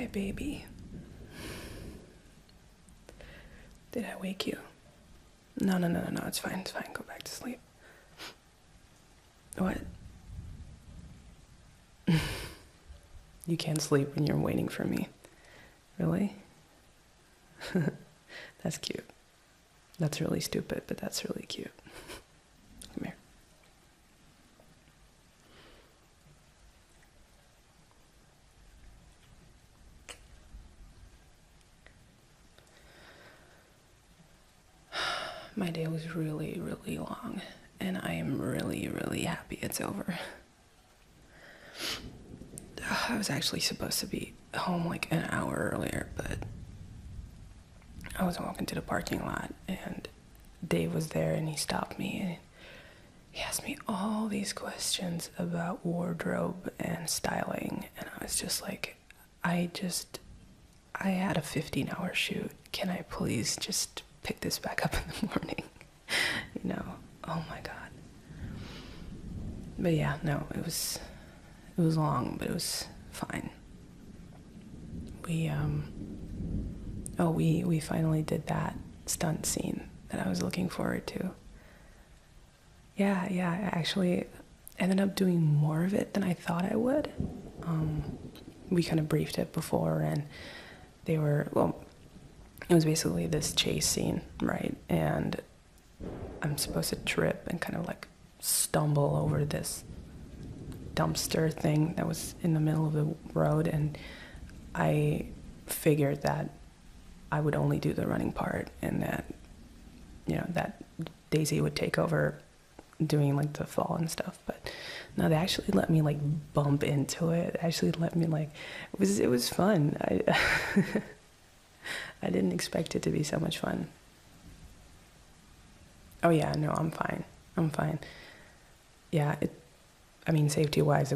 Hi, baby. Did I wake you? No, it's fine, go back to sleep. What? You can't sleep when you're waiting for me. Really? That's cute. That's really stupid, but that's really cute. Come here. My day was really, really long, and I am really, really happy it's over. I was actually supposed to be home like an hour earlier, but I was walking to the parking lot, and Dave was there, and he stopped me, and he asked me all these questions about wardrobe and styling, and I was just like, I had a 15-hour shoot. Can I please just pick this back up in the morning? You know, oh my God. But yeah, no, it was long, but it was fine. We finally did that stunt scene that I was looking forward to. Yeah, I actually ended up doing more of it than I thought I would. We kind of briefed it before, and it was basically this chase scene, right? And I'm supposed to trip and kind of like stumble over this dumpster thing that was in the middle of the road, and I figured that I would only do the running part, and that, you know, that Daisy would take over doing like the fall and stuff. But no, they actually let me like bump into it. They actually let me like, it was fun. I didn't expect it to be so much fun. Oh yeah, no, I'm fine. Yeah, safety-wise,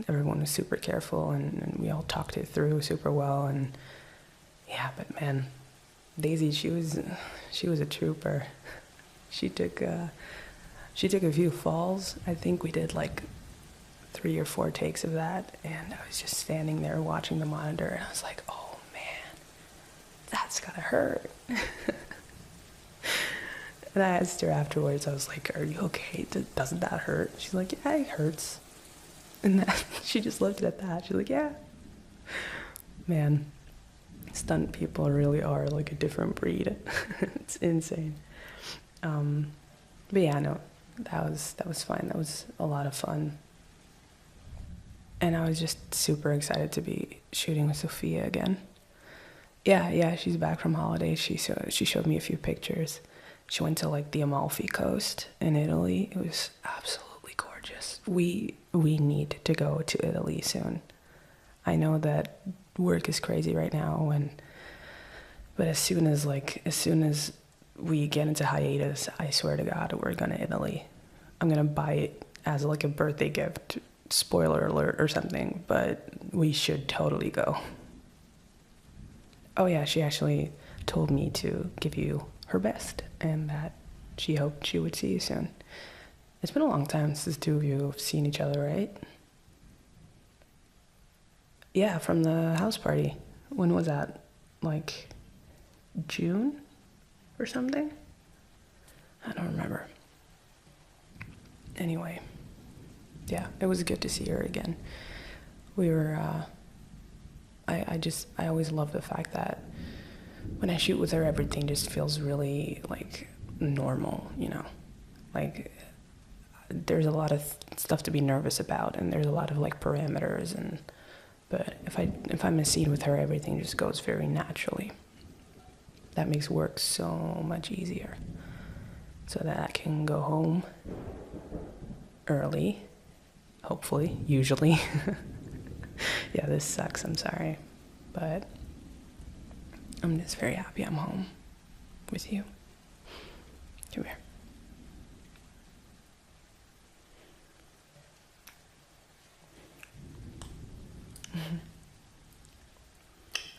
everyone was super careful, and we all talked it through super well, and yeah, but man, Daisy, she was a trooper. She took a few falls. I think we did like 3 or 4 takes of that, and I was just standing there watching the monitor, and I was like, oh man, that's gotta hurt. And I asked her afterwards, I was like, are you okay? Doesn't that hurt? She's like, yeah, it hurts. And she just left it at that. She's like, yeah. Man, stunt people really are like a different breed. It's insane. But yeah, no, that was fine. That was a lot of fun. And I was just super excited to be shooting with Sophia again. Yeah, she's back from holidays. She showed me a few pictures. She went to like the Amalfi Coast in Italy. It was absolutely gorgeous. We need to go to Italy soon. I know that work is crazy right now, but as soon as we get into hiatus, I swear to God, we're going to Italy. I'm going to buy it as like a birthday gift, spoiler alert or something, but we should totally go. Oh yeah, she actually told me to give you her best, and that she hoped she would see you soon. It's been a long time since the two of you have seen each other, right? Yeah, from the house party. When was that? Like June or something? I don't remember. Anyway, yeah, it was good to see her again. We were, I always love the fact that when I shoot with her, everything just feels really like normal, you know? Like there's a lot of stuff to be nervous about, and there's a lot of like parameters, but if I'm in a scene with her, everything just goes very naturally. That makes work so much easier, so that I can go home early, hopefully, usually. Yeah, this sucks, I'm sorry, but I'm just very happy I'm home with you. Come here.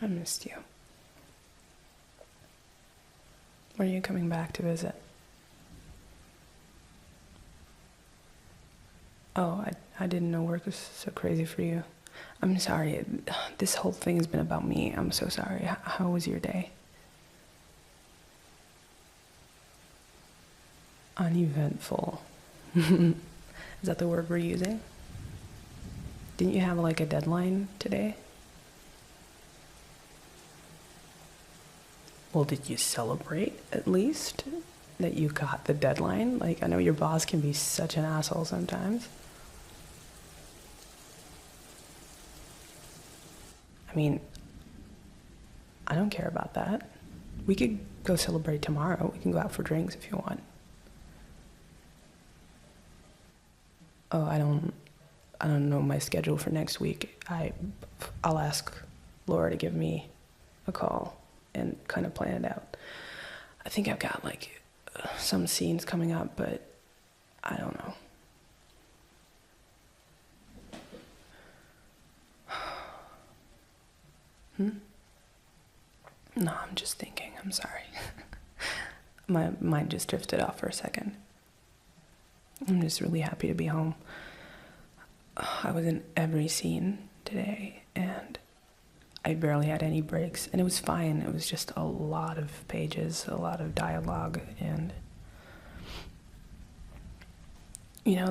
I missed you. When are you coming back to visit? Oh, I didn't know work was so crazy for you. I'm sorry. This whole thing has been about me. I'm so sorry. How was your day? Uneventful. Is that the word we're using? Didn't you have like a deadline today? Well, did you celebrate at least that you got the deadline? Like, I know your boss can be such an asshole sometimes. I mean, I don't care about that. We could go celebrate tomorrow. We can go out for drinks if you want. Oh, I don't know my schedule for next week. I'll ask Laura to give me a call and kind of plan it out. I think I've got like some scenes coming up, but I don't know. No, I'm just thinking. I'm sorry. My mind just drifted off for a second. I'm just really happy to be home. I was in every scene today, and I barely had any breaks, and it was fine. It was just a lot of pages, a lot of dialogue, and you know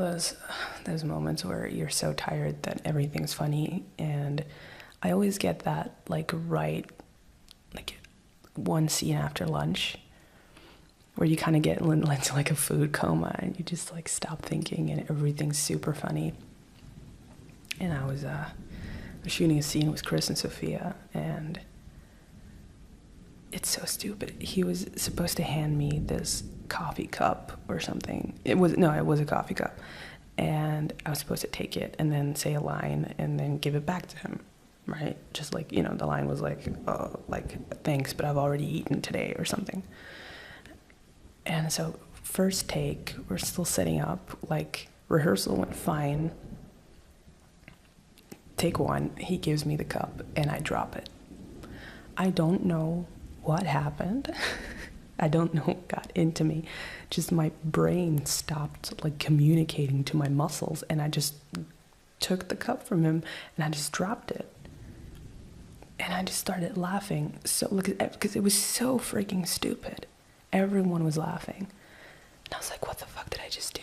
those moments where you're so tired that everything's funny, and I always get that like one scene after lunch where you kind of get into like a food coma and you just like stop thinking and everything's super funny. And I was shooting a scene with Chris and Sophia, and it's so stupid. He was supposed to hand me this coffee cup or something. It was a coffee cup, and I was supposed to take it and then say a line and then give it back to him, right? Just like, you know, the line was like, oh, like, thanks, but I've already eaten today or something. And so first take, we're still setting up, like, rehearsal went fine. Take one, he gives me the cup and I drop it. I don't know what happened. I don't know what got into me. Just my brain stopped like communicating to my muscles, and I just took the cup from him and I just dropped it. And I just started laughing because it was so freaking stupid. Everyone was laughing. And I was like, what the fuck did I just do?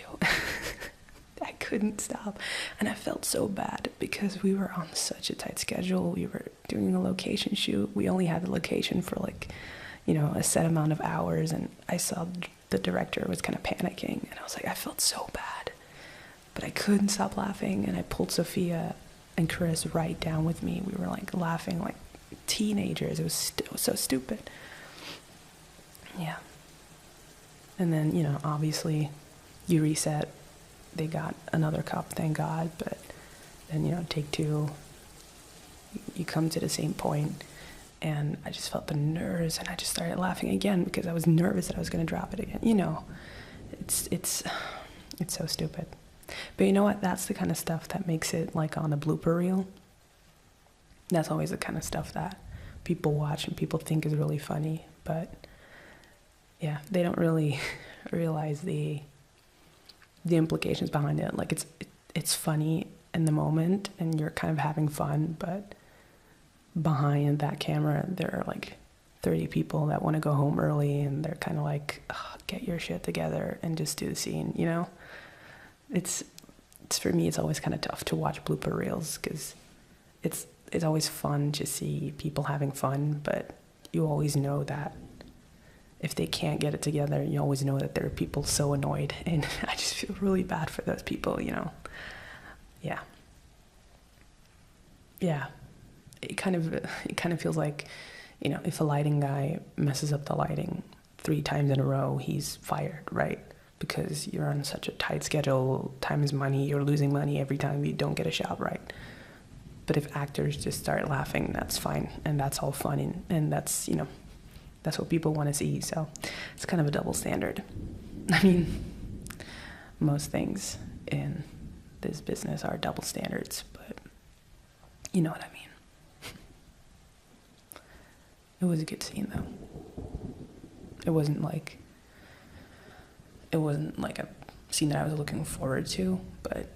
I couldn't stop. And I felt so bad because we were on such a tight schedule. We were doing a location shoot. We only had the location for like, you know, a set amount of hours. And I saw the director was kind of panicking. And I was like, I felt so bad. But I couldn't stop laughing. And I pulled Sophia and Chris right down with me. We were like laughing like teenagers. It was so stupid. Yeah. And then, you know, obviously you reset. They got another cup, thank God. But then, you know, take two, you come to the same point, and I just felt the nerves, and I just started laughing again because I was nervous that I was going to drop it again. You know, it's so stupid. But you know what? That's the kind of stuff that makes it like on a blooper reel. That's always the kind of stuff that people watch and people think is really funny. But yeah, they don't really realize the implications behind it. Like it's funny in the moment and you're kind of having fun, but behind that camera there are like 30 people that want to go home early, and they're kind of like, oh, get your shit together and just do the scene, you know? It's for me, it's always kind of tough to watch blooper reels because it's always fun to see people having fun, but you always know that if they can't get it together, you always know that there are people so annoyed, and I just feel really bad for those people, you know? Yeah. It kind of feels like, you know, if a lighting guy messes up the lighting 3 times in a row, he's fired, right? Because you're on such a tight schedule, time is money, you're losing money every time you don't get a shot right. But if actors just start laughing, that's fine, and that's all fun, and that's, you know, that's what people want to see. So it's kind of a double standard. I mean, most things in this business are double standards, but you know what I mean. It was a good scene though. It wasn't like a scene that I was looking forward to, but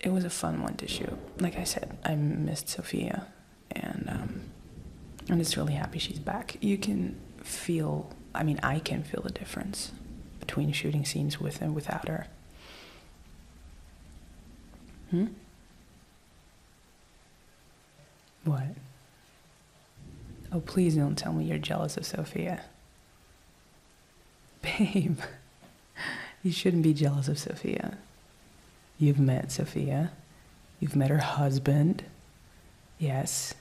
it was a fun one to shoot. Like I said, I missed Sophia, and I'm just really happy she's back. You can feel, I mean, I can feel the difference between shooting scenes with and without her. What? Oh, please don't tell me you're jealous of Sophia. Babe, you shouldn't be jealous of Sophia. You've met Sophia. You've met her husband. Yes.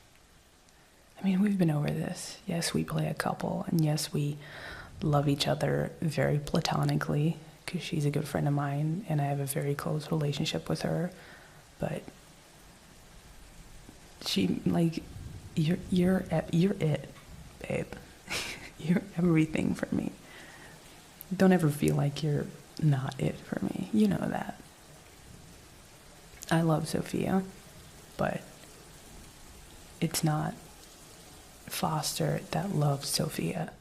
I mean, we've been over this. Yes, we play a couple, and yes, we love each other very platonically, because she's a good friend of mine, and I have a very close relationship with her. But she, like, you're it, babe. You're everything for me. Don't ever feel like you're not it for me. You know that. I love Sophia, but it's not Foster that loves Sophia.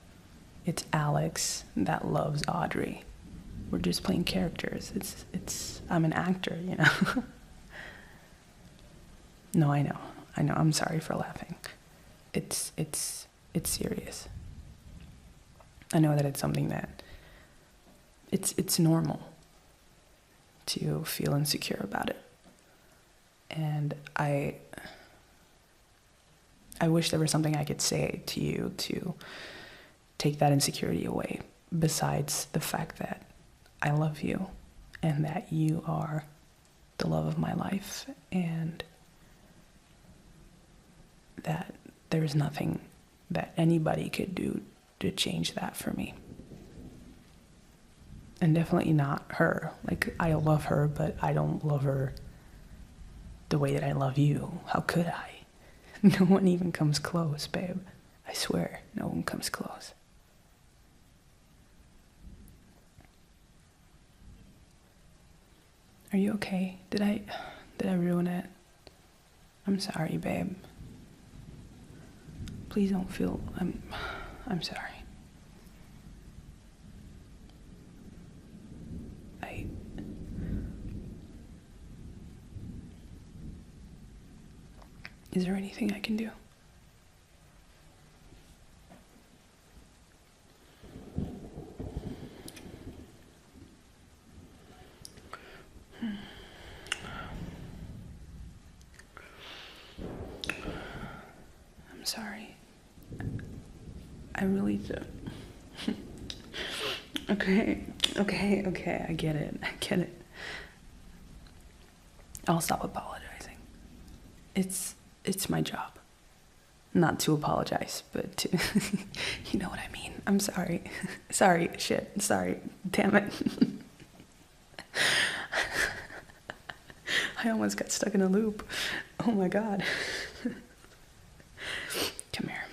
It's Alex that loves Audrey. We're just playing characters. I'm an actor, you know. No, I know. I'm sorry for laughing. It's serious. I know that it's something that it's normal to feel insecure about it. And I wish there was something I could say to you to take that insecurity away, besides the fact that I love you and that you are the love of my life, and that there's nothing that anybody could do to change that for me. And definitely not her. Like, I love her, but I don't love her the way that I love you. How could I? No one even comes close, babe. I swear, no one comes close. Are you okay? Did I ruin it? I'm sorry, babe. Please don't feel, I'm sorry. Is there anything I can do? I'm sorry. I really do. Okay, I get it. I'll stop apologizing. It's my job. Not to apologize, but to, you know what I mean. I'm sorry. Sorry, damn it. I almost got stuck in a loop. Oh my God. Come here.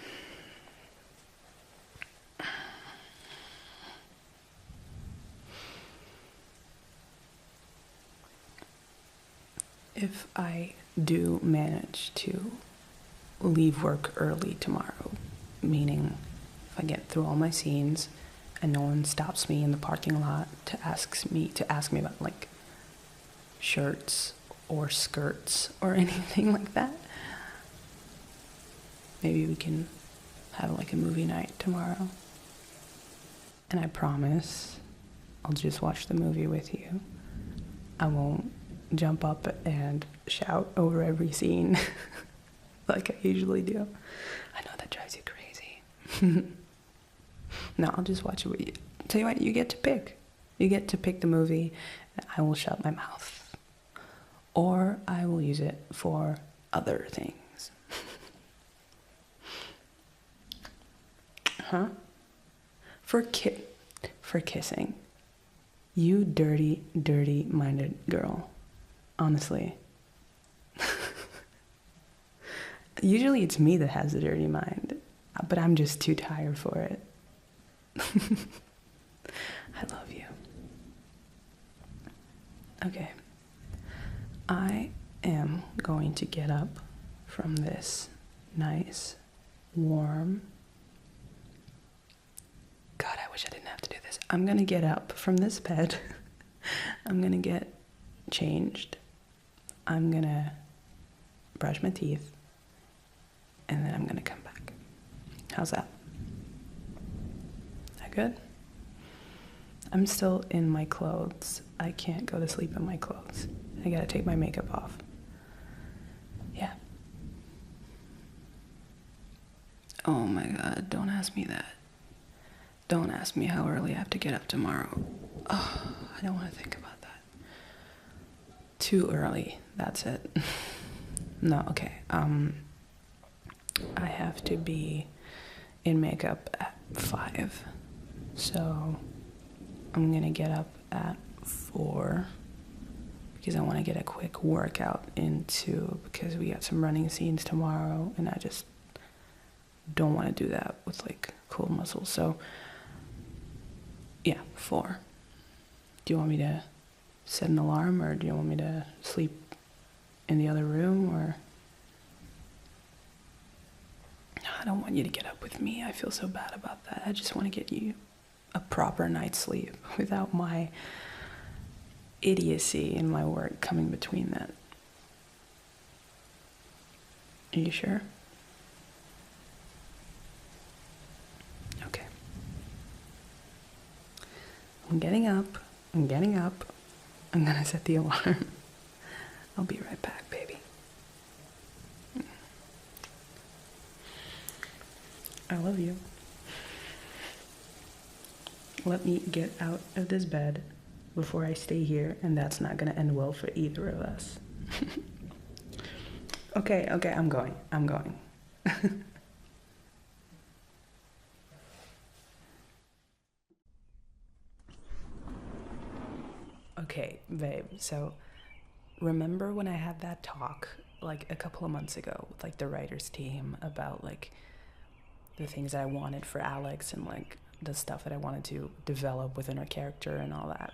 If I do manage to leave work early tomorrow, meaning if I get through all my scenes and no one stops me in the parking lot to ask me about like shirts or skirts or anything like that, maybe we can have like a movie night tomorrow. And I promise I'll just watch the movie with you. I won't jump up and shout over every scene like I usually do. I know that drives you crazy. No, I'll just watch it with you. Tell you what, you get to pick. You get to pick the movie, and I will shut my mouth. Or I will use it for other things. Huh? For kissing. You dirty, dirty-minded girl. Honestly. Usually it's me that has the dirty mind, but I'm just too tired for it. I love you. Okay. I am going to get up from this nice, warm... God, I wish I didn't have to do this. I'm gonna get up from this bed. I'm gonna get changed. I'm gonna brush my teeth, and then I'm gonna come back. How's that? That good? I'm still in my clothes. I can't go to sleep in my clothes. I gotta take my makeup off. Yeah. Oh my God, don't ask me that. Don't ask me how early I have to get up tomorrow. Oh, I don't want to think about that. Too early, that's it. No, okay. I have to be in makeup at 5. So I'm gonna get up at 4 because I want to get a quick workout into, because we got some running scenes tomorrow and I just don't want to do that with like cold muscles. So yeah, 4. Do you want me to set an alarm, or do you want me to sleep in the other room, or? I don't want you to get up with me. I feel so bad about that. I just want to get you a proper night's sleep without my idiocy in my work coming between that. Are you sure? Okay. I'm getting up. I'm gonna set the alarm. I'll be right back, baby. I love you. Let me get out of this bed before I stay here, and that's not gonna end well for either of us. Okay, I'm going. Okay, babe, so remember when I had that talk like a couple of months ago with like the writers team about like the things I wanted for Alex and like the stuff that I wanted to develop within her character and all that?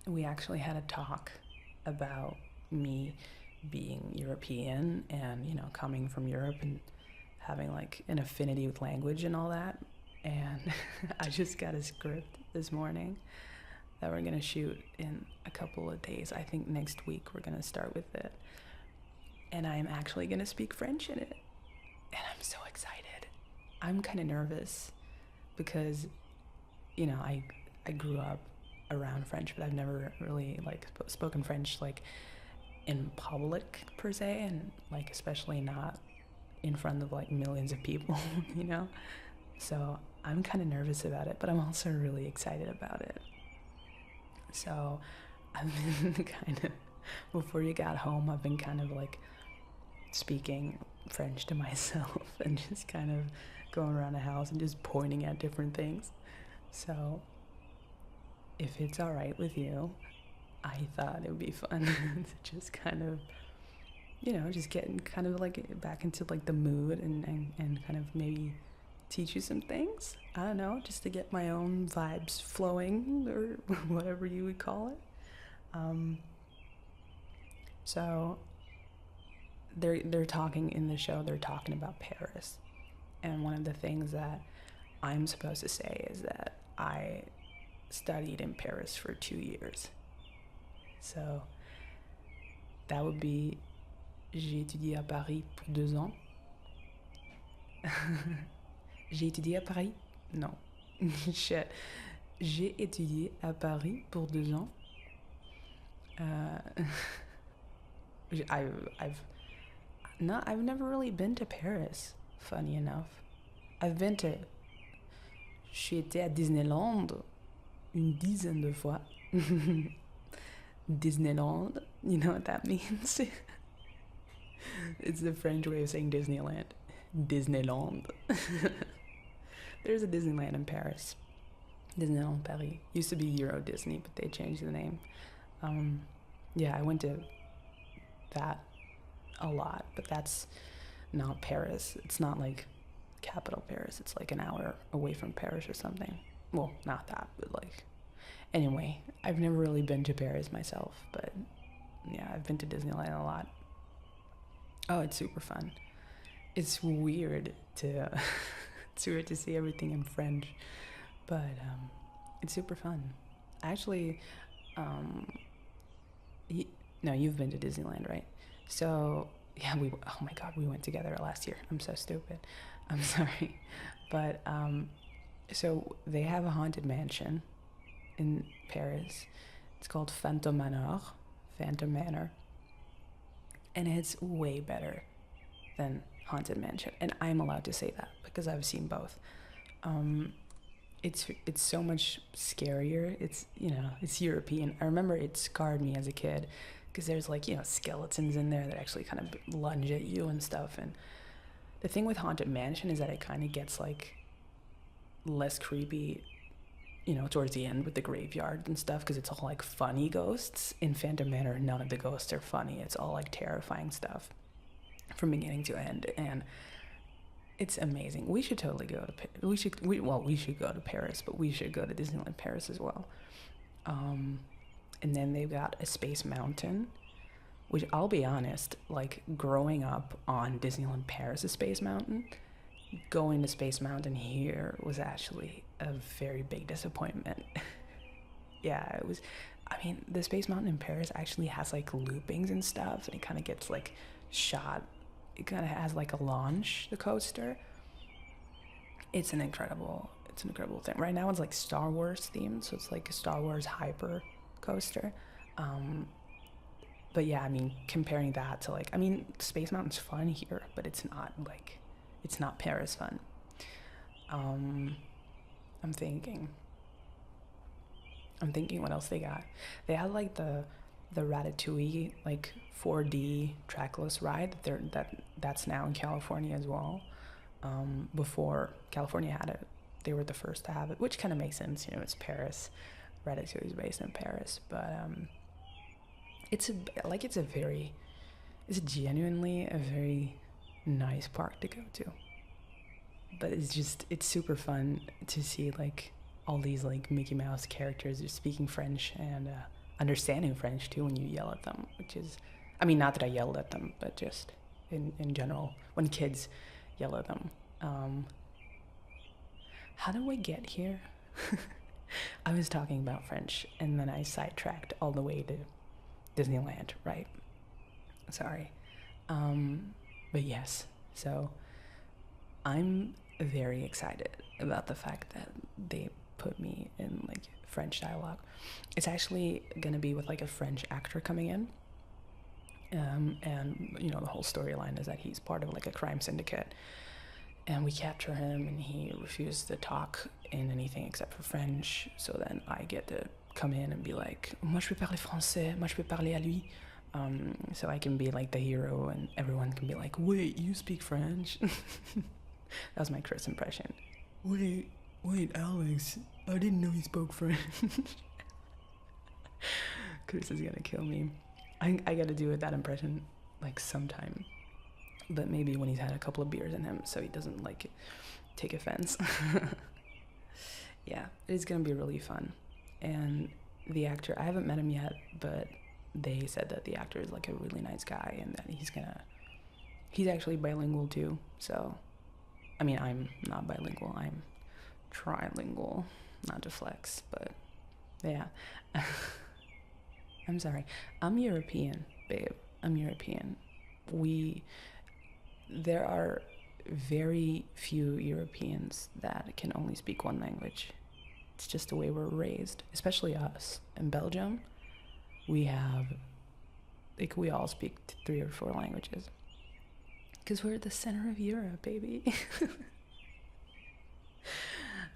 We actually had a talk about me being European and, you know, coming from Europe and having like an affinity with language and all that. And I just got a script this morning that we're gonna shoot in a couple of days. I think next week we're gonna start with it. And I'm actually gonna speak French in it. And I'm so excited. I'm kind of nervous because, you know, I grew up around French, but I've never really like spoken French like in public per se, and like especially not in front of like millions of people, you know? So I'm kind of nervous about it, but I'm also really excited about it. So I've been kind of, before you got home, I've been kind of like speaking French to myself and just kind of going around the house and just pointing at different things. So if it's all right with you, I thought it would be fun to just kind of, you know, just getting kind of like back into like the mood and kind of maybe teach you some things. I don't know, just to get my own vibes flowing, or whatever you would call it. So they're talking in the show, they're talking about Paris. And one of the things that I'm supposed to say is that I studied in Paris for 2 years. So that would be, j'ai étudié à Paris pour 2 ans. J'ai étudié à Paris? Non. Shit. J'ai étudié à Paris pour 2 ans. I've never really been to Paris, funny enough. J'ai été à Disneyland une dizaine de fois. Disneyland, you know what that means? It's the French way of saying Disneyland. Disneyland. There's a Disneyland in Paris. Disneyland Paris. Used to be Euro Disney, but they changed the name. Yeah, I went to that a lot, but that's not Paris. It's not like capital Paris. It's like an hour away from Paris or something. Well, not that, but like, anyway, I've never really been to Paris myself, but yeah, I've been to Disneyland a lot. Oh, it's super fun. It's weird to it's weird to see everything in French, but it's super fun. Actually, No, you've been to Disneyland, right? So yeah, oh my god, we went together last year. I'm so stupid. I'm sorry. But so they have a haunted mansion in Paris. It's called Phantom Manor. And it's way better than Haunted Mansion. And I'm allowed to say that because I've seen both. It's so much scarier. It's European. I remember it scarred me as a kid because there's like, skeletons in there that actually kind of lunge at you and stuff. And the thing with Haunted Mansion is that it kind of gets like less creepy, towards the end with the graveyard and stuff, because it's all like funny ghosts. In Phantom Manor, none of the ghosts are funny. It's all like terrifying stuff from beginning to end, and it's amazing. We should totally go to we should go to Paris, but we should go to Disneyland Paris as well. And then they've got a Space Mountain, which I'll be honest, like growing up on Disneyland Paris' Space Mountain, going to Space Mountain here was actually a very big disappointment. Yeah, it was. I mean, the Space Mountain in Paris actually has like loopings and stuff, and it kind of gets like shot. It kind of has like a launch, the coaster. It's an incredible thing. Right now it's like Star Wars themed, so it's like a Star Wars hyper coaster. But yeah, I mean, comparing that to like, I mean, Space Mountain's fun here, but it's not Paris fun. I'm thinking what else they got. They had like the Ratatouille like 4D trackless ride that's now in California as well. Before California had it, they were the first to have it, which kind of makes sense. It's Paris. Ratatouille is based in Paris, but it's genuinely a very nice park to go to. But it's super fun to see like all these like Mickey Mouse characters just speaking French and understanding French too when you yell at them, which is, I mean, not that I yelled at them, but just in general when kids yell at them. How do we get here? I was talking about French and then I sidetracked all the way to Disneyland, right? Sorry. But yes, so I'm very excited about the fact that they put me in like French dialogue. It's actually gonna be with like a French actor coming in. And the whole storyline is that he's part of like a crime syndicate, and we capture him and he refused to talk in anything except for French. So then I get to come in and be like, moi je peux parler français, moi je peux parler à lui. So I can be like the hero and everyone can be like, wait, you speak French? That was my Chris impression. Wait, Alex, I didn't know you spoke French. Chris is gonna kill me. I gotta do that impression like sometime, but maybe when he's had a couple of beers in him, so he doesn't like take offense. Yeah, it's gonna be really fun. And the actor, I haven't met him yet, but they said that the actor is like a really nice guy and that he's actually bilingual too. So, I mean, I'm not bilingual, I'm trilingual, not to flex, but yeah. I'm sorry. I'm European, babe. I'm European. There are very few Europeans that can only speak one language. It's just the way we're raised, especially us. In Belgium, we all speak 3 or 4 languages. Because we're at the center of Europe, baby.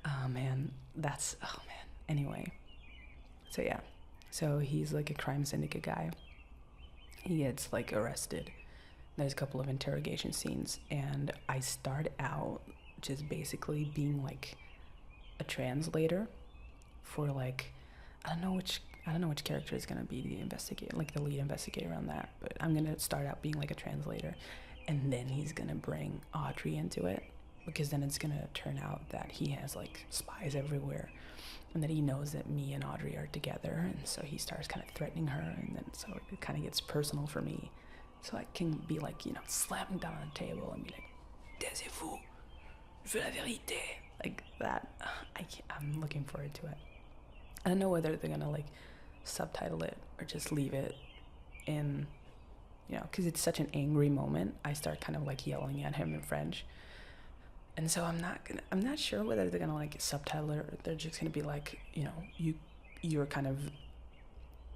Oh, man. Anyway. So, yeah. So, he's like a crime syndicate guy. He gets, like, arrested. There's a couple of interrogation scenes. And I start out just basically being, like, a translator for, like, I don't know which character is going to be the investigator, like the lead investigator on that. But I'm going to start out being, like, a translator. And then he's going to bring Audrey into it, because then it's going to turn out that he has like spies everywhere and that he knows that me and Audrey are together. And so he starts kind of threatening her. And then so it kind of gets personal for me. So I can be like, slapping down on the table and be like, taisez-vous, je veux la vérité. Like that. I'm looking forward to it. I don't know whether they're going to like subtitle it or just leave it in, you know, because it's such an angry moment, I start kind of like yelling at him in French. And so I'm not sure whether they're gonna like subtitle it or they're just gonna be like, you know, you're kind of,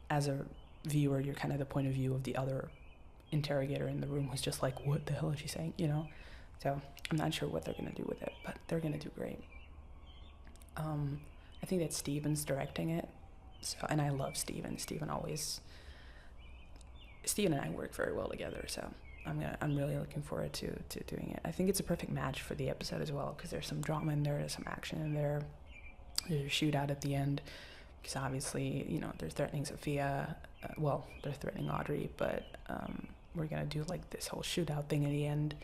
as a viewer, you're kind of the point of view of the other interrogator in the room who's just like, what the hell is she saying, you know? So I'm not sure what they're gonna do with it, but they're gonna do great. I think that Steven's directing it, so, and I love Steven. Steven and I work very well together, so I'm really looking forward to doing it. I think it's a perfect match for the episode as well, because there's some drama in there, there's some action in there, there's a shootout at the end, because obviously, you know, they're threatening Sophia, well, they're threatening Audrey, but we're gonna do like this whole shootout thing at the end.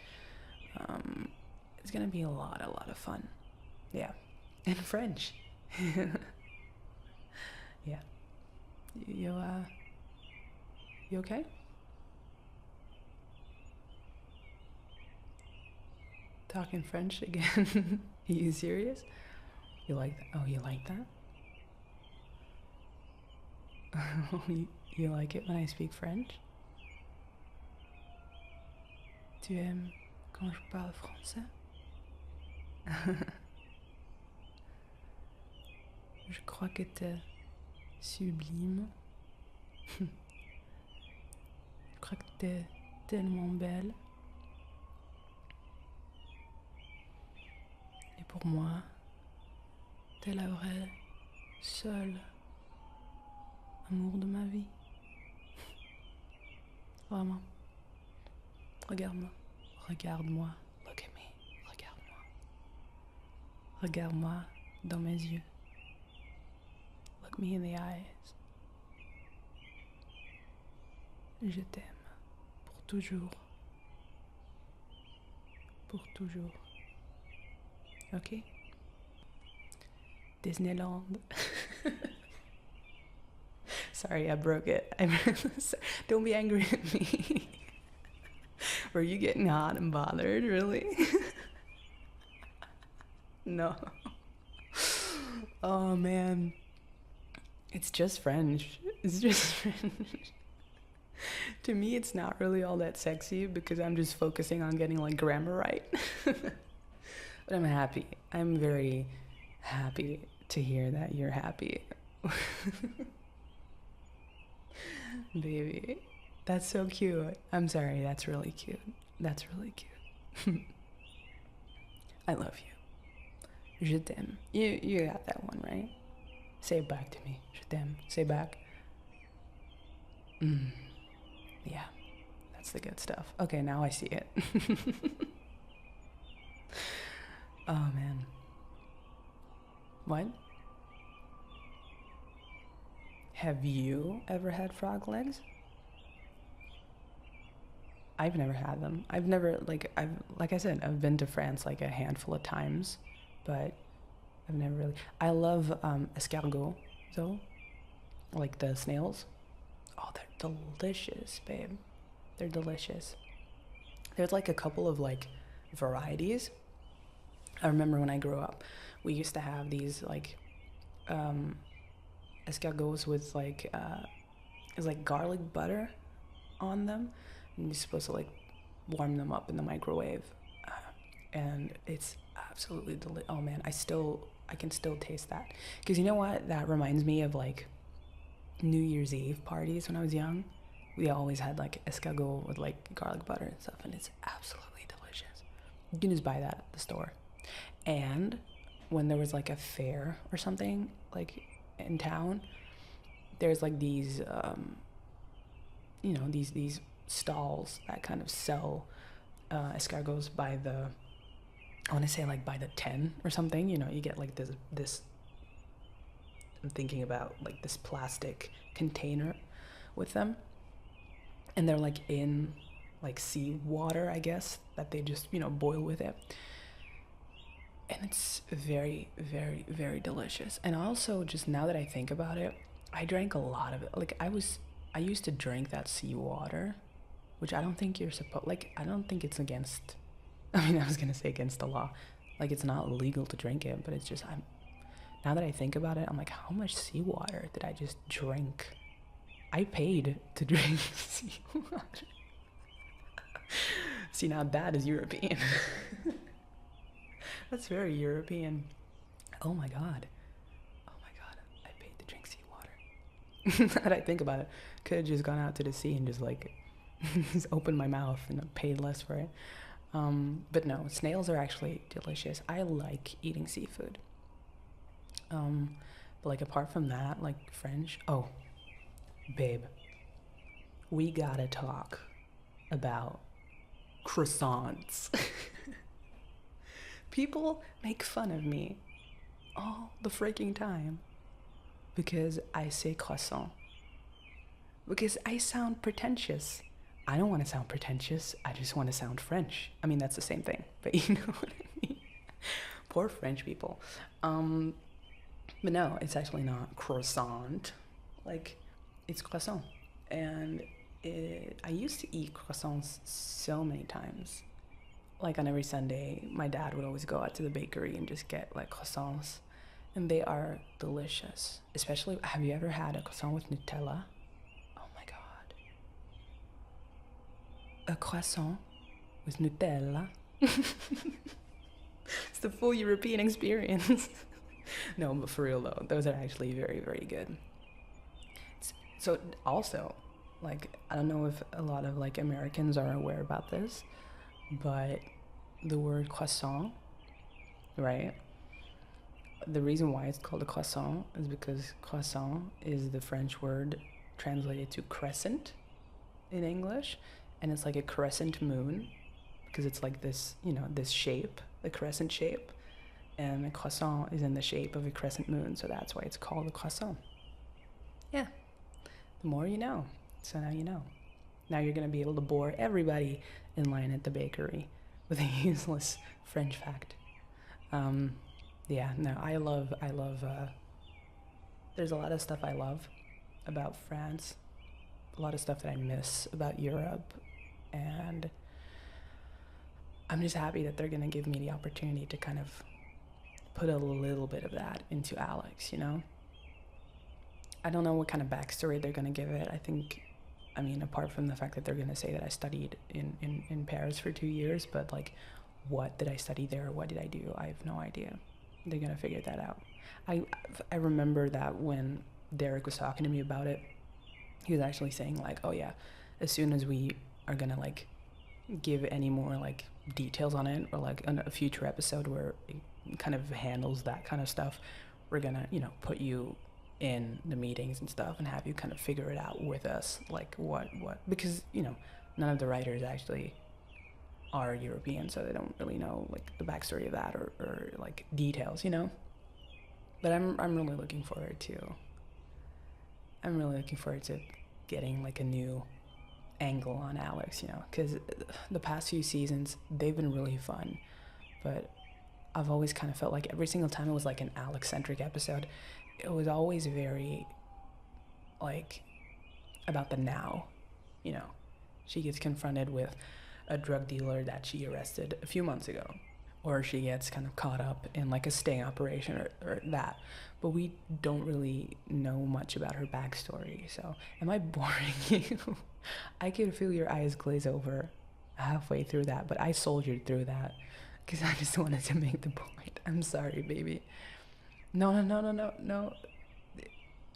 It's gonna be a lot of fun. Yeah. In French. Yeah. You okay? Talking French again? Are you serious? You like that? Oh, you like that? You like it when I speak French? Tu aimes quand je parle français? Je crois que t'es sublime. Je crois que t'es tellement belle. Et pour moi, t'es la vraie, seule amour de ma vie. Vraiment. Regarde-moi. Regarde-moi. Look at me. Regarde-moi. Regarde-moi dans mes yeux. Look me in the eyes. Je t'aime. Pour toujours. Pour toujours. Ok? Disneyland. Sorry, I broke it. Don't be angry at me. Were you getting hot and bothered, really? No. Oh, man. It's just French. It's just French. To me, it's not really all that sexy because I'm just focusing on getting like grammar right. But I'm happy. I'm very happy to hear that you're happy. Baby, that's so cute. I'm sorry, that's really cute. That's really cute. I love you. Je t'aime. You got that one, right? Say it back to me. Je t'aime. Say back. Yeah, that's the good stuff. Okay, now I see it. Oh, man. What? Have you ever had frog legs? I've never had them. I've never, like I said, I've been to France like a handful of times, but I've never really. I love escargots, though, like the snails. Oh, they're delicious, babe. They're delicious. There's like a couple of like varieties. I remember when I grew up, we used to have these like escargots with like it's like garlic butter on them, and you're supposed to like warm them up in the microwave, and it's absolutely delicious. Oh man, I can still taste that, because you know what, that reminds me of like New Year's Eve parties when I was young. We always had like escargot with like garlic butter and stuff, and it's absolutely delicious. You can just buy that at the store. And when there was like a fair or something like in town, there's like these you know, these stalls that kind of sell escargots by the, I want to say like by the 10 or something. You know, you get like this I'm thinking about like this plastic container with them, and they're like in like seawater, I guess, that they just, you know, boil with it, and it's very, very, very delicious. And also, just now that I think about it, I drank a lot of it. Like I used to drink that seawater, which I don't think you're supposed, like, I don't think it's against, I mean, I was gonna say against the law, like it's not legal to drink it, but it's just, now that I think about it, I'm like, how much seawater did I just drink? I paid to drink seawater. See, now that is European. That's very European. Oh my god. Oh my god. I paid to drink seawater. Now that I think about it, could have just gone out to the sea and just like just opened my mouth and paid less for it. But no, snails are actually delicious. I like eating seafood. But like apart from that, like French. Oh, babe, we gotta talk about croissants. People make fun of me all the freaking time because I say croissant. Because I sound pretentious. I don't want to sound pretentious. I just want to sound French. I mean, that's the same thing, but you know what I mean? Poor French people. But no, it's actually not croissant. Like, it's croissant. And I used to eat croissants so many times. Like on every Sunday, my dad would always go out to the bakery and just get like croissants. And they are delicious. Especially, have you ever had a croissant with Nutella? Oh my god. A croissant with Nutella. It's the full European experience. No, but for real though, those are actually very, very good. So also, like, I don't know if a lot of like Americans are aware about this, but the word croissant, right? The reason why it's called a croissant is because croissant is the French word translated to crescent in English, and it's like a crescent moon because it's like this, you know, this shape, the crescent shape, and a croissant is in the shape of a crescent moon, so that's why it's called a croissant. Yeah, the more you know. So now you know. Now you're gonna be able to bore everybody in line at the bakery with a useless French fact. Yeah, no, I love, there's a lot of stuff I love about France, a lot of stuff that I miss about Europe, and I'm just happy that they're gonna give me the opportunity to kind of put a little bit of that into Alex, you know? I don't know what kind of backstory they're gonna give it. I mean, apart from the fact that they're gonna say that I studied in Paris for 2 years, but like, what did I study there? What did I do? I have no idea. They're gonna figure that out. I remember that when Derek was talking to me about it, he was actually saying like, oh yeah, as soon as we are gonna like give any more like details on it, or like a future episode where it kind of handles that kind of stuff, we're gonna, you know, put you in the meetings and stuff and have you kind of figure it out with us, like what because, you know, none of the writers actually are European, so they don't really know like the backstory of that or like details, you know. But I'm really looking forward to getting like a new angle on Alex, you know, because the past few seasons they've been really fun, but I've always kind of felt like every single time it was like an Alex-centric episode, it was always very like about the now, you know. She gets confronted with a drug dealer that she arrested a few months ago, or she gets kind of caught up in like a sting operation or that, but we don't really know much about her backstory. So am I boring you? I could feel your eyes glaze over halfway through that, but I soldiered through that because I just wanted to make the point. I'm sorry, baby. No.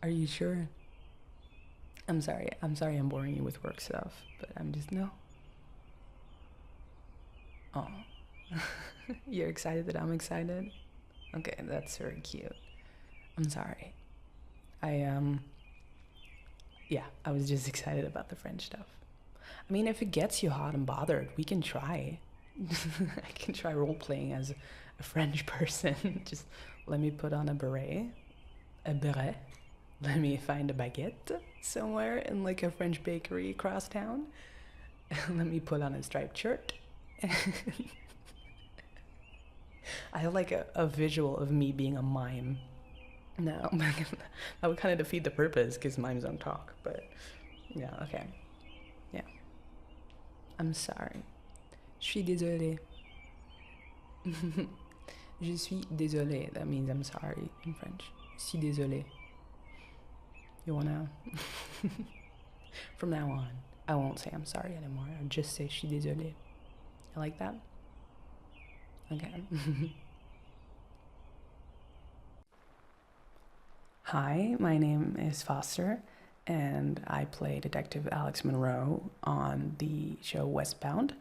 Are you sure? I'm sorry I'm boring you with work stuff, but I'm just, no. Oh. You're excited that I'm excited? Okay, that's very cute. I'm sorry. Yeah, I was just excited about the French stuff. I mean, if it gets you hot and bothered, we can try. I can try role-playing as a French person. Just let me put on a beret. Let me find a baguette somewhere in like a French bakery across town. Let me put on a striped shirt. I have like a visual of me being a mime. No, that would kind of defeat the purpose because mimes don't talk, but yeah, okay. Yeah. I'm sorry. Je suis désolée. Je suis désolée. That means I'm sorry in French. Je suis désolée. You wanna? From now on, I won't say I'm sorry anymore. I'll just say she deserved it. You like that? Okay. Hi, my name is Foster, and I play Detective Alex Monroe on the show Westbound.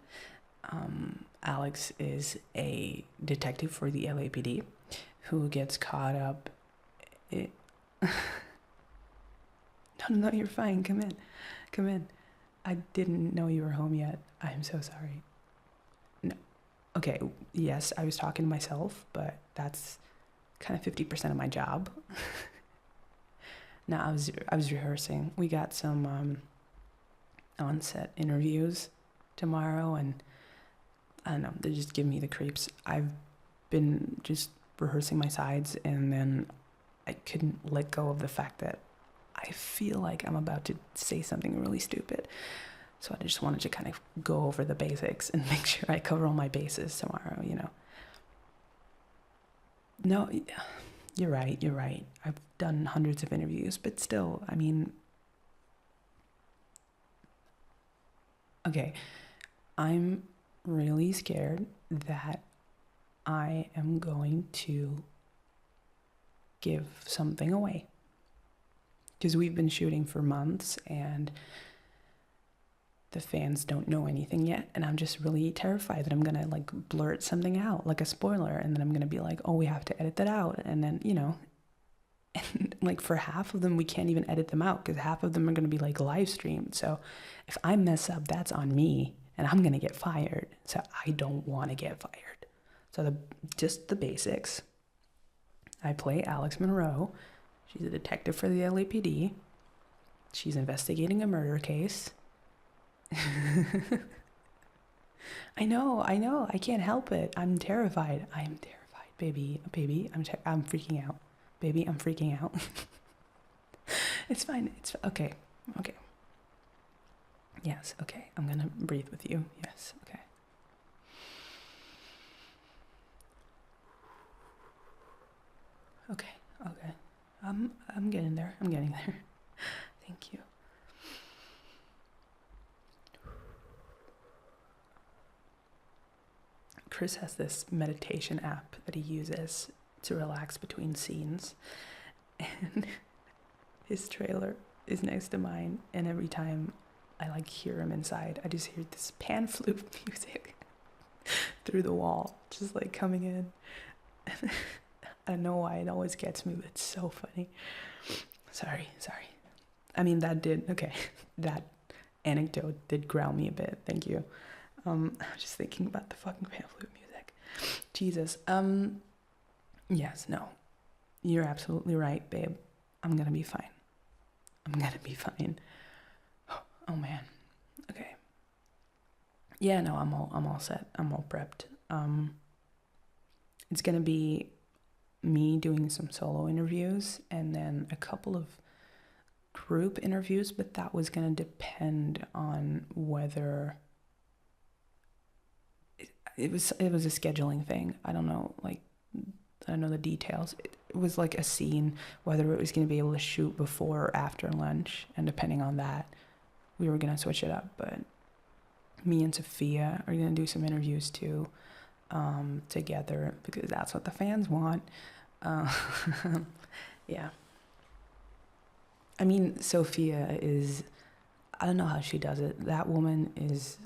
Alex is a detective for the LAPD who gets caught up. No, you're fine. Come in. Come in. I didn't know you were home yet. I'm so sorry. No. Okay, yes, I was talking to myself, but that's kind of 50% of my job. No, I was rehearsing. We got some on-set interviews tomorrow, and I don't know, they just give me the creeps. I've been just rehearsing my sides, and then I couldn't let go of the fact that I feel like I'm about to say something really stupid. So I just wanted to kind of go over the basics and make sure I cover all my bases tomorrow, you know. No, you're right. I've done hundreds of interviews, but still, I mean, okay, I'm really scared that I am going to give something away. Because we've been shooting for months and the fans don't know anything yet, and I'm just really terrified that I'm gonna like blurt something out, like a spoiler, and then I'm gonna be like, oh, we have to edit that out, and then, you know, and like for half of them we can't even edit them out because half of them are gonna be like live streamed. So if I mess up, that's on me, and I'm gonna get fired. So I don't want to get fired. So just the basics. I play Alex Monroe. She's a detective for the LAPD. She's investigating a murder case. I know. I can't help it. I'm terrified. Baby. I'm freaking out. Baby, I'm freaking out. It's fine. It's okay. Okay. Yes, okay. I'm gonna breathe with you. Yes, okay. Okay. I'm getting there. Thank you. Chris has this meditation app that he uses to relax between scenes, and his trailer is next to mine, and every time I like hear him inside, I just hear this pan flute music through the wall, just like coming in. I don't know why it always gets me, but it's so funny. Sorry. I mean, that anecdote did ground me a bit. Thank you. I was just thinking about the fucking pan flute music. Jesus. Yes, no. You're absolutely right, babe. I'm gonna be fine. Oh man. Okay. Yeah, no, I'm all set. I'm all prepped. It's gonna be me doing some solo interviews and then a couple of group interviews, but that was gonna depend on whether it was a scheduling thing. I don't know, like, I don't know the details. It was like a scene, whether it was going to be able to shoot before or after lunch, and depending on that, we were going to switch it up. But me and Sophia are going to do some interviews too, together, because that's what the fans want. Yeah. I mean, Sophia is, I don't know how she does it. That woman is,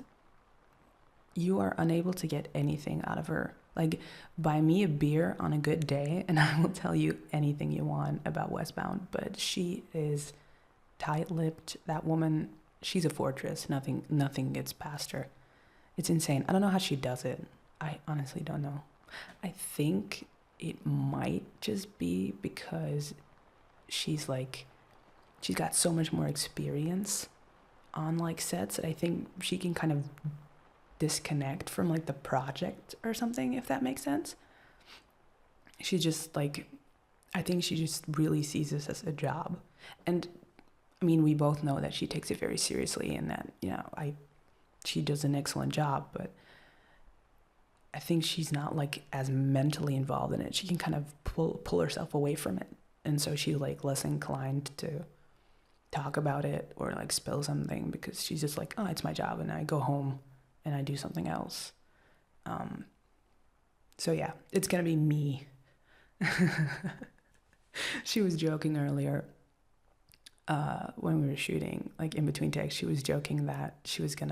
you are unable to get anything out of her. Like, buy me a beer on a good day and I will tell you anything you want about Westbound. But she is tight-lipped. That woman, she's a fortress. Nothing gets past her. It's insane. I don't know how she does it. I honestly don't know. I think it might just be because she's got so much more experience on like sets that I think she can kind of disconnect from like the project or something, if that makes sense. She just like, I think she just really sees this as a job. And I mean, we both know that she takes it very seriously and that, you know, she does an excellent job, but I think she's not like as mentally involved in it. She can kind of pull herself away from it. And so she's like less inclined to talk about it or like spill something, because she's just like, oh, it's my job, and I go home and I do something else. So yeah, it's gonna be me. She was joking earlier when we were shooting, like in between takes, she was joking that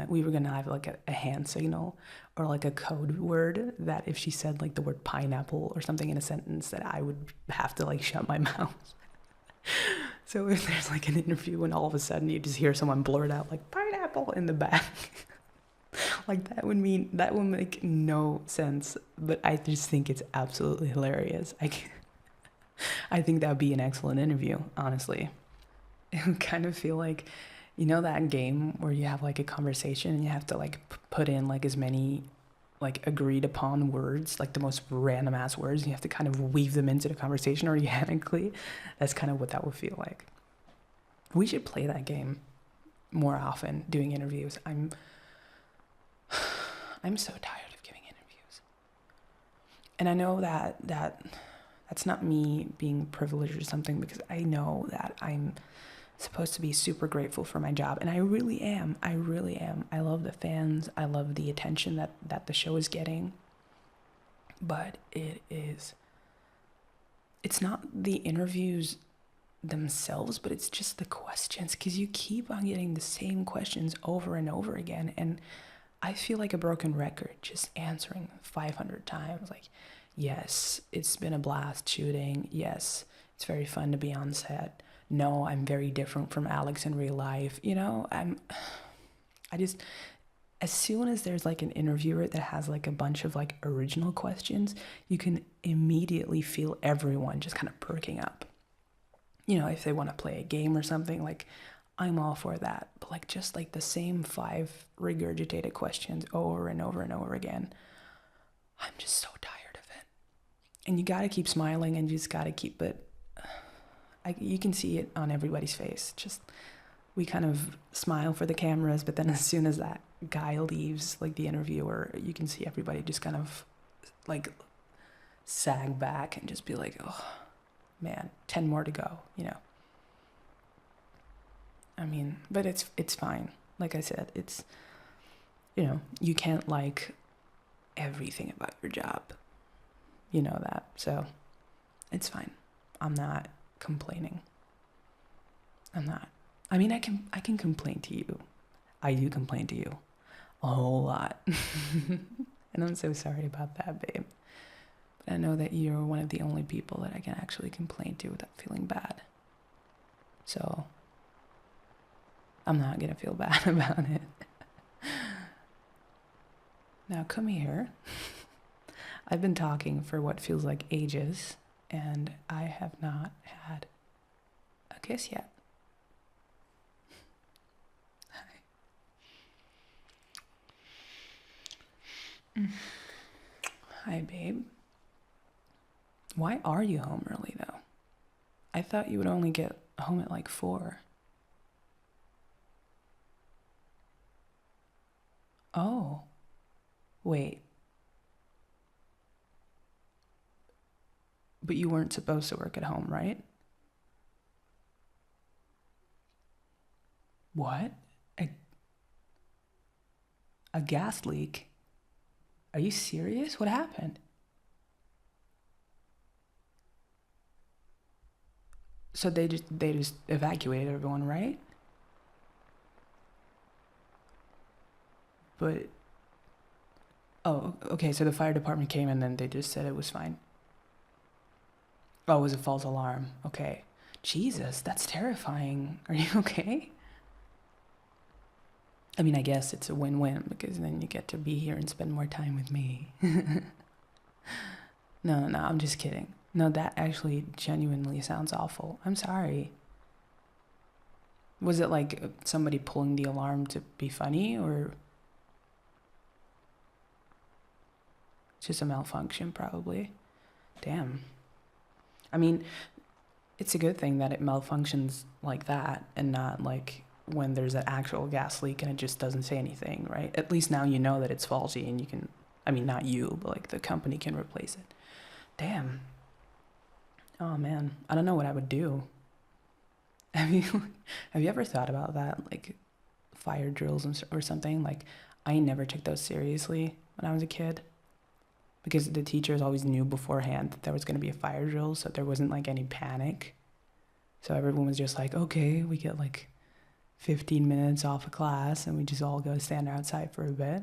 we were gonna have like a hand signal or like a code word that if she said like the word pineapple or something in a sentence, that I would have to like shut my mouth. So if there's like an interview and all of a sudden you just hear someone blurt out like pineapple in the back, like that would make no sense, but I just think it's absolutely hilarious. I think that would be an excellent interview, honestly. It would kind of feel like, you know, that game where you have like a conversation and you have to like put in like as many like agreed upon words, like the most random ass words, and you have to kind of weave them into the conversation organically. That's kind of what that would feel like. We should play that game more often doing interviews. I'm so tired of giving interviews. And I know that's not me being privileged or something, because I know that I'm supposed to be super grateful for my job, and I really am. I love the fans. I love the attention that the show is getting. But it's not the interviews themselves, but it's just the questions, because you keep on getting the same questions over and over again, and I feel like a broken record just answering 500 times like, yes, it's been a blast shooting. Yes, it's very fun to be on set. No, I'm very different from Alex in real life. You know, as soon as there's like an interviewer that has like a bunch of like original questions, you can immediately feel everyone just kind of perking up. You know, if they want to play a game or something, like, I'm all for that. But like just like the same 5 regurgitated questions over and over and over again, I'm just so tired of it. And you gotta keep smiling, and you just gotta keep it. You can see it on everybody's face. Just, we kind of smile for the cameras, but then as soon as that guy leaves, like the interviewer, you can see everybody just kind of like sag back and just be like, oh man, 10 more to go, you know. I mean, but it's fine. Like I said, it's, you know, you can't like everything about your job. You know that. So it's fine. I'm not complaining. I'm not. I mean, I can complain to you. I do complain to you a whole lot. And I'm so sorry about that, babe. But I know that you're one of the only people that I can actually complain to without feeling bad. So I'm not gonna feel bad about it. Now come here. I've been talking for what feels like ages, and I have not had a kiss yet. Hi. Hi, babe. Why are you home early, though? I thought you would only get home at like 4. Oh. Wait. But you weren't supposed to work at home, right? What? A gas leak? Are you serious? What happened? So they just evacuated everyone, right? But oh, okay, so the fire department came and then they just said it was fine. Oh, it was a false alarm. Okay. Jesus, that's terrifying. Are you okay? I mean, I guess it's a win-win, because then you get to be here and spend more time with me. No, I'm just kidding. No, that actually genuinely sounds awful. I'm sorry. Was it like somebody pulling the alarm to be funny, or just a malfunction, probably? Damn. I mean, it's a good thing that it malfunctions like that and not like when there's an actual gas leak and it just doesn't say anything, right? At least now you know that it's faulty and you can, I mean, not you, but like the company can replace it. Damn. Oh man, I don't know what I would do. Have you have you ever thought about that, like fire drills or something? Like, I never took those seriously when I was a kid because the teachers always knew beforehand that there was going to be a fire drill, so there wasn't like any panic. So everyone was just like, okay, we get like 15 minutes off of class and we just all go stand outside for a bit.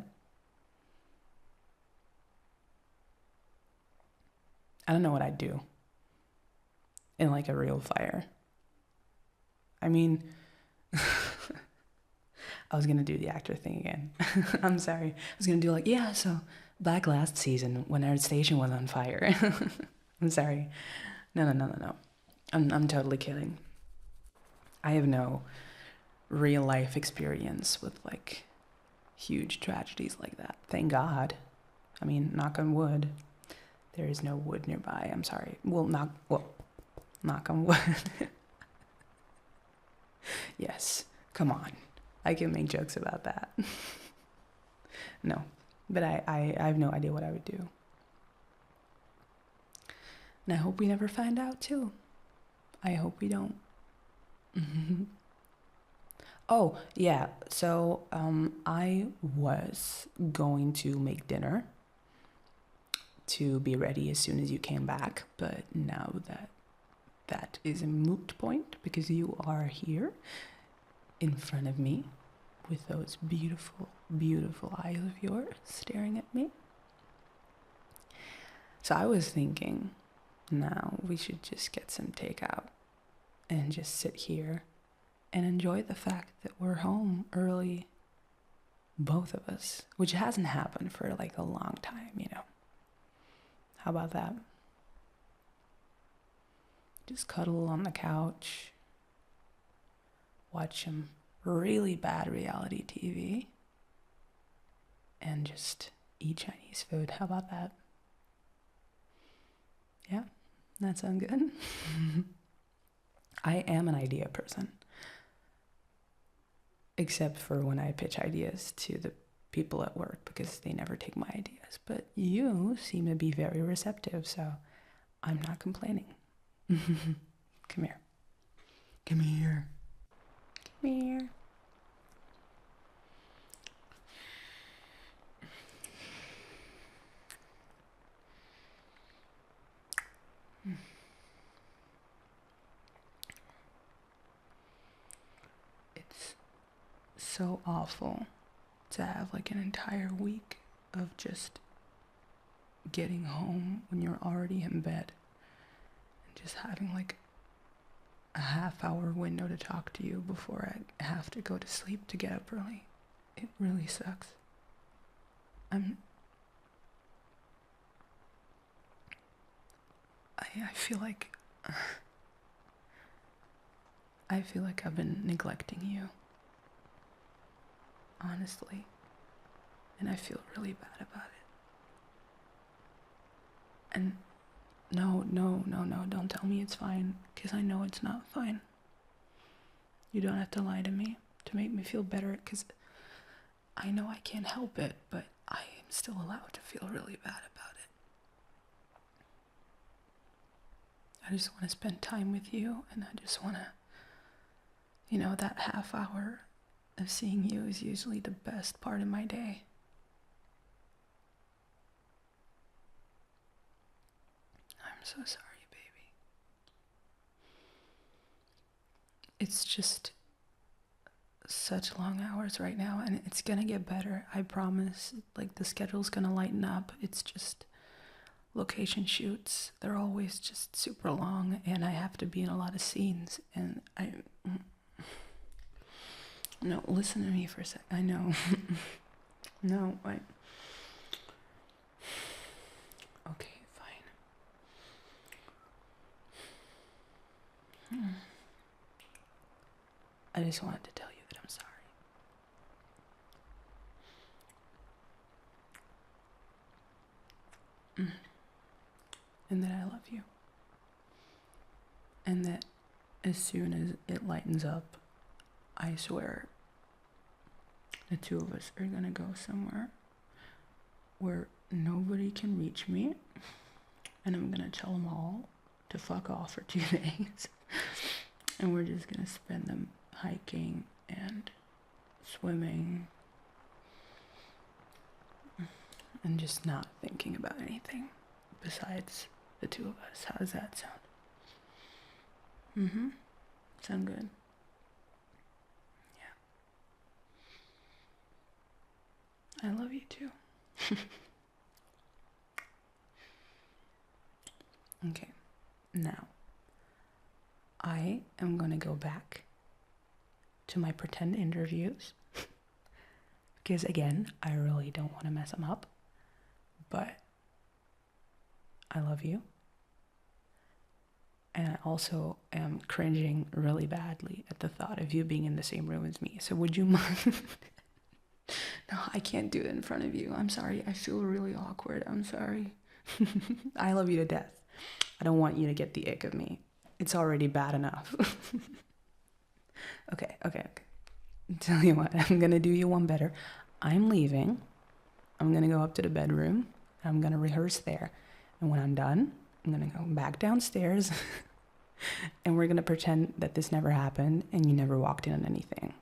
I don't know what I'd do in like a real fire. I mean, I was gonna do the actor thing again. I'm sorry. I was gonna do like, yeah, so back last season when our station was on fire. I'm sorry. No. I'm totally kidding. I have no real life experience with like huge tragedies like that. Thank God. I mean, knock on wood. There is no wood nearby. I'm sorry. Knock on wood. Yes. Come on. I can make jokes about that. No. But I have no idea what I would do. And I hope we never find out too. I hope we don't. Oh, yeah. So I was going to make dinner to be ready as soon as you came back, but now that is a moot point because you are here in front of me with those beautiful, beautiful eyes of yours staring at me. So I was thinking, now we should just get some takeout and just sit here and enjoy the fact that we're home early, both of us, which hasn't happened for like a long time, you know. How about that? Just cuddle on the couch, watch some really bad reality TV, and just eat Chinese food. How about that? Yeah, that sound good? I am an idea person. Except for when I pitch ideas to the people at work because they never take my ideas. But you seem to be very receptive, so I'm not complaining. Come here. Come here. Come here. It's so awful to have like an entire week of just getting home when you're already in bed and just having like a half-hour window to talk to you before I have to go to sleep to get up early. It really sucks. I feel like I've been neglecting you, honestly, and I feel really bad about it. And no, don't tell me it's fine, because I know it's not fine. You don't have to lie to me to make me feel better, because I know I can't help it, but I am still allowed to feel really bad about it. I just want to spend time with you, and I just want to, that half hour of seeing you is usually the best part of my day. I'm so sorry, baby. It's just such long hours right now, and it's gonna get better, I promise. Like, the schedule's gonna lighten up. It's just location shoots, they're always just super long, and I have to be in a lot of scenes, and no, listen to me for a sec. I know. No, okay, fine. I just wanted to tell you that I'm sorry. And that I love you. And that as soon as it lightens up, I swear the two of us are gonna go somewhere where nobody can reach me, and I'm gonna tell them all to fuck off for 2 days, And we're just gonna spend them hiking and swimming and just not thinking about anything besides the two of us. How does that sound? Sound good? Yeah. I love you too. Okay, now I am gonna go back to my pretend interviews because again, I really don't want to mess them up, but I love you. And I also am cringing really badly at the thought of you being in the same room as me. So would you mind? No, I can't do it in front of you. I'm sorry. I feel really awkward. I'm sorry. I love you to death. I don't want you to get the ick of me. It's already bad enough. Okay. Tell you what, I'm gonna do you one better. I'm leaving. I'm gonna go up to the bedroom. I'm gonna rehearse there. And when I'm done, I'm gonna go back downstairs and we're gonna pretend that this never happened and you never walked in on anything.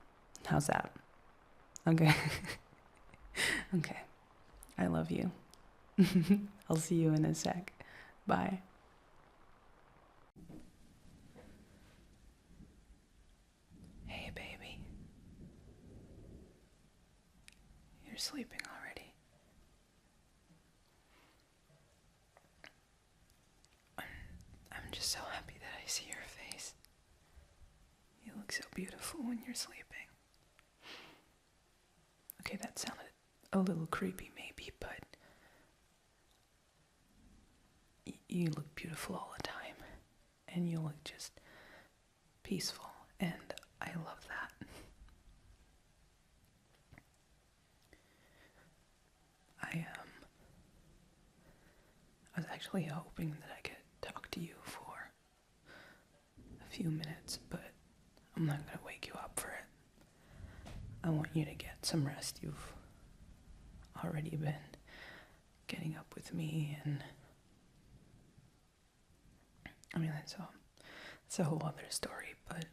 How's that? Okay. Okay. I love you. I'll see you in a sec. Bye. Hey, baby. You're sleeping already. I'm just so happy that I see your face. You look so beautiful when you're sleeping. Okay, that sounded a little creepy maybe, but you look beautiful all the time. And you look just peaceful, and I love that. I was actually hoping that I could talk to you for a few minutes, but I'm not gonna wake you up for it. I want you to get some rest. You've already been getting up with me, and I mean, that's a whole other story, but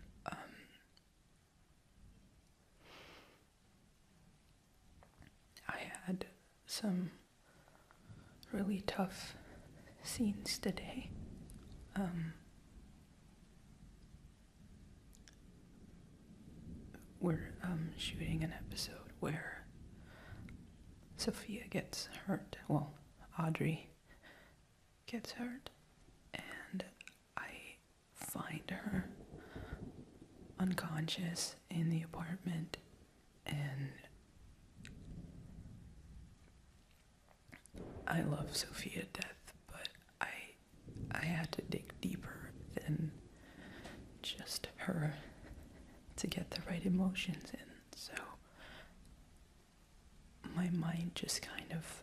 I had some really tough scenes today. We're shooting an episode where Sophia gets hurt. Well, Audrey gets hurt, and I find her unconscious in the apartment, and I love Sophia to death, but I had to dig deeper than just her to get the right emotions in. So my mind just kind of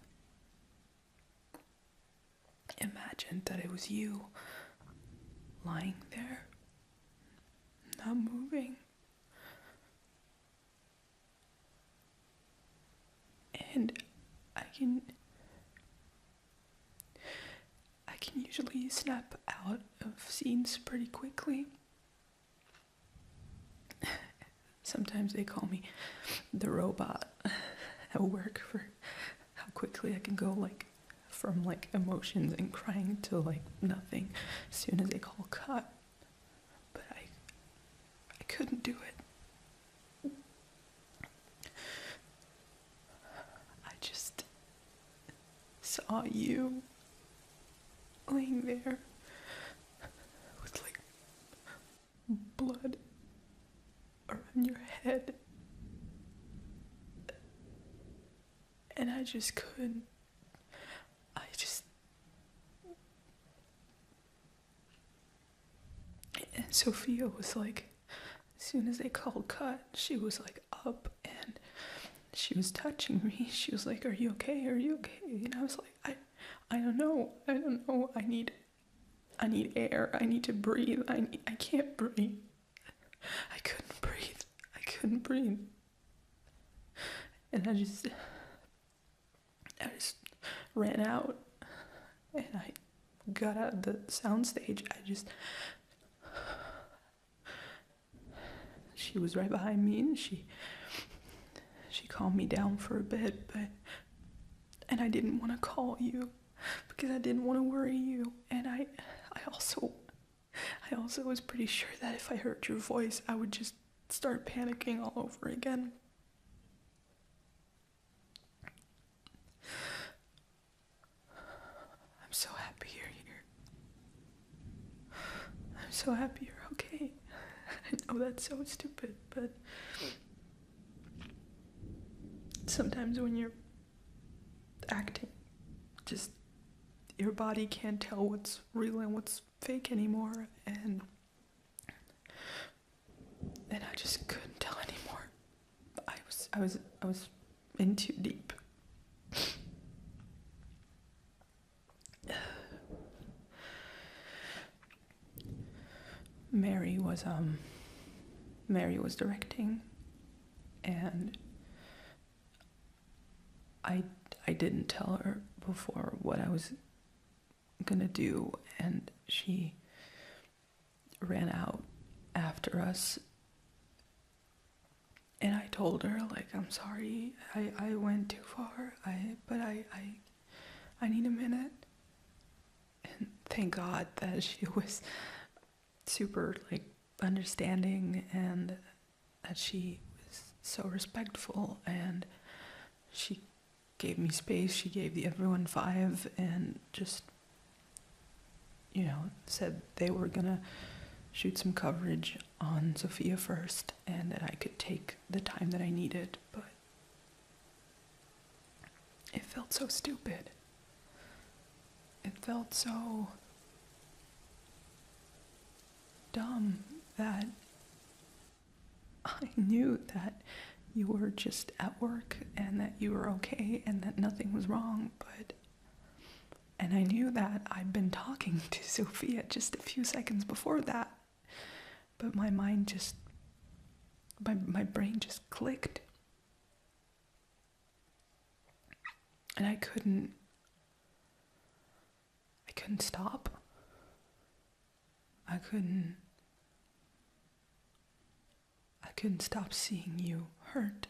imagined that it was you lying there, not moving. And I can usually snap out of scenes pretty quickly. Sometimes they call me the robot at work for how quickly I can go from emotions and crying to nothing as soon as they call cut. But I couldn't do it. I just saw you laying there with blood around your head, and I just couldn't. And Sophia was as soon as they called cut, she was up and she was touching me. She was like, "Are you okay? Are you okay?" And I was like, I don't know. I need air. I need to breathe. I can't breathe. I couldn't breathe. And I just ran out, and I got out of the soundstage. she was right behind me, and she calmed me down for a bit, and I didn't want to call you because I didn't want to worry you, and I also was pretty sure that if I heard your voice, I would just start panicking all over again. I'm so happy you're here. I'm so happy you're okay. I know that's so stupid, but sometimes when you're acting, just your body can't tell what's real and what's fake anymore, and I just couldn't tell anymore. I was in too deep. Mary was directing, and I didn't tell her before what I was gonna do, and she ran out after us, and I told her, like, I'm sorry, I went too far, but I need a minute. And thank God that she was super, like, understanding, and that she was so respectful, and she gave me space. She gave everyone 5, and just, said they were gonna shoot some coverage on Sophia first, and that I could take the time that I needed, but it felt so stupid. It felt so dumb that I knew that you were just at work and that you were okay and that nothing was wrong, and I knew that I'd been talking to Sophia just a few seconds before that, but my mind just, my brain just clicked, and I couldn't stop. I couldn't stop seeing you hurt.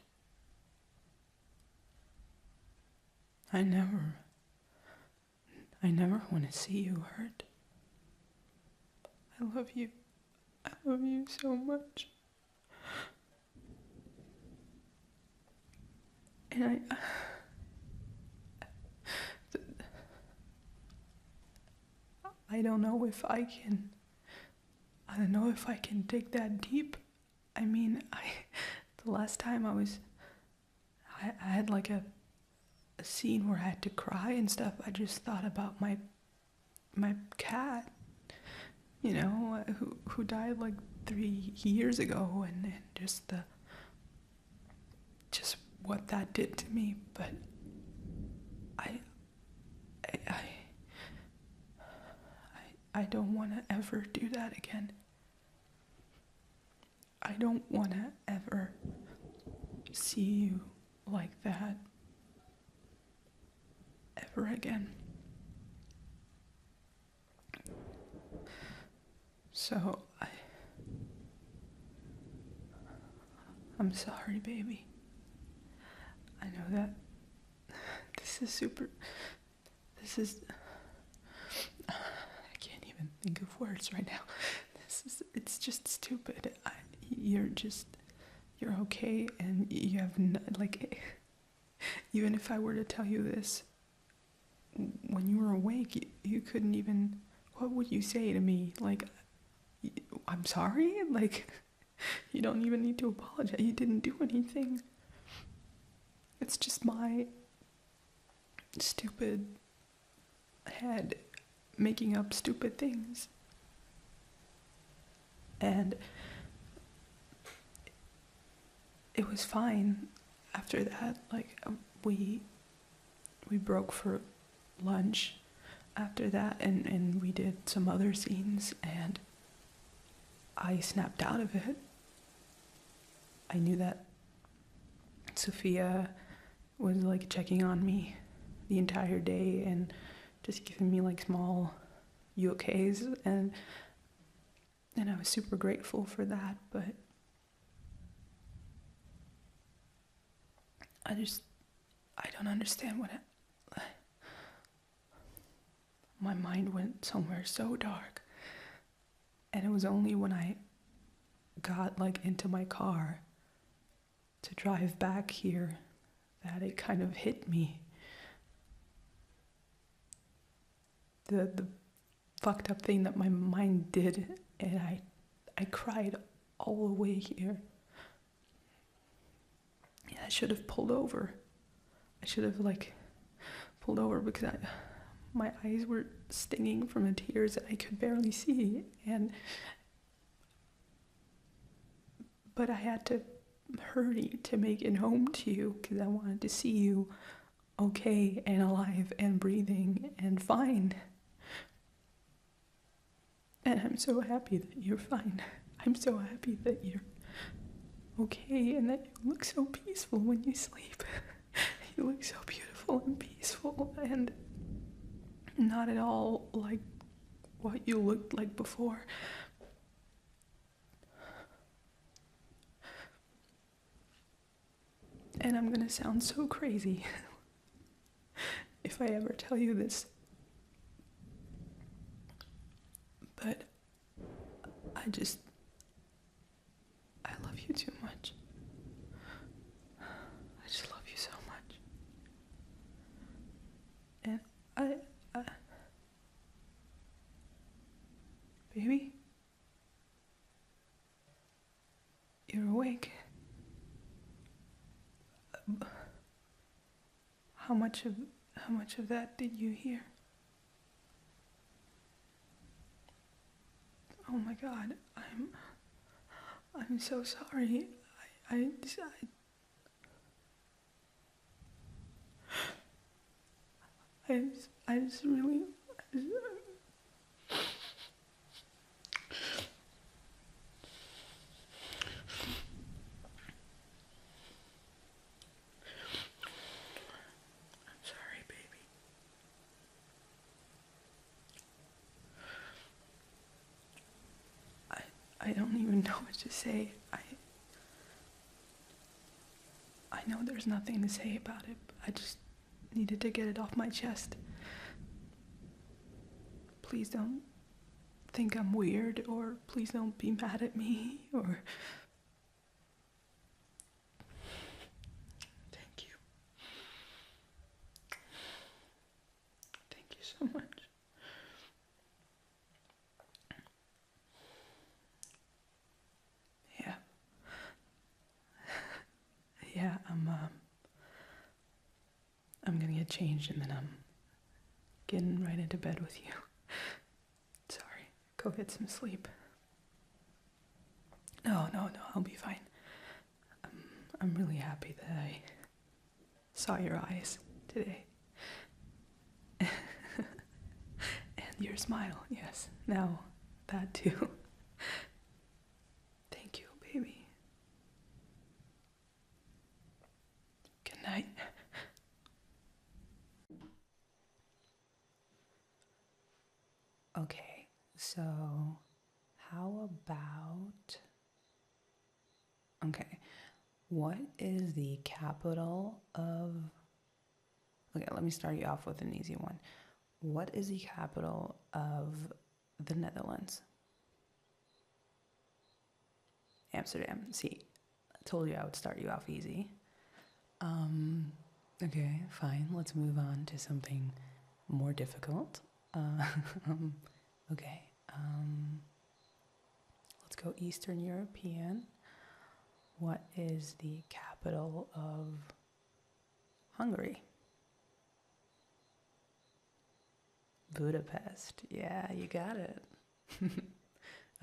I never want to see you hurt. I love you. I love you so much. And I don't know if I can dig that deep. I mean, the last time I had like a scene where I had to cry and stuff. I just thought about my cat, who died like 3 years ago, and just what that did to me. But I don't want to ever do that again. I don't want to ever see you like that ever again. So I'm sorry, baby. I know that I can't even think of words right now. It's just stupid. You're okay, and you have even if I were to tell you this when you were awake, you couldn't even, what would you say to me? Like, I'm sorry? Like, you don't even need to apologize. You didn't do anything. It's just my stupid head making up stupid things. And it was fine after that. Like, we broke for lunch after that, and we did some other scenes, and I snapped out of it. I knew that Sophia was like checking on me the entire day and just giving me like small "you okays," and I was super grateful for that, but I don't understand my mind went somewhere so dark. And it was only when I got like into my car to drive back here that it kind of hit me. The fucked up thing that my mind did, and I cried all the way here. Yeah, I should have pulled over. I should have pulled over because my eyes were stinging from the tears and I could barely see. But I had to hurry to make it home to you because I wanted to see you okay and alive and breathing and fine. And I'm so happy that you're fine. I'm so happy that you're okay and that you look so peaceful when you sleep. You look so beautiful and peaceful and not at all like what you looked like before. And I'm gonna sound so crazy if I ever tell you this. But I love you too much. I just love you so much. And baby, you're awake. How much of that did you hear? Oh my God, I'm so sorry. I just really. I'm sorry, baby. I don't even know what to say. I know there's nothing to say about it, but I just needed to get it off my chest. Please don't think I'm weird, or please don't be mad at me, or... Thank you. Thank you so much. Yeah. Yeah, I'm gonna get changed and then I'm getting right into bed with you. Sorry, go get some sleep. No, I'll be fine. I'm really happy that I saw your eyes today. And your smile, yes. Now, that too. Thank you, baby. Good night. Okay, so how about... Okay, what is the capital of... Okay, let me start you off with an easy one. What is the capital of the Netherlands? Amsterdam. See, I told you I would start you off easy. Okay, fine. Let's move on to something more difficult. Okay. Let's go Eastern European. What is the capital of Hungary? Budapest. Yeah, you got it.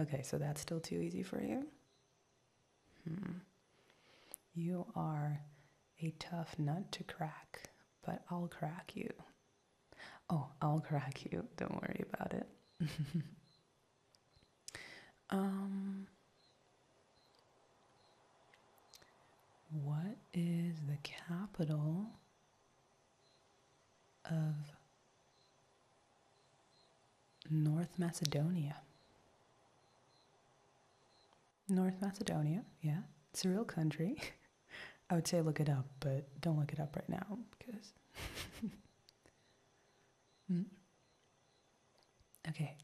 Okay, so that's still too easy for you? You are a tough nut to crack, but I'll crack you. Oh, I'll crack you. Don't worry about it. What is the capital of North Macedonia? North Macedonia, yeah. It's a real country. I would say look it up, but don't look it up right now because. Okay,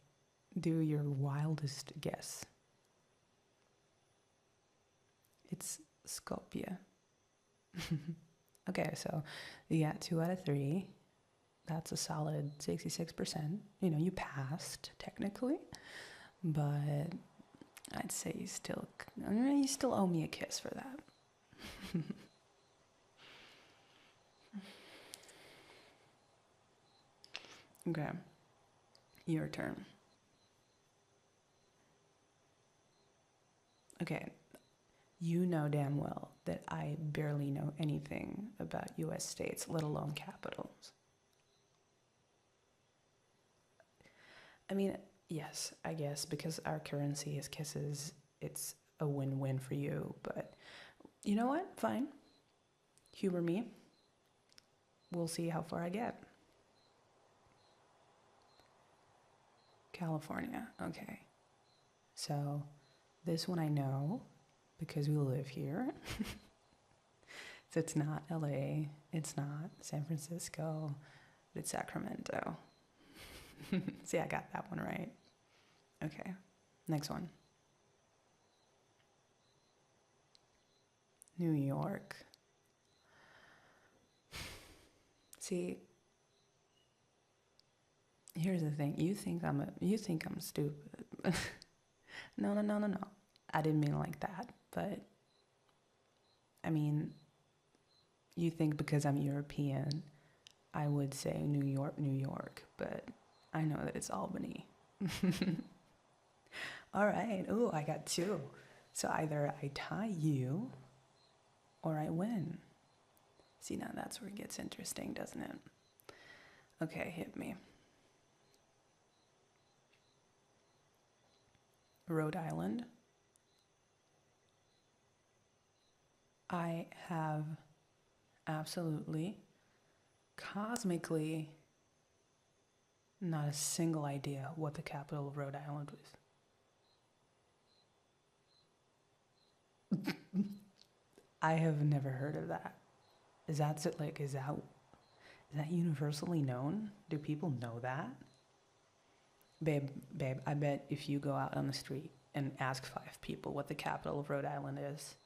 do your wildest guess. It's Skopje. Okay, so you got 2 out of 3. That's a solid 66%. You know, you passed technically, but I'd say you still owe me a kiss for that. Okay, your turn. Okay, you know damn well that I barely know anything about US states, let alone capitals. I mean, yes, I guess because our currency is kisses, it's a win-win for you, but you know what? Fine. Humor me. We'll see how far I get. California, okay. So this one I know because we live here. So it's not LA, it's not San Francisco, but it's Sacramento. See, I got that one right. Okay, next one. New York. See, here's the thing. You think I'm stupid. No. I didn't mean like that, but I mean, you think because I'm European, I would say New York, but I know that it's Albany. All right. Oh, I got 2. So either I tie you or I win. See, now that's where it gets interesting, doesn't it? Okay, hit me. Rhode Island. I have absolutely, cosmically, not a single idea what the capital of Rhode Island was. I have never heard of that. Is that universally known? Do people know that? Babe, I bet if you go out on the street and ask 5 people what the capital of Rhode Island is,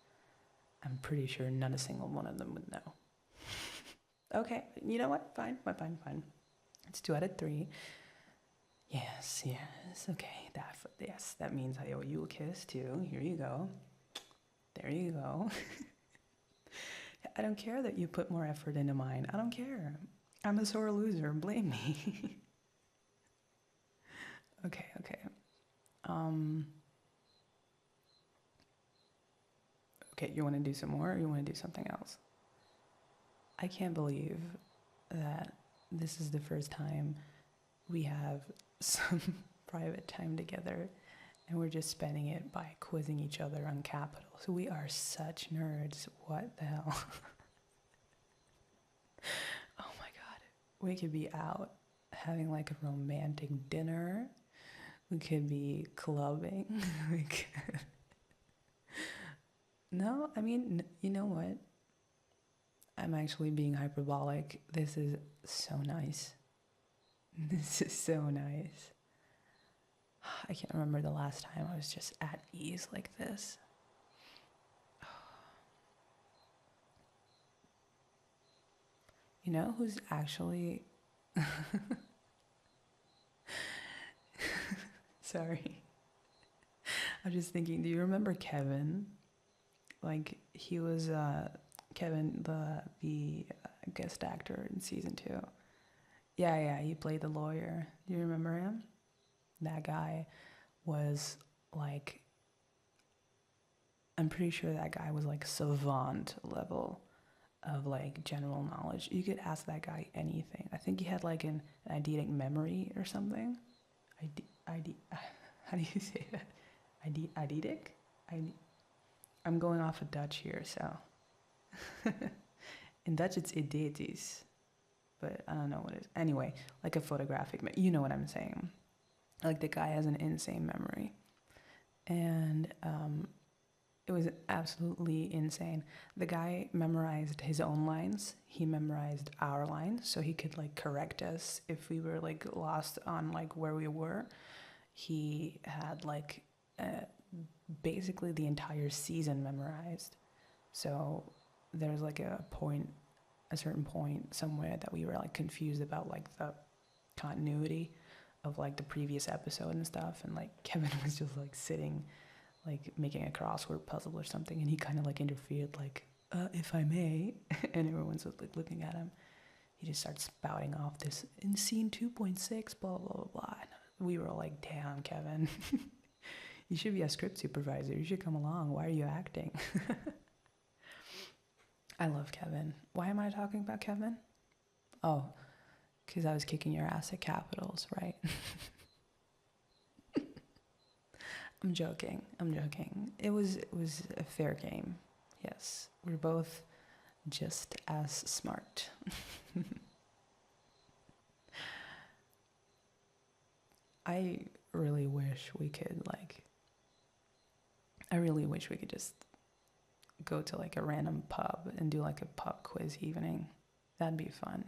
I'm pretty sure not a single one of them would know. Okay, you know what? Fine. It's 2 out of 3. Yes, okay. That means I owe you a kiss too. Here you go. There you go. I don't care that you put more effort into mine. I don't care. I'm a sore loser. Blame me. Okay. Okay, you want to do some more or you want to do something else? I can't believe that this is the first time we have some private time together and we're just spending it by quizzing each other on capital. So we are such nerds. What the hell? Oh my God. We could be out having like a romantic dinner. We could be clubbing. We could... No, I mean, you know what? I'm actually being hyperbolic. This is so nice. This is so nice. I can't remember the last time I was just at ease like this. You know who's actually... Sorry. I'm just thinking, do you remember Kevin? Like, he was Kevin, the guest actor in season 2. Yeah, he played the lawyer. Do you remember him? That guy was like, I'm pretty sure that guy was like savant level of like general knowledge. You could ask that guy anything. I think he had like an eidetic memory or something. How do you say that? Eidetic? I'm going off of Dutch here, so. In Dutch it's eidetis, but I don't know what it is. Anyway, like a photographic, you know what I'm saying. Like the guy has an insane memory. And It was absolutely insane. The guy memorized his own lines. He memorized our lines so he could like correct us if we were like lost on like where we were. He had like basically the entire season memorized. So there's like a certain point somewhere that we were like confused about like the continuity of like the previous episode and stuff, and like Kevin was just like sitting like making a crossword puzzle or something, and he kind of like interfered like if I may, and everyone's like looking at him. He just starts spouting off this in scene 2.6 blah blah blah blah. And we were all like, damn, Kevin, you should be a script supervisor, you should come along, why are you acting? I love Kevin. Why am I talking about Kevin? Oh, because I was kicking your ass at Capitals, right? I'm joking. It was a fair game. Yes, we're both just as smart. I really wish we could just go to like a random pub and do like a pub quiz evening. That'd be fun.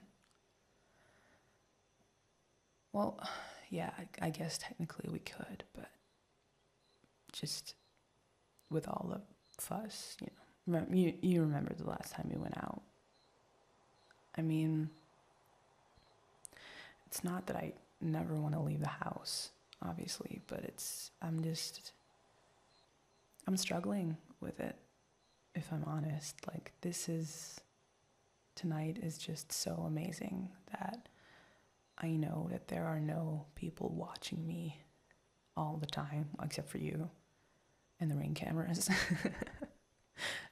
Well, yeah, I guess technically we could, but just with all the fuss, you know. You remember the last time we went out. I mean, it's not that I never want to leave the house, obviously, but I'm struggling with it, if I'm honest. Like, tonight is just so amazing that I know that there are no people watching me all the time, except for you and the Ring cameras.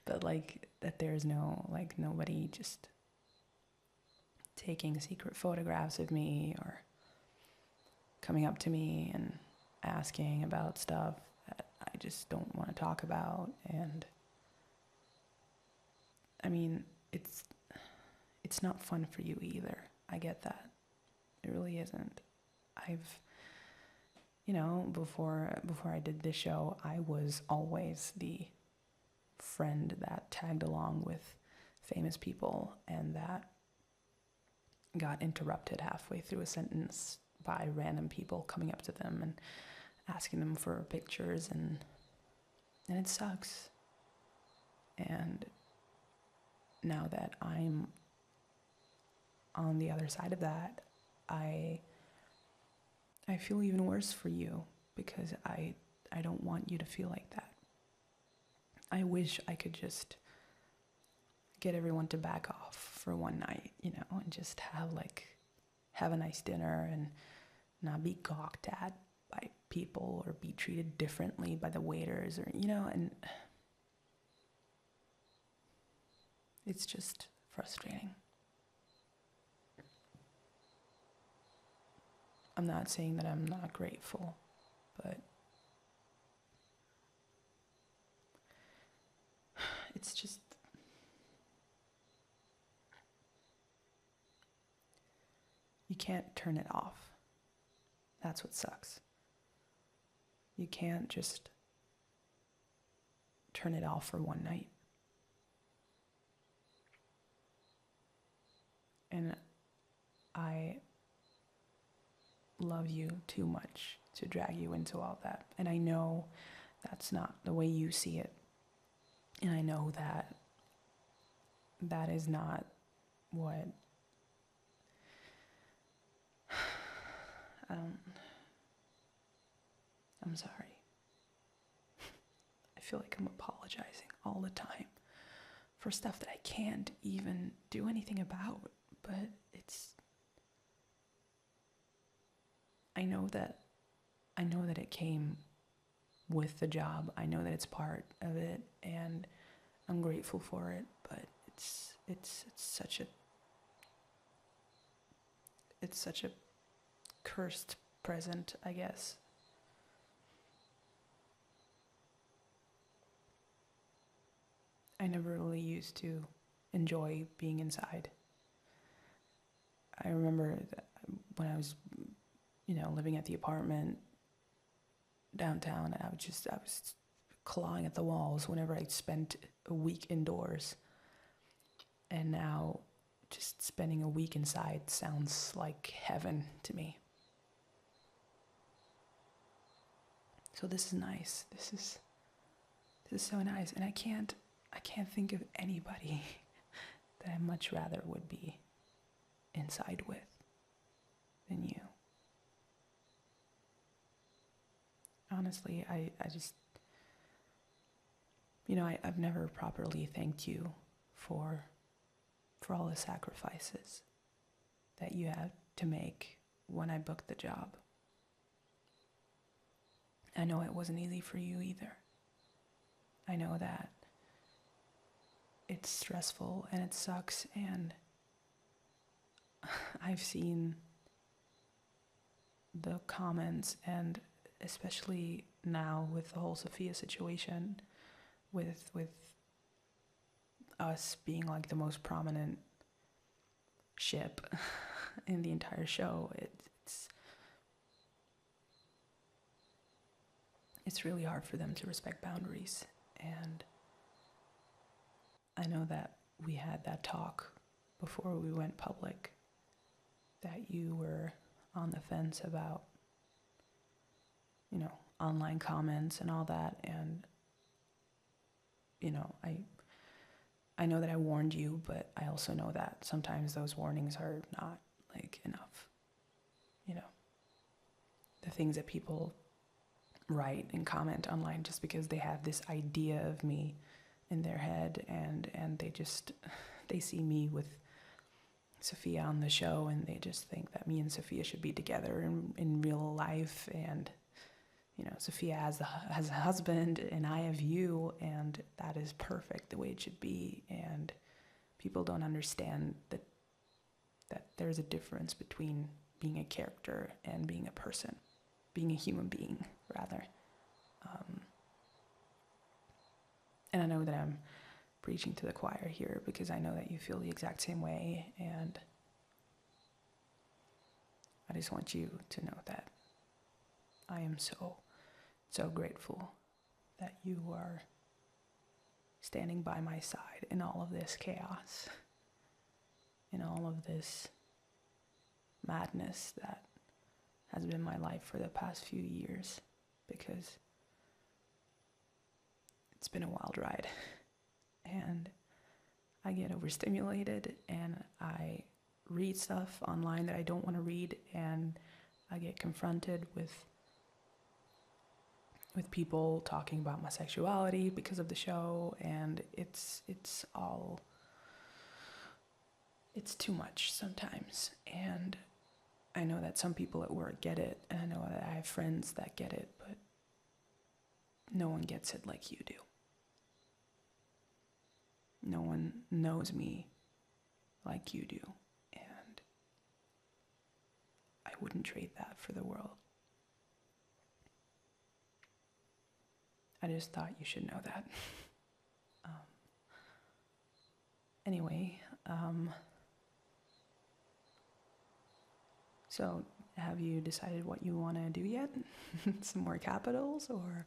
But like that there's nobody just taking secret photographs of me or coming up to me and asking about stuff that I just don't want to talk about. And I mean, it's not fun for you either. I get that. It really isn't. Before I did this show, I was always the friend that tagged along with famous people and that got interrupted halfway through a sentence by random people coming up to them and asking them for pictures, and it sucks. And now that I'm on the other side of that, I feel even worse for you because I don't want you to feel like that. I wish I could just get everyone to back off for one night, and just have a nice dinner and not be gawked at by people or be treated differently by the waiters or, and it's just frustrating. I'm not saying that I'm not grateful, but it's just, you can't turn it off. That's what sucks. You can't just turn it off for one night. And I love you too much to drag you into all that. And I know that's not the way you see it. And I know that is not what I'm sorry. I feel like I'm apologizing all the time for stuff that I can't even do anything about, but I know that it came with the job. I know that it's part of it, and I'm grateful for it, but it's such a cursed present, I guess. I never really used to enjoy being inside. I remember that when I was, living at the apartment downtown, I was clawing at the walls whenever I spent a week indoors. And now just spending a week inside sounds like heaven to me. So this is nice. This is so nice. And I can't think of anybody that I much rather would be inside with than you. Honestly, I just, I've never properly thanked you for all the sacrifices that you had to make when I booked the job. I know it wasn't easy for you either. I know that it's stressful and it sucks, and I've seen the comments, and especially now with the whole Sophia situation, with us being like the most prominent ship in the entire show, it's really hard for them to respect boundaries. And I know that we had that talk before we went public, that you were on the fence about, online comments and all that. And, I know that I warned you, but I also know that sometimes those warnings are not enough. The things that people write and comment online just because they have this idea of me in their head, and they see me with Sophia on the show, and they just think that me and Sophia should be together in real life. And Sophia has a husband and I have you, and that is perfect the way it should be. And people don't understand that there's a difference between being a character and being a person, being a human being, rather. And I know that I'm preaching to the choir here because I know that you feel the exact same way, and I just want you to know that I am so grateful that you are standing by my side in all of this chaos, in all of this madness that has been my life for the past few years, because it's been a wild ride, and I get overstimulated, and I read stuff online that I don't want to read, and I get confronted with people talking about my sexuality because of the show, and it's too much sometimes. And I know that some people at work get it, and I know that I have friends that get it, but no one gets it like you do. No one knows me like you do, and I wouldn't trade that for the world. I just thought you should know that. Anyway, so have you decided what you want to do yet? Some more capitals or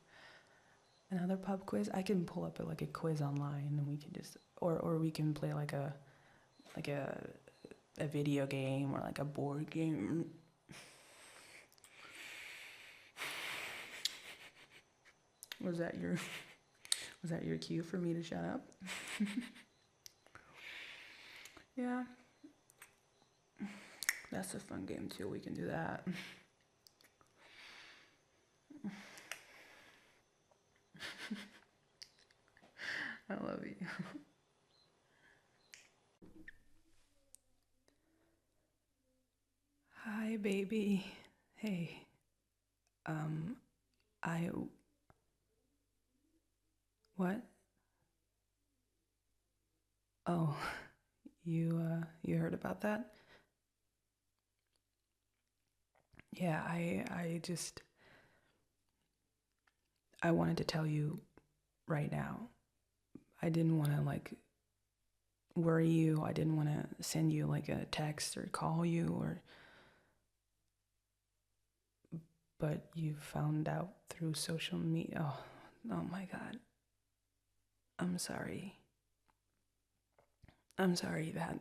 another pub quiz? I can pull up a quiz online, and we can just, or we can play a video game or a board game. Was that your cue for me to shut up? Yeah. That's a fun game too. We can do that. I love you. Hi, baby. Hey. What? Oh, you heard about that? Yeah, I wanted to tell you right now. I didn't want to worry you. I didn't want to send you a text or call you, but you found out through social media. Oh, Oh my God. I'm sorry. I'm sorry that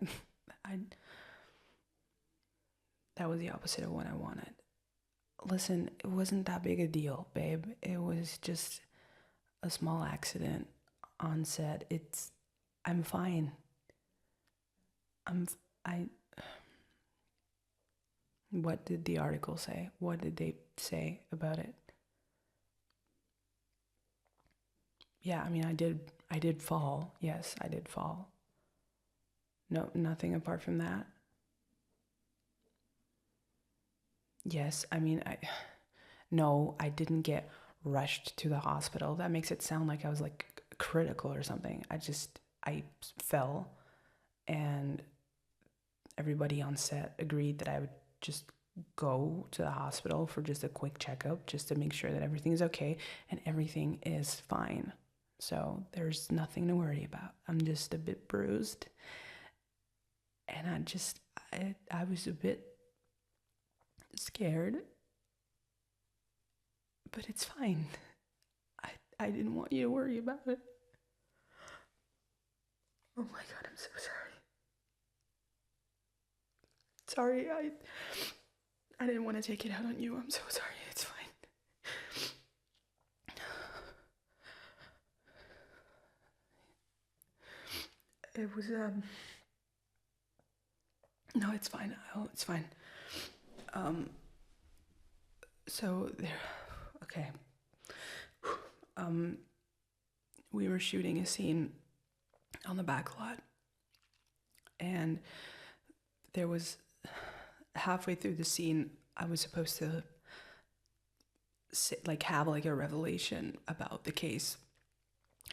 that was the opposite of what I wanted. Listen, it wasn't that big a deal, babe. It was just a small accident on set. I'm fine. I What did the article say? What did they say about it? Yeah, I mean, I did fall. Yes, I did fall. No, nothing apart from that. Yes, I mean, no, I didn't get rushed to the hospital. That makes it sound like I was like critical or something. I fell, and everybody on set agreed that I would just go to the hospital for just a quick checkup, just to make sure that everything is okay, and everything is fine. So there's nothing to worry about. I'm just a bit bruised, and I was a bit scared, but it's fine. I didn't want you to worry about it. Oh my God, I'm so sorry. Sorry, I didn't want to take it out on you. I'm so sorry. It's fine. It was no, it's fine. Oh, it's fine. So there, okay. We were shooting a scene on the back lot, and there was halfway through the scene, I was supposed to have like a revelation about the case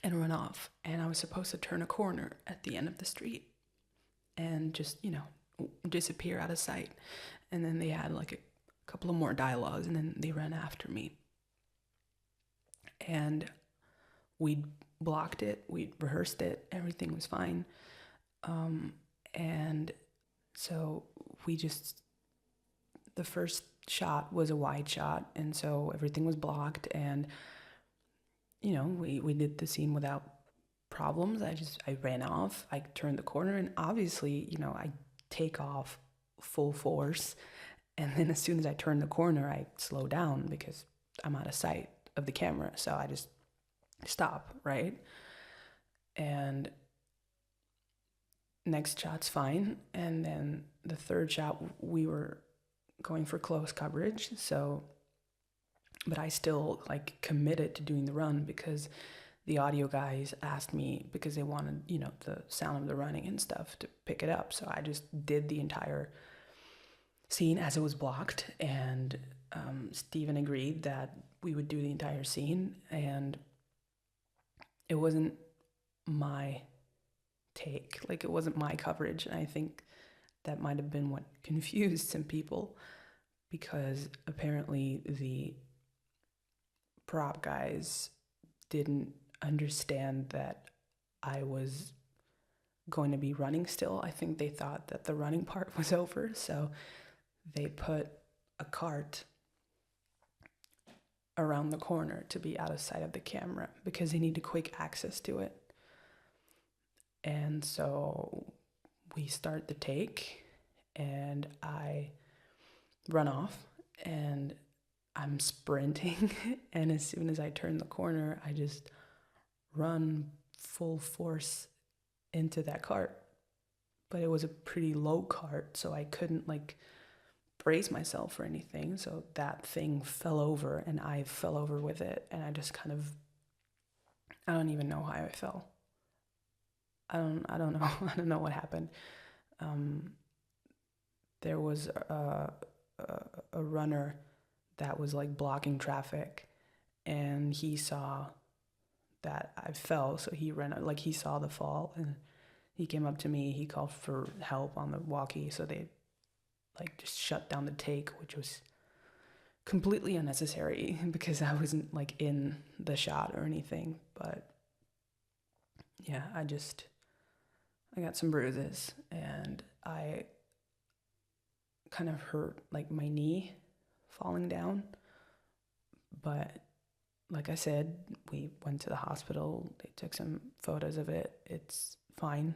and run off, and I was supposed to turn a corner at the end of the street and just, disappear out of sight. And then they had like a couple of more dialogues, and then they ran after me. And we blocked it, we rehearsed it, everything was fine. And so the first shot was a wide shot, and so everything was blocked, and we did the scene without problems. I ran off, I turned the corner, and obviously, I take off full force, and then as soon as I turn the corner, I slow down because I'm out of sight of the camera, so I just stop, right? And next shot's fine, and then the third shot, we were going for close coverage, but I still committed to doing the run because the audio guys asked me, because they wanted, the sound of the running and stuff to pick it up. So I just did the entire scene as it was blocked, and Steven agreed that we would do the entire scene, and it wasn't my take, it wasn't my coverage. And I think that might have been what confused some people, because apparently the prop guys didn't understand that I was going to be running still. I think they thought that the running part was over, so they put a cart around the corner to be out of sight of the camera because they needed quick access to it. And so we start the take, and I run off, and I'm sprinting, and as soon as I turn the corner, I just run full force into that cart. But it was a pretty low cart, so I couldn't brace myself or anything. So that thing fell over, and I fell over with it, and I just I don't even know how I fell. I don't know. I don't know what happened. There was a runner that was blocking traffic, and he saw that I fell, so he ran, he saw the fall, and he came up to me. He called for help on the walkie, so they just shut down the take, which was completely unnecessary because I wasn't in the shot or anything. But yeah, I got some bruises, and I kind of hurt my knee falling down, but like I said, we went to the hospital. They took some photos of it. It's fine.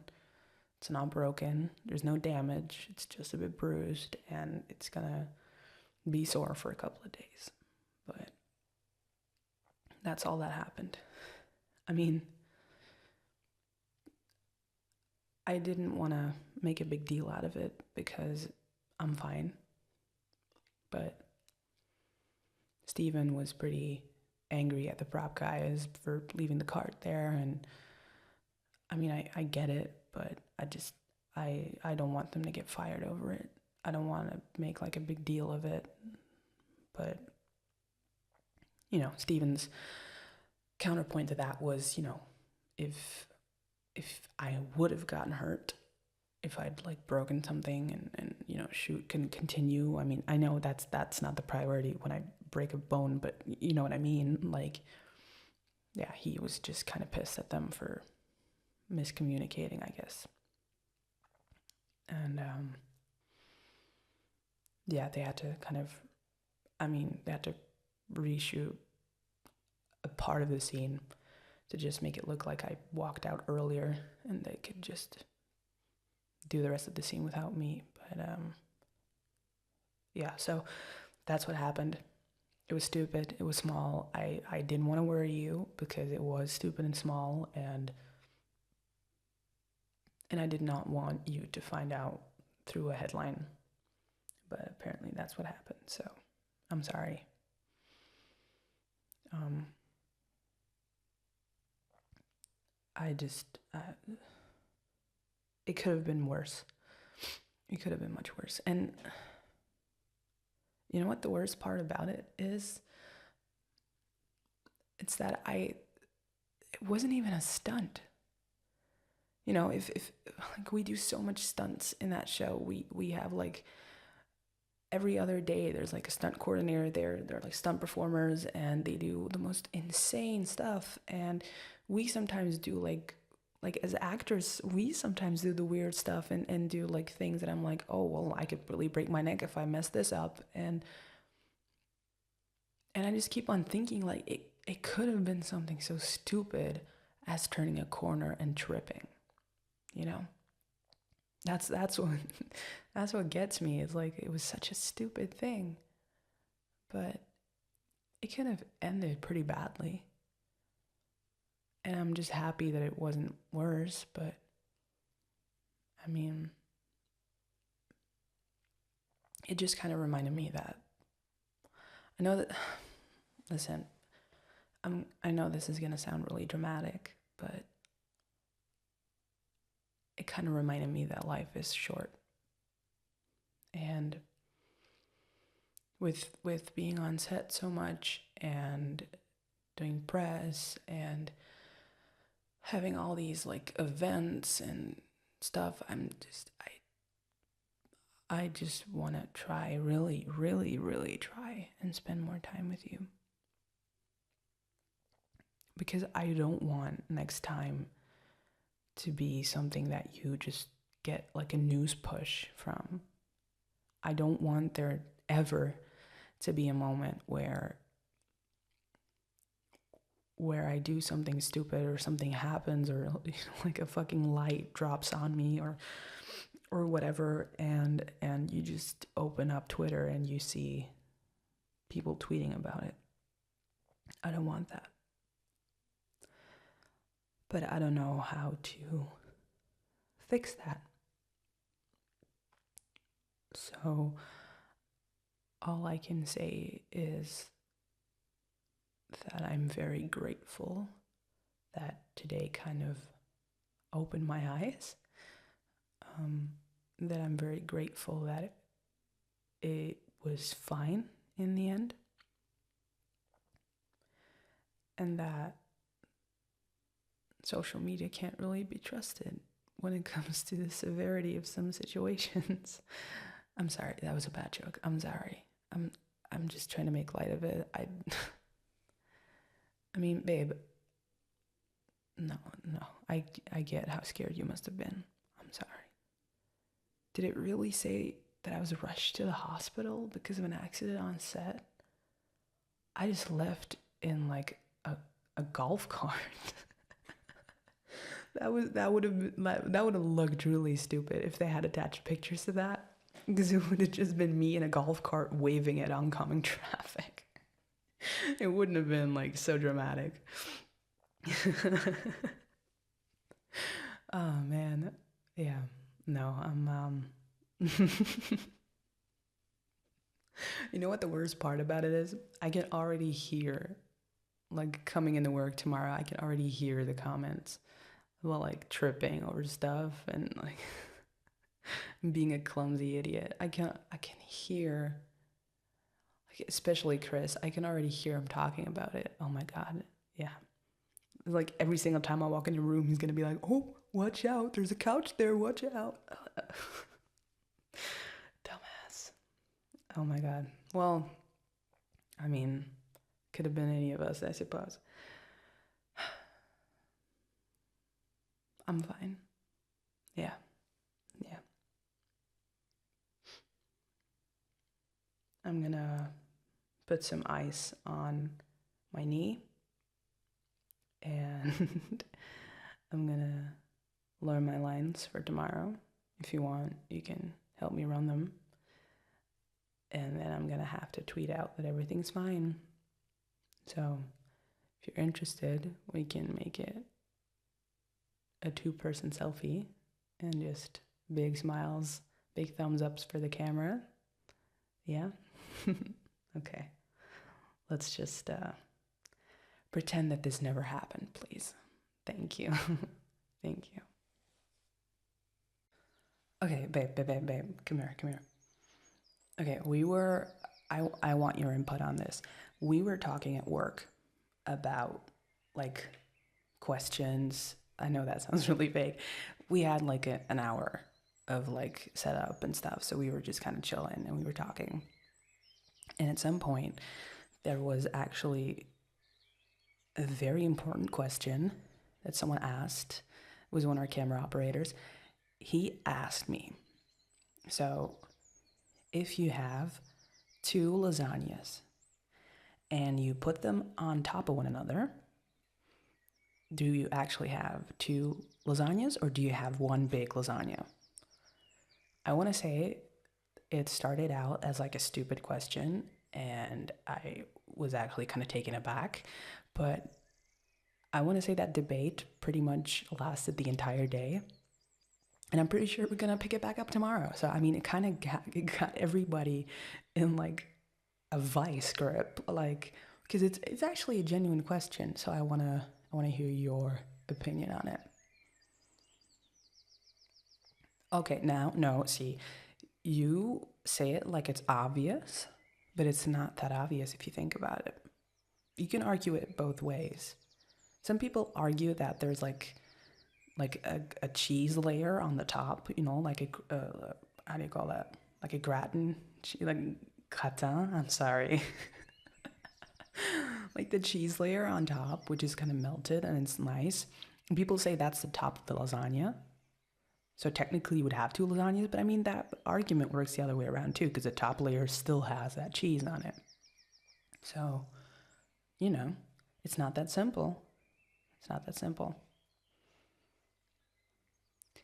It's not broken. There's no damage. It's just a bit bruised, and it's gonna be sore for a couple of days. But that's all that happened. I mean, I didn't want to make a big deal out of it because I'm fine. But Steven was pretty angry at the prop guys for leaving the cart there, and I mean, I get it, but I don't want them to get fired over it. I don't want to make like a big deal of it. But, you know, Steven's counterpoint to that was, you know, if I would have gotten hurt, if I'd like broken something and you know, shoot can continue. I mean, I know that's not the priority when I break a bone, but you know what I mean? Like, yeah, he was just kind of pissed at them for miscommunicating, I guess. And yeah, they had to they had to reshoot a part of the scene to just make it look like I walked out earlier and they could just do the rest of the scene without me. But yeah, so that's what happened. It was stupid. It was small. I didn't want to worry you because it was stupid and small, and I did not want you to find out through a headline. But apparently that's what happened, so I'm sorry. It could have been worse. It could have been much worse. And you know what the worst part about it is? It's that it wasn't even a stunt. You know, if like we do so much stunts in that show, we have like every other day there's like a stunt coordinator there. They're like stunt performers and they do the most insane stuff. And we sometimes do like as actors, we sometimes do the weird stuff and do like things that I'm like, oh, well, I could really break my neck if I mess this up. And I just keep on thinking like it could have been something so stupid as turning a corner and tripping, you know? That's what gets me. It's like it was such a stupid thing. But it could have ended pretty badly. And I'm just happy that it wasn't worse, but I mean, it just kind of reminded me that I know that, listen, I know this is going to sound really dramatic, but it kind of reminded me that life is short. And with being on set so much and doing press and having all these like events and stuff, I just want to try, really, really, really try and spend more time with you. Because I don't want next time to be something that you just get like a news push from. I don't want there ever to be a moment where I do something stupid or something happens or like a fucking light drops on me or whatever, and you just open up Twitter and you see people tweeting about it. I don't want that. But I don't know how to fix that. So all I can say is that I'm very grateful that today kind of opened my eyes. That I'm very grateful that it was fine in the end. And that social media can't really be trusted when it comes to the severity of some situations. I'm sorry, that was a bad joke. I'm sorry. I'm just trying to make light of it. I mean, babe, no. I get how scared you must have been. I'm sorry. Did it really say that I was rushed to the hospital because of an accident on set? I just left in like a golf cart. That would have looked really stupid if they had attached pictures to that, because it would have just been me in a golf cart waving at oncoming traffic. It wouldn't have been like so dramatic. Oh man, yeah. No, I'm You know what the worst part about it is? I can already hear, like coming into work tomorrow, I can already hear the comments about like tripping over stuff and like being a clumsy idiot. I can hear, like, especially Chris, I can already hear him talking about it. Oh my God. Yeah. Like every single time I walk in the room, he's gonna be like, "Oh, watch out! There's a couch there. Watch out!" Dumbass. Oh my God. Well, I mean, could have been any of us, I suppose. I'm fine. Yeah. Yeah. I'm gonna put some ice on my knee and I'm gonna learn my lines for tomorrow. If you want, you can help me run them. And then I'm gonna have to tweet out that everything's fine. So if you're interested, we can make it a 2-person selfie and just big smiles, big thumbs ups for the camera. Yeah? Okay. Let's just pretend that this never happened, please. Thank you. Thank you. Okay, babe, come here. Okay, I want your input on this. We were talking at work about like questions. I know that sounds really vague. We had like an hour of like setup and stuff, so we were just kind of chilling and we were talking. And at some point, there was actually a very important question that someone asked. It was one of our camera operators. He asked me, so if you have 2 lasagnas and you put them on top of one another, do you actually have 2 lasagnas or do you have one big lasagna? I want to say it started out as like a stupid question and I was actually kind of taken aback, but I want to say that debate pretty much lasted the entire day. And I'm pretty sure we're gonna pick it back up tomorrow. So I mean, it got everybody in like a vice grip, like because it's actually a genuine question. So I wanna hear your opinion on it. Okay, now no, see, you say it like it's obvious, but it's not that obvious if you think about it. You can argue it both ways. Some people argue that there's like a cheese layer on the top, you know, like how do you call that? Like a gratin, like gratin. I'm sorry, like the cheese layer on top, which is kind of melted and it's nice. And people say that's the top of the lasagna. So technically, you would have 2 lasagnas, but I mean that argument works the other way around too, because the top layer still has that cheese on it. So, you know, it's not that simple. It's not that simple.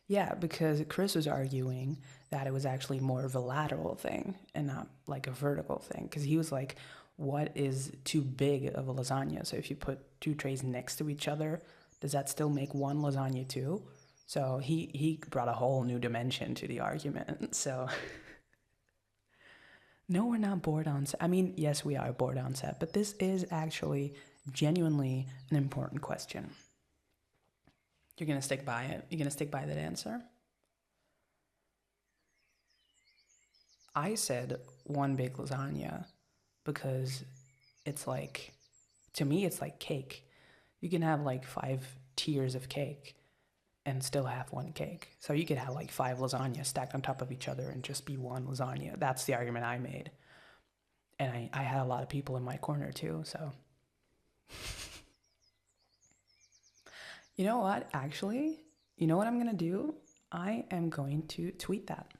Yeah, because Chris was arguing that it was actually more of a lateral thing and not like a vertical thing. Because he was like, what is too big of a lasagna? So if you put 2 trays next to each other, does that still make one lasagna too? So he brought a whole new dimension to the argument. So no, we're not bored on set. I mean, yes, we are bored on set, but this is actually genuinely an important question. You're gonna stick by it? You're gonna stick by that answer? I said one big lasagna because it's like, to me, it's like cake. You can have like 5 tiers of cake and still have one cake. So you could have like 5 lasagnas stacked on top of each other and just be one lasagna. That's the argument I made. And I had a lot of people in my corner too, so. You know what, actually? You know what I'm gonna do? I am going to tweet that.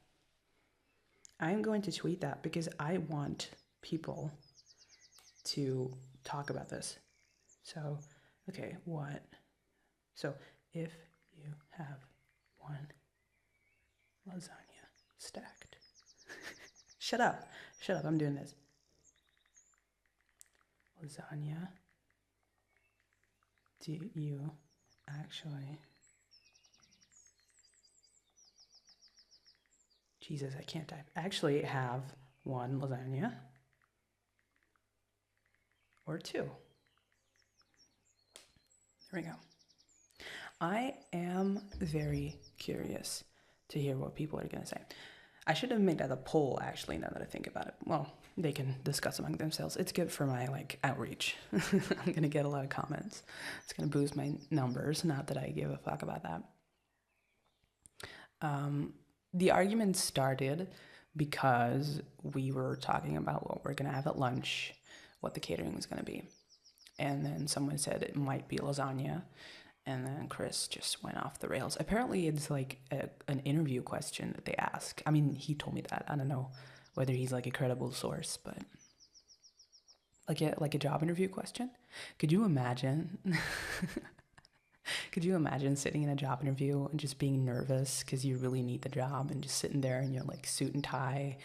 I'm going to tweet that because I want people to talk about this. So Okay, what? So if you have one lasagna stacked. Shut up. Shut up. I'm doing this. Lasagna. Do you actually... Jesus, I can't type. Actually have one lasagna or two. There we go. I am very curious to hear what people are going to say. I should have made that a poll, actually, now that I think about it. Well, they can discuss among themselves. It's good for my, outreach. I'm going to get a lot of comments. It's going to boost my numbers, not that I give a fuck about that. The argument started because we were talking about what we're going to have at lunch, what the catering was going to be. And then someone said it might be lasagna. And then Chris just went off the rails. Apparently, it's an interview question that they ask. I mean, he told me that. I don't know whether he's a credible source, but like a job interview question. Could you imagine? Could you imagine sitting in a job interview and just being nervous because you really need the job and just sitting there in your suit and tie,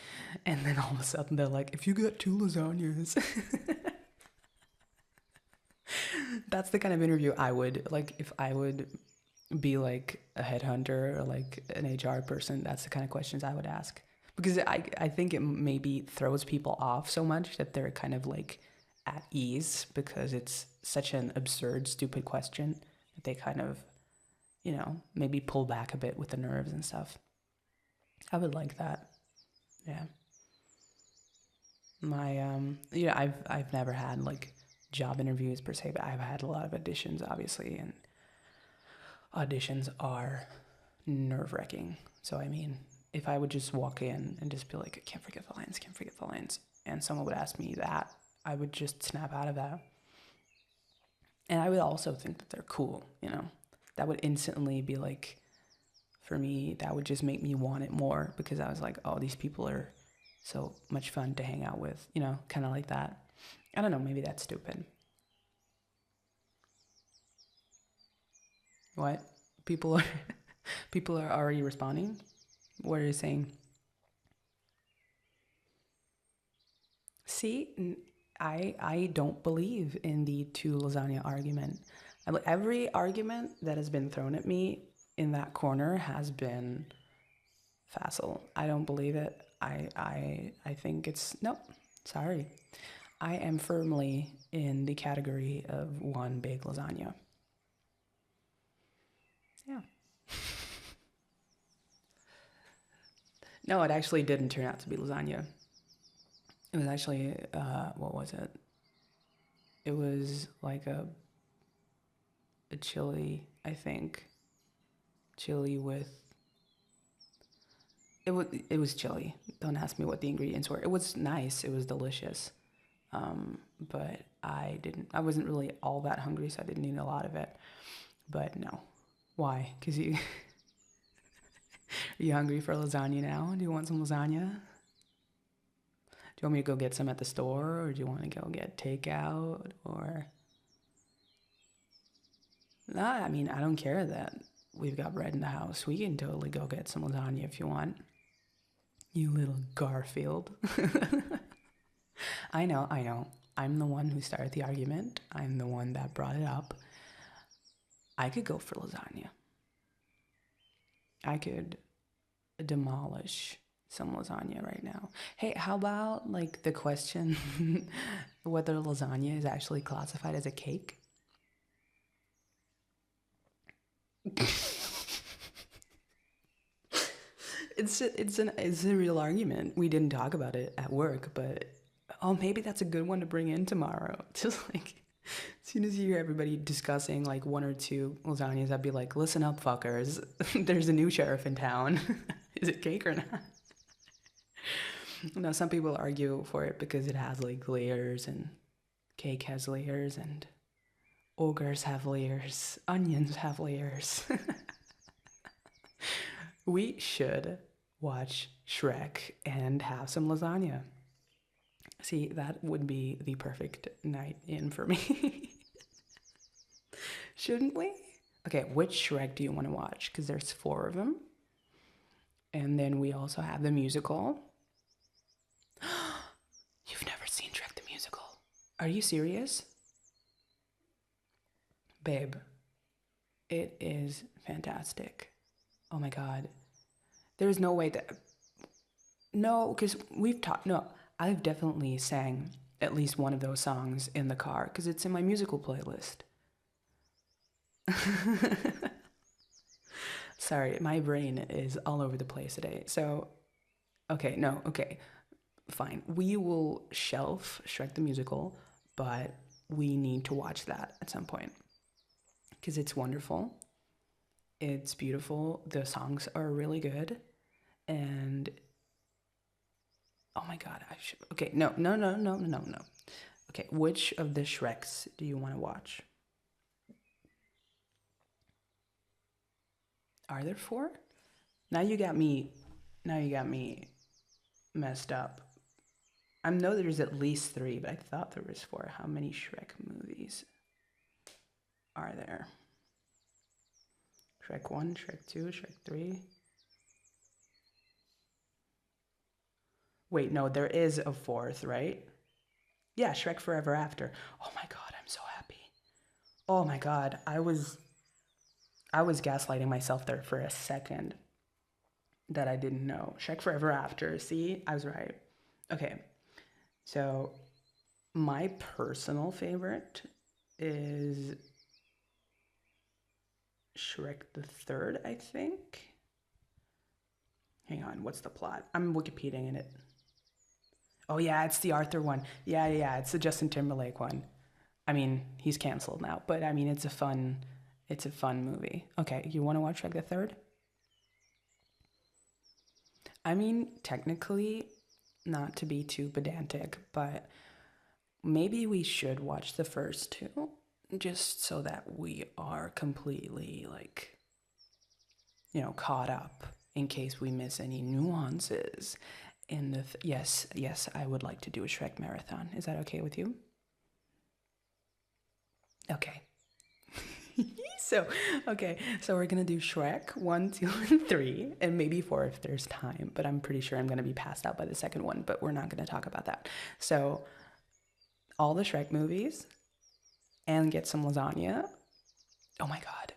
and then all of a sudden they're like, "If you got two lasagnas." That's the kind of interview I would if I would be a headhunter or an HR person. That's the kind of questions I would ask, because I think it maybe throws people off so much that they're kind of at ease because it's such an absurd, stupid question that they kind of, maybe pull back a bit with the nerves and stuff. I would like that. Yeah. My I've never had job interviews per se, but I've had a lot of auditions, obviously, and auditions are nerve-wracking. So I mean, if I would just walk in and just be like, "I can't forget the lines," and someone would ask me that, I would just snap out of that. And I would also think that they're cool, that would instantly be for me, that would just make me want it more, because I was like, oh, these people are so much fun to hang out with, kind of like that. I don't know, maybe that's stupid. What? People are already responding? What are you saying? See, I don't believe in the two lasagna argument. Every argument that has been thrown at me in that corner has been facile. I don't believe it. I think it's nope. Sorry. I am firmly in the category of one big lasagna. Yeah. No, it actually didn't turn out to be lasagna. It was actually, what was it? It was a chili, I think. Chili with... It was chili. Don't ask me what the ingredients were. It was nice. It was delicious. But I wasn't really all that hungry, so I didn't eat a lot of it. But no. Why? Because are you hungry for lasagna now? Do you want some lasagna? Do you want me to go get some at the store, or do you want to go get takeout, or... Nah, I mean, I don't care that we've got bread in the house. We can totally go get some lasagna if you want. You little Garfield. I know. I'm the one who started the argument. I'm the one that brought it up. I could go for lasagna. I could demolish some lasagna right now. Hey, how about the question whether lasagna is actually classified as a cake? It's a real argument. We didn't talk about it at work, but maybe that's a good one to bring in tomorrow. Just as soon as you hear everybody discussing one or two lasagnas, I'd be like, listen up, fuckers. There's a new sheriff in town. Is it cake or not? No, some people argue for it because it has layers, and cake has layers, and ogres have layers, onions have layers. We should watch Shrek and have some lasagna. See, that would be the perfect night in for me. Shouldn't we? Okay, which Shrek do you want to watch? Because there's 4 of them. And then we also have the musical. You've never seen Shrek the musical? Are you serious? Babe, it is fantastic. Oh my God. There's no way that... No, because we've talked... No, I've definitely sang at least one of those songs in the car because it's in my musical playlist. Sorry, my brain is all over the place today. So, okay, fine. We will shelf Shrek the Musical, but we need to watch that at some point because it's wonderful. It's beautiful. The songs are really good. And, oh my God, okay, no. Okay, which of the Shreks do you want to watch? Are there 4? Now you got me messed up. I know there's at least 3, but I thought there was 4. How many Shrek movies are there? Shrek 1, Shrek 2, Shrek 3. Wait, no, there is a 4th, right? Yeah, Shrek Forever After. Oh my God, I'm so happy. Oh my God, I was gaslighting myself there for a second that I didn't know. Shrek Forever After. See, I was right. Okay, so my personal favorite is Shrek the Third, I think. Hang on, what's the plot? I'm Wikipediaing it. Oh yeah, it's the Arthur one. Yeah, it's the Justin Timberlake one. I mean, he's canceled now, but I mean, it's a fun movie. Okay, you want to watch Shrek the Third? I mean, technically, not to be too pedantic, but maybe we should watch the first 2 just so that we are completely caught up in case we miss any nuances in the yes, I would like to do a Shrek marathon. Is that okay with you? Okay. So we're gonna do Shrek 1, 2, and 3, and maybe 4 if there's time, but I'm pretty sure I'm gonna be passed out by the second one, but we're not gonna talk about that. So all the Shrek movies and get some lasagna. Oh my God.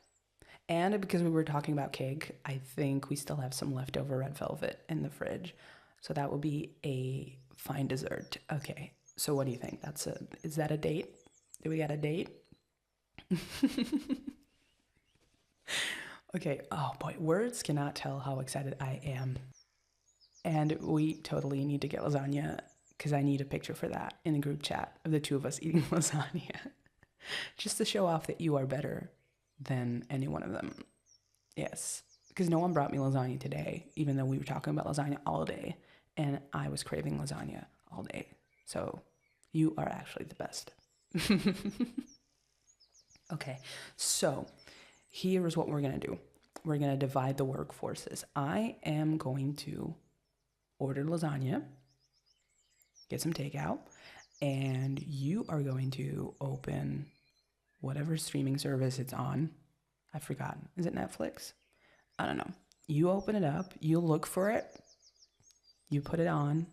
And because we were talking about cake, I think we still have some leftover red velvet in the fridge. So that will be a fine dessert. Okay. So what do you think? Is that a date? Do we got a date? Okay. Oh boy, words cannot tell how excited I am. And we totally need to get lasagna because I need a picture for that in the group chat of the 2 of us eating lasagna. Just to show off that you are better than any one of them. Yes, because no one brought me lasagna today, even though we were talking about lasagna all day, and I was craving lasagna all day. So you are actually the best. Okay, so here is what we're going to do. We're going to divide the workforces. I am going to order lasagna, get some takeout, and you are going to open whatever streaming service it's on. I've forgotten. Is it Netflix? I don't know. You open it up, you look for it, you put it on,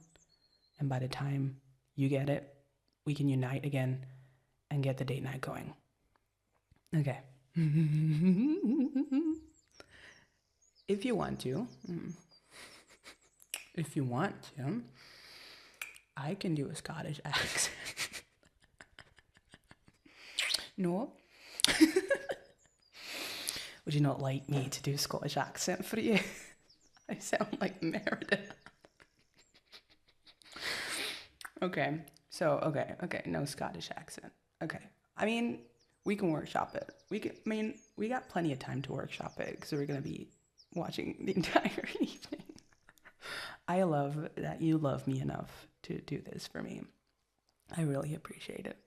and by the time you get it, we can unite again and get the date night going. Okay. If you want to, I can do a Scottish accent. No? Would you not like me to do a Scottish accent for you? I sound like Meredith. Okay, no Scottish accent. Okay, I mean, we can workshop it. We got plenty of time to workshop it because we're gonna be watching the entire evening. I love that you love me enough to do this for me. I really appreciate it.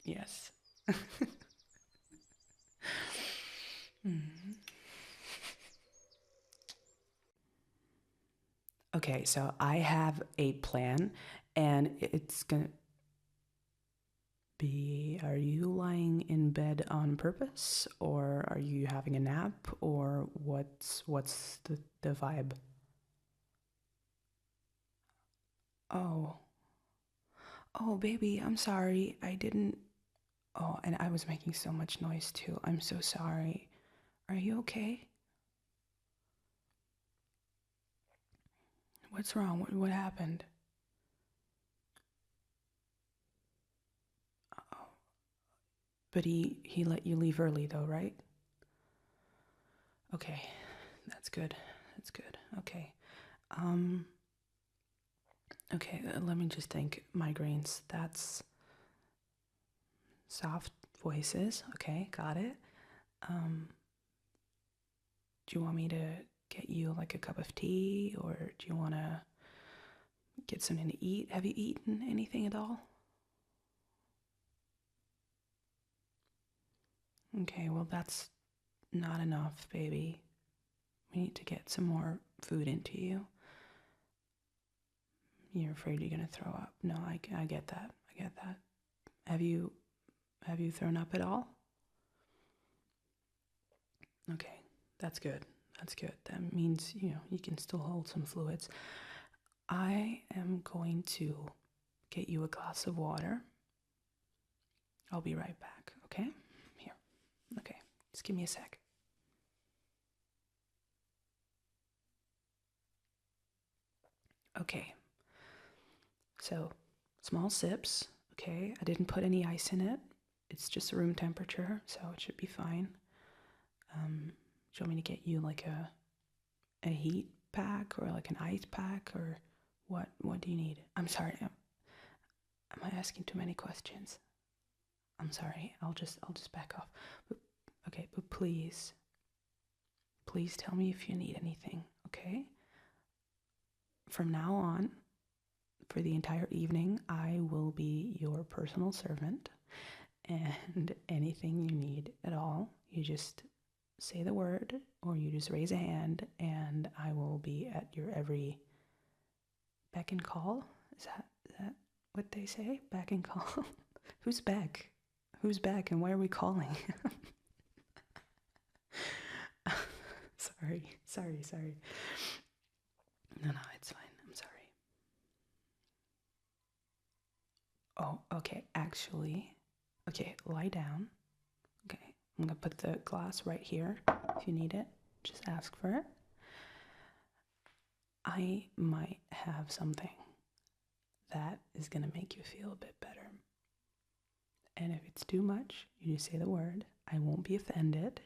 Yes. Okay, so I have a plan, and it's gonna... B, are you lying in bed on purpose, or are you having a nap, or what's the vibe? Oh. Oh, baby, I'm sorry. I didn't. Oh, and I was making so much noise too. I'm so sorry. Are you okay? What's wrong? What happened? Oh, but he let you leave early though, right? Okay, that's good. That's good. Okay. Um. Okay. Let me just think. Migraines. That's soft voices. Okay, got it. Do you want me to get you like a cup of tea, or do you want to get something to eat? Have you eaten anything at all? Okay, well, that's not enough, baby. We need to get some more food into you. You're afraid you're gonna throw up. No, I get that. I get that. Have you thrown up at all? Okay, that's good. That's good. That means, you can still hold some fluids. I am going to get you a glass of water. I'll be right back, okay? Here. Okay, just give me a sec. Okay, so small sips, okay? I didn't put any ice in it. It's just room temperature, so it should be fine. Do you want me to get you like a heat pack or like an ice pack, or what do you need? I'm sorry. Am I asking too many questions? I'm sorry. I'll just back off. Okay, but please tell me if you need anything, okay? From now on, for the entire evening, I will be your personal servant, and anything you need at all, you just say the word, or you just raise a hand, and I will be at your every beck and call. Is that what they say? Beck and call? Who's Beck? Who's Beck, and why are we calling? Sorry. No, it's fine. I'm sorry. Oh, okay, actually. Okay, lie down. Okay, I'm gonna put the glass right here. If you need it, just ask for it. I might have something that is gonna make you feel a bit better. And if it's too much, you just say the word. I won't be offended.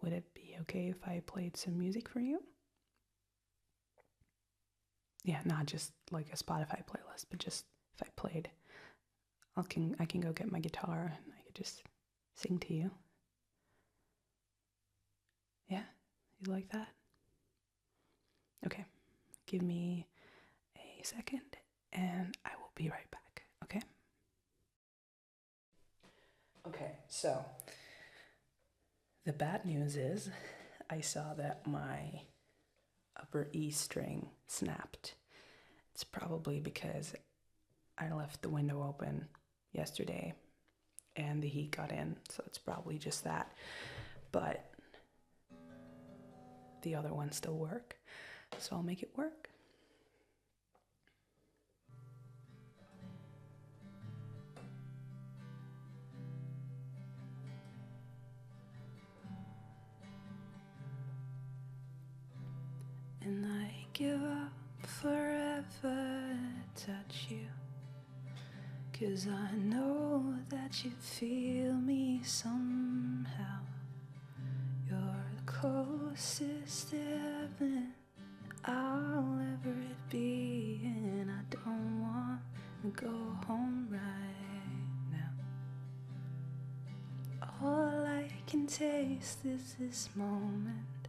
Would it be okay if I played some music for you? Yeah, not just like a Spotify playlist, but just if I played, I can go get my guitar and I could just sing to you. Yeah, you like that? Okay, give me a second and I will be right back, okay? Okay, so the bad news is I saw that my upper E string snapped. It's probably because I left the window open yesterday and the heat got in, so it's probably just that. But the other ones still work, so I'll make it work. And I give up forever to touch you, 'cause I know that you feel me somehow. You're the closest to heaven I'll ever be, and I don't want to go home right now. All I can taste is this moment,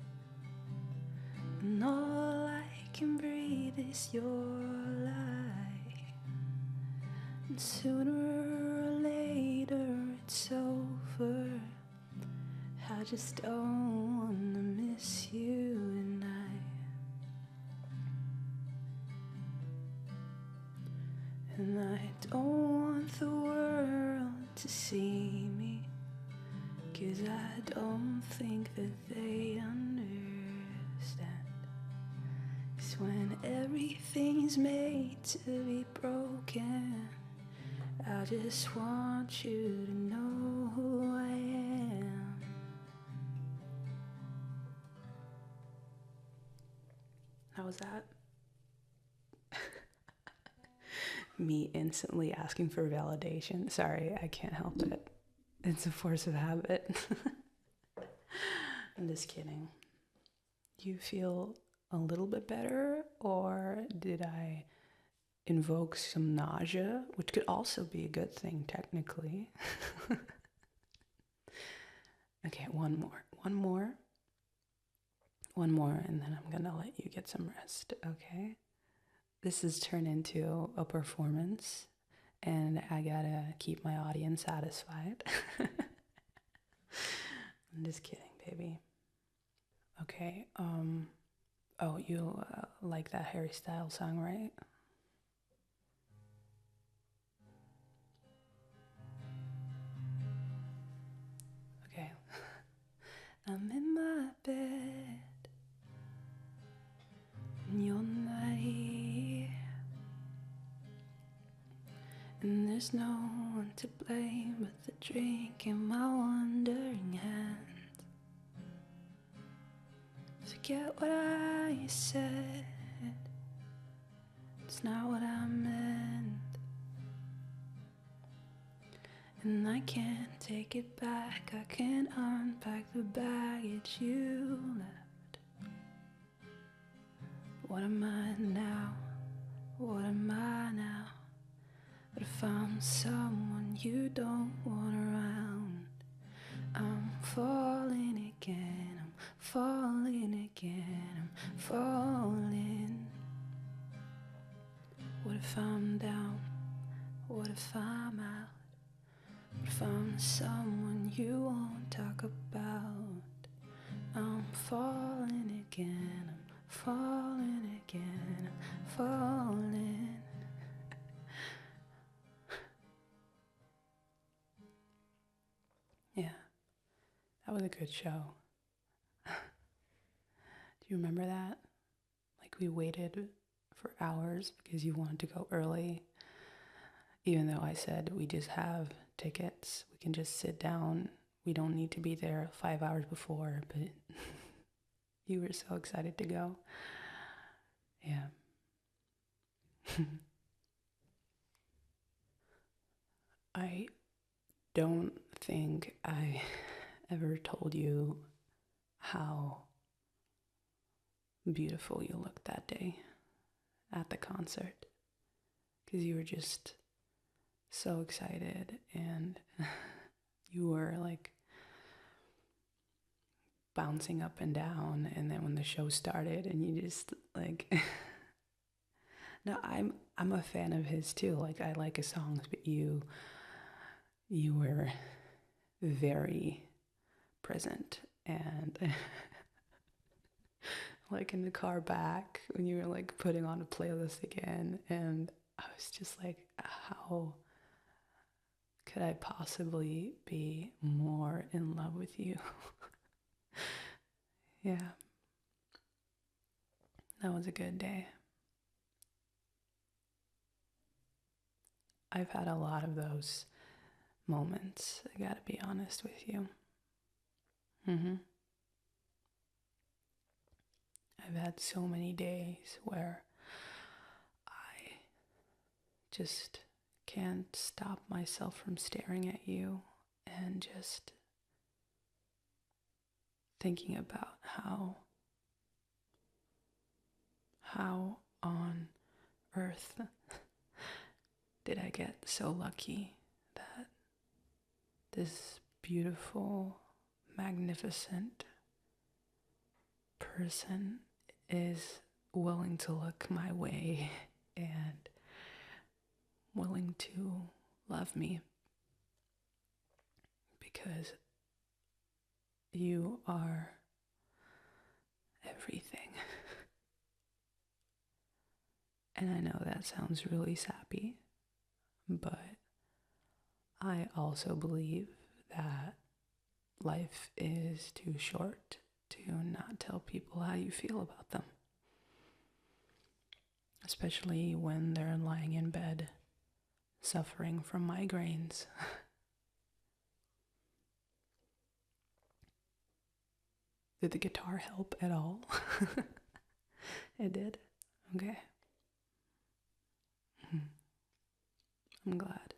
and all I can breathe is your light. And sooner or later it's over. I just don't wanna miss you tonight. And I don't want the world to see me, 'cause I don't think that they understand. 'Cause when everything's made to be broken, I just want you to know who I am. How was that? Me instantly asking for validation. Sorry, I can't help it. It's a force of habit. I'm just kidding. You feel a little bit better, or did I invoke some nausea, which could also be a good thing technically? Okay, one more, and then I'm gonna let you get some rest, okay? This has turned into a performance, and I gotta keep my audience satisfied. I'm just kidding, baby. Okay, oh, you like that Harry Styles song, right? Okay. I'm in my bed, and you're not here, and there's no one to blame but the drink in my wandering hands. Forget what I said, it's not what I meant, and I can't take it back. I can't unpack the baggage you left. What am I now? What am I now? But if I'm someone you don't want around, I'm falling again, I'm falling again, I'm falling. What if I'm down? What if I'm out? What if I'm someone you won't talk about? I'm falling again, I'm falling again, I'm falling. Yeah, that was a good show. Do you remember that? Like, we waited for hours because you wanted to go early. Even though I said we just have tickets, we can just sit down. We don't need to be there 5 hours before, but you were so excited to go. Yeah. I don't think I ever told you how beautiful you looked that day at the concert, because you were just so excited, and you were like bouncing up and down, and then when the show started and you just like no, I'm a fan of his too. Like, I like his songs, but you were very present, and like in the car back when you were like putting on a playlist again, and I was just like, how could I possibly be more in love with you? Yeah, that was a good day. I've had a lot of those moments, I gotta be honest with you. I've had so many days where I just can't stop myself from staring at you and just thinking about how on earth did I get so lucky that this beautiful, magnificent person is willing to look my way and willing to love me, because you are everything. And I know that sounds really sappy, I also believe that life is too short to not tell people how you feel about them. Especially when they're lying in bed suffering from migraines. Did the guitar help at all? It did? Okay. I'm glad.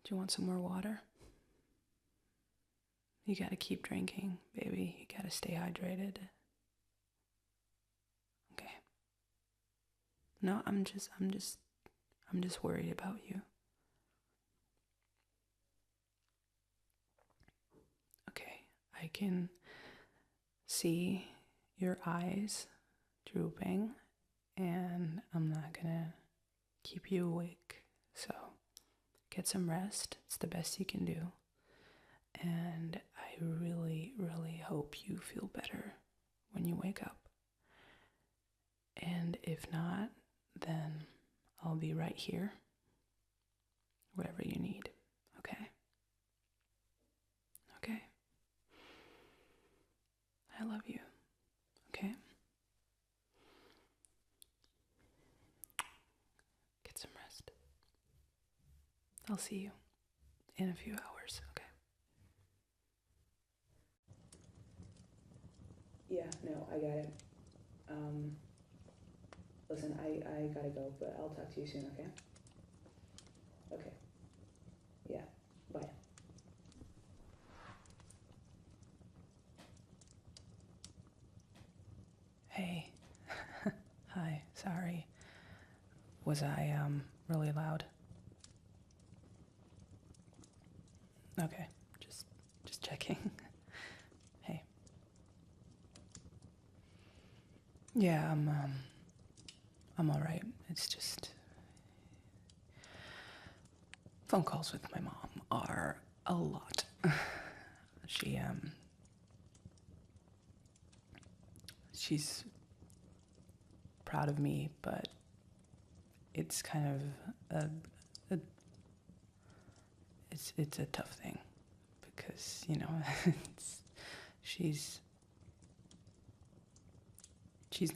Do you want some more water? You gotta keep drinking, baby. You gotta stay hydrated. Okay. No, I'm just worried about you. Okay, I can see your eyes drooping, and I'm not gonna keep you awake. So get some rest. It's the best you can do. And I really, really hope you feel better when you wake up. And if not, then I'll be right here. Whatever you need. Okay? Okay. I love you. Okay? Get some rest. I'll see you in a few hours, okay? Yeah, no, I got it. Listen, I gotta go, but I'll talk to you soon, okay? Okay. Yeah, bye. Hey. Hi, sorry. Was I, really loud? Okay, just checking. Hey. Yeah, I'm alright. It's just phone calls with my mom are a lot. She's proud of me, but it's kind of it's a tough thing because, you know, she's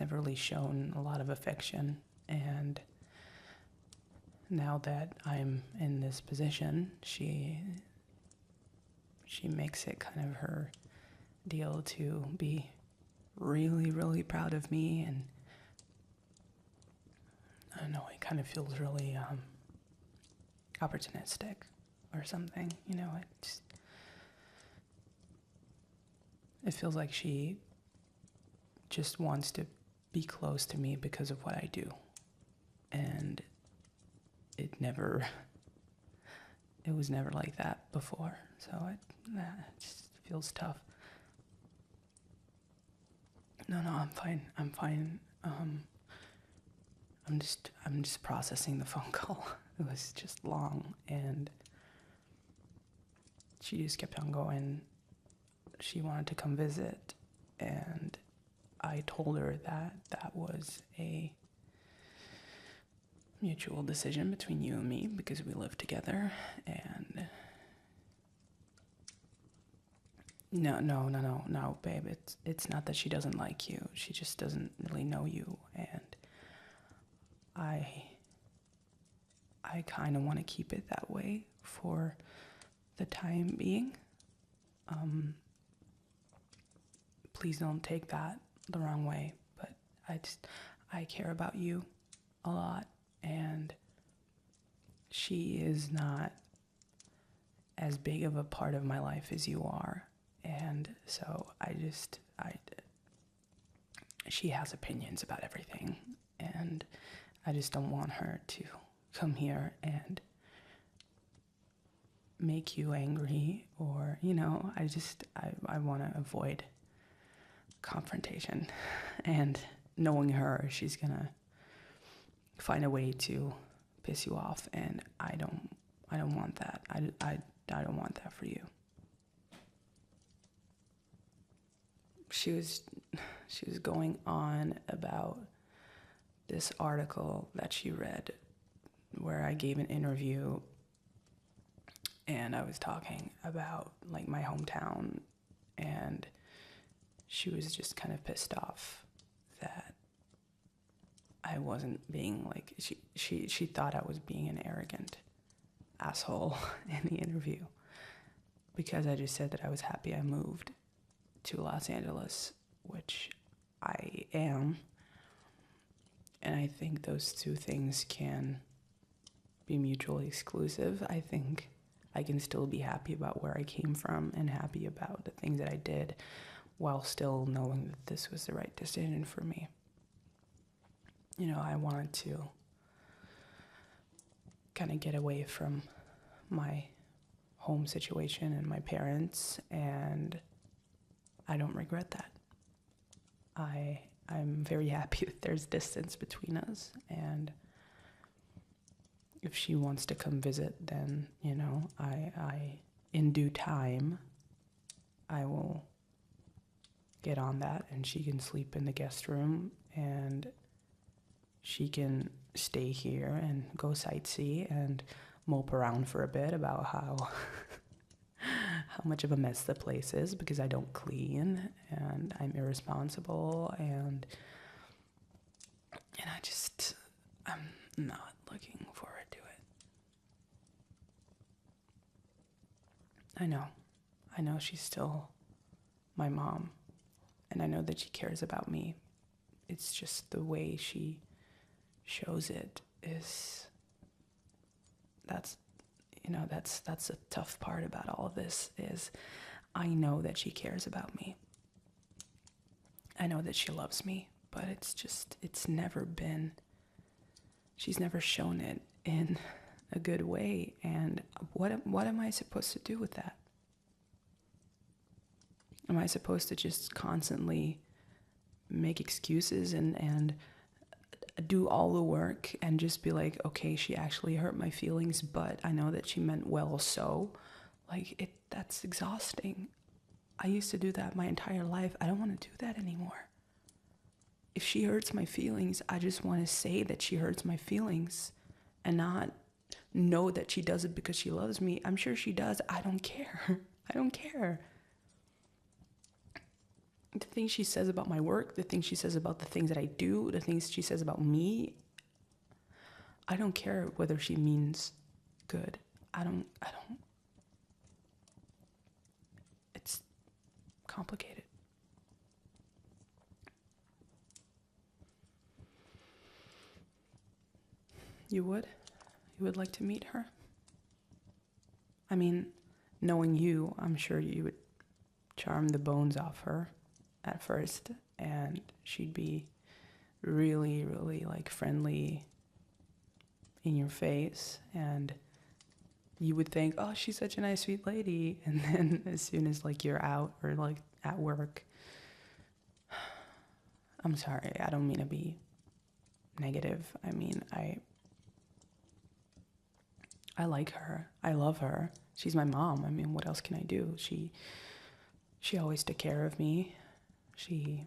never really shown a lot of affection, and now that I'm in this position, she makes it kind of her deal to be really, really proud of me, and I don't know, it kind of feels really opportunistic or something, you know. It feels like she just wants to be close to me because of what I do, and it was never like that before, so it just feels tough. No, I'm fine. I'm just processing the phone call. It was just long, and she just kept on going. She wanted to come visit, and I told her that was a mutual decision between you and me because we live together, and no, babe, it's not that she doesn't like you. She just doesn't really know you, and I kind of want to keep it that way for the time being. Please don't take that the wrong way, but I care about you a lot, and she is not as big of a part of my life as you are, and so she has opinions about everything, and I just don't want her to come here and make you angry, or, you know, I want to avoid confrontation, and knowing her, she's gonna find a way to piss you off, and I don't want that. I don't want that for you. She was going on about this article that she read where I gave an interview and I was talking about like my hometown, and she was just kind of pissed off that I wasn't being like, she thought I was being an arrogant asshole in the interview because I just said that I was happy I moved to Los Angeles, which I am. And I think those two things can be mutually exclusive. I think I can still be happy about where I came from and happy about the things that I did while still knowing that this was the right decision for me. You know, I wanted to kind of get away from my home situation and my parents, and I don't regret that. I'm very happy that there's distance between us, and if she wants to come visit, then, you know, I in due time, I will get on that, and she can sleep in the guest room, and she can stay here and go sightsee and mope around for a bit about how much of a mess the place is because I don't clean and I'm irresponsible, and I'm not looking forward to it. I know she's still my mom, and I know that she cares about me. It's just the way she shows it is, that's the tough part about all of this, is I know that she cares about me. I know that she loves me, but it's never been, she's never shown it in a good way. And what am I supposed to do with that? Am I supposed to just constantly make excuses and do all the work and just be like, okay, she actually hurt my feelings, but I know that she meant well, so like that's exhausting. I used to do that my entire life. I don't want to do that anymore. If she hurts my feelings, I just want to say that she hurts my feelings and not know that she does it because she loves me. I'm sure she does. I don't care. I don't care. The things she says about my work, the things she says about the things that I do, the things she says about me, I don't care whether she means good. I don't. It's complicated. You would? You would like to meet her? I mean, knowing you, I'm sure you would charm the bones off her at first, and she'd be really, really like friendly in your face, and you would think, oh, she's such a nice, sweet lady. And then as soon as like you're out or like at work, I'm sorry, I don't mean to be negative. I mean, I like her. I love her. She's my mom. I mean, what else can I do? She always took care of me. She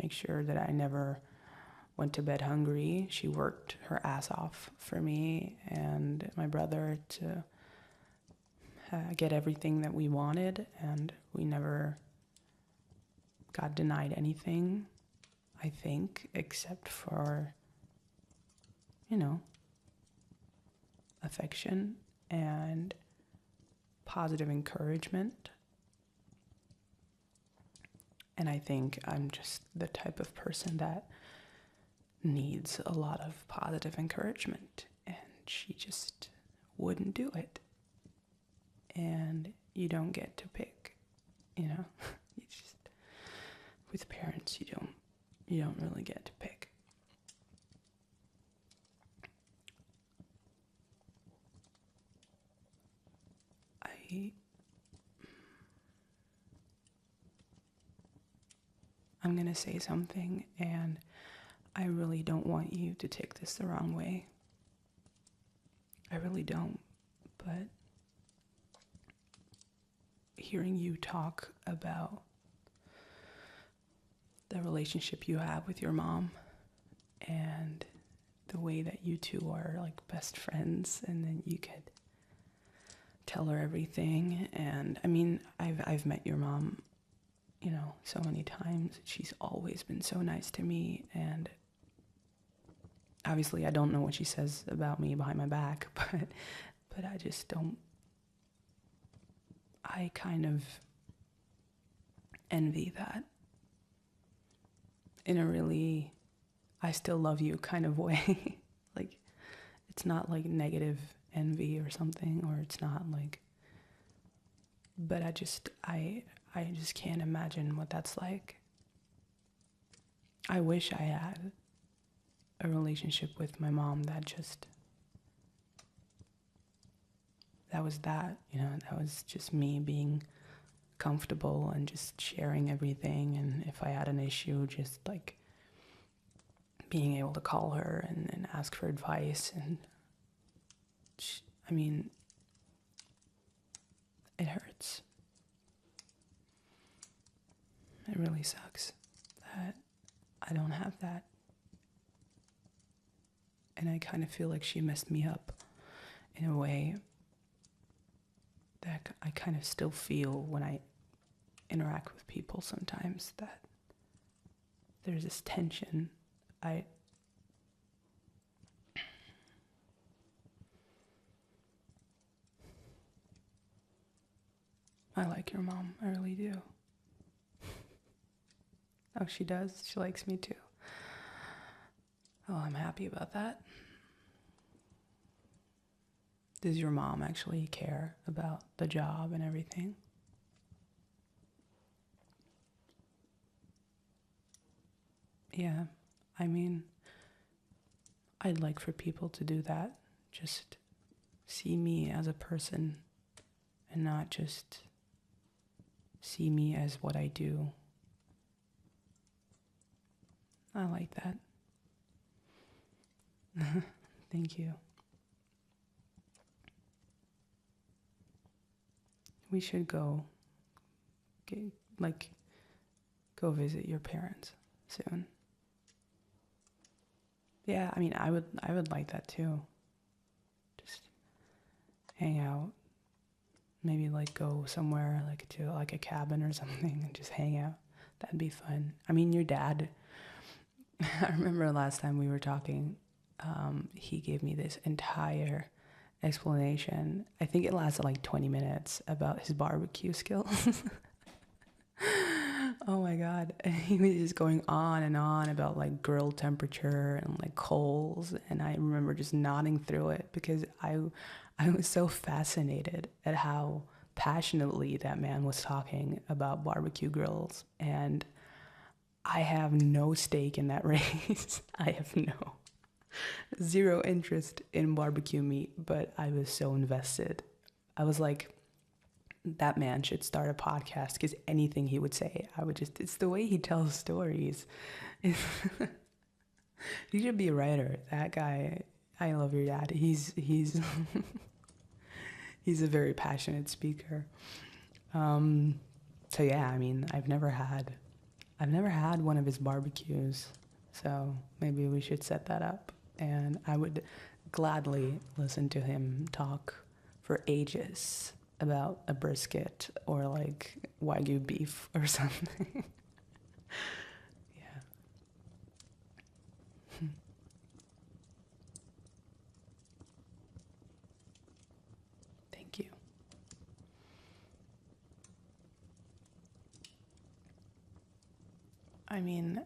makes sure that I never went to bed hungry. She worked her ass off for me and my brother to get everything that we wanted, and we never got denied anything, I think, except for, you know, affection and positive encouragement. And I think I'm just the type of person that needs a lot of positive encouragement, and she just wouldn't do it. And you don't get to pick, you know. You just, with parents, you don't really get to pick. I'm gonna say something, and I really don't want you to take this the wrong way. I really don't. But hearing you talk about the relationship you have with your mom and the way that you two are like best friends, and then you could tell her everything. And I mean, I've met your mom, you know, so many times. She's always been so nice to me, and obviously I don't know what she says about me behind my back, but I just don't, I kind of envy that in a really I still love you kind of way. Like, it's not like negative envy or something, or it's not like, but I just can't imagine what that's like. I wish I had a relationship with my mom that was that, you know, that was just me being comfortable and just sharing everything. And if I had an issue, just like being able to call her and ask for advice. And I mean, it hurts. It really sucks that I don't have that. And I kind of feel like she messed me up in a way that I kind of still feel when I interact with people sometimes, that there's this tension. I like your mom, I really do. Oh, she does? She likes me too. Oh, I'm happy about that. Does your mom actually care about the job and everything? Yeah, I mean, I'd like for people to do that. Just see me as a person and not just see me as what I do. I like that. Thank you. We should go visit your parents soon. Yeah, I mean, I would like that too. Just hang out. Maybe like go somewhere like to like a cabin or something and just hang out. That'd be fun. I mean, your dad, I remember last time we were talking, he gave me this entire explanation. I think it lasted like 20 minutes about his barbecue skills. Oh my God. He was just going on and on about like grill temperature and like coals. And I remember just nodding through it because I was so fascinated at how passionately that man was talking about barbecue grills. And I have no stake in that race. I have zero interest in barbecue meat, but I was so invested. I was like, that man should start a podcast, because anything he would say, it's the way he tells stories. He should be a writer. That guy, I love your dad. He's he's a very passionate speaker. So yeah, I mean, I've never had one of his barbecues. So maybe we should set that up. And I would gladly listen to him talk for ages about a brisket or like Wagyu beef or something. Yeah. Thank you. I mean,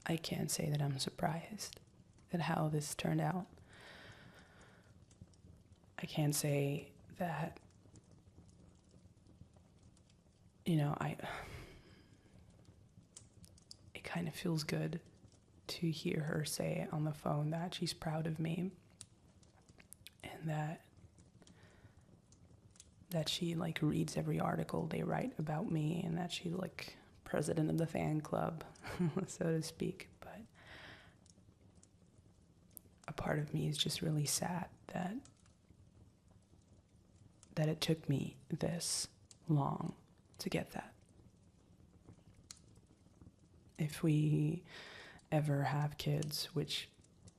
I can't say that I'm surprised at how this turned out. I can't say that, you know, it kind of feels good to hear her say on the phone that she's proud of me and that she like reads every article they write about me and that she's like president of the fan club, so to speak. But a part of me is just really sad that it took me this long to get that. If we ever have kids, which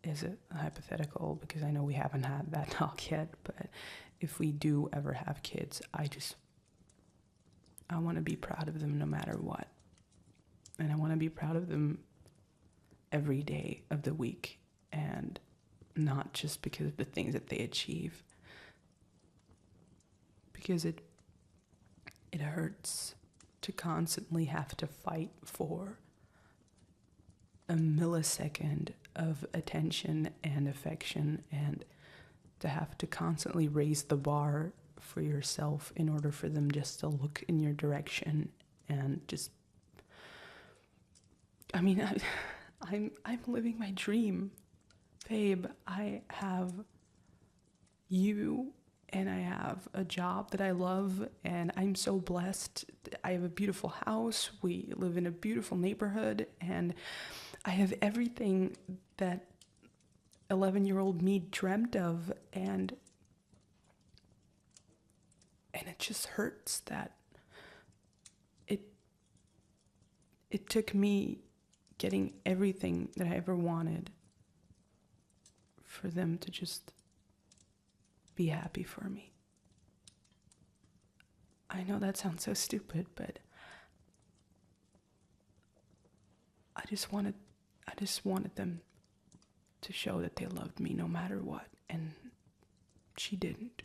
is a hypothetical because I know we haven't had that talk yet, but if we do ever have kids, I want to be proud of them no matter what. And I want to be proud of them every day of the week, and not just because of the things that they achieve. Because it hurts to constantly have to fight for a millisecond of attention and affection, and to have to constantly raise the bar for yourself in order for them just to look in your direction and just, I mean, I'm living my dream, babe. I have you, and I have a job that I love, and I'm so blessed. I have a beautiful house. We live in a beautiful neighborhood, and I have everything that 11-year-old me dreamt of, and it just hurts that it took me getting everything that I ever wanted for them to just be happy for me. I know that sounds so stupid, but I just wanted them to show that they loved me no matter what, and she didn't.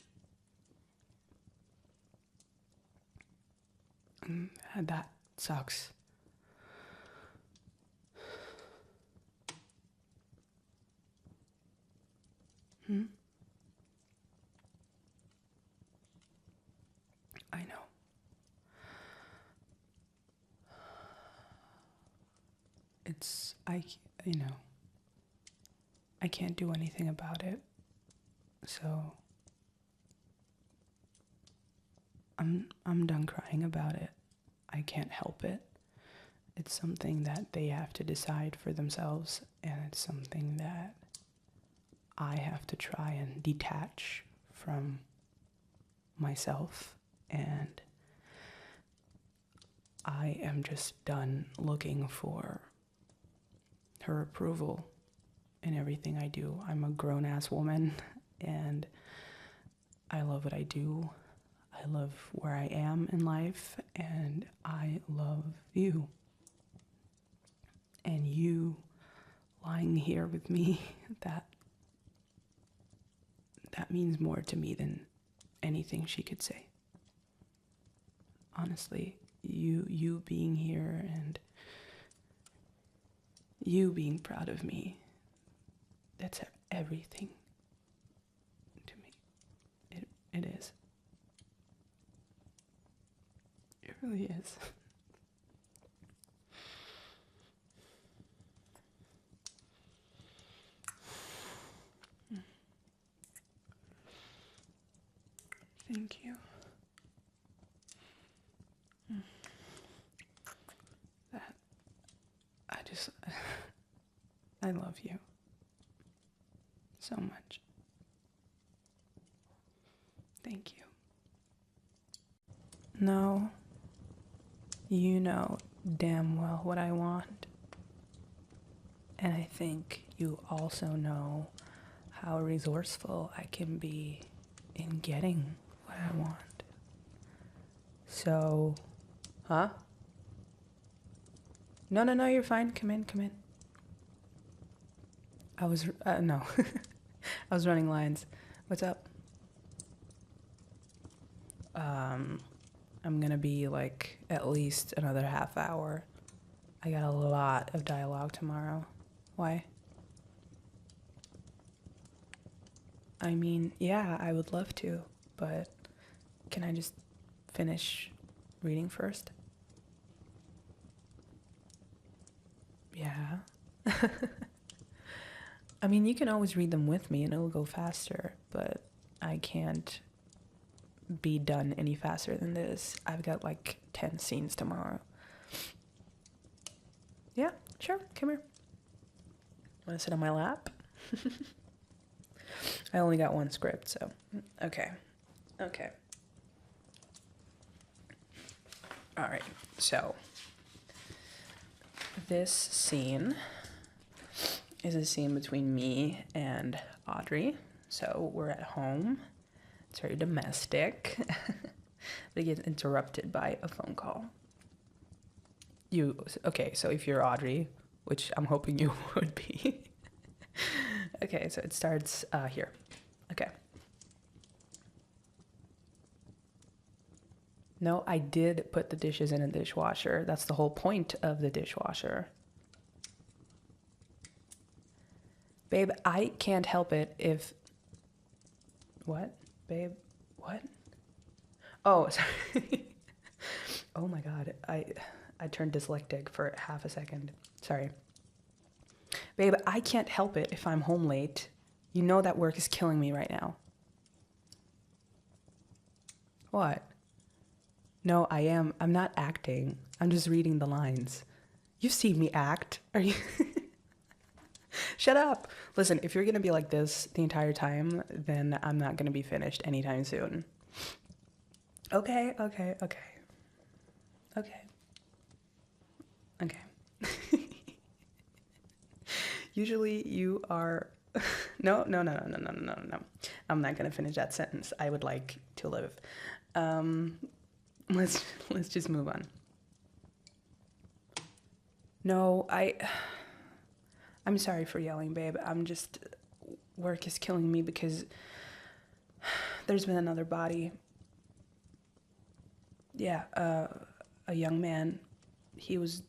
And that sucks. I know. I can't do anything about it. So I'm done crying about it. I can't help it. It's something that they have to decide for themselves, and it's something that I have to try and detach from myself, and I am just done looking for her approval in everything I do. I'm a grown-ass woman, and I love what I do. I love where I am in life, and I love you. And you lying here with me, that means more to me than anything she could say. Honestly, you being here and you being proud of me, that's everything to me. It is. It really is. Thank you. I love you so much. Thank you. No, you know damn well what I want. And I think you also know how resourceful I can be in getting what I want. So, huh? No, you're fine. Come in. No. I was running lines. What's up? I'm gonna be like at least another half hour. I got a lot of dialogue tomorrow. Why? I mean, yeah, I would love to, but can I just finish reading first? Yeah. I mean, you can always read them with me and it'll go faster, but I can't be done any faster than this. I've got like 10 scenes tomorrow. Yeah, sure, come here. Want to sit on my lap? I only got one script, so okay. All right, so this scene is a scene between me and Audrey. So we're at home. It's very domestic. They get interrupted by a phone call. Okay, so if you're Audrey, which I'm hoping you would be. Okay, so it starts here. Okay. No, I did put the dishes in a dishwasher. That's the whole point of the dishwasher. Babe, I can't help it if... What? Babe, what? Oh, sorry. Oh my God, I turned dyslexic for half a second. Sorry. Babe, I can't help it if I'm home late. You know that work is killing me right now. What? No, I am. I'm not acting. I'm just reading the lines. You've seen me act. Are you... Shut up. Listen, if you're going to be like this the entire time, then I'm not going to be finished anytime soon. Okay. Usually you are... No. I'm not going to finish that sentence. I would like to live. Let's just move on. No, I'm sorry for yelling, babe. Work is killing me because there's been another body. Yeah, a young man. He was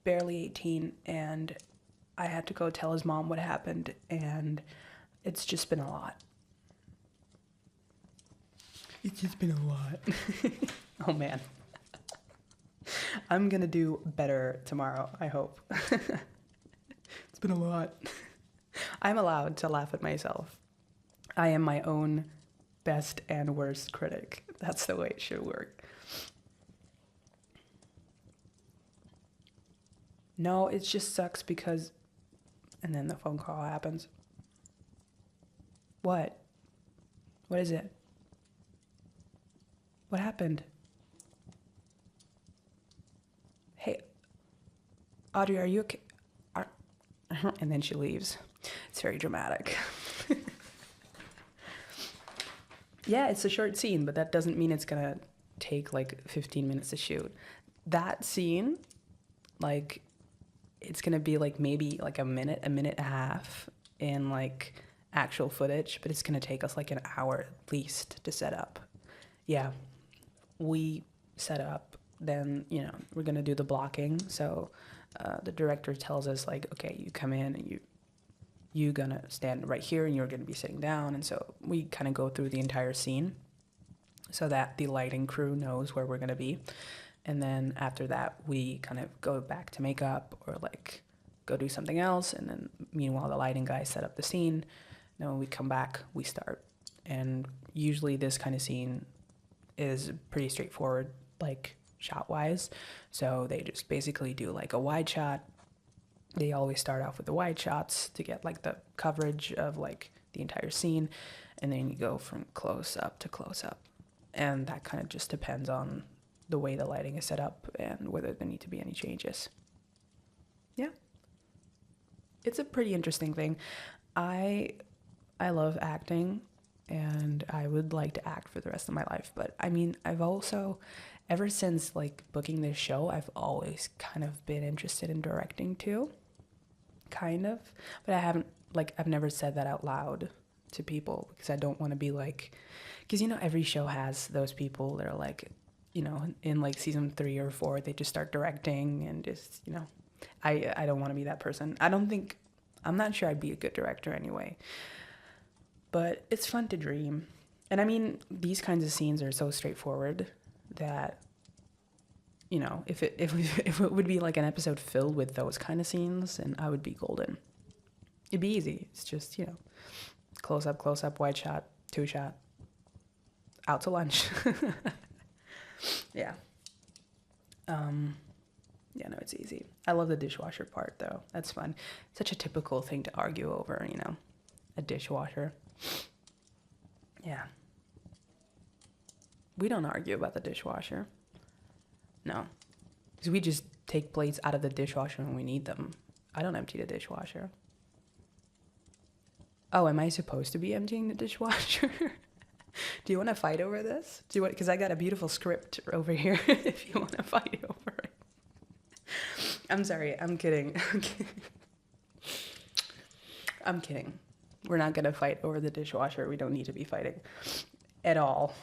barely 18, and I had to go tell his mom what happened, and it's just been a lot. It's just been a lot. Oh, man. I'm gonna do better tomorrow, I hope. It's been a lot. I'm allowed to laugh at myself. I am my own best and worst critic. That's the way it should work. No, it just sucks because... And then the phone call happens. What? What is it? What happened? Hey, Audrey, are you okay? And then she leaves. It's very dramatic. Yeah, it's a short scene, but that doesn't mean it's gonna take like 15 minutes to shoot. That scene, like, it's gonna be like maybe like a minute and a half in like actual footage, but it's gonna take us like an hour at least to set up. Yeah, we set up, then, you know, we're gonna do the blocking. So the director tells us like, okay, you come in and you gonna stand right here and you're gonna be sitting down. And so we kind of go through the entire scene so that the lighting crew knows where we're gonna be. And then after that, we kind of go back to makeup or like go do something else. And then meanwhile, the lighting guys set up the scene. Then when we come back, we start. And usually this kind of scene is pretty straightforward, like shot wise. So they just basically do like a wide shot. They always start off with the wide shots to get like the coverage of like the entire scene. And then you go from close up to close up. And that kind of just depends on the way the lighting is set up and whether there need to be any changes. Yeah. It's a pretty interesting thing. I love acting and I would like to act for the rest of my life. But I mean, I've also, ever since like booking this show, I've always kind of been interested in directing too. Kind of. But I haven't, like, I've never said that out loud to people because I don't want to be like, because, you know, every show has those people that are like, you know, in like season 3 or 4, they just start directing and just, you know, I don't want to be that person. I'm not sure I'd be a good director anyway, but it's fun to dream. And I mean, these kinds of scenes are so straightforward that, you know, if it would be like an episode filled with those kind of scenes, then I would be golden. It'd be easy. It's just, you know, close up, wide shot, 2 shot, out to lunch. Yeah. Yeah, no, it's easy. I love the dishwasher part, though. That's fun. Such a typical thing to argue over, you know, a dishwasher. Yeah. We don't argue about the dishwasher. No. Because we just take plates out of the dishwasher when we need them. I don't empty the dishwasher. Oh, am I supposed to be emptying the dishwasher? Do you want to fight over this? Do you want? Because I got a beautiful script over here. If you want to fight over it. I'm sorry. I'm kidding. I'm kidding. We're not gonna fight over the dishwasher. We don't need to be fighting at all,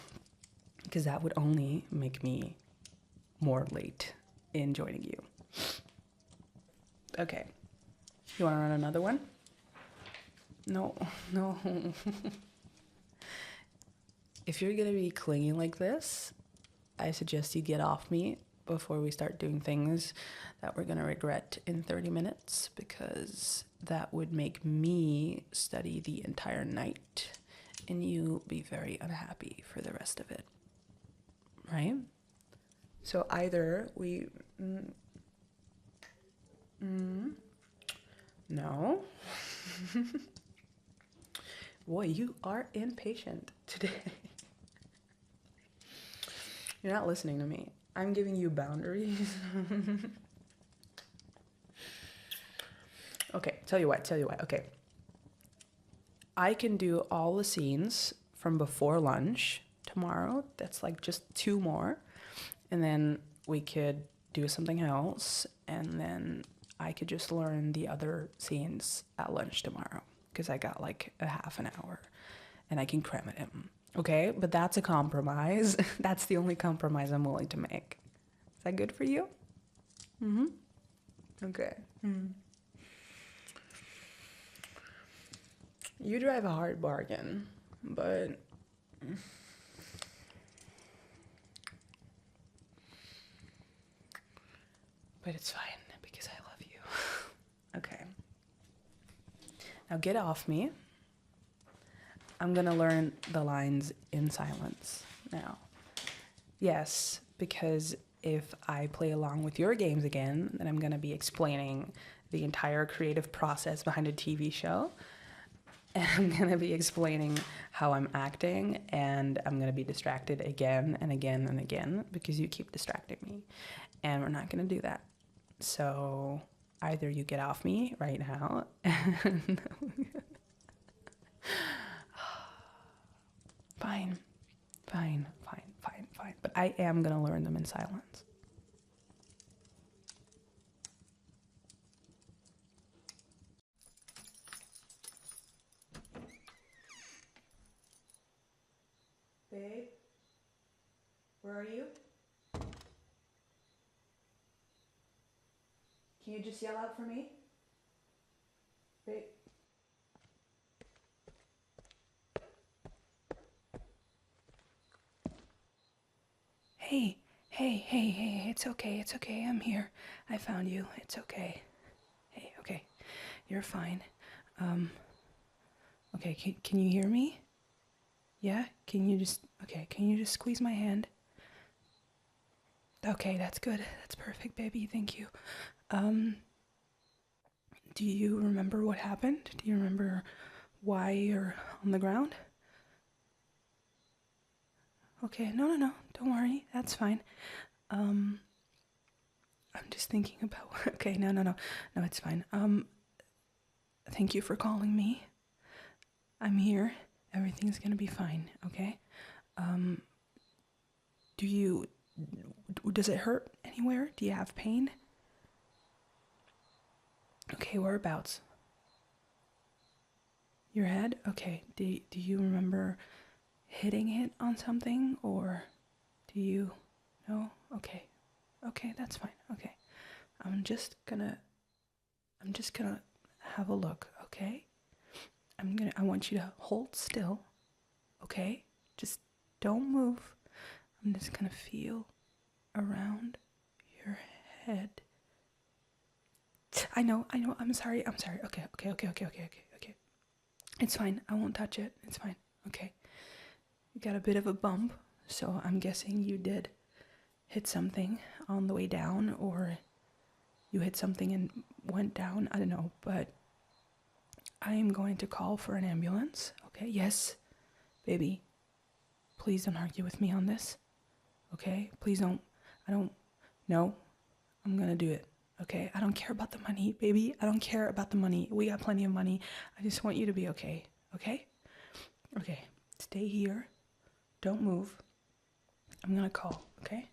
because that would only make me more late in joining you. Okay. You want to run another one? No. If you're gonna be clinging like this, I suggest you get off me before we start doing things that we're gonna regret in 30 minutes, because that would make me study the entire night and you be very unhappy for the rest of it, right? So either we no. Boy, you are impatient today. You're not listening to me. I'm giving you boundaries. Okay, tell you what. Okay. I can do all the scenes from before lunch tomorrow. That's like just 2 more. And then we could do something else. And then I could just learn the other scenes at lunch tomorrow, because I got like a half an hour and I can cram it in. Okay, but that's a compromise. That's the only compromise I'm willing to make. Is that good for you? Okay. You drive a hard bargain, but it's fine because I love you. Okay. Now get off me. I'm gonna learn the lines in silence now. Yes, because if I play along with your games again, then I'm gonna be explaining the entire creative process behind a TV show. And I'm gonna be explaining how I'm acting, and I'm gonna be distracted again and again and again because you keep distracting me. And we're not gonna do that. So either you get off me right now and Fine. But I am gonna learn them in silence. Babe, where are you? Can you just yell out for me? Babe. Hey, it's okay, I'm here. I found you, it's okay. Hey, okay, you're fine. Okay, can you hear me? Yeah, can you just squeeze my hand? Okay, that's good, that's perfect, baby, thank you. Do you remember what happened? Do you remember why you're on the ground? Okay, no, don't worry, that's fine. I'm just thinking about, okay, no, it's fine. Thank you for calling me. I'm here, everything's gonna be fine, okay? Does it hurt anywhere? Do you have pain? Okay, whereabouts? Your head? Okay, do you remember hitting it on something, or do you? No? Okay, that's fine, okay. I'm just gonna have a look, okay? I want you to hold still, okay? Just don't move. I'm just gonna feel around your head. I know, I'm sorry. Okay. It's fine, I won't touch it, it's fine, okay. You got a bit of a bump, so I'm guessing you did hit something on the way down, or you hit something and went down, I don't know, but I am going to call for an ambulance, okay? Yes, baby, please don't argue with me on this, okay? Please don't, no, I'm gonna do it, okay? I don't care about the money, baby, I don't care about the money. We got plenty of money. I just want you to be okay, okay? Okay, stay here. Don't move. I'm gonna call, okay?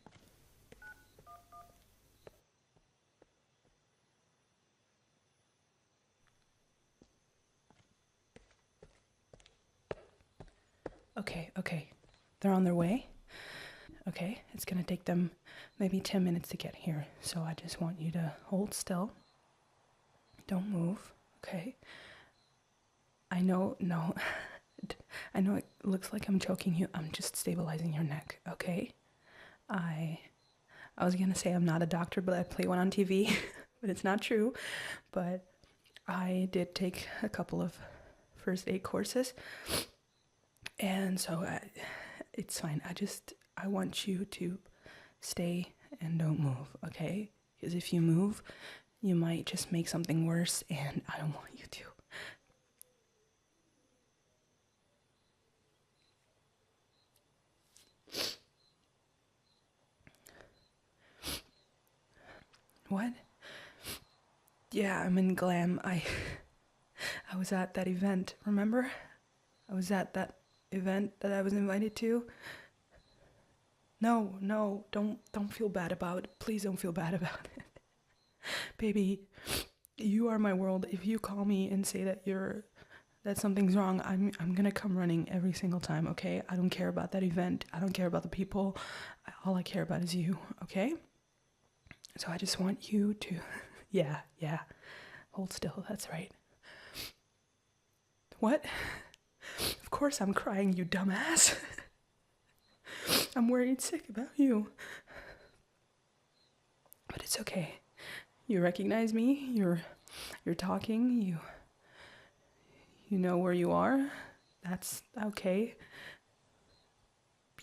Okay. They're on their way. Okay, it's gonna take them maybe 10 minutes to get here. So I just want you to hold still. Don't move, okay? I know, no. I know it looks like I'm choking you. I'm just stabilizing your neck, okay? I was gonna say I'm not a doctor, but I play one on TV, but it's not true. But I did take a couple of first aid courses, and so it's fine. I want you to stay and don't move, okay? Because if you move, you might just make something worse, and I don't want you to. What? Yeah, I'm in glam. I was at that event, remember? I was at that event that I was invited to. No, don't feel bad about it. Please don't feel bad about it. Baby, you are my world. If you call me and say that something's wrong, I'm gonna come running every single time, okay? I don't care about that event. I don't care about the people. All I care about is you, okay? So I just want you to yeah. Hold still, that's right. What? Of course I'm crying, you dumbass. I'm worried sick about you. But it's okay. You recognize me, you're talking, you know where you are. That's okay.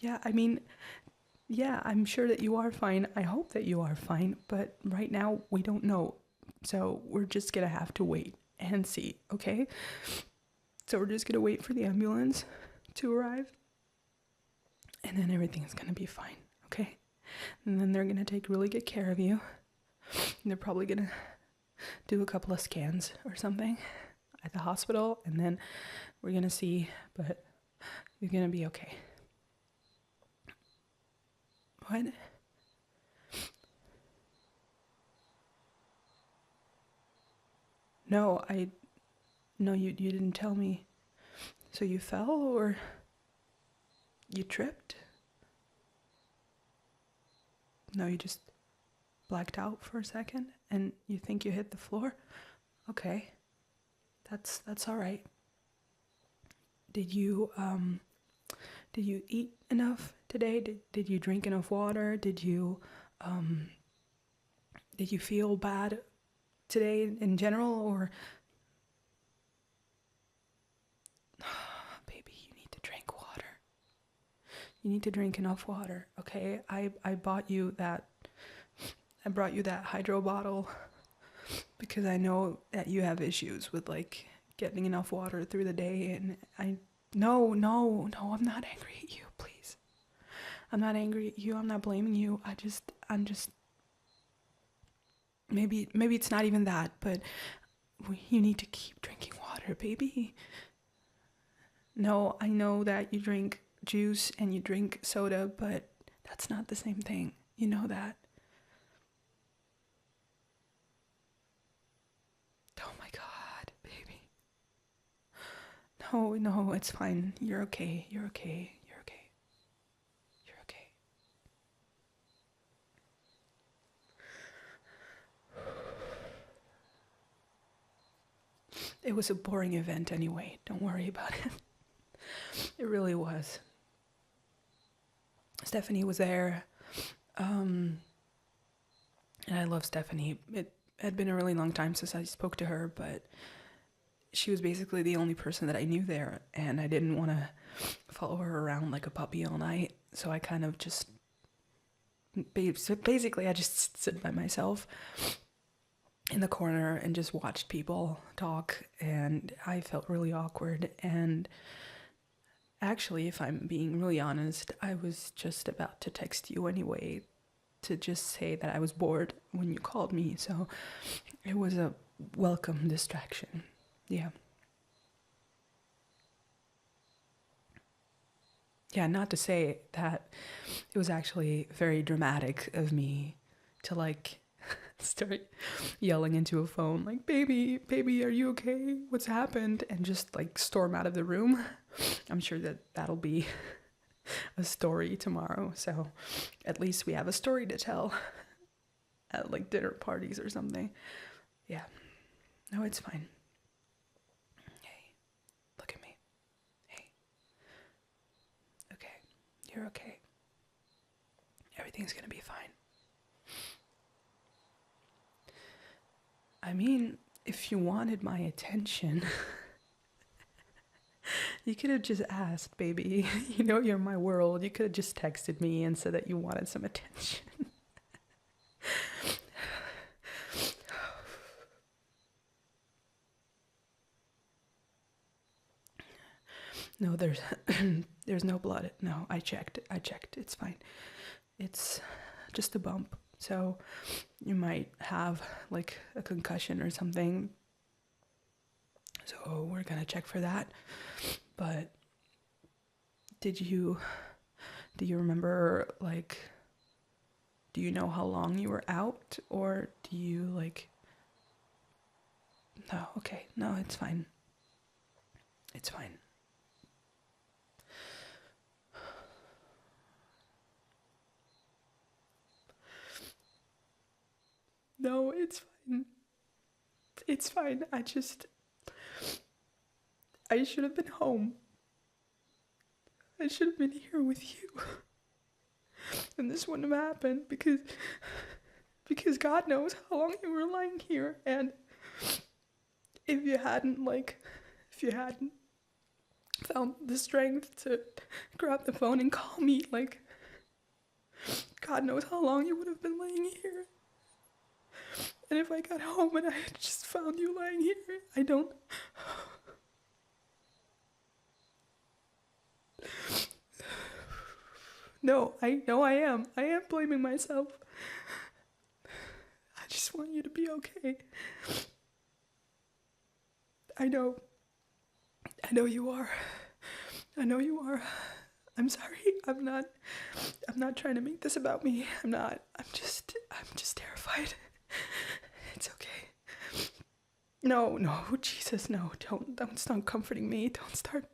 Yeah, I mean, yeah, I'm sure that you are fine. I hope that you are fine, but right now we don't know. So we're just gonna have to wait and see, okay? So we're just gonna wait for the ambulance to arrive, and then everything's gonna be fine, okay? And then they're gonna take really good care of you. And they're probably gonna do a couple of scans or something at the hospital, and then we're gonna see, but you're gonna be okay. What? No, you didn't tell me. So you fell or you tripped? No, you just blacked out for a second and you think you hit the floor? Okay. That's all right. Did you eat enough today? Did you drink enough water? Did you feel bad today in general, or baby, you need to drink water. You need to drink enough water, okay? I brought you that hydro bottle because I know that you have issues with like getting enough water through the day, and no, I'm not angry at you, please. I'm not angry at you. I'm not blaming you. I'm just maybe it's not even that, but you need to keep drinking water, baby. No, I know that you drink juice and you drink soda, but that's not the same thing. You know that. Oh my God, baby. No, it's fine. You're okay. It was a boring event anyway. Don't worry about it. It really was. Stephanie was there. And I love Stephanie. It had been a really long time since I spoke to her, but she was basically the only person that I knew there, and I didn't want to follow her around like a puppy all night, so I kind of just basically I just stood by myself in the corner and just watched people talk, and I felt really awkward. And actually, if I'm being really honest, I was just about to text you anyway to just say that I was bored when you called me, so it was a welcome distraction. Yeah. Yeah, not to say that it was actually very dramatic of me to like start yelling into a phone like, baby, are you okay? What's happened? And just like storm out of the room. I'm sure that that'll be a story tomorrow. So at least we have a story to tell at like dinner parties or something. Yeah. No, it's fine. Hey, look at me. Hey. Okay. You're okay. Everything's gonna be fine. I mean, if you wanted my attention, you could have just asked, baby. You know, you're my world. You could have just texted me and said that you wanted some attention. No, there's no blood. No, I checked. It's fine. It's just a bump. So you might have like a concussion or something. So we're gonna check for that. But do you remember, like, do you know how long you were out, or do you like, no, okay, no, it's fine. It's fine. No, it's fine. It's fine. I should have been home. I should have been here with you. And this wouldn't have happened because God knows how long you were lying here. And if you hadn't found the strength to grab the phone and call me, like, God knows how long you would have been laying here. And if I got home and I had just found you lying here, I don't... No, I know I am. I am blaming myself. I just want you to be okay. I know you are. I know you are. I'm sorry. I'm not trying to make this about me. I'm just terrified. It's okay. No, Jesus, no. Don't start comforting me. Don't start.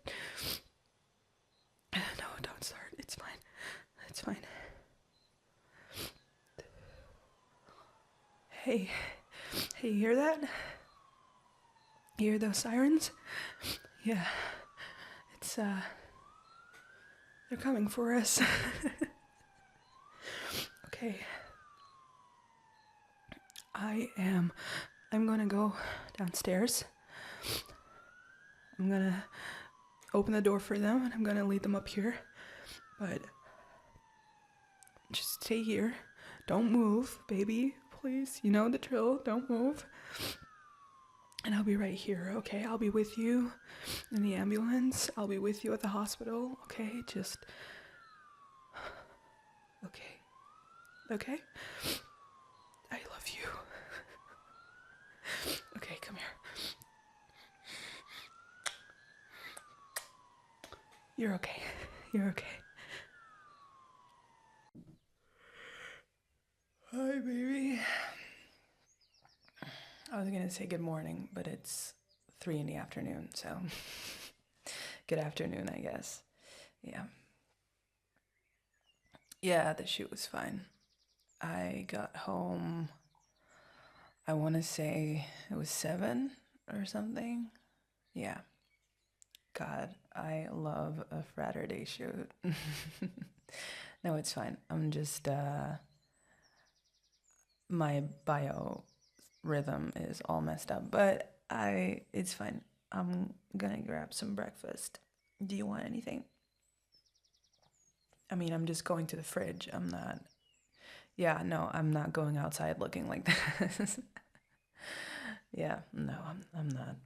No, don't start. It's fine. It's fine. Hey, you hear that? You hear those sirens? Yeah. It's, they're coming for us. Okay. I'm gonna go downstairs. I'm gonna open the door for them and I'm gonna lead them up here. But just stay here. Don't move, baby, please. You know the drill. Don't move. And I'll be right here, okay? I'll be with you in the ambulance. I'll be with you at the hospital, okay? Just... Okay. Okay? I love you. Okay, come here. You're okay. You're okay. Hi, baby. I was gonna say good morning, but it's 3 in the afternoon, so good afternoon, I guess. Yeah. Yeah, the shoot was fine. I got home, I want to say it was 7 or something. Yeah. God, I love a Saturday shoot. No, it's fine. I'm just, my bio rhythm is all messed up, but it's fine. I'm gonna grab some breakfast. Do you want anything? I mean, I'm just going to the fridge. I'm not going outside looking like this. Yeah, no, I'm not.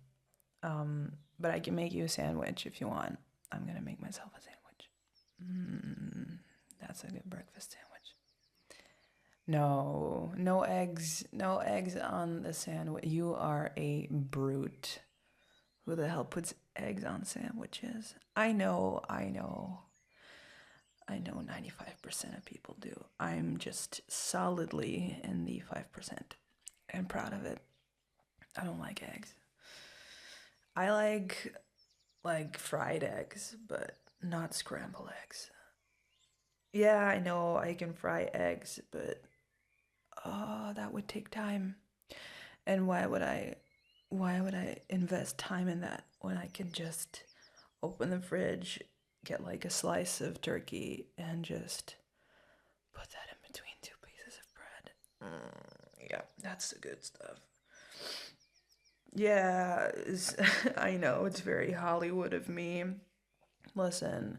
But I can make you a sandwich if you want. I'm gonna make myself a sandwich. That's a good breakfast sandwich. No eggs on the sandwich. You are a brute. Who the hell puts eggs on sandwiches? I know. I know 95% of people do. I'm just solidly in the 5%. I'm proud of it. I don't like eggs. I like fried eggs, but not scrambled eggs. Yeah, I know I can fry eggs, but oh, that would take time. And why would I invest time in that when I can just open the fridge, get like a slice of turkey and just put that in between two pieces of bread. Yeah, that's the good stuff. Yeah, I know it's very Hollywood of me. Listen,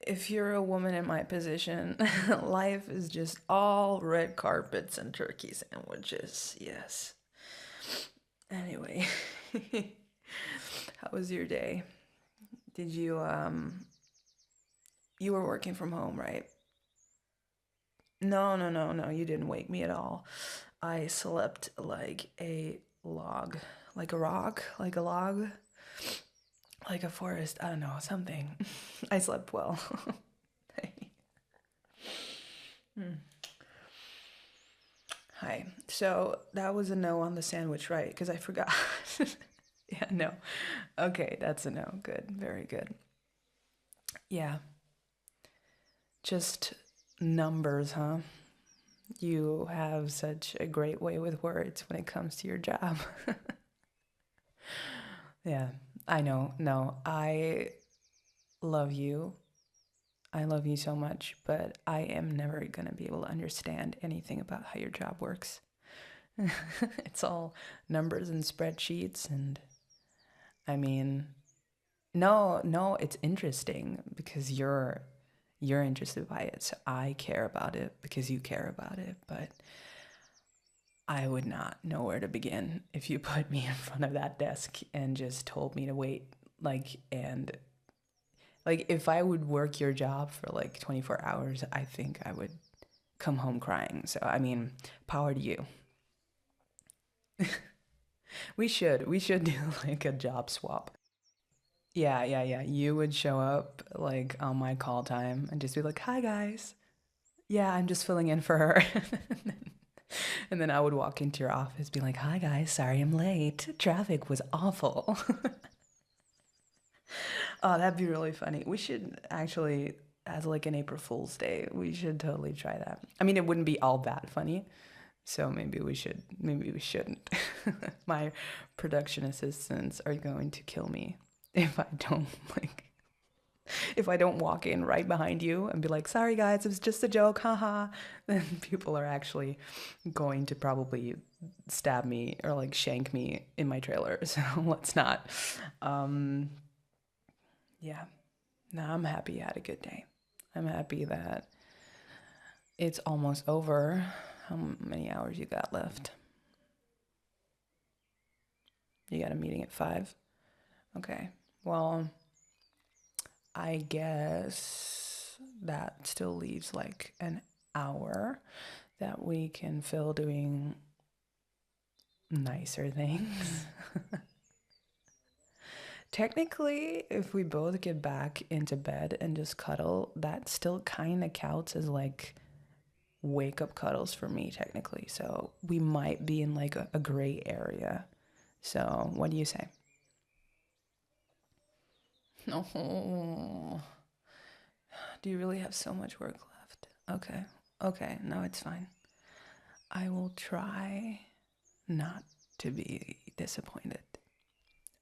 if you're a woman in my position, life is just all red carpets and turkey sandwiches. Yes. Anyway, how was your day? Did you were working from home, right? No, no, no, no, you didn't wake me at all. I slept like a log, like a rock, like a log, like a forest. I don't know, something. I slept well. Hi. So that was a no on the sandwich, right? Because I forgot. Yeah, no. Okay, that's a no. Good. Very good. Yeah. Just numbers, huh? You have such a great way with words when it comes to your job. Yeah, I know. No, I love you. I love you so much, but I am never going to be able to understand anything about how your job works. It's all numbers and spreadsheets, and I mean, no, no, it's interesting because you're interested by it. So I care about it because you care about it, but I would not know where to begin if you put me in front of that desk and just told me to wait like if I would work your job for like 24 hours, I think I would come home crying. So I mean, power to you. We should do like a job swap. Yeah, yeah, yeah. You would show up like on my call time and just be like, "Hi guys. Yeah, I'm just filling in for her." And then I would walk into your office, be like, "Hi guys, sorry I'm late. Traffic was awful." Oh, that'd be really funny. We should actually, as like an April Fool's Day, we should totally try that. I mean, it wouldn't be all that funny, so maybe we shouldn't. My production assistants are going to kill me if I don't like if I don't walk in right behind you and be like, "Sorry guys, it was just a joke, haha." Then people are actually going to probably stab me or like shank me in my trailer. So let's not. Um, yeah. No, I'm happy you had a good day. I'm happy that it's almost over. How many hours you got left? You got a meeting at 5? Okay. Well, I guess that still leaves like an hour that we can fill doing nicer things. Technically, if we both get back into bed and just cuddle, that still kind of counts as like wake up cuddles for me, technically. So we might be in like a gray area. So what do you say? Oh, do you really have so much work left? Okay. Okay. No, it's fine. I will try not to be disappointed.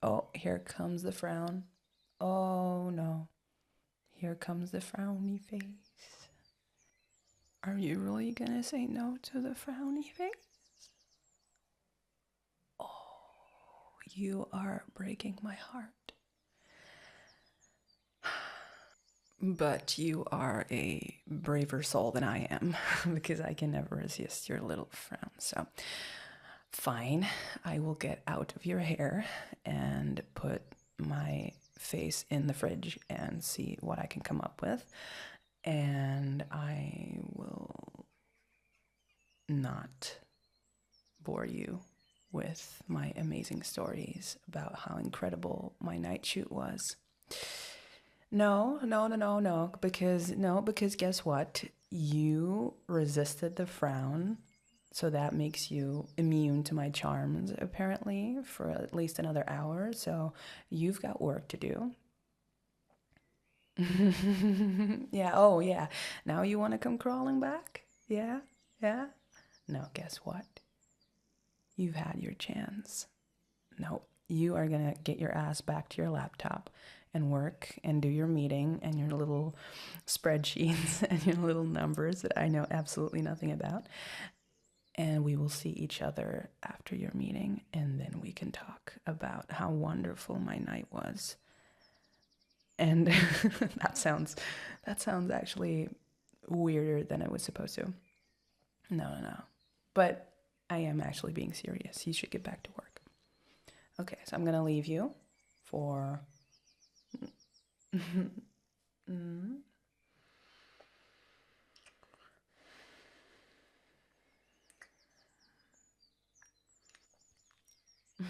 Oh, here comes the frown. Oh no. Here comes the frowny face. Are you really gonna say no to the frowny face? Oh, you are breaking my heart. But you are a braver soul than I am because I can never resist your little frown. So, fine, I will get out of your hair and put my face in the fridge and see what I can come up with. And I will not bore you with my amazing stories about how incredible my night shoot was. No, because guess what? You resisted the frown, so that makes you immune to my charms, apparently, for at least another hour. So you've got work to do. Yeah, oh yeah. Now you want to come crawling back? Yeah, yeah. No, guess what? You've had your chance. No, you are going to get your ass back to your laptop and work and do your meeting and your little spreadsheets and your little numbers that I know absolutely nothing about. And we will see each other after your meeting, and then we can talk about how wonderful my night was. And that sounds actually weirder than it was supposed to. No. But I am actually being serious. You should get back to work. Okay, so I'm gonna leave you for. Mm. You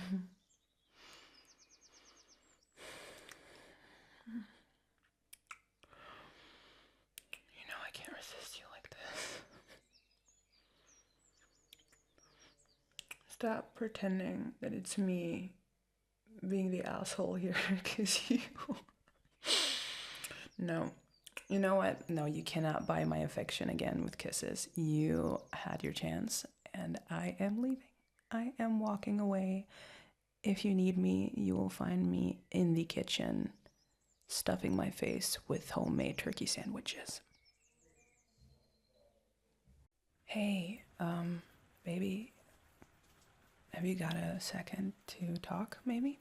know I can't resist you like this. Stop pretending that it's me being the asshole here, because you. No. You know what? No, you cannot buy my affection again with kisses. You had your chance, and I am leaving. I am walking away. If you need me, you will find me in the kitchen, stuffing my face with homemade turkey sandwiches. Hey, baby, have you got a second to talk, maybe?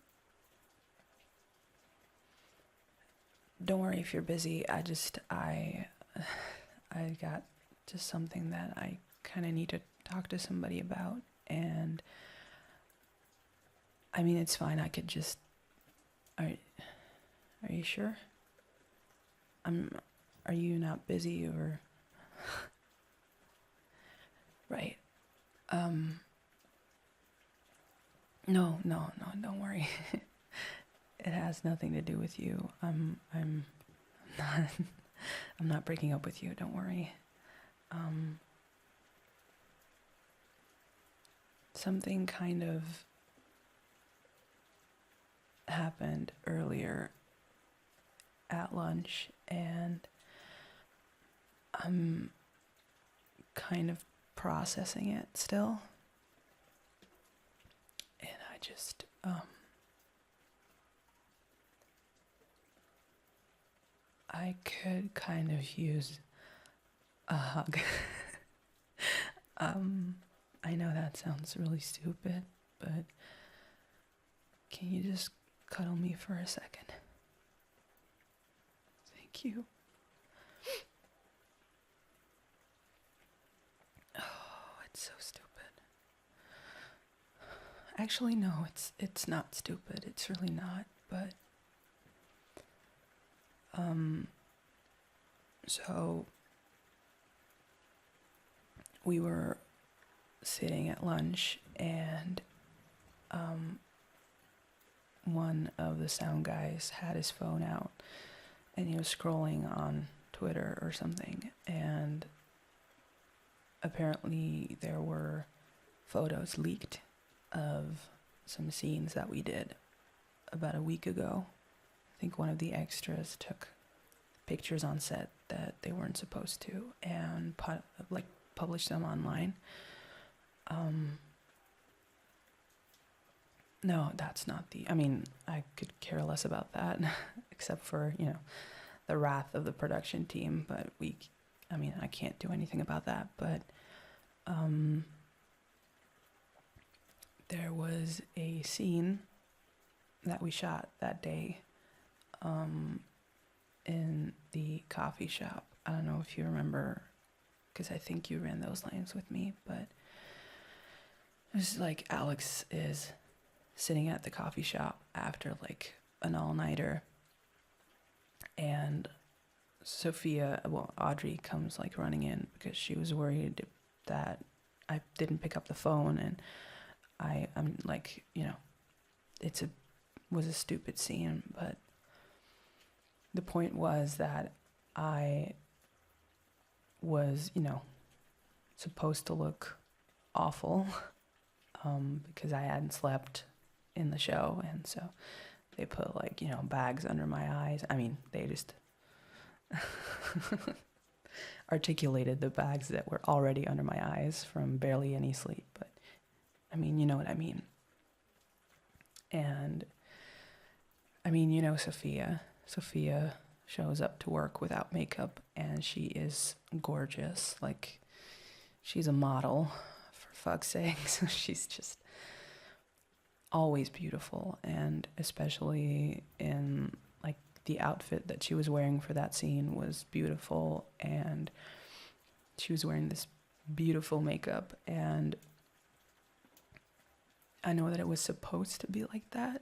Don't worry if you're busy. I got just something that I kind of need to talk to somebody about, and I mean, it's fine. I could just. Are you sure? Are you not busy or? Right. No, don't worry. It has nothing to do with you. I'm not. I'm not breaking up with you. Don't worry. Something kind of happened earlier at lunch, and I'm kind of processing it still. And I just, I could kind of use a hug. I know that sounds really stupid, but can you just cuddle me for a second? Thank you. Oh, it's so stupid. Actually, no, it's not stupid. It's really not, but so we were sitting at lunch, and one of the sound guys had his phone out, and he was scrolling on Twitter or something, and apparently there were photos leaked of some scenes that we did about a week ago. I think one of the extras took pictures on set that they weren't supposed to, and published them online. No, that's not I mean, I could care less about that, except for, the wrath of the production team, but I can't do anything about that, but, there was a scene that we shot that day, in the coffee shop. I don't know if you remember, because I think you ran those lines with me, but it was like Alex is sitting at the coffee shop after like an all-nighter, and Audrey comes like running in because she was worried that I didn't pick up the phone, and I'm like, was a stupid scene, but the point was that I was, supposed to look awful because I hadn't slept in the show, and so they put bags under my eyes. I mean, they just articulated the bags that were already under my eyes from barely any sleep, but I mean, you know what I mean. And I mean, Sophia shows up to work without makeup, and she is gorgeous. Like, she's a model, for fuck's sake. So she's just always beautiful, and especially in the outfit that she was wearing for that scene was beautiful, and she was wearing this beautiful makeup, and I know that it was supposed to be like that,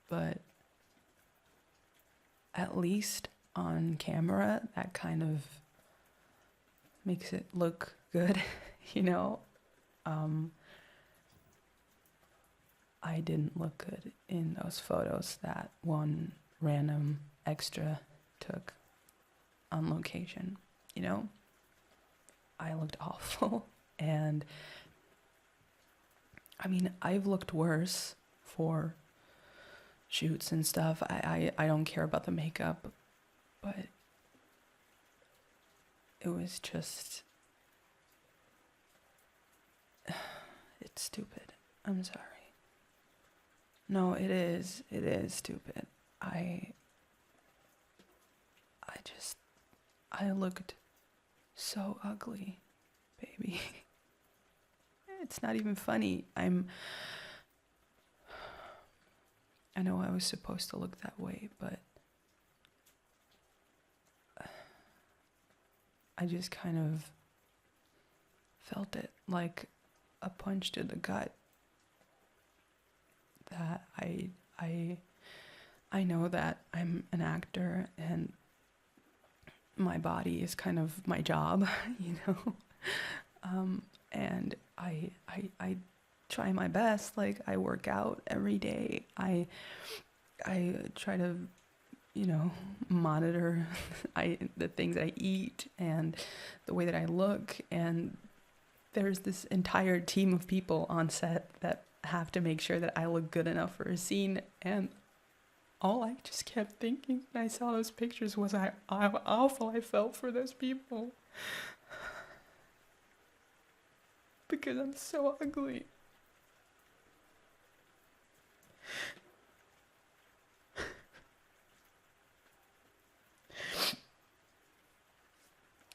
but at least on camera that kind of makes it look good. I didn't look good in those photos that one random extra took on location. I looked awful. And I mean, I've looked worse for shoots and stuff. I don't care about the makeup, but it was just, it's stupid. I'm sorry. No, it is stupid. I looked so ugly, baby. It's not even funny. I know I was supposed to look that way, but I just kind of felt it like a punch to the gut. That I know that I'm an actor and my body is kind of my job, and I try my best. Like, I work out every day. I try to, monitor the things that I eat and the way that I look, and there's this entire team of people on set that have to make sure that I look good enough for a scene, and all I just kept thinking when I saw those pictures was how awful I felt for those people. Because I'm so ugly.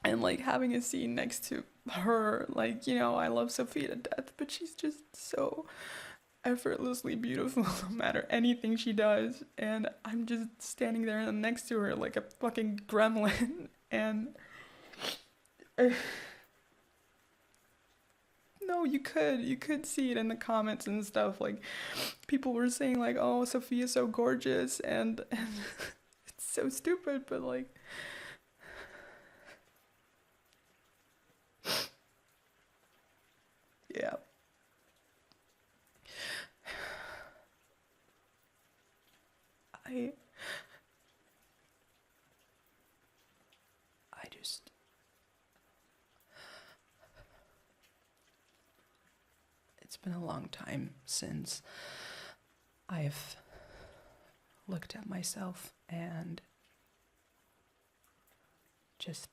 And having a scene next to her, I love Sophia to death, but she's just so effortlessly beautiful no matter anything she does, and I'm just standing there next to her like a fucking gremlin. And no, you could see it in the comments and stuff. People were saying oh, Sophia's so gorgeous, and it's so stupid, but yeah. I just, it's been a long time since I've looked at myself and just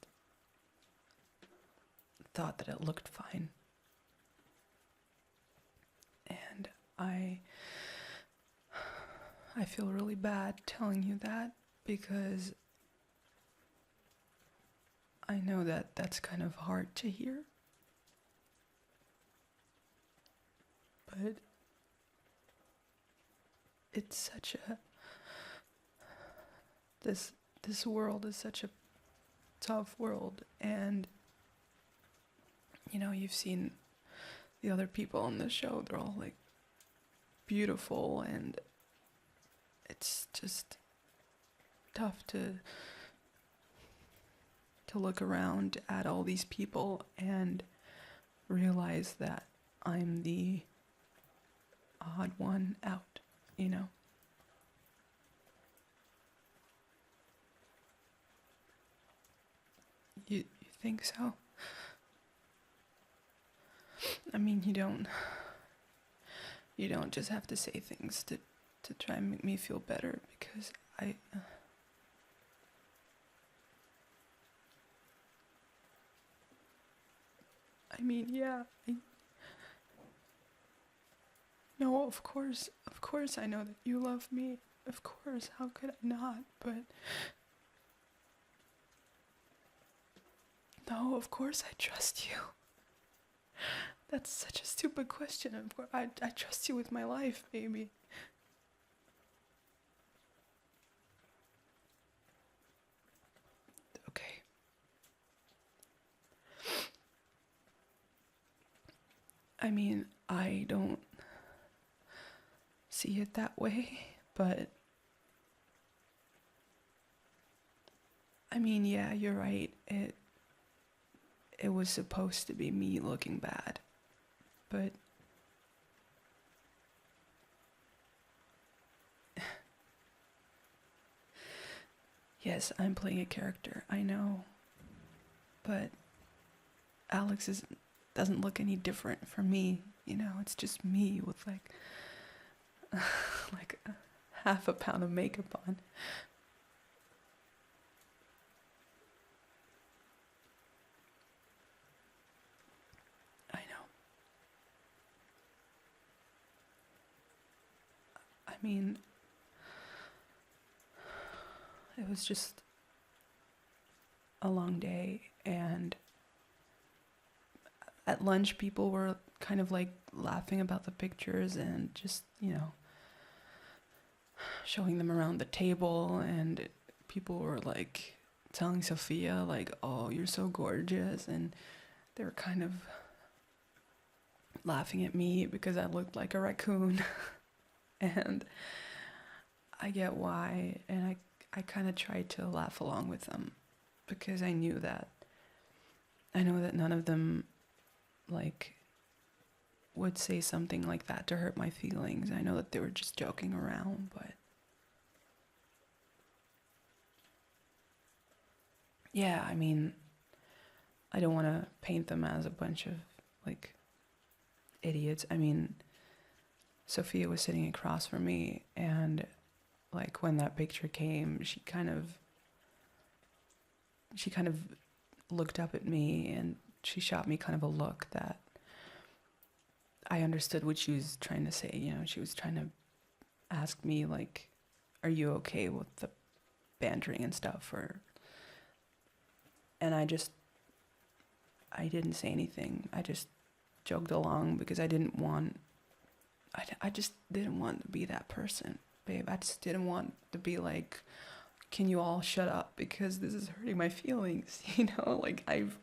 thought that it looked fine. And I feel really bad telling you that, because I know that that's kind of hard to hear. But it's such a, this world is such a tough world, and you've seen the other people on the show, they're all beautiful, and it's just tough to look around at all these people and realize that I'm the odd one out, You think so? I mean, you don't just have to say things to try and make me feel better, because I mean, yeah. No, of course I know that you love me. Of course, how could I not? But no, of course I trust you. That's such a stupid question. Of course, I trust you with my life, baby. Okay. I mean, I don't see it that way, but I mean, yeah, you're right. It was supposed to be me looking bad, but yes, I'm playing a character, I know, but Alex doesn't look any different from me, you know. It's just me with like like half a pound of makeup on. I know. I mean, it was just a long day, and at lunch people were kind of like laughing about the pictures and just, you know, showing them around the table, and people were like telling Sophia like, "Oh, you're so gorgeous," and they were kind of laughing at me because I looked like a raccoon. And I get why, and I kind of tried to laugh along with them, because I know that none of them like would say something like that to hurt my feelings. I know that they were just joking around, but yeah, I mean, I don't want to paint them as a bunch of like idiots. I mean, Sophia was sitting across from me, and like when that picture came, she kind of looked up at me, and she shot me kind of a look that I understood what she was trying to say. You know, she was trying to ask me like, "Are you okay with the bantering and stuff?" And I didn't say anything. I just jogged along because I just didn't want to be that person, babe. I just didn't want to be like, "Can you all shut up, because this is hurting my feelings," you know? Like I've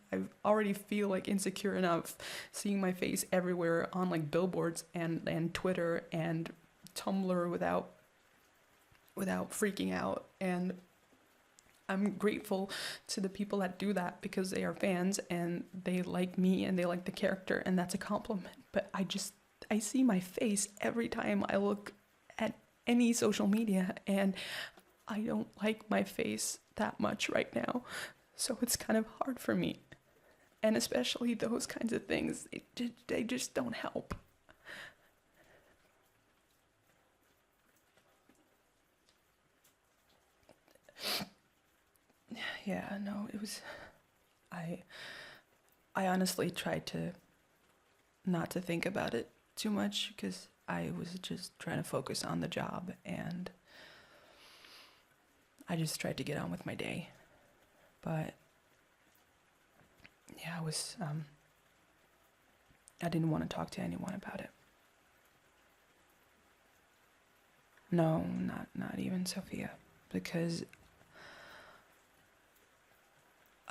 already feel like insecure enough seeing my face everywhere on like billboards and Twitter and Tumblr without freaking out. And I'm grateful to the people that do that, because they are fans and they like me and they like the character, and that's a compliment. But I see my face every time I look at any social media, and I don't like my face that much right now. So it's kind of hard for me. And especially those kinds of things, they just don't help. Yeah, no, it was... I honestly tried to not to think about it too much, because I was just trying to focus on the job, and I just tried to get on with my day. But yeah, I didn't want to talk to anyone about it. No, not even Sophia, because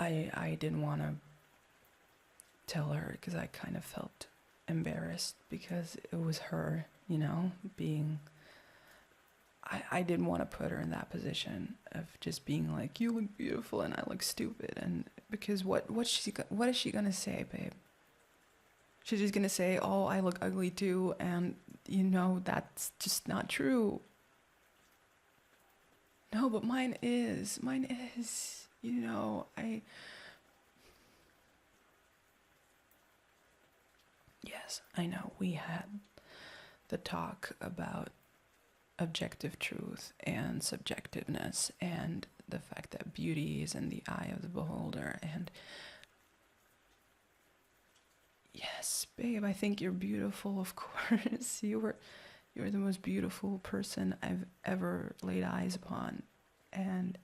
I didn't want to tell her, because I kind of felt embarrassed, because it was her, you know, being... I didn't want to put her in that position of just being like, "You look beautiful and I look stupid," and because what is she gonna say, babe? She's just gonna say, "Oh, I look ugly too," and you know that's just not true. No, but mine is, you know. Yes, I know we had the talk about objective truth and subjectiveness and the fact that beauty is in the eye of the beholder. And yes, babe, I think you're beautiful, of course. You're the most beautiful person I've ever laid eyes upon. And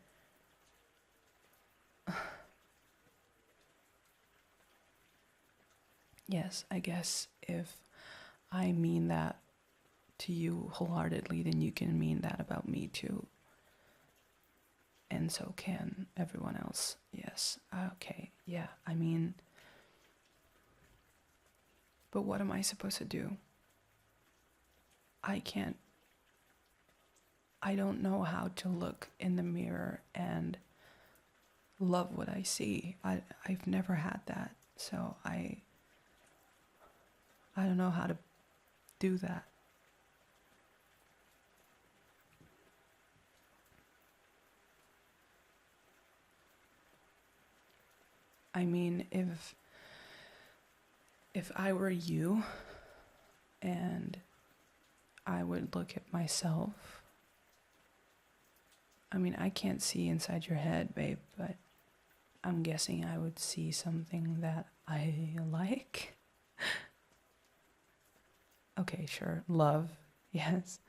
yes, I guess if I mean that to you wholeheartedly, then you can mean that about me too. And so can everyone else. Yes. Okay. Yeah. I mean, but what am I supposed to do? I don't know how to look in the mirror and love what I see. I've never had that. So I don't know how to do that. I mean, if I were you and I would look at myself, I mean, I can't see inside your head, babe, but I'm guessing I would see something that I like. Okay, sure. Love, yes.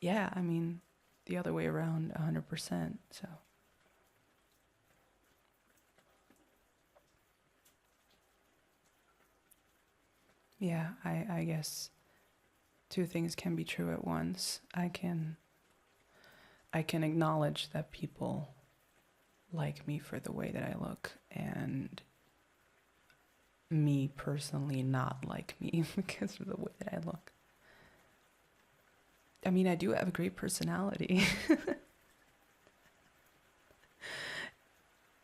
Yeah, I mean, the other way around, 100%, so. Yeah, I guess two things can be true at once. I can acknowledge that people like me for the way that I look, and me personally not like me because of the way that I look. I mean, I do have a great personality.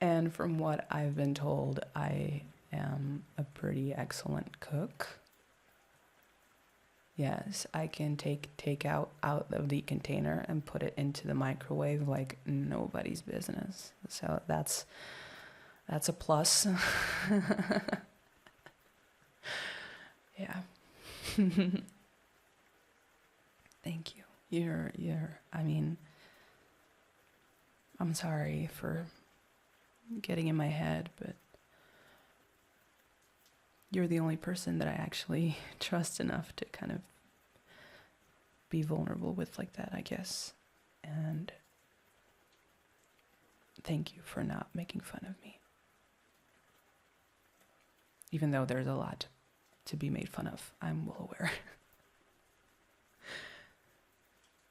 And from what I've been told, I am a pretty excellent cook. Yes, I can take takeout out of the container and put it into the microwave like nobody's business. So that's a plus. Yeah. Thank you. I mean, I'm sorry for getting in my head, but you're the only person that I actually trust enough to kind of be vulnerable with like that, I guess. And thank you for not making fun of me. Even though there's a lot to be made fun of, I'm well aware.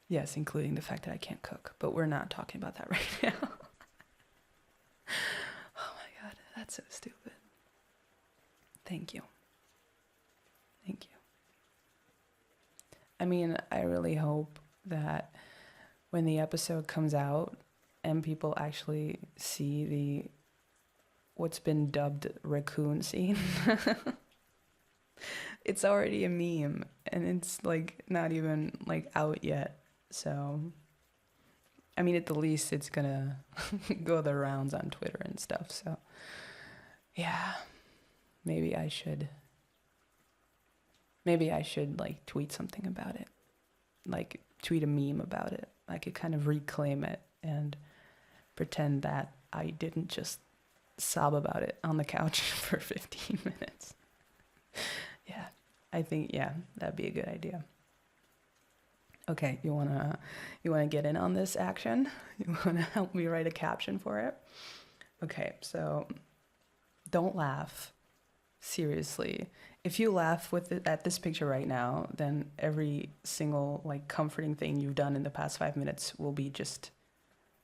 Yes, including the fact that I can't cook, but we're not talking about that right now. Oh my God, that's so stupid. Thank you. Thank you. I mean, I really hope that when the episode comes out and people actually see the what's been dubbed raccoon scene. It's already a meme and it's like not even like out yet. So I mean, at the least it's gonna go the rounds on Twitter and stuff. So yeah, maybe I should like tweet something about it, like tweet a meme about it. I could kind of reclaim it and pretend that I didn't just sob about it on the couch for 15 minutes. Yeah, I think, yeah, that'd be a good idea. Okay, you wanna get in on this action? You wanna help me write a caption for it? Okay, so don't laugh. Seriously. If you laugh at this picture right now, then every single like comforting thing you've done in the past 5 minutes will be just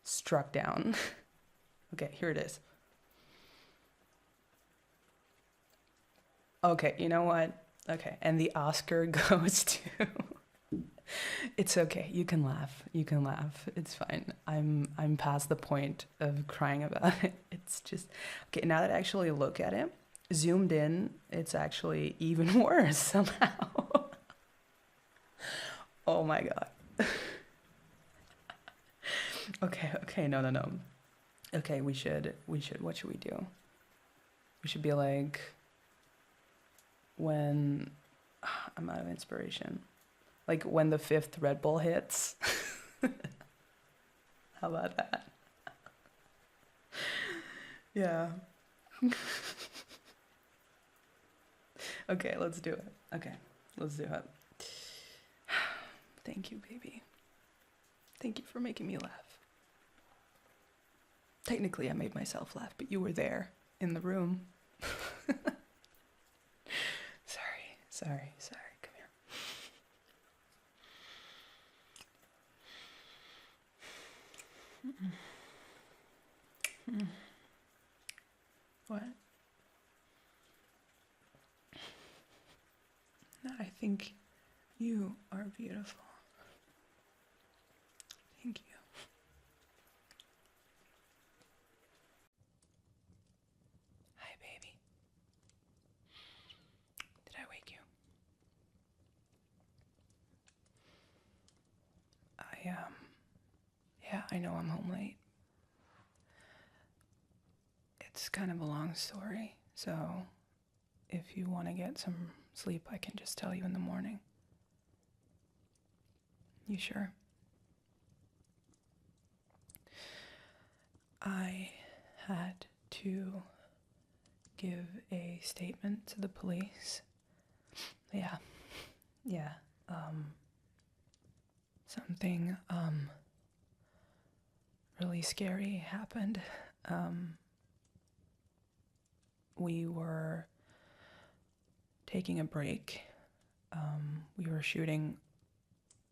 struck down. Okay, here it is. Okay, you know what? Okay, and the Oscar goes to It's okay. You can laugh. You can laugh. It's fine. I'm past the point of crying about it. It's just okay, now that I actually look at it, zoomed in, it's actually even worse somehow. Oh my God. Okay, no. Okay, we should what should we do? We should be like when I'm out of inspiration. Like when the 5th Red Bull hits. How about that? Yeah. Okay, let's do it. Okay, let's do it. Thank you, baby. Thank you for making me laugh. Technically, I made myself laugh, but you were there in the room. Sorry. Come here. What? No, I think you are beautiful. Thank you. Hi, baby. Did I wake you? Yeah, I know I'm home late. It's kind of a long story, so if you want to get some sleep, I can just tell you in the morning. You sure? I had to give a statement to the police. Yeah. Something really scary happened. We were taking a break. We were shooting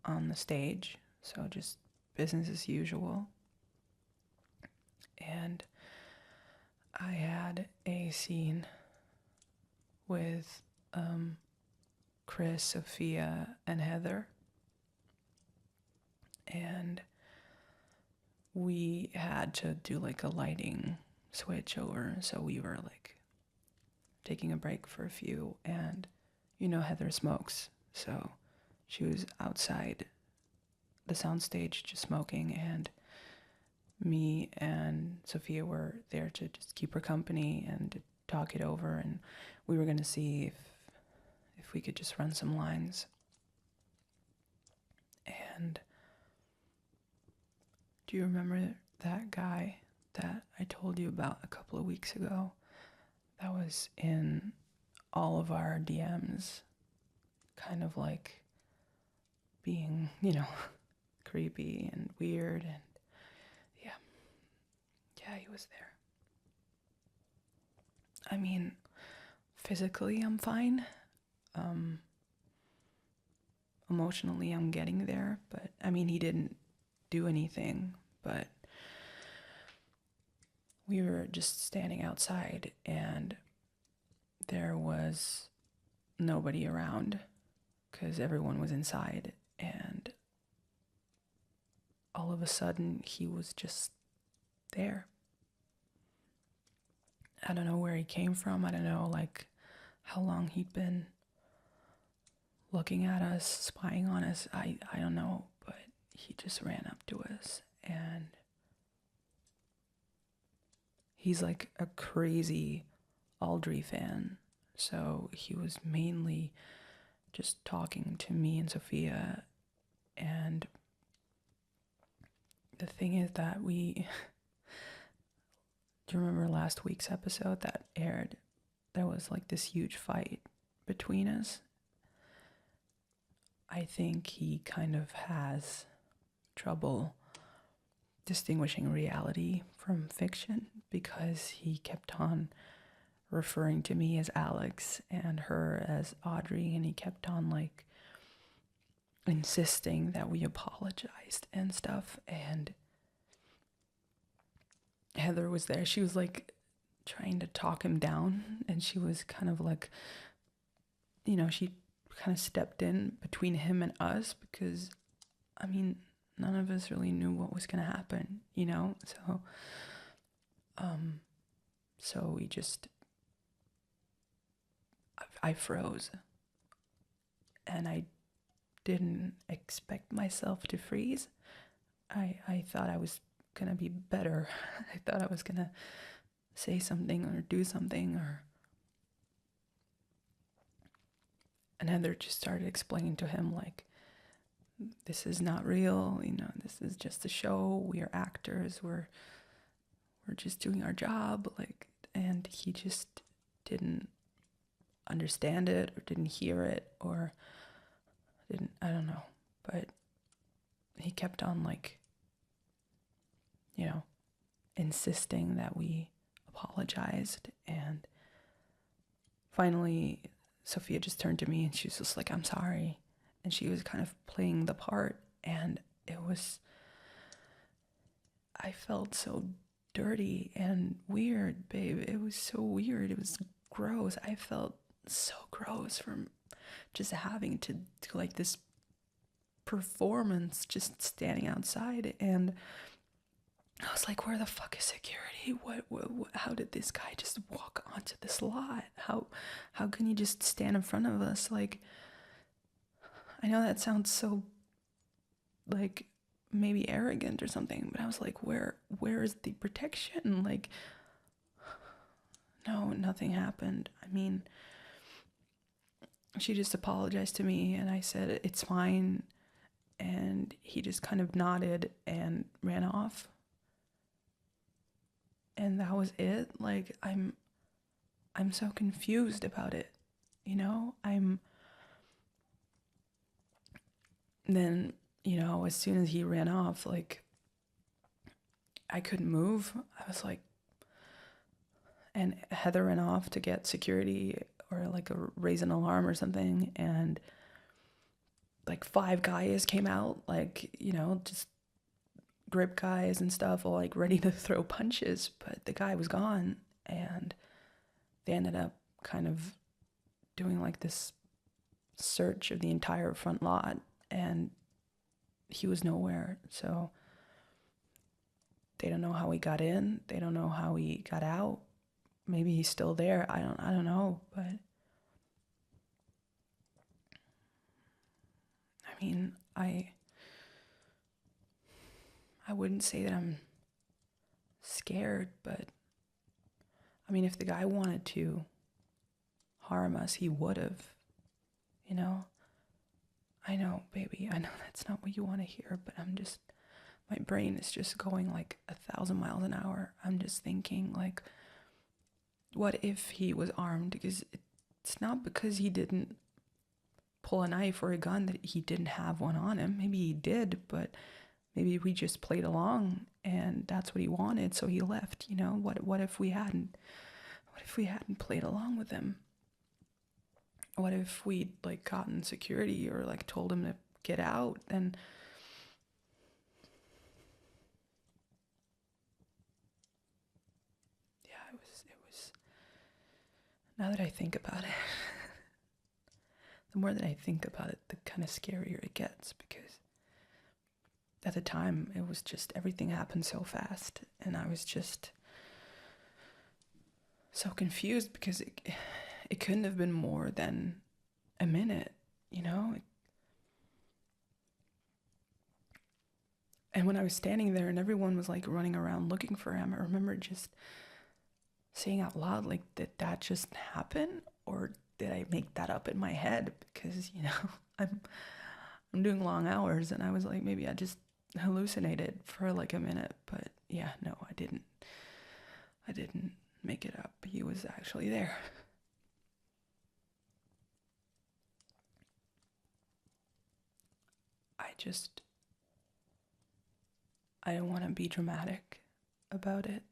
on the stage, so just business as usual. And I had a scene with Chris, Sophia, and Heather. And we had to do like a lighting switch over, so we were like taking a break for a few, and Heather smokes, so she was outside the soundstage just smoking, and me and Sophia were there to just keep her company and to talk it over, and we were going to see if we could just run some lines. And do you remember that guy that I told you about a couple of weeks ago that was in all of our DMs, kind of like being, creepy and weird, and yeah, he was there. I mean, physically I'm fine. Emotionally I'm getting there, but I mean, he didn't do anything, but we were just standing outside and there was nobody around because everyone was inside, and all of a sudden he was just there. I don't know where he came from. I don't know like how long he'd been looking at us, spying on us. I don't know, but he just ran up to us, and he's like a crazy Audrey fan. So he was mainly just talking to me and Sophia. And the thing is that do you remember last week's episode that aired? There was like this huge fight between us. I think he kind of has trouble distinguishing reality from fiction because he kept on referring to me as Alex and her as Audrey, and he kept on like insisting that we apologized and stuff. And Heather was there. She was like trying to talk him down, and she was kind of like, she kind of stepped in between him and us because, I mean, none of us really knew what was going to happen, so we just, I froze, and I didn't expect myself to freeze. I thought I was gonna be better. I thought I was gonna say something or do something, or And Heather just started explaining to him, like, this is not real, you know, this is just a show. We are actors. We're just doing our job. Like, and he just didn't understand it or didn't hear it or I don't know. But he kept on, like, you know, insisting that we apologized. And finally, Sophia just turned to me and she was just like, I'm sorry. And she was kind of playing the part. And I felt so dirty and weird, babe. It was so weird. It was gross. I felt so gross from just having to do like this performance, just standing outside. And I was like, where the fuck is security? What how did this guy just walk onto this lot? How can you just stand in front of us? Like, I know that sounds so, like, maybe arrogant or something, but I was like, where is the protection? Like, no, nothing happened. I mean, she just apologized to me and I said, it's fine. And he just kind of nodded and ran off. And that was it. Like, I'm so confused about it. You know, then, you know, as soon as he ran off, like, I couldn't move. I was like, and Heather ran off to get security or like raise an alarm or something. And like 5 guys came out, like, you know, just grip guys and stuff, all like ready to throw punches, but the guy was gone. And they ended up kind of doing like this search of the entire front lot and he was nowhere. So they don't know how he got in. They don't know how he got out. Maybe he's still there. I don't know, but I mean, I wouldn't say that I'm scared, but I mean, if the guy wanted to harm us, he would have, you know? I know, baby, I know that's not what you want to hear, but my brain is just going like 1,000 miles an hour. I'm just thinking, like, what if he was armed? Because it's not because he didn't pull a knife or a gun that he didn't have one on him. Maybe he did, but maybe we just played along and that's what he wanted, so he left, you know? What if we hadn't played along with him? What if we'd like gotten security or like told him to get out? And yeah, it was now that I think about it, the more that I think about it, the kind of scarier it gets, because at the time it was just, everything happened so fast and I was just so confused because it couldn't have been more than a minute, you know? And when I was standing there and everyone was like running around looking for him, I remember just saying out loud, like, did that just happen? Or did I make that up in my head? Because, you know, I'm doing long hours and I was like, maybe I just hallucinated for like a minute. But yeah, no, I didn't make it up. He was actually there. I don't want to be dramatic about it,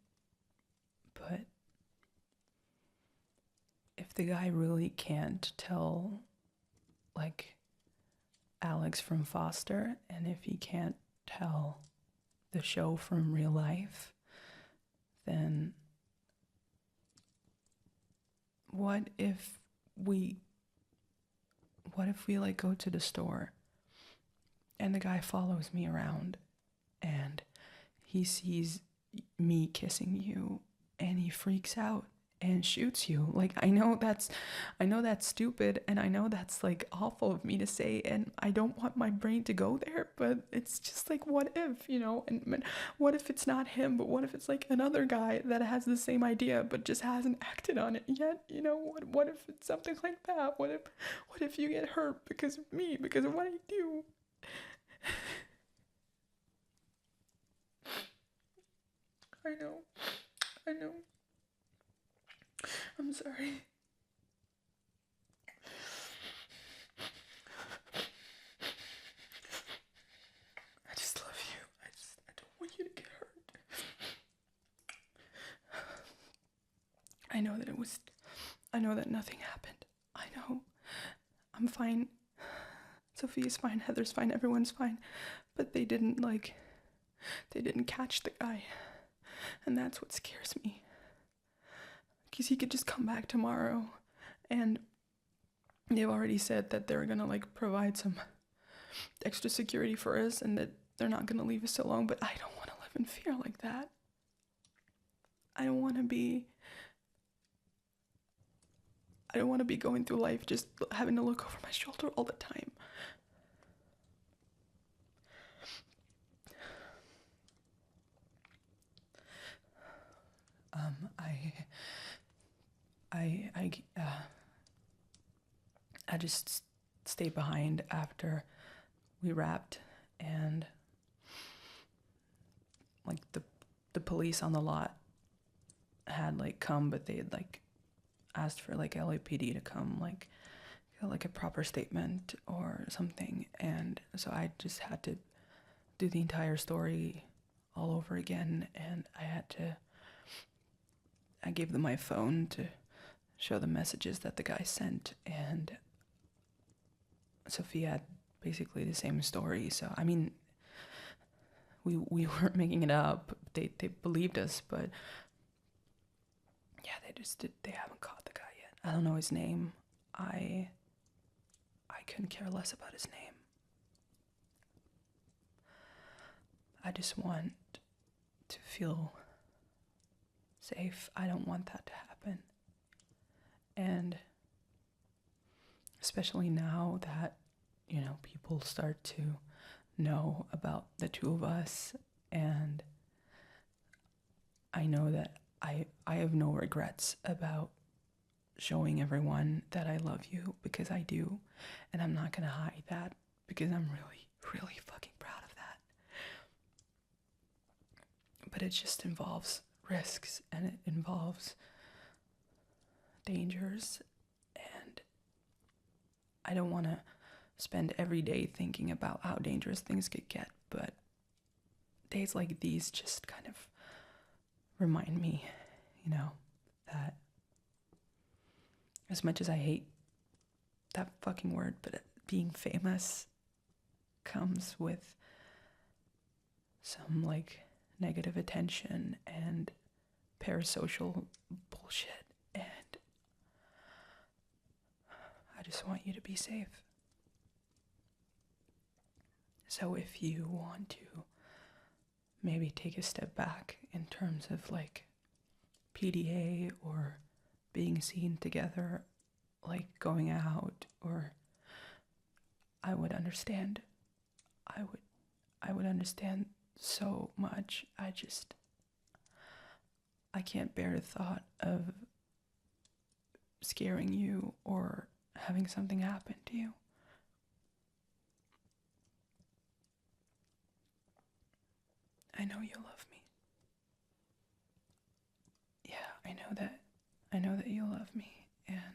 but if the guy really can't tell, like, Alex from Foster, and if he can't tell the show from real life, then what if we like go to the store and the guy follows me around and he sees me kissing you and he freaks out and shoots you. Like, I know that's stupid, and I know that's like awful of me to say, and I don't want my brain to go there, but it's just like, what if, and what if it's not him, but what if it's like another guy that has the same idea but just hasn't acted on it yet? What if it's something like that? What if you get hurt because of me, because of what I do? I know. I'm sorry. I just love you. I don't want you to get hurt. I know that nothing happened. I know. I'm fine. Sophia's fine. Heather's fine. Everyone's fine. But they didn't catch the guy. And that's what scares me. Because he could just come back tomorrow. And they've already said that they're going to provide some extra security for us and that they're not going to leave us so long. But I don't want to live in fear like that. I don't want to be going through life just having to look over my shoulder all the time. I just stayed behind after we wrapped, and the police on the lot had come, but they had asked for LAPD to come a proper statement or something, and so I just had to do the entire story all over again, and I gave them my phone to show the messages that the guy sent, and Sophia had basically the same story. So I mean, we weren't making it up. They believed us, but yeah, they haven't caught the guy yet. I don't know his name. I couldn't care less about his name. I just want to feel safe. I don't want that to happen. And especially now that, people start to know about the two of us, and I know that I have no regrets about showing everyone that I love you, because I do, and I'm not gonna hide that, because I'm really, really fucking proud of that. But it just involves risks, and it involves dangers, and I don't want to spend every day thinking about how dangerous things could get, but days like these just kind of remind me, that as much as I hate that fucking word, but being famous comes with some negative attention and parasocial bullshit, and I just want you to be safe. So if you want to maybe take a step back in terms of PDA or being seen together, going out, or I would understand. I would understand so much. I can't bear the thought of scaring you or having something happen to you. I know you love me. Yeah, I know that you love me, and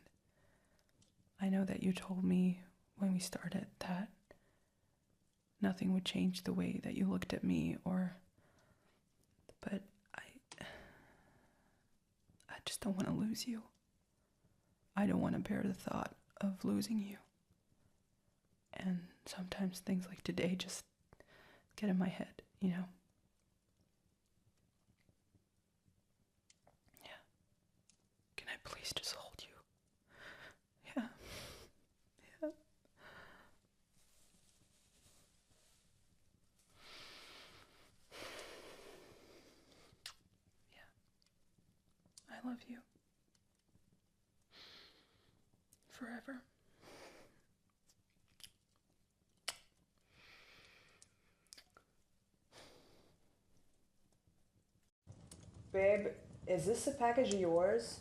I know that you told me when we started that nothing would change the way that you looked at me, but I just don't want to lose you. I don't want to bear the thought of losing you. And sometimes things like today just get in my head, Yeah. Can I please just hold you? Yeah. Yeah. Yeah. I love you. forever. Babe, is this a package of yours?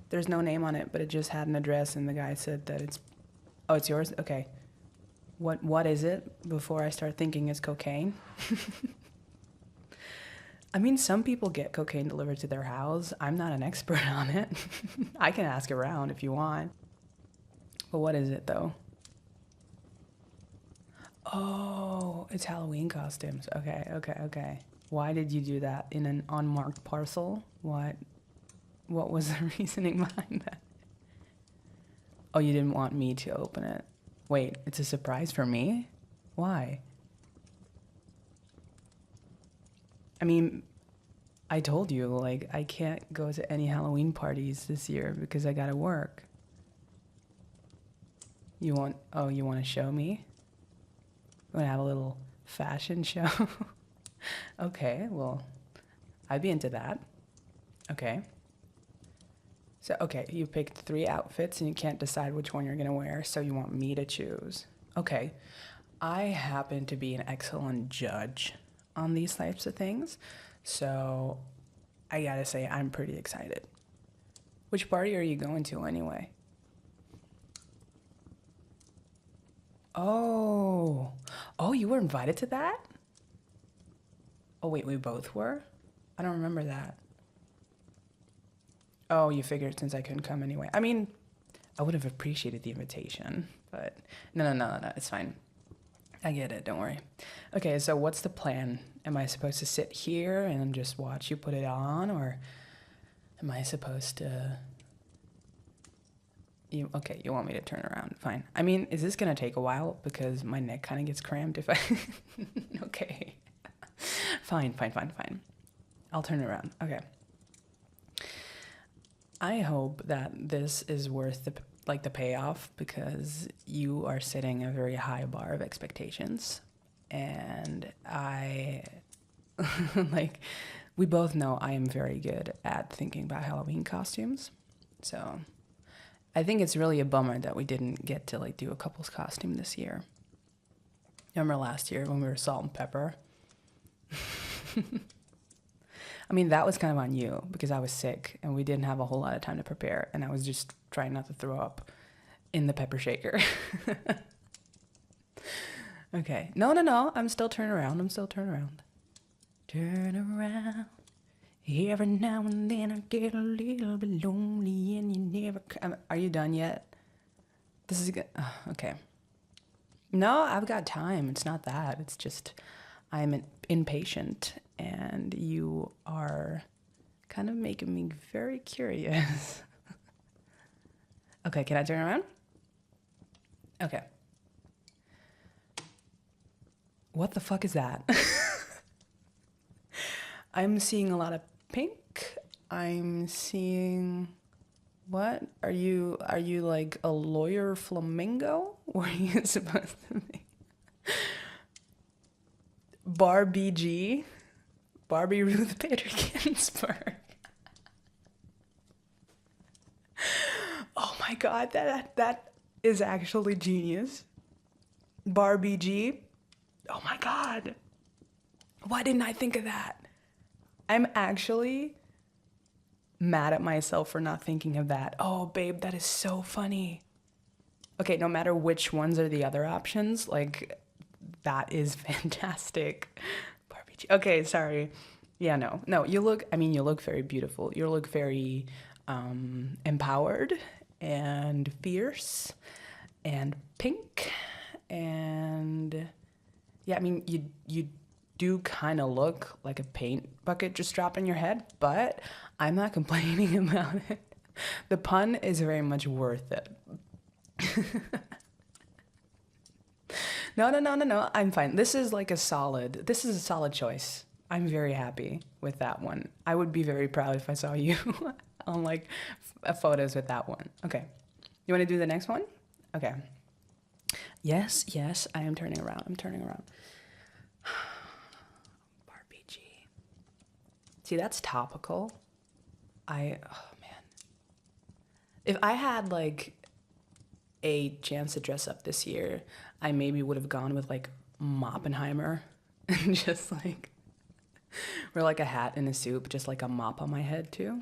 There's no name on it, but it just had an address, and the guy said that it's... Oh, it's yours? Okay. What is it before I start thinking it's cocaine? I mean, some people get cocaine delivered to their house. I'm not an expert on it. I can ask around if you want. But what is it, though? Oh, it's Halloween costumes. Okay. Why did you do that in an unmarked parcel? What was the reasoning behind that? Oh, you didn't want me to open it. Wait, it's a surprise for me? Why? I mean, I told you, like, I can't go to any Halloween parties this year because I gotta work. You want to show me? You want to have a little fashion show? Okay, well, I'd be into that. Okay. So, okay, you picked 3 outfits and you can't decide which one you're gonna wear, so you want me to choose. Okay. I happen to be an excellent judge on these types of things, so I gotta say I'm pretty excited. Which party are you going to anyway? Oh, you were invited to that? Oh wait, we both were? I don't remember that. Oh, you figured since I couldn't come anyway. I mean, I would have appreciated the invitation, but no, it's fine. I get it, don't worry. Okay, so what's the plan? Am I supposed to sit here and just watch you put it on, or am I supposed to... Okay, you want me to turn around, fine. I mean, is this gonna take a while? Because my neck kind of gets cramped if I... Okay. Fine. I'll turn it around, okay. I hope that this is worth the payoff, because you are setting a very high bar of expectations, and I like, we both know I am very good at thinking about Halloween costumes, so I think it's really a bummer that we didn't get to like do a couple's costume this year. Remember last year when we were salt and pepper? I mean, that was kind of on you because I was sick and we didn't have a whole lot of time to prepare, and I was just trying not to throw up in the pepper shaker. Okay. No. I'm still turning around. Turn around. Every now and then I get a little bit lonely and you never come. Are you done yet? This is good. Okay. No, I've got time. It's not that. It's just I'm impatient and you are kind of making me very curious. Okay, can I turn around? Okay. What the fuck is that? I'm seeing a lot of pink. I'm seeing... What? Are you like a lawyer flamingo? What are you supposed to be? Barbie G? Barbie Ruth Bader Ginsburg. Oh my god, that is actually genius. Barbie G? Oh my god. Why didn't I think of that? I'm actually mad at myself for not thinking of that. Oh, babe, that is so funny. Okay, no matter which ones are the other options, like, that is fantastic. Barbie G. Okay, sorry. Yeah, no, you look very beautiful. You look very empowered and fierce and pink, and yeah, I mean, you do kind of look like a paint bucket just dropped on your head, but I'm not complaining about it. The pun is very much worth it. No, I'm fine. This is a solid choice. I'm very happy with that one. I would be very proud if I saw you on like photos with that one. Okay. You want to do the next one? Okay. Yes, I am turning around. Barbie G. See, that's topical. Oh man. If I had like a chance to dress up this year, I maybe would have gone with like Moppenheimer and just like wear like a hat and a suit, but just like a mop on my head too.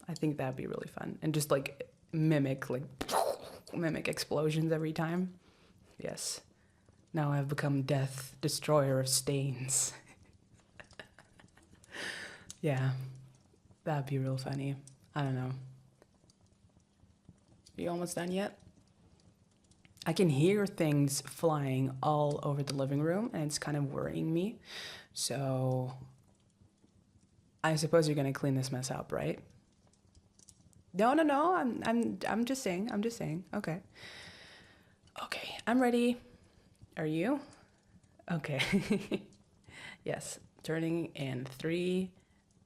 I think that'd be really fun. And just like mimic explosions every time. Yes. Now I've become death, destroyer of stains. Yeah. That'd be real funny. I don't know. You almost done yet? I can hear things flying all over the living room and it's kind of worrying me. So I suppose you're gonna clean this mess up, right? No. I'm just saying. Okay. Okay, I'm ready. Are you? Okay. Yes. Turning in 3,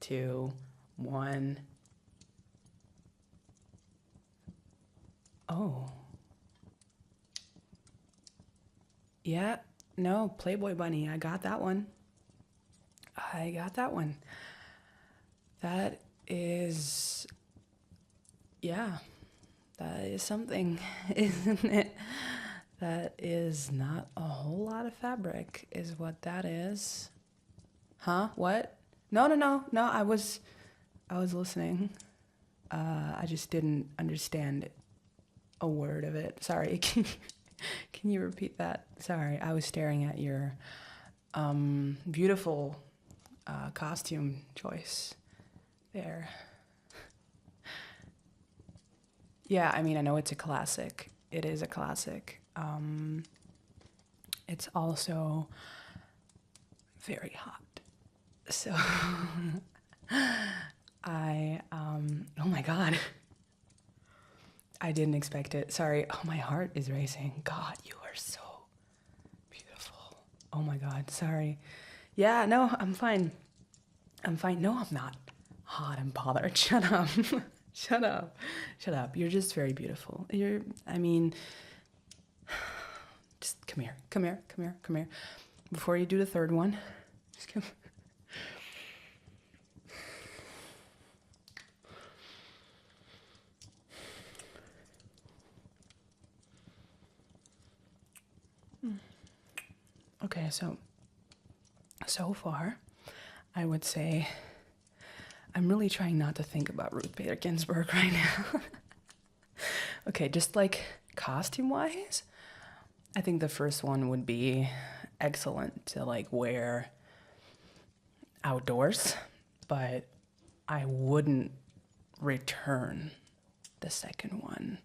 2, 1. Oh. Yeah. No, Playboy Bunny. I got that one. That is, yeah, that is something, isn't it? That is not a whole lot of fabric, is what that is. Huh? What? No. I was listening. I just didn't understand a word of it. Sorry. Can you repeat that? Sorry, I was staring at your beautiful costume choice there. Yeah, I mean, I know it's a classic. It is a classic. It's also very hot. So oh my God. I didn't expect it. Sorry. Oh, my heart is racing. God, you are so beautiful. Oh my God. Sorry. Yeah, no, I'm fine. No, I'm not hot and bothered. Shut up. Shut up. You're just very beautiful. I mean, just come here. Before you do the third one, just come. Okay, so far, I would say I'm really trying not to think about Ruth Bader Ginsburg right now. Okay, just like costume-wise, I think the first one would be excellent to like wear outdoors, but I wouldn't return the second one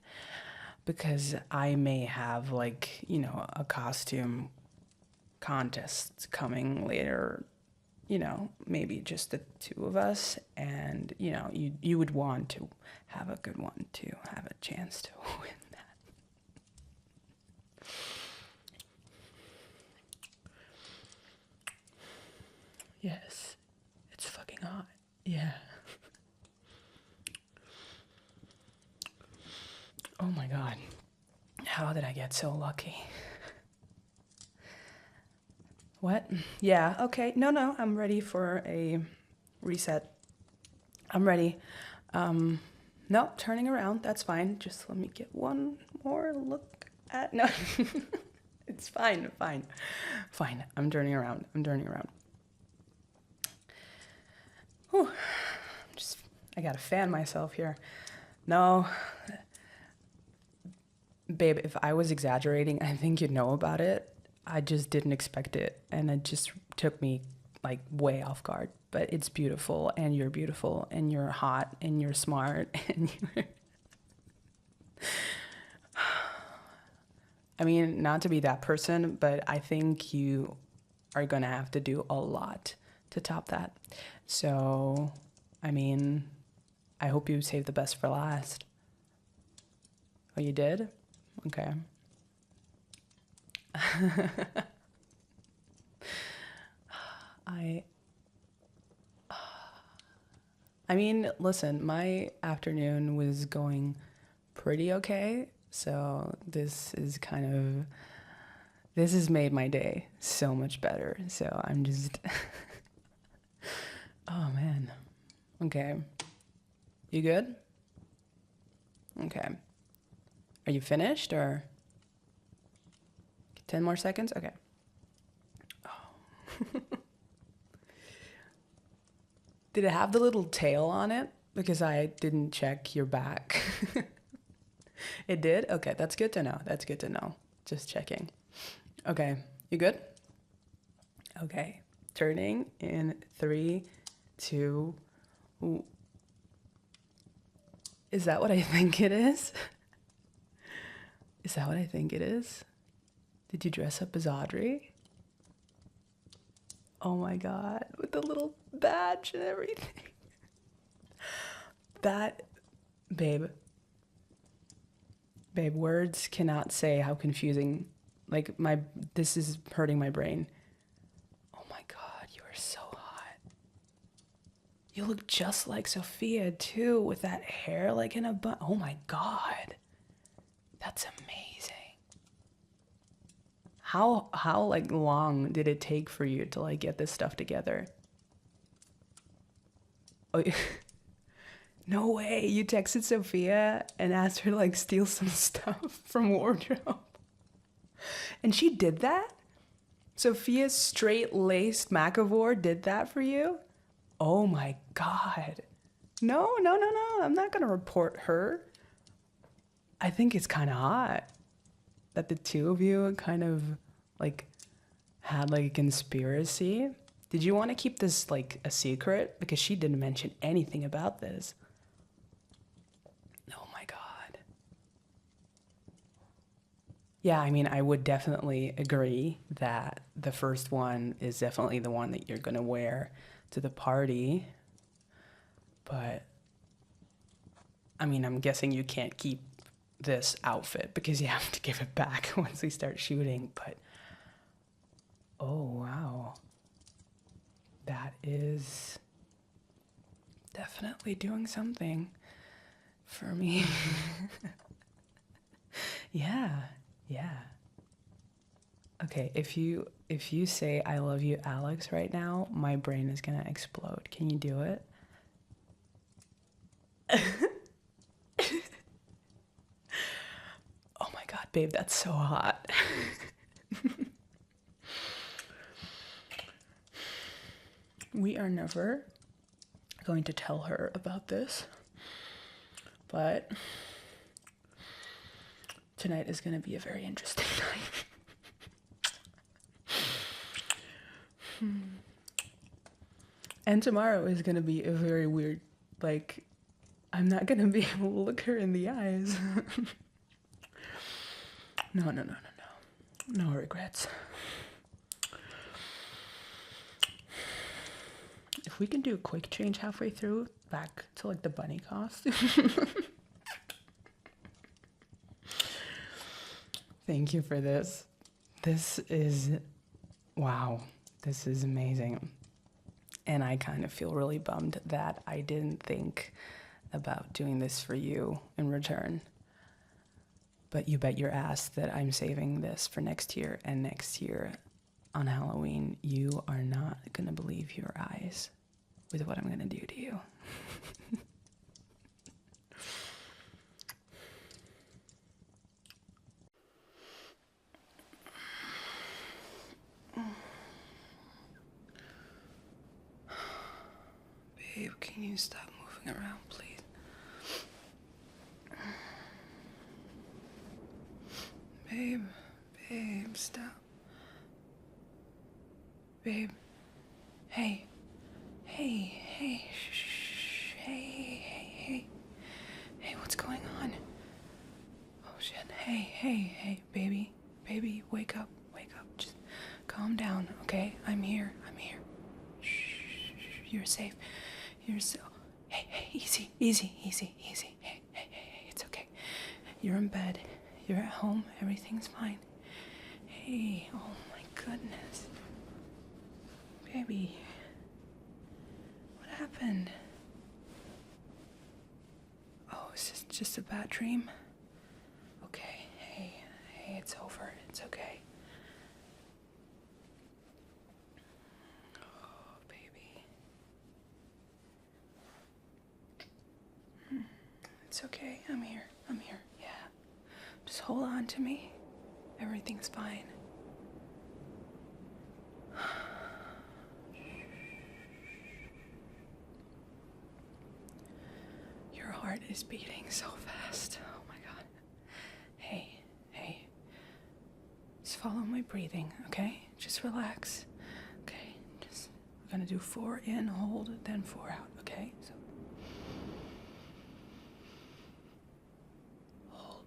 because I may have like, a costume contest coming later, maybe just the two of us, and you would want to have a good one to have a chance to win that. Yes, it's fucking hot. Yeah. Oh my God. How did I get so lucky? What? Yeah, okay. No, I'm ready for a reset. I'm ready. No, turning around, that's fine. Just let me get one more look at, no. It's fine. I'm turning around. Whew. I gotta fan myself here. No. Babe, if I was exaggerating, I think you'd know about it. I just didn't expect it, and it just took me like way off guard. But it's beautiful, and you're hot, and you're smart, and you're... I mean, not to be that person, but I think you are gonna have to do a lot to top that. So, I mean, I hope you saved the best for last. Oh, you did? Okay. I mean, listen, my afternoon was going pretty okay, so this has made my day so much better. So I'm just oh man. Okay. You good? Okay. Are you finished or 10 more seconds? Okay. Oh. Did it have the little tail on it? Because I didn't check your back. It did? Okay, that's good to know. That's good to know. Just checking. Okay, you good? Okay, turning in 3, 2. Ooh. Is that what I think it is? Is that what I think it is? Did you dress up as Audrey? Oh my God, with the little badge and everything. That, babe, words cannot say how confusing, like this is hurting my brain. Oh my God, you are so hot. You look just like Sophia too, with that hair like in a bun. Oh my God, that's amazing. How like long did it take for you to like get this stuff together? Oh, no way. You texted Sophia and asked her to like steal some stuff from wardrobe. And she did that? Sophia straight-laced McAvoy did that for you? Oh my God. No. I'm not gonna report her. I think it's kind of hot that the two of you kind of like had like a conspiracy. Did you want to keep this like a secret? Because she didn't mention anything about this. Oh my God. Yeah, I mean, I would definitely agree that the first one is definitely the one that you're gonna wear to the party. But I mean, I'm guessing you can't keep this outfit because you have to give it back once we start shooting. But oh wow, that is definitely doing something for me. Yeah. Okay, if you say I love you, Alex, right now, my brain is gonna explode. Can you do it? Oh my God, babe, that's so hot. We are never going to tell her about this, but tonight is going to be a very interesting night. And tomorrow is going to be a very weird, like, I'm not going to be able to look her in the eyes. No. No regrets. If we can do a quick change halfway through, back to like the bunny costume. Thank you for this. This is, wow, this is amazing. And I kind of feel really bummed that I didn't think about doing this for you in return. But you bet your ass that I'm saving this for next year, and next year on Halloween, you are not gonna believe your eyes with what I'm gonna do to you. Babe, can you stop moving around, please? Babe, stop. Babe, hey, shh, hey, what's going on? Oh shit, hey, baby, wake up, just calm down, okay? I'm here, shh, you're safe, hey, easy, hey, it's okay, you're in bed, you're at home, everything's fine, hey, oh my goodness, baby, what happened? Oh, is this just a bad dream? Okay, hey, it's over, it's okay. Oh, baby. It's okay. I'm here. Yeah. Just hold on to me. Everything's fine. Your heart is beating so fast. Oh my God. Hey. Just follow my breathing, okay? Just relax. Okay, we're gonna do 4 in, hold, then 4 out, okay? So hold.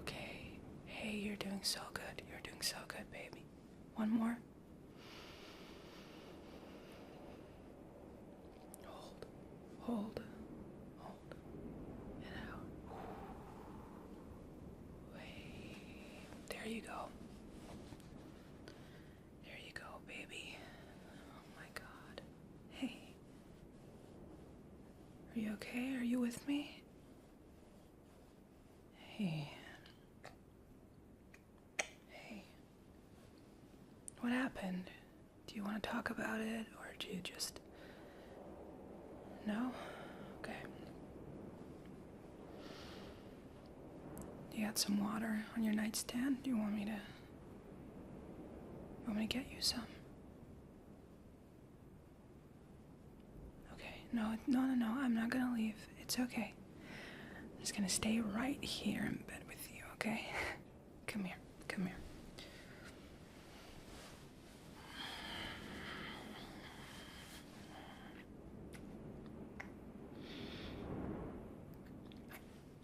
Okay. Hey, you're doing so good. You're doing so good, baby. One more. Hold. And out. Wait. There you go. There you go, baby. Oh my God. Hey. Are you okay? Are you with me? Hey. What happened? Do you want to talk about it, or do you just... No? Okay. You got some water on your nightstand? Do you want me to... get you some? Okay. No, I'm not gonna leave. It's okay. I'm just gonna stay right here in bed with you, okay? Come here.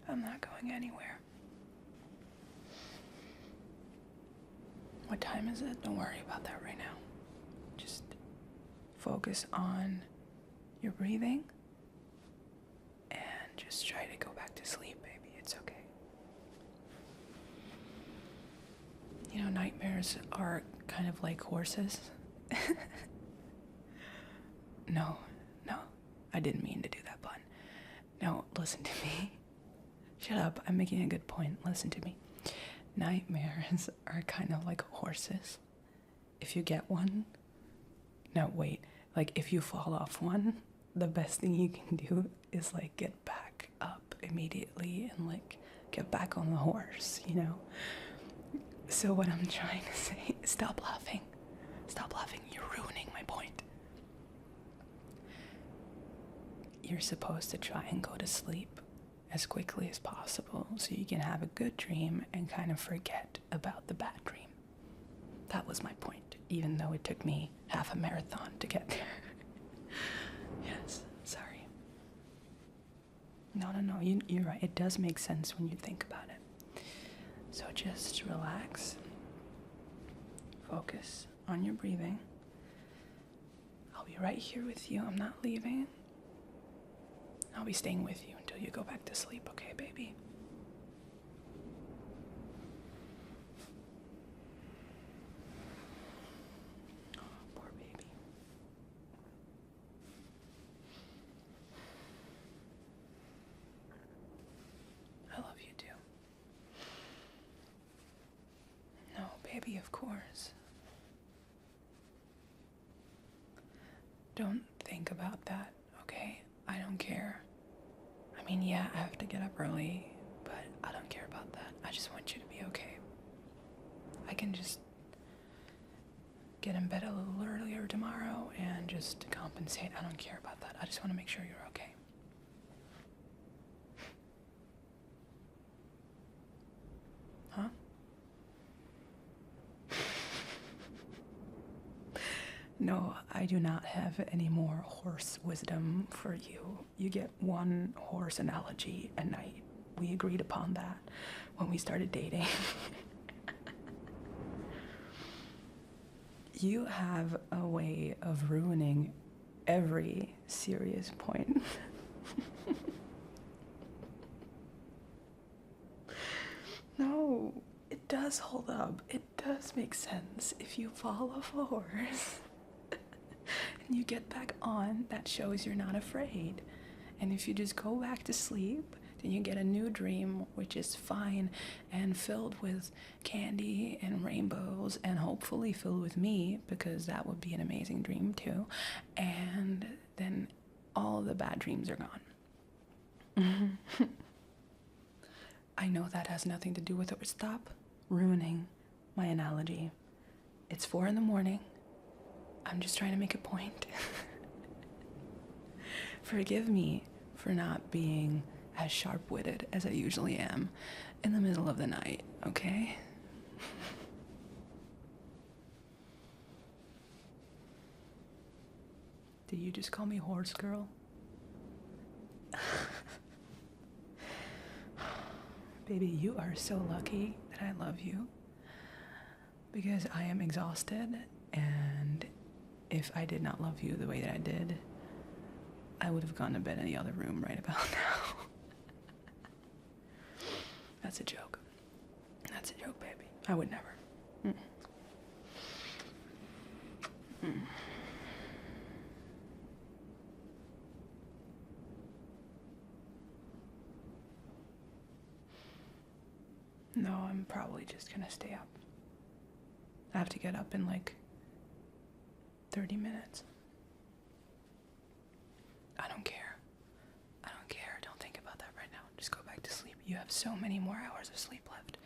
I'm not going anywhere. What time is it? Don't worry about that right now. Just focus on your breathing and just try to go back to sleep, baby. It's okay. You know, nightmares are kind of like horses. No, I didn't mean to do that pun. No, listen to me. Shut up, I'm making a good point. Listen to me. Nightmares are kind of like horses. If you get one... No, wait. Like, if you fall off one, the best thing you can do is, like, get back up immediately and, like, get back on the horse, you know? So what I'm trying to say is stop laughing. Stop laughing. You're ruining my point. You're supposed to try and go to sleep as quickly as possible so you can have a good dream and kind of forget about the bad dream. That was my point, even though it took me half a marathon to get there. Yes, sorry. No, you're right. It does make sense when you think about it. So just relax. Focus on your breathing. I'll be right here with you. I'm not leaving. I'll be staying with you until you go back to sleep, okay, baby? Oh, poor baby. I love you too. No, baby, of course. Don't think about that, okay? I don't care. I mean, yeah, I have to get up early, but I don't care about that. I just want you to be okay. I can just get in bed a little earlier tomorrow and just compensate. I don't care about that. I just want to make sure you're okay. Huh? No, I do not have any more horse wisdom for you. You get one horse analogy a night. We agreed upon that when we started dating. You have a way of ruining every serious point. No, it does hold up. It does make sense. If you fall off a horse and you get back on, that shows you're not afraid. And if you just go back to sleep, and you get a new dream, which is fine and filled with candy and rainbows and hopefully filled with me, because that would be an amazing dream too. And then all the bad dreams are gone. I know that has nothing to do with it, but stop ruining my analogy. It's 4 a.m. I'm just trying to make a point. Forgive me for not being as sharp-witted as I usually am in the middle of the night, okay? Did you just call me horse girl? Baby, you are so lucky that I love you, because I am exhausted, and if I did not love you the way that I did, I would have gone to bed in the other room right about now. That's a joke. That's a joke, baby. I would never. No, I'm probably just gonna stay up. I have to get up in like 30 minutes. I don't care. I don't care. Don't think about that right now. Just go back to sleep. You have so many more hours of sleep left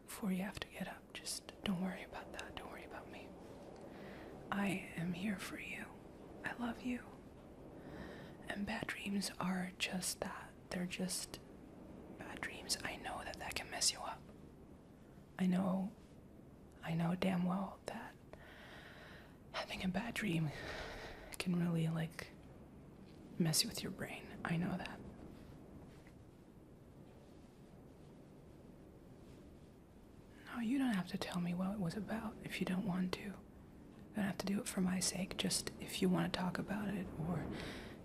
before you have to get up. Just don't worry about that. Don't worry about me. I am here for you. I love you. And bad dreams are just that. They're just bad dreams. I know that that can mess you up. I know damn well that having a bad dream can really like mess with your brain. I know that. No, you don't have to tell me what it was about if you don't want to. You don't have to do it for my sake, just if you want to talk about it or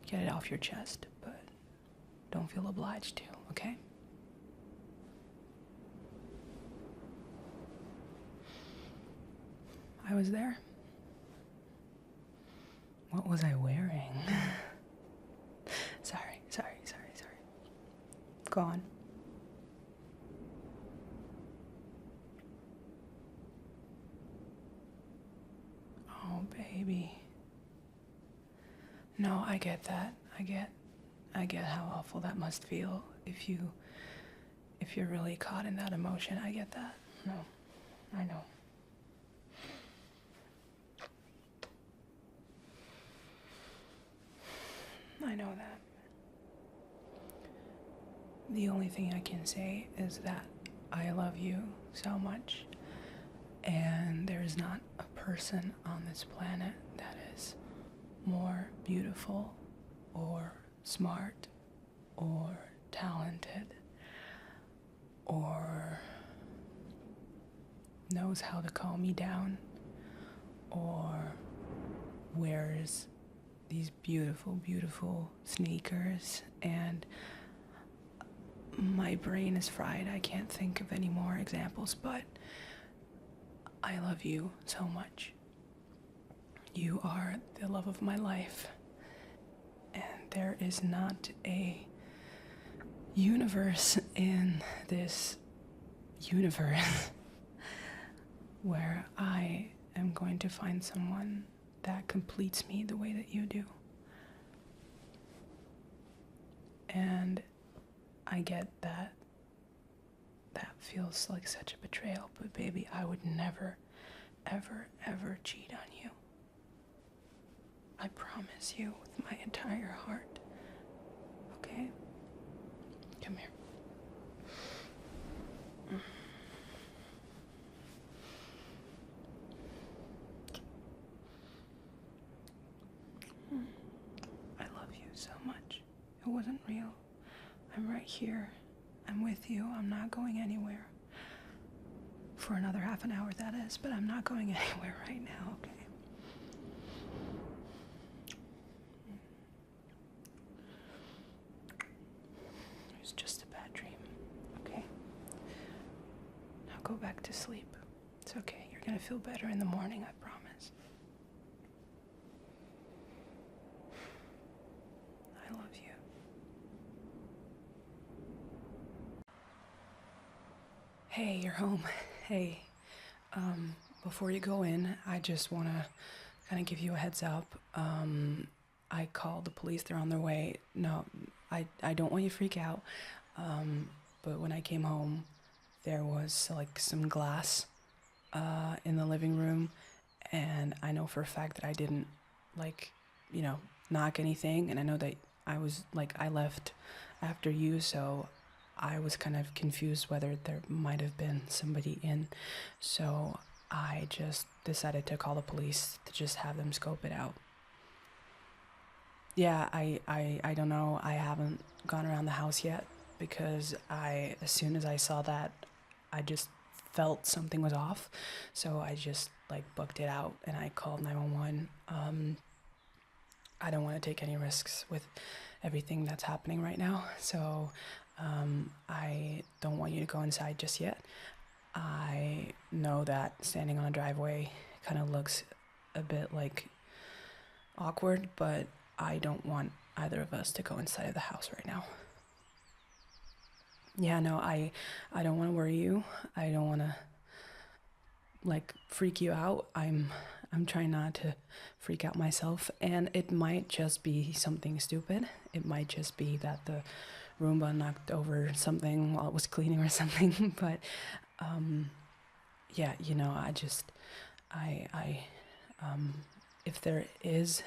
get it off your chest, but don't feel obliged to, okay? I was there. What was I wearing? Sorry. Go on. Oh, baby. No, I get that. I get how awful that must feel if you're really caught in that emotion. I get that. No, I know. I know that. The only thing I can say is that I love you so much, and there is not a person on this planet that is more beautiful or smart or talented or knows how to calm me down or wears these beautiful, beautiful sneakers, and my brain is fried. I can't think of any more examples, but I love you so much. You are the love of my life, and there is not a universe in this universe where I am going to find someone that completes me the way that you do. And I get that that feels like such a betrayal, but baby, I would never, ever, ever cheat on you. I promise you with my entire heart. Okay? Come here. I love you so much. It wasn't real. I'm right here. I'm with you. I'm not going anywhere. For another half an hour, that is, but I'm not going anywhere right now, okay? It was just a bad dream, okay? Now go back to sleep. It's okay. You're gonna feel better in the morning, I promise. I love you. Hey, you're home. Hey, before you go in, I just want to kind of give you a heads up. I called the police. They're on their way. No, I don't want you to freak out. But when I came home, there was like some glass in the living room, and I know for a fact that I didn't like, you know, knock anything, and I know that I left after you, so I was kind of confused whether there might have been somebody in. So I just decided to call the police to just have them scope it out. Yeah, I don't know. I haven't gone around the house yet because as soon as I saw that, I just felt something was off. So I just like booked it out and I called 911. I don't want to take any risks with everything that's happening right now. So I don't want you to go inside just yet. I know that standing on a driveway kind of looks a bit like awkward, but I don't want either of us to go inside of the house right now. Yeah, no, I don't want to worry you. I don't want to like freak you out. I'm trying not to freak out myself, and it might just be something stupid. It might just be that the Roomba knocked over something while it was cleaning or something. But yeah, you know, I if there is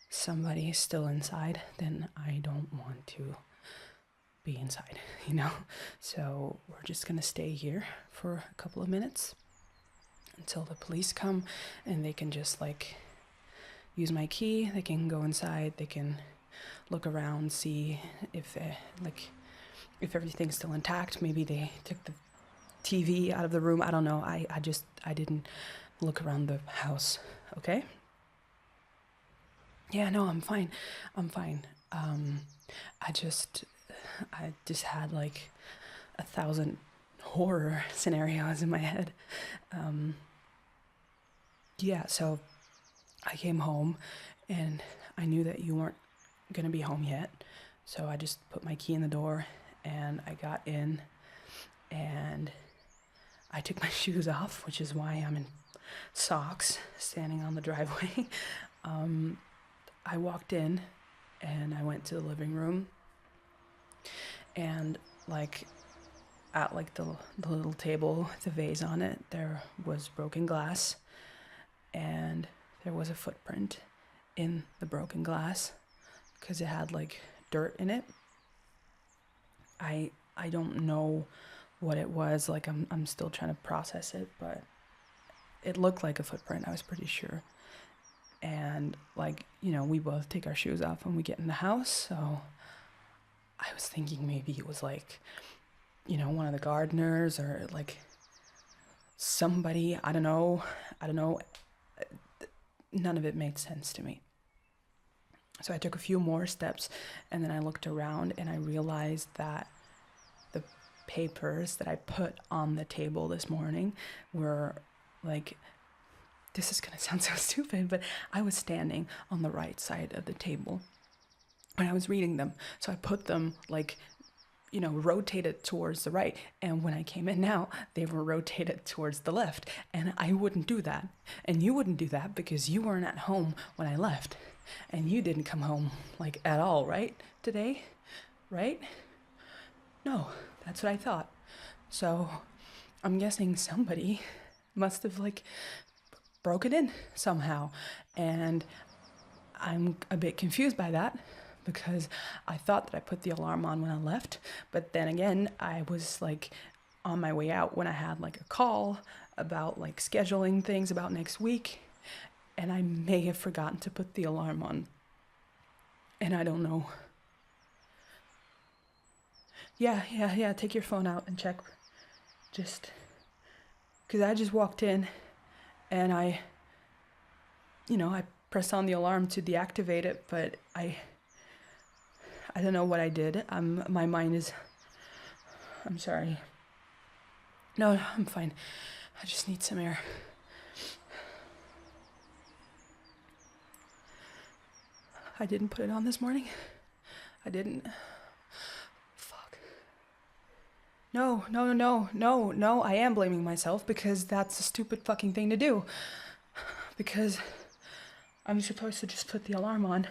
somebody still inside, then I don't want to be inside, you know? So we're just gonna stay here for a couple of minutes until the police come, and they can just like use my key. They can go inside, they can look around, see if if everything's still intact. Maybe they took the TV out of the room. I don't know. I didn't look around the house. Okay? Yeah, no, I'm fine. I'm fine. I just had like 1,000 horror scenarios in my head. Yeah, so I came home and I knew that you weren't gonna be home yet. So I just put my key in the door and I got in and I took my shoes off, which is why I'm in socks standing on the driveway. I walked in and I went to the living room, and like at like the little table with the vase on it, there was broken glass, and there was a footprint in the broken glass because it had like dirt in it. I don't know what it was. Like I'm still trying to process it, but it looked like a footprint, I was pretty sure. And like, you know, we both take our shoes off when we get in the house, so I was thinking maybe it was like, you know, one of the gardeners or like somebody. I don't know. None of it made sense to me. So I took a few more steps and then I looked around and I realized that the papers that I put on the table this morning were like, this is gonna sound so stupid, but I was standing on the right side of the table when I was reading them. So I put them like, you know, rotated towards the right. And when I came in now, they were rotated towards the left. And I wouldn't do that. And you wouldn't do that because you weren't at home when I left. And you didn't come home like at all, right? Today? Right? No, that's what I thought. So I'm guessing somebody must have like broken in somehow. And I'm a bit confused by that because I thought that I put the alarm on when I left, but then again, I was like on my way out when I had like a call about like scheduling things about next week, and I may have forgotten to put the alarm on. And I don't know. Yeah, take your phone out and check. Just because I just walked in and I pressed on the alarm to deactivate it, but I don't know what I did. My mind is, I'm sorry. No, I'm fine. I just need some air. I didn't put it on this morning. I didn't. Fuck. No, no, no, no, no, I am blaming myself because that's a stupid fucking thing to do. Because I'm supposed to just put the alarm on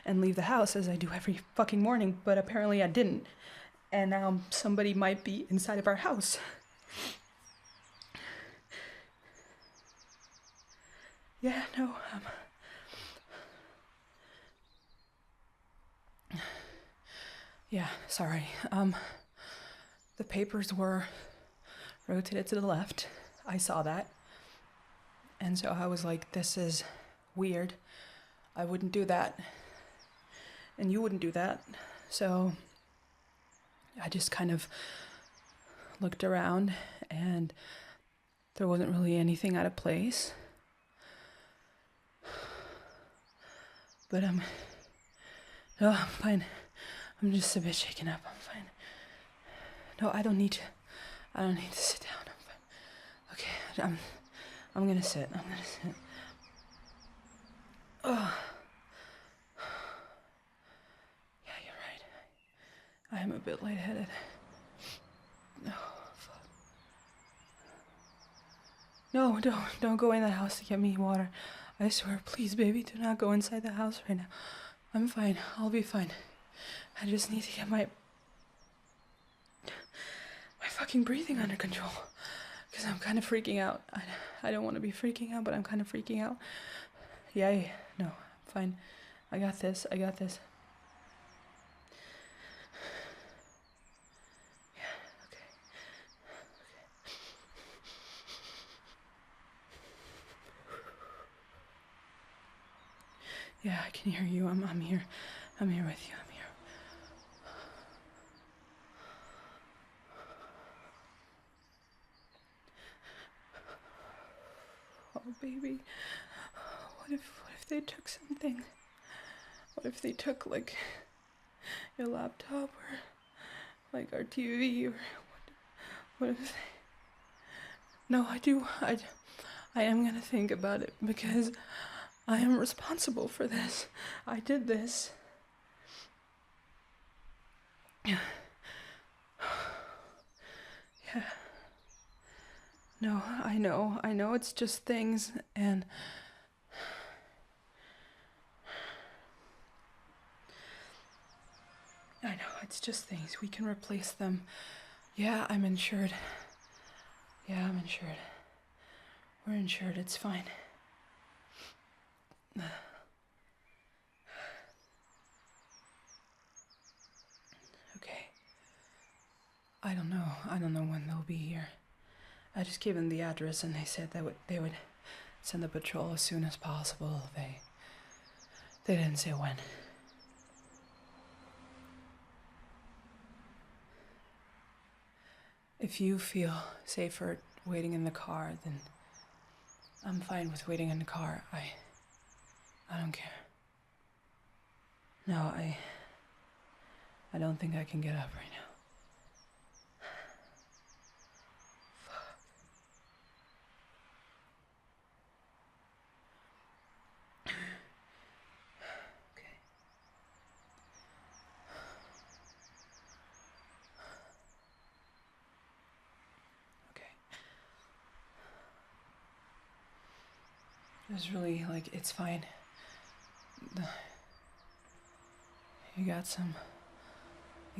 and leave the house as I do every fucking morning, but apparently I didn't. And now somebody might be inside of our house. Yeah, no, yeah, sorry. The papers were rotated to the left. I saw that. And so I was like, this is weird. I wouldn't do that. And you wouldn't do that. So I just kind of looked around and there wasn't really anything out of place. But no, I'm fine. I'm just a bit shaken up. I'm fine. No, I don't need to sit down. I'm fine. Okay, I'm gonna sit. Oh. Yeah, you're right. I am a bit lightheaded. No, fuck. No, don't go in the house to get me water. I swear, please, baby, do not go inside the house right now. I'm fine. I'll be fine. I just need to get my fucking breathing under control. Because I'm kind of freaking out. I don't want to be freaking out, but I'm kind of freaking out. Yeah, no, I'm fine. I got this. Yeah, okay. Yeah, I can hear you. I'm here. I'm here with you. I'm here. Oh, baby. What if they took something? What if they took, like, your laptop or, like, our TV or what if they... No, I am gonna think about it because I am responsible for this. I did this. Yeah. No, I know it's just things and I know it's just things. We can replace them. Yeah, I'm insured. We're insured, it's fine. Okay. I don't know when they'll be here. I just gave them the address and they said they would send the patrol as soon as possible. They didn't say when. If you feel safer waiting in the car, then I'm fine with waiting in the car. I don't care. No, I don't think I can get up right now. It was really, like, it's fine. You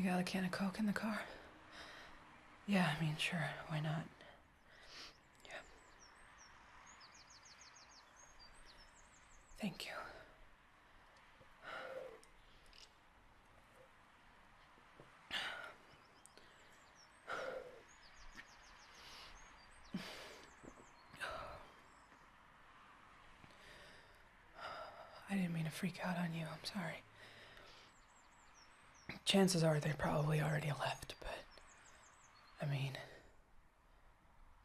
got a can of Coke in the car? Yeah, I mean, sure, why not? Yeah. Thank you. I didn't mean to freak out on you, I'm sorry. Chances are they probably already left, but I mean,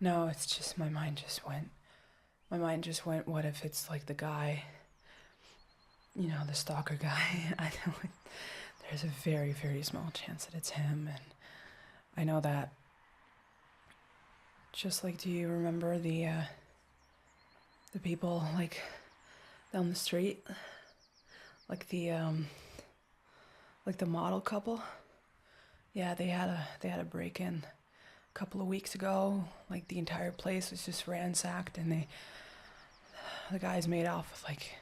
no, it's just my mind just went, what if it's like the guy, you know, the stalker guy? I know there's a very, very small chance that it's him, and I know that. Just like, do you remember the people, like, down the street? Like the model couple? Yeah, they had a break-in couple of weeks ago, like the entire place was just ransacked, and the guys made off with like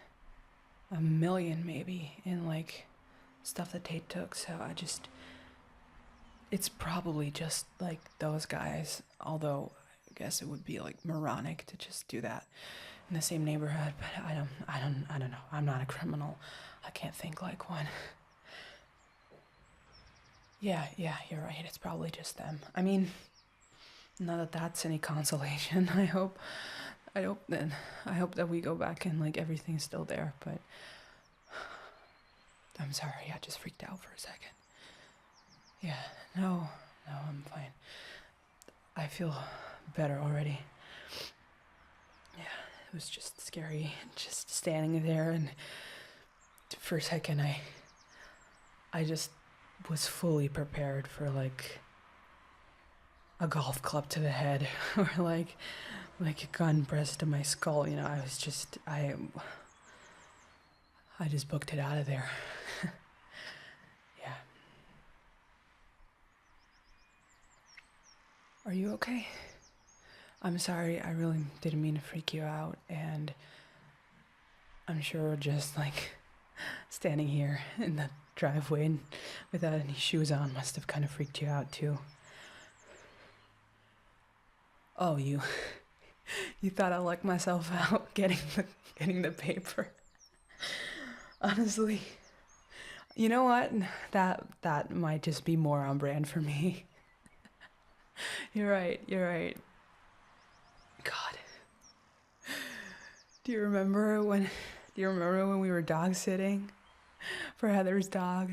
$1 million maybe in like stuff that Tate took. So it's probably just like those guys, although I guess it would be like moronic to just do that in the same neighborhood. But I don't know. I'm not a criminal. I can't think like one. Yeah, you're right. It's probably just them. I mean, not that that's any consolation. I hope that we go back and like everything's still there. But I'm sorry. I just freaked out for a second. Yeah, no, I'm fine. I feel better already. Yeah, it was just scary, just standing there, and for a second I just was fully prepared for like a golf club to the head or like a gun pressed to my skull. You know, I just booked it out of there. Yeah. Are you okay? I'm sorry, I really didn't mean to freak you out, and I'm sure just like standing here in the driveway and without any shoes on must have kind of freaked you out too. Oh, you thought I locked myself out getting the paper. Honestly, you know what? That might just be more on brand for me. You're right. God. Do you remember when we were dog sitting for Heather's dog,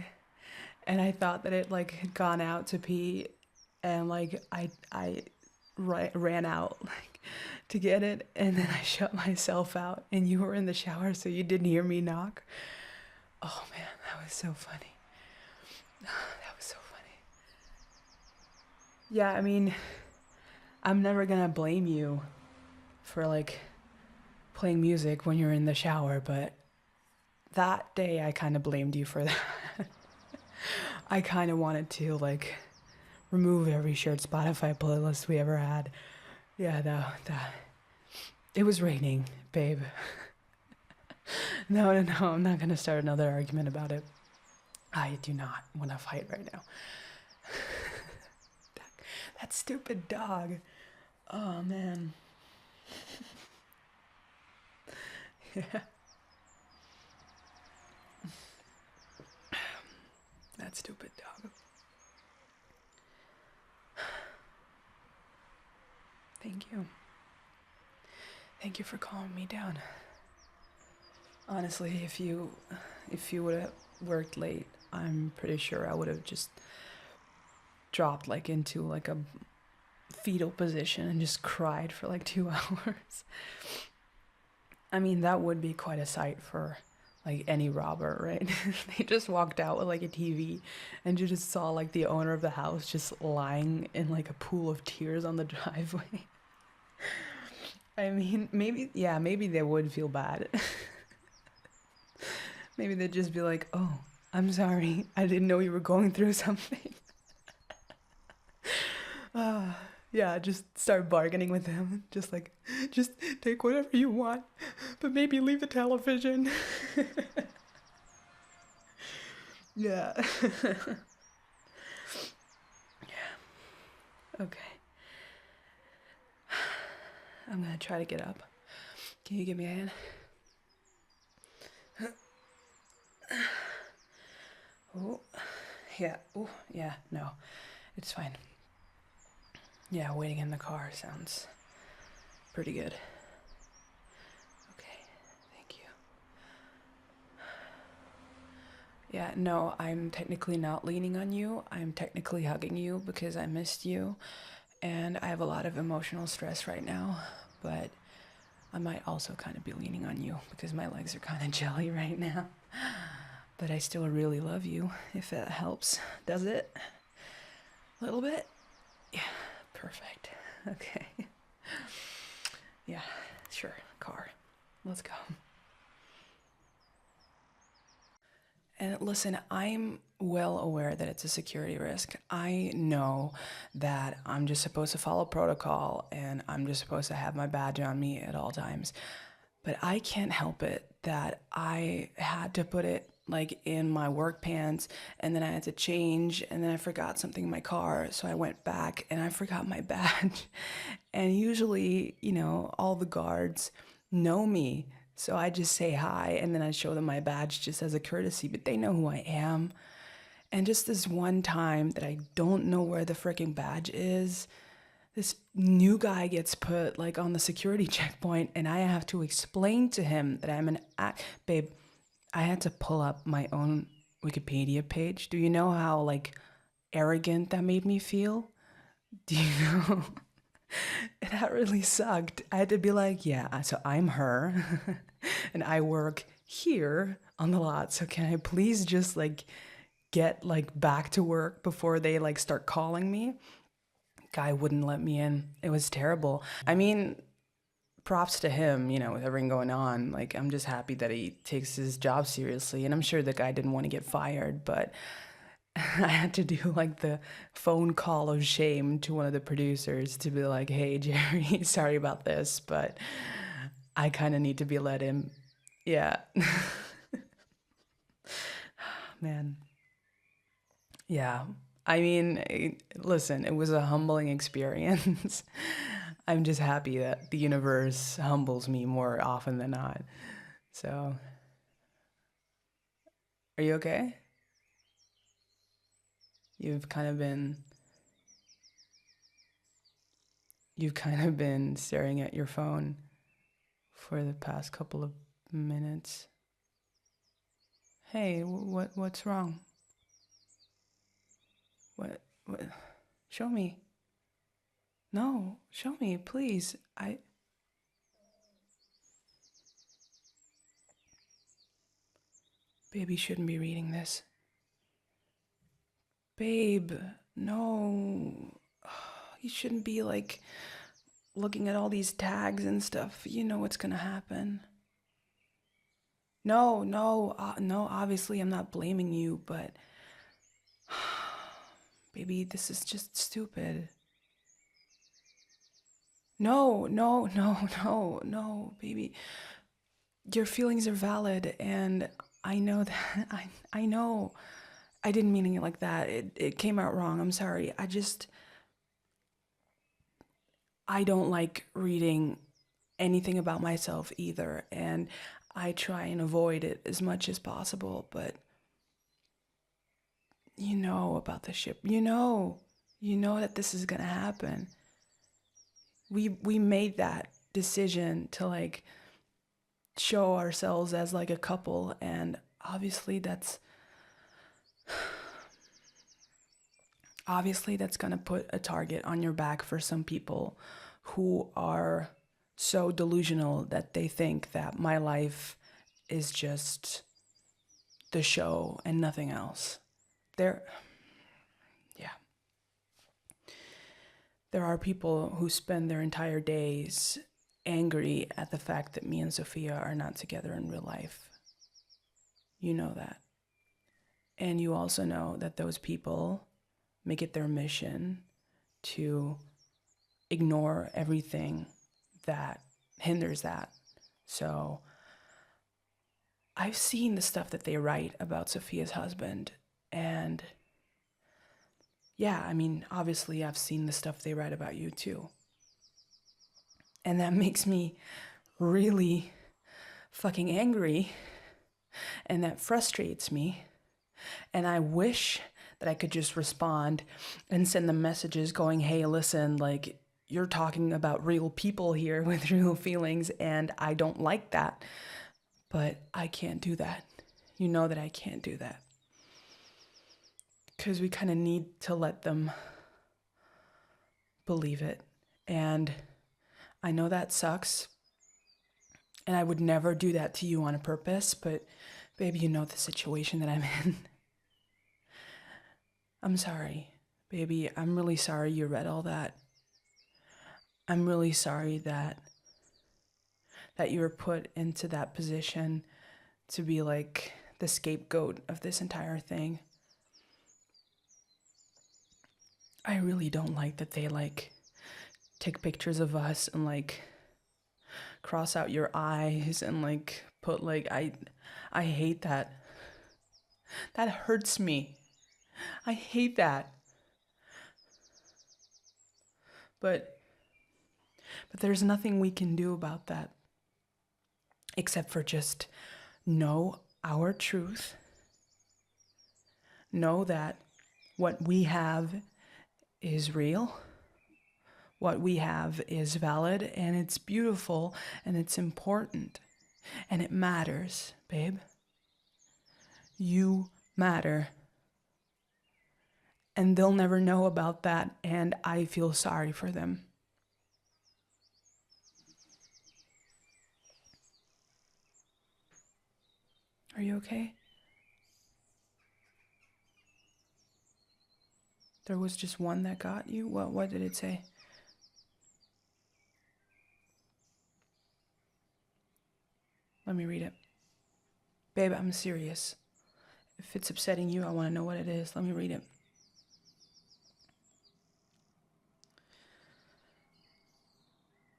and I thought that it like had gone out to pee, and like I ran out like to get it, and then I shut myself out, and you were in the shower, so you didn't hear me knock. Oh man, that was so funny. Yeah, I mean, I'm never gonna blame you for like playing music when you're in the shower, but that day I kind of blamed you for that. I kind of wanted to like remove every shared Spotify playlist we ever had. Yeah, that it was raining, babe. No, I'm not gonna start another argument about it. I do not want to fight right now. That stupid dog. Oh man. Yeah. That stupid dog. Thank you. Thank you for calming me down. Honestly, if you would have worked late, I'm pretty sure I would have just dropped like into like a fetal position and just cried for like 2 hours. I mean, that would be quite a sight for like any robber, right? They just walked out with like a TV, and you just saw like the owner of the house just lying in like a pool of tears on the driveway. I mean, maybe they would feel bad. Maybe they'd just be like, oh, I'm sorry, I didn't know you were going through something. Yeah, just start bargaining with them. Just take whatever you want, but maybe leave the television. Yeah. Yeah. Okay. I'm gonna try to get up. Can you give me a hand? Oh, yeah. Oh, yeah. No, it's fine. Yeah, waiting in the car sounds pretty good. Okay, thank you. Yeah, no, I'm technically not leaning on you. I'm technically hugging you because I missed you, and I have a lot of emotional stress right now, but I might also kind of be leaning on you because my legs are kind of jelly right now. But I still really love you, if that helps. Does it? A little bit? Yeah, perfect. Okay. Yeah, sure, car. Let's go. And listen, I'm well aware that it's a security risk. I know that I'm just supposed to follow protocol and I'm just supposed to have my badge on me at all times. But I can't help it that I had to put it like in my work pants and then I had to change and then I forgot something in my car. So I went back and I forgot my badge. And usually, all the guards know me. So I just say hi and then I show them my badge just as a courtesy, but they know who I am. And just this one time that I don't know where the freaking badge is, this new guy gets put like on the security checkpoint and I have to explain to him that babe, I had to pull up my own Wikipedia page. Do you know how like arrogant that made me feel? Do you know? That really sucked. I had to be like, yeah, so I'm her and I work here on the lot. So can I please just like get like back to work before they like start calling me? Guy wouldn't let me in. It was terrible. I mean, props to him, with everything going on. Like, I'm just happy that he takes his job seriously. And I'm sure the guy didn't want to get fired, but I had to do like the phone call of shame to one of the producers to be like, hey, Jerry, sorry about this, but I kind of need to be let in. Yeah. Man. Yeah. I mean, listen, it was a humbling experience. I'm just happy that the universe humbles me more often than not. So, are you okay? You've kind of been you've kind of been staring at your phone for the past couple of minutes. Hey, what's wrong? What? Show me. No, show me, please. Baby shouldn't be reading this. Babe, no. You shouldn't be like looking at all these tags and stuff. You know what's gonna happen. No, no, no, obviously I'm not blaming you, but baby, this is just stupid. No, no, no, no, no, baby. Your feelings are valid and I know that I know. I didn't mean it like that. It came out wrong. I'm sorry. I don't like reading anything about myself either, and I try and avoid it as much as possible, but you know about the ship. You know that this is going to happen. We made that decision to like show ourselves as like a couple, and obviously that's going to put a target on your back for some people who are so delusional that they think that my life is just the show and nothing else. There yeah. There are people who spend their entire days angry at the fact that me and Sophia are not together in real life. You know that. And you also know that those people make it their mission to ignore everything that hinders that. So I've seen the stuff that they write about Sophia's husband. And yeah, I mean, obviously I've seen the stuff they write about you too. And that makes me really fucking angry. And that frustrates me. And I wish that I could just respond and send them messages going, hey, listen, like, you're talking about real people here with real feelings, and I don't like that. But I can't do that. You know that I can't do that. Because we kind of need to let them believe it. And I know that sucks. And I would never do that to you on purpose, but baby, you know the situation that I'm in. I'm sorry, baby. I'm really sorry you read all that. I'm really sorry that you were put into that position to be like the scapegoat of this entire thing. I really don't like that they like take pictures of us and like cross out your eyes and like put like I hate that. That hurts me. I hate that. But there's nothing we can do about that except for just know our truth. Know that what we have is real. What we have is valid, and it's beautiful, and it's important, and it matters, babe. You matter. And they'll never know about that, and I feel sorry for them. Are you okay? There was just one that got you? What did it say? Let me read it. Babe, I'm serious. If it's upsetting you, I want to know what it is. Let me read it.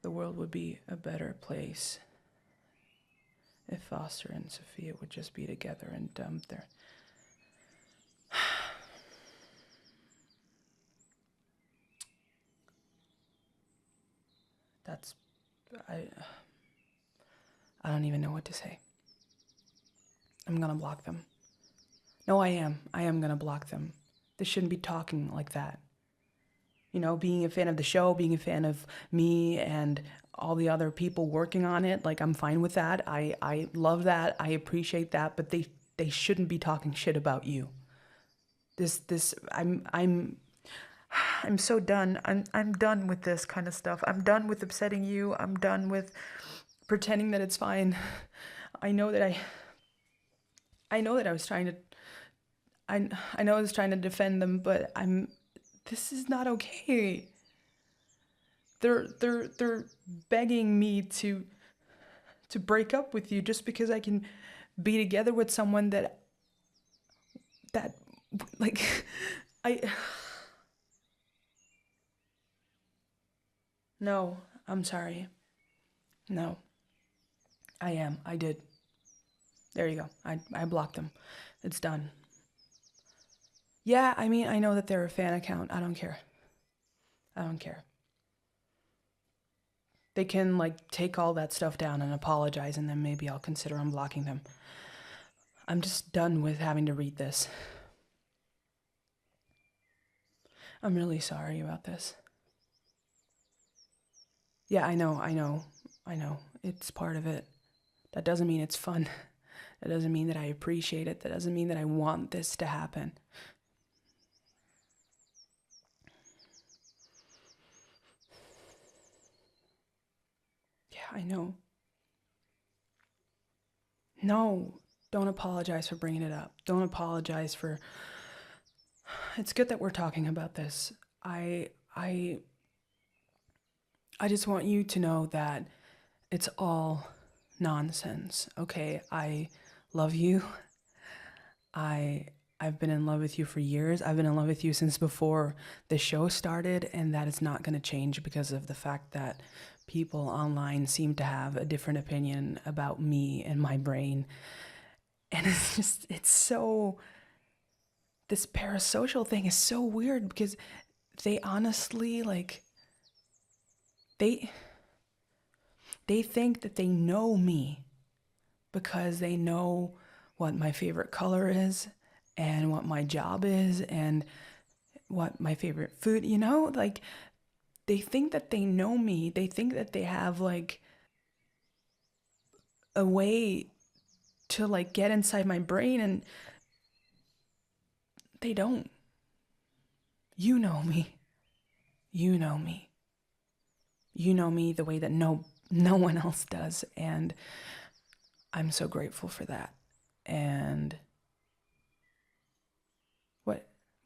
The world would be a better place if Foster and Sophia would just be together and dump their... That's... I don't even know what to say. I'm gonna block them. No, I am. I am gonna block them. They shouldn't be talking like that. You know, being a fan of the show, being a fan of me and all the other people working on it, like, I'm fine with that. I love that. I appreciate that. But they shouldn't be talking shit about you. I'm so done. I'm done with this kind of stuff. I'm done with upsetting you. I'm done with pretending that it's fine. I know that I was trying to I know I was trying to defend them, but this is not okay. They're begging me to break up with you just because I can be together with someone that like No, I'm sorry. No. I did. There you go. I blocked them. It's done. Yeah, I mean, I know that they're a fan account. I don't care. I don't care. They can, like, take all that stuff down and apologize, and then maybe I'll consider unblocking them. I'm just done with having to read this. I'm really sorry about this. Yeah, I know. It's part of it. That doesn't mean it's fun. That doesn't mean that I appreciate it. That doesn't mean that I want this to happen. Yeah, I know. No, don't apologize for bringing it up. Don't apologize for... It's good that we're talking about this. I just want you to know that it's all nonsense, okay? I love you. I've been in love with you for years. I've been in love with you since before the show started, and that is not going to change because of the fact that people online seem to have a different opinion about me and my brain. And it's so... This parasocial thing is so weird because they honestly, like... They think that they know me because they know what my favorite color is and what my job is and what my favorite food, you know? Like, they think that they know me. They think that they have, like, a way to, like, get inside my brain, and they don't. You know me. You know me. You know me the way that no one else does, and I'm so grateful for that. And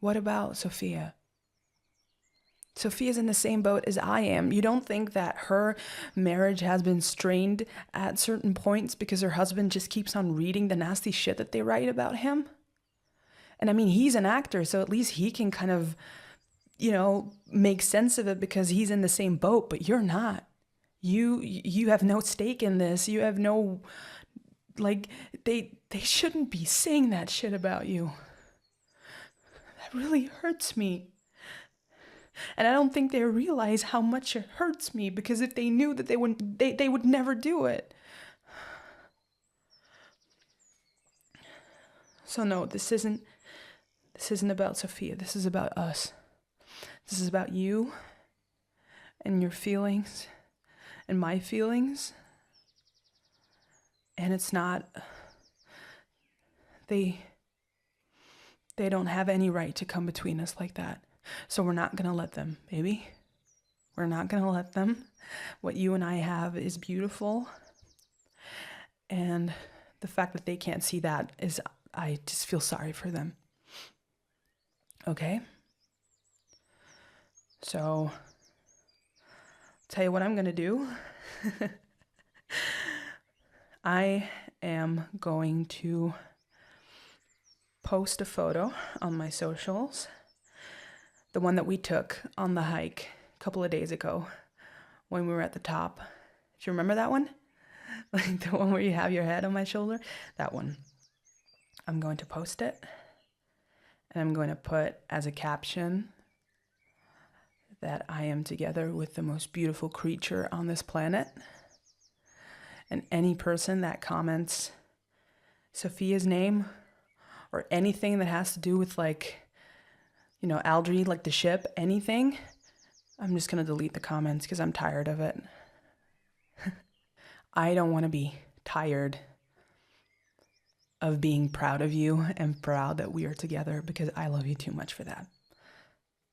what about Sophia? Sophia's in the same boat as I am. You don't think that her marriage has been strained at certain points because her husband just keeps on reading the nasty shit that they write about him? And I mean, he's an actor, so at least he can kind of, make sense of it because he's in the same boat, but you're not. You have no stake in this. You have no, they shouldn't be saying that shit about you. That really hurts me. And I don't think they realize how much it hurts me, because if they knew that they would never do it. So no, this isn't about Sophia. This is about us. This is about you and your feelings and my feelings. And it's not, they don't have any right to come between us like that. So we're not going to let them, baby. We're not going to let them. What you and I have is beautiful. And the fact that they can't see that is, I just feel sorry for them. Okay? So, tell you what I'm going to do. I am going to post a photo on my socials. The one that we took on the hike a couple of days ago when we were at the top. Do you remember that one? Like the one where you have your head on my shoulder? That one. I'm going to post it. And I'm going to put as a caption that I am together with the most beautiful creature on this planet. And any person that comments Sophia's name or anything that has to do with Aldry, like the ship, anything, I'm just going to delete the comments because I'm tired of it. I don't want to be tired of being proud of you and proud that we are together, because I love you too much for that.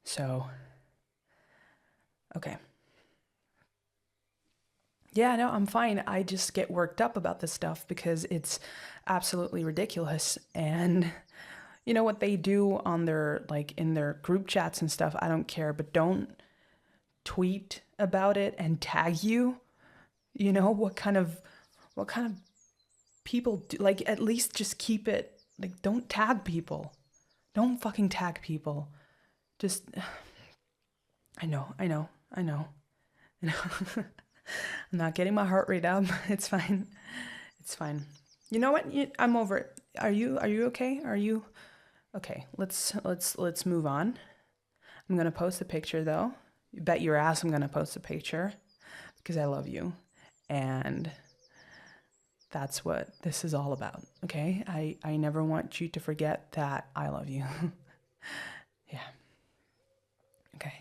So, okay. Yeah, no, I'm fine. I just get worked up about this stuff because it's absolutely ridiculous. And you know what they do on their, in their group chats and stuff, I don't care, but don't tweet about it and tag you. You know, what kind of people do, at least just keep it, don't tag people. Don't fucking tag people. Just, I know. I'm not getting my heart rate up. It's fine. You know what? I'm over it. Are you okay? Are you okay? Let's move on. I'm gonna post a picture though. You bet your ass I'm gonna post a picture because I love you, and that's what this is all about. Okay? I never want you to forget that I love you. Yeah. Okay.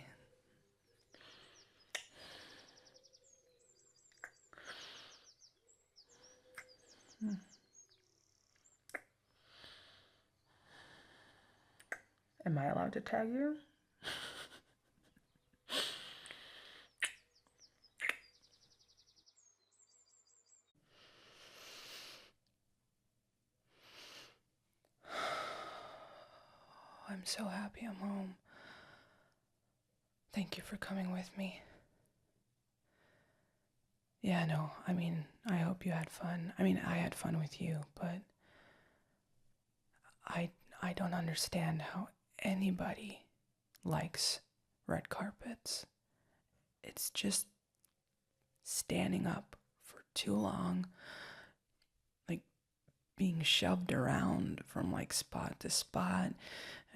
Am I allowed to tag you? I'm so happy I'm home. Thank you for coming with me. Yeah, no, I hope you had fun. I had fun with you, but I don't understand how anybody likes red carpets. It's just standing up for too long, being shoved around from spot to spot.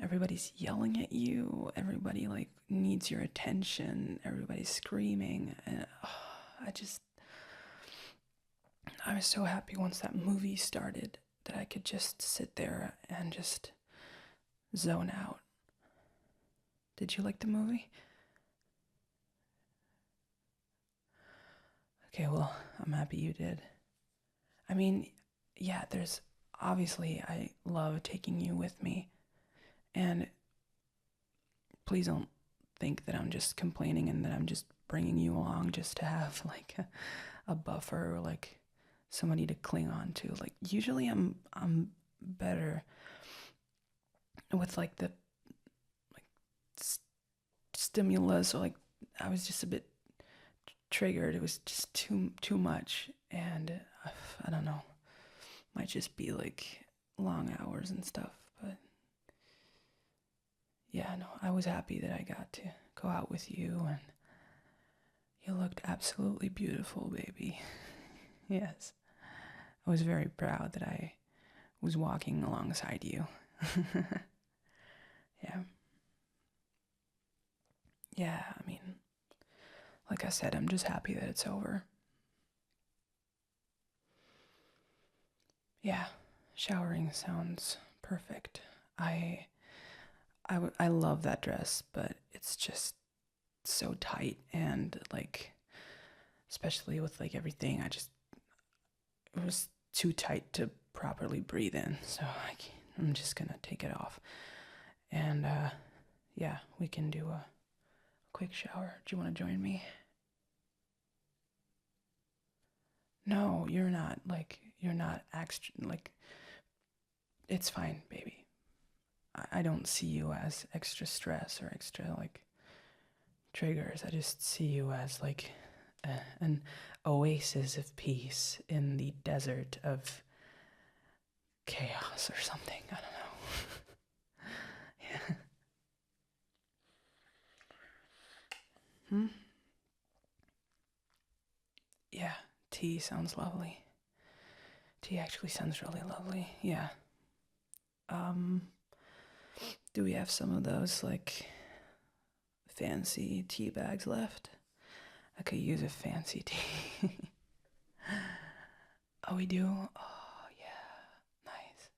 Everybody's yelling at you. Everybody needs your attention. Everybody's screaming. And I was so happy once that movie started that I could just sit there and just zone out. Did you like the movie? Okay, well, I'm happy you did. Yeah, obviously I love taking you with me. And please don't think that I'm just complaining and that I'm just bringing you along just to have a buffer or somebody to cling on to. Usually I'm better with the stimulus, or like I was just a bit triggered. It was just too much, and I don't know. Might just be like long hours and stuff, but yeah, no, I was happy that I got to go out with you, and you looked absolutely beautiful, baby. Yes. I was very proud that I was walking alongside you. Yeah. Yeah, I mean, like I said, I'm just happy that it's over. Yeah, showering sounds perfect. I love that dress, but it's just so tight, and like, especially with like everything, it was too tight to properly breathe in. So I'm just gonna take it off. And yeah, we can do a quick shower. Do you want to join me? No, you're not. Like, you're not extra. Like, it's fine, baby. I don't see you as extra stress or extra, like, triggers. I just see you as, like, an oasis of peace in the desert of chaos or something. I don't know. Yeah. Hmm? Yeah, tea sounds lovely. Tea actually sounds really lovely. Yeah. Do we have some of those, like, fancy tea bags left? I could use a fancy tea. Oh, we do? Oh, yeah. Nice.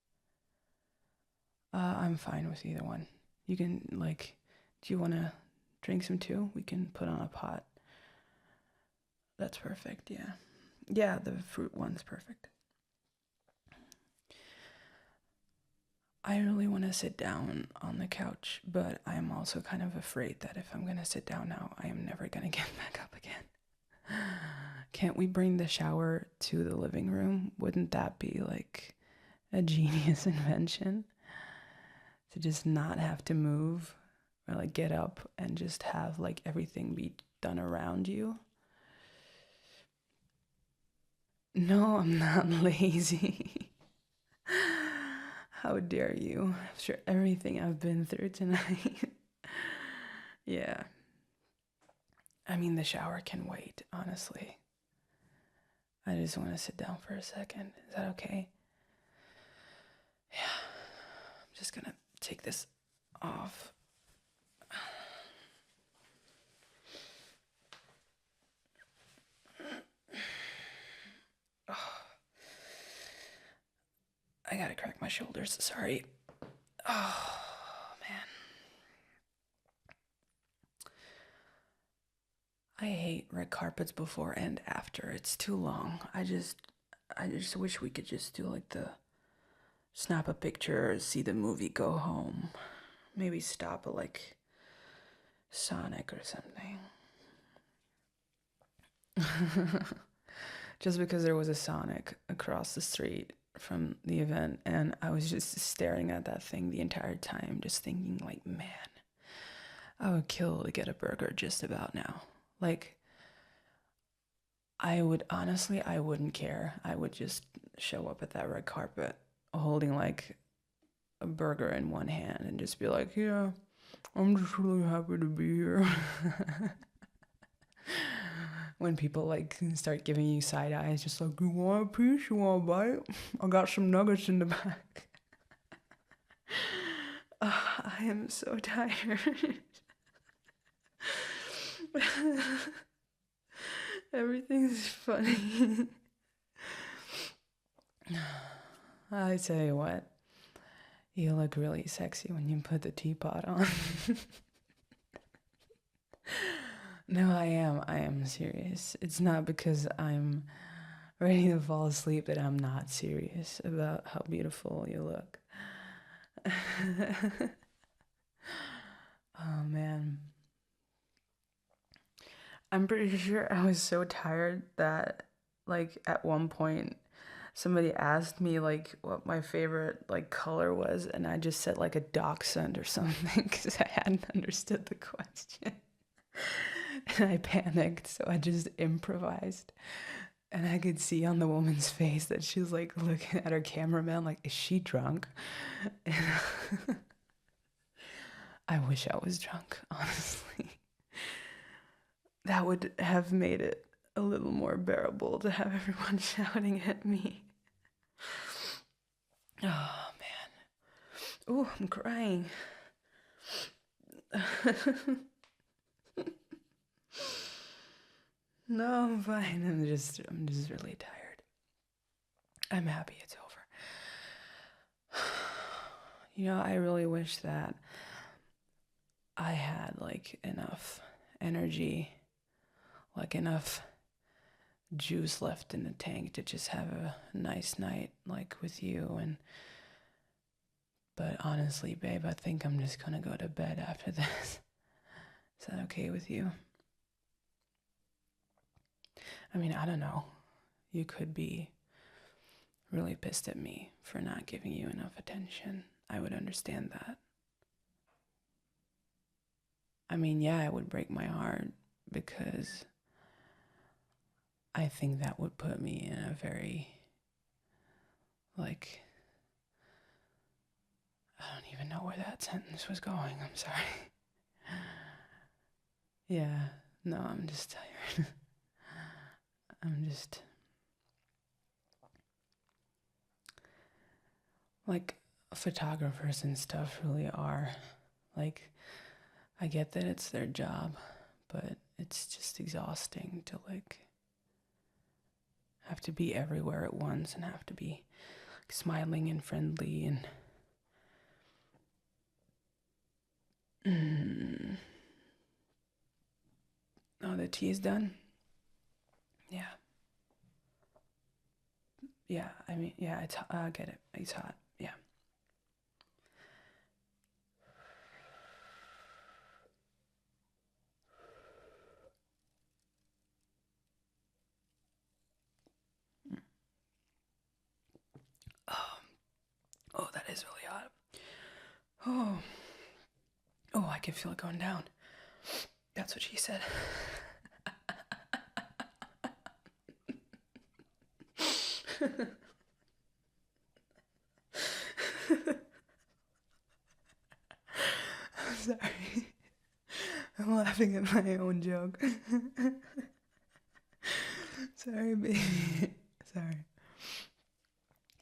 I'm fine with either one. You can, like, do you want to drink some too? We can put on a pot. That's perfect, yeah. Yeah, the fruit one's perfect. I really want to sit down on the couch, but I am also kind of afraid that if I'm going to sit down now, I am never going to get back up again. Can't we bring the shower to the living room? Wouldn't that be like a genius invention? To just not have to move or like get up and just have like everything be done around you. No, I'm not lazy. How dare you? After everything I've been through tonight. Yeah. I mean, the shower can wait, honestly. I just want to sit down for a second. Is that okay? Yeah. I'm just gonna take this off. Oh, I gotta crack my shoulders. Sorry. Oh, man. I hate red carpets before and after. It's too long. I just wish we could just do like the snap a picture, see the movie, go home. Maybe stop at like Sonic or something. Just because there was a Sonic across the street from the event, and I was just staring at that thing the entire time, just thinking like, man, I would kill to get a burger just about now. Like, I would honestly, I wouldn't care. I would just show up at that red carpet holding like a burger in one hand and just be like, yeah, I'm just really happy to be here. When people like start giving you side eyes, just like, you want a piece? You want a bite? I got some nuggets in the back. I am so tired. Everything's funny. I tell you what, you look really sexy when you put the teapot on. No, I am serious. It's not because I'm ready to fall asleep that I'm not serious about how beautiful you look. Oh man. I'm pretty sure I was so tired that like at one point somebody asked me like what my favorite like color was, and I just said like a dachshund or something because I hadn't understood the question. And I panicked, so I just improvised. And I could see on the woman's face that she was like looking at her cameraman like, is she drunk? And I wish I was drunk, honestly. That would have made it a little more bearable to have everyone shouting at me. Oh, man. Oh, I'm crying. No, I'm fine. I'm just really tired. I'm happy it's over. You know, I really wish that I had like enough energy, like enough juice left in the tank to just have a nice night like with you. And but honestly, babe, I think I'm just gonna go to bed after this. Is that okay with you? I mean, I don't know. You could be really pissed at me for not giving you enough attention. I would understand that. I mean, yeah, it would break my heart because I think that would put me in a very, like, I don't even know where that sentence was going. I'm sorry. Yeah, no, I'm just tired. I'm just, like, photographers and stuff really are. Like, I get that it's their job, but it's just exhausting to, like, have to be everywhere at once and have to be like, smiling and friendly and oh, the tea is done? Yeah. Yeah, I mean, yeah, it's I get it. It's hot. Yeah. Oh, that is really hot. Oh. Oh, I can feel it going down. That's what she said. I'm sorry. I'm laughing at my own joke. Sorry, baby. Sorry.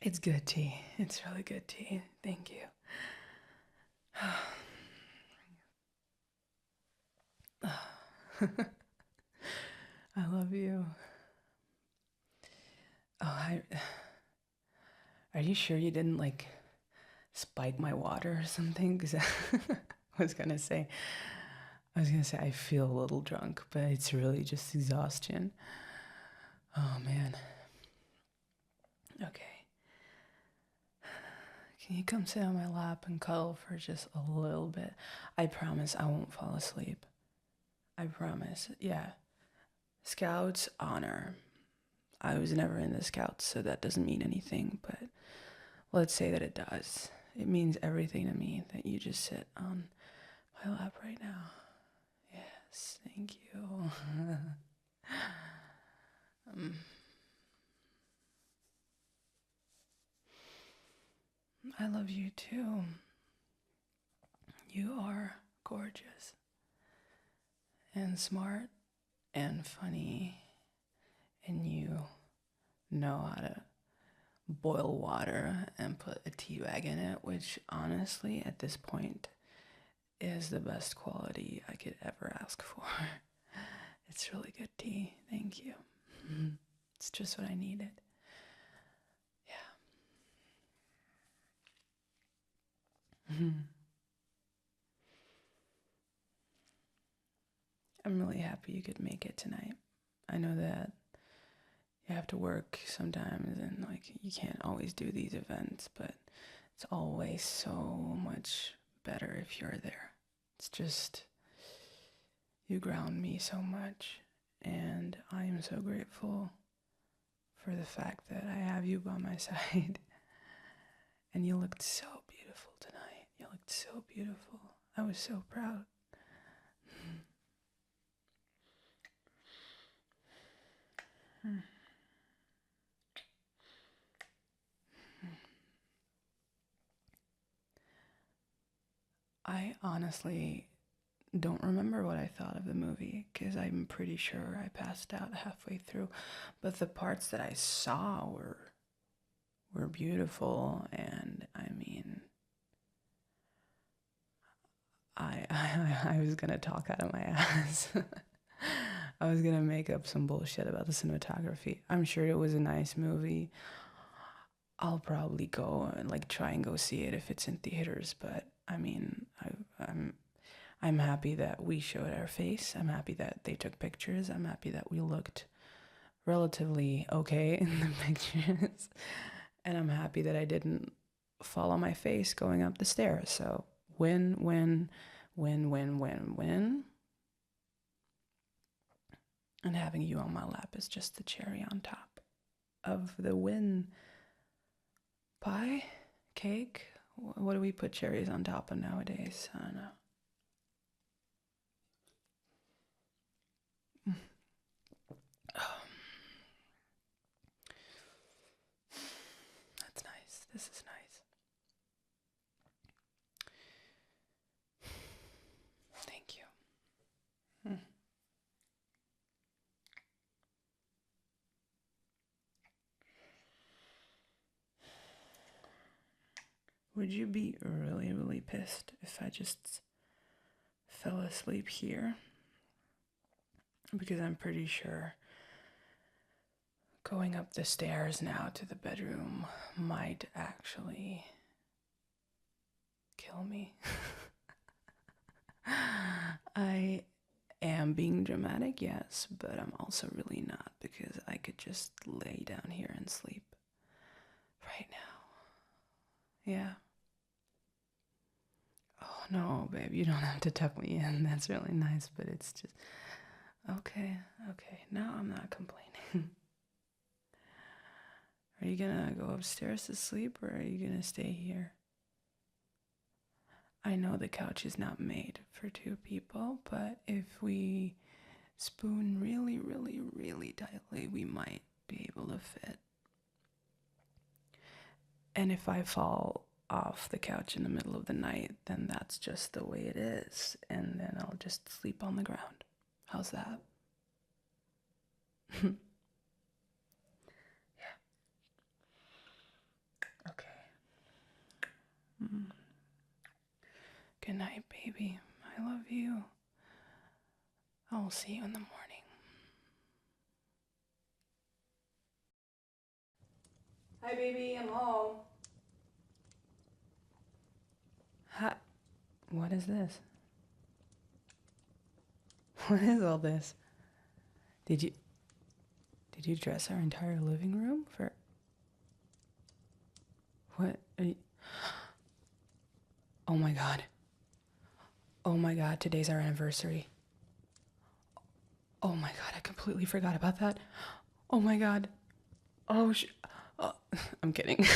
It's good tea. It's really good tea. Thank you. I love you. Oh, are you sure you didn't like spike my water or something? Because I was gonna say I feel a little drunk, but it's really just exhaustion. Oh man. Okay. Can you come sit on my lap and cuddle for just a little bit? I promise I won't fall asleep. I promise. Yeah. Scouts honor. I was never in the Scouts, so that doesn't mean anything, but let's say that it does. It means everything to me that you just sit on my lap right now. Yes, thank you. I love you too. You are gorgeous and smart and funny, and you know how to boil water and put a tea bag in it, which honestly, at this point, is the best quality I could ever ask for. It's really good tea. Thank you. It's just what I needed. Yeah. I'm really happy you could make it tonight. I know that you have to work sometimes and like you can't always do these events, but it's always so much better if you're there. It's just, you ground me so much, and I am so grateful for the fact that I have you by my side. And you looked so beautiful tonight. You looked so beautiful. I was so proud. I honestly don't remember what I thought of the movie because I'm pretty sure I passed out halfway through. But the parts that I saw were beautiful, and I mean, I was gonna talk out of my ass. I was gonna make up some bullshit about the cinematography. I'm sure it was a nice movie. I'll probably go and like try and go see it if it's in theaters. But I mean, I'm happy that we showed our face. I'm happy that they took pictures. I'm happy that we looked relatively okay in the pictures. And I'm happy that I didn't fall on my face going up the stairs. So win. And having you on my lap is just the cherry on top of the win. Pie? Cake? What do we put cherries on top of nowadays? I don't know. That's nice. This is nice. Thank you. Would you be really, really pissed if I just fell asleep here? Because I'm pretty sure going up the stairs now to the bedroom might actually kill me. I am being dramatic, yes, but I'm also really not, because I could just lay down here and sleep right now. Yeah. Oh no, babe, you don't have to tuck me in. That's really nice, but it's just okay. Now I'm not complaining. Are you gonna go upstairs to sleep, or are you gonna stay here? I know the couch is not made for two people, but if we spoon really, really, really tightly, we might be able to fit. And if I fall off the couch in the middle of the night, then that's just the way it is, and then I'll just sleep on the ground. How's that? Yeah. Okay. Good night, baby. I love you. I'll see you in the morning. Hi, baby. I'm home. Hi. What is this? What is all this? Did you dress our entire living room for... What are you... Oh my god. Oh my god, today's our anniversary. Oh my god, I completely forgot about that. Oh my god. Oh, I'm kidding.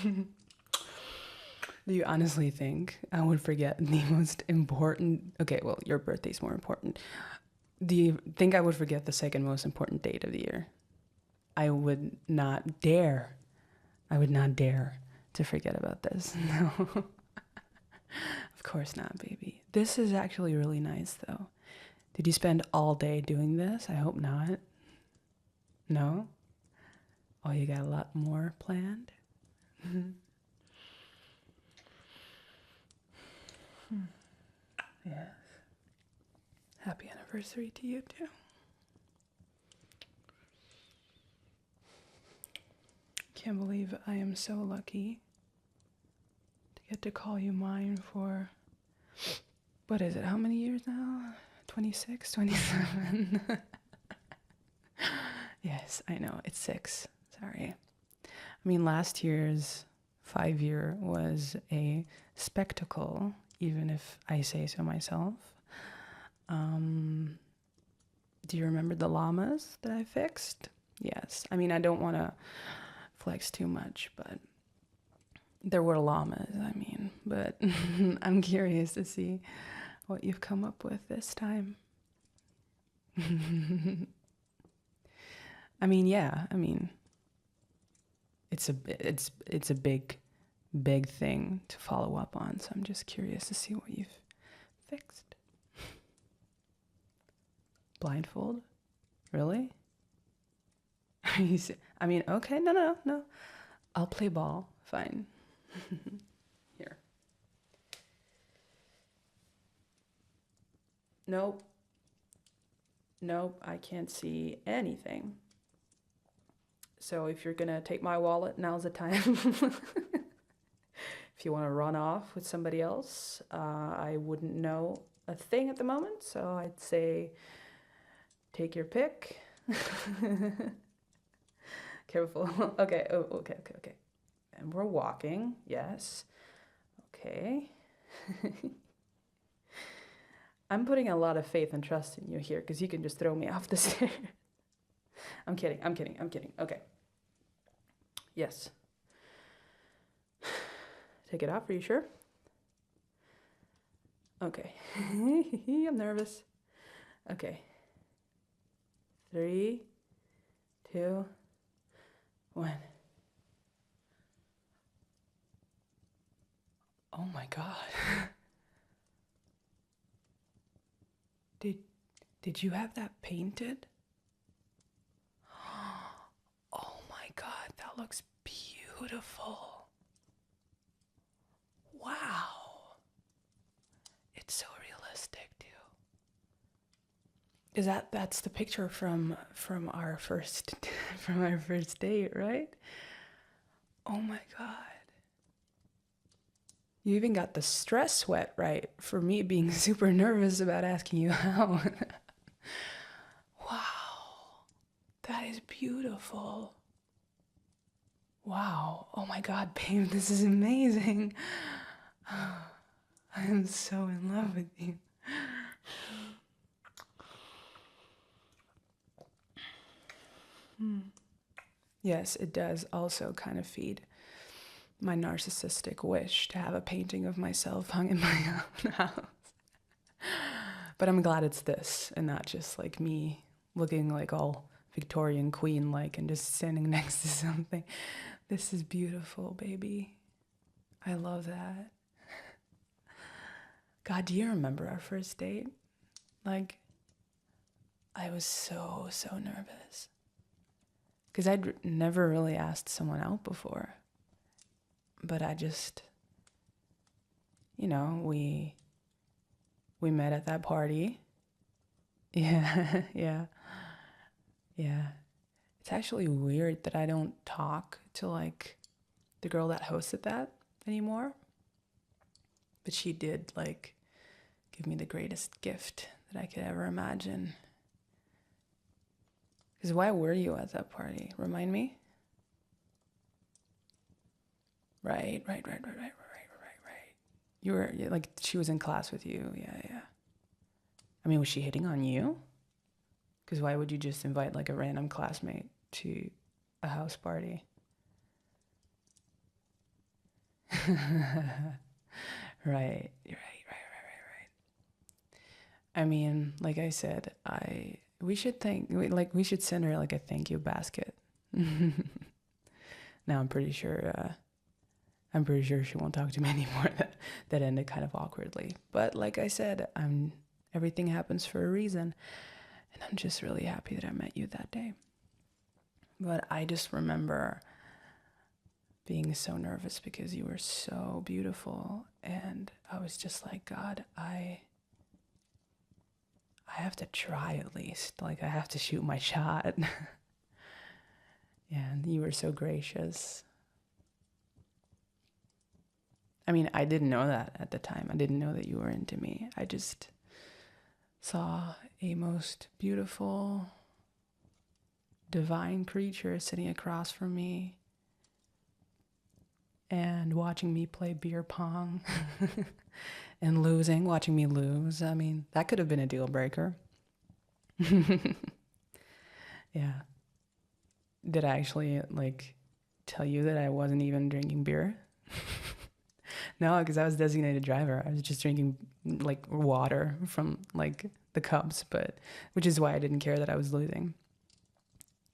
Do you honestly think I would forget the most important... Okay, well, your birthday's more important. Do you think I would forget the second most important date of the year? I would not dare. I would not dare to forget about this. No. Of course not, baby. This is actually really nice, though. Did you spend all day doing this? I hope not. No? Oh, you got a lot more planned? Yes. Happy anniversary to you, too. Can't believe I am so lucky to get to call you mine for... What is it? How many years now? 26, 27? Yes, I know. It's 6. Sorry. I mean, last year's 5-year was a spectacle, even if I say so myself. Do you remember the llamas that I fixed? Yes. I mean, I don't want to flex too much, but there were llamas, I mean. But I'm curious to see what you've come up with this time. I mean, yeah. I mean, it's a big thing to follow up on. So I'm just curious to see what you've fixed. Blindfold? Really? I mean, okay, no. I'll play ball. Fine. Here. Nope. I can't see anything. So if you're gonna take my wallet, now's the time. If you want to run off with somebody else, I wouldn't know a thing at the moment. So I'd say take your pick. Careful. Okay. Oh, okay. And we're walking. Yes. Okay. I'm putting a lot of faith and trust in you here because you can just throw me off the stairs. I'm kidding. Okay. Yes. Take it off. Are you sure? Okay. I'm nervous. Okay. 3, 2, 1. Oh my God. Did you have that painted? Oh my God, that looks beautiful. Wow. It's so realistic too. Is that's the picture from our first date, right? Oh my God. You even got the stress sweat right for me being super nervous about asking you out. Wow. That is beautiful. Wow. Oh my God, babe, this is amazing. I am so in love with you. Yes, it does also kind of feed my narcissistic wish to have a painting of myself hung in my own house. But I'm glad it's this and not just like me looking like all Victorian queen-like and just standing next to something. This is beautiful, baby. I love that. God, do you remember our first date? Like, I was so nervous. Because I'd never really asked someone out before. But I just, we met at that party. Yeah. It's actually weird that I don't talk to like the girl that hosted that anymore. But she did like give me the greatest gift that I could ever imagine. Because why were you at that party? Remind me? Right. You were like, she was in class with you. Yeah. I mean, was she hitting on you? Because why would you just invite like a random classmate to a house party? Right. I mean, like I said, we should send her like a thank you basket. Now I'm pretty sure she won't talk to me anymore. That ended kind of awkwardly. But like I said, everything happens for a reason. And I'm just really happy that I met you that day. But I just remember being so nervous because you were so beautiful. And I was just like, God, I have to try at least. Like, I have to shoot my shot. And you were so gracious. I mean, I didn't know that at the time. I didn't know that you were into me. I just saw a most beautiful, divine creature sitting across from me and watching me play beer pong and watching me lose. I mean, that could have been a deal breaker. Yeah. Did I actually like tell you that I wasn't even drinking beer? No, because I was designated driver. I was just drinking like water from like the cups, but which is why I didn't care that I was losing.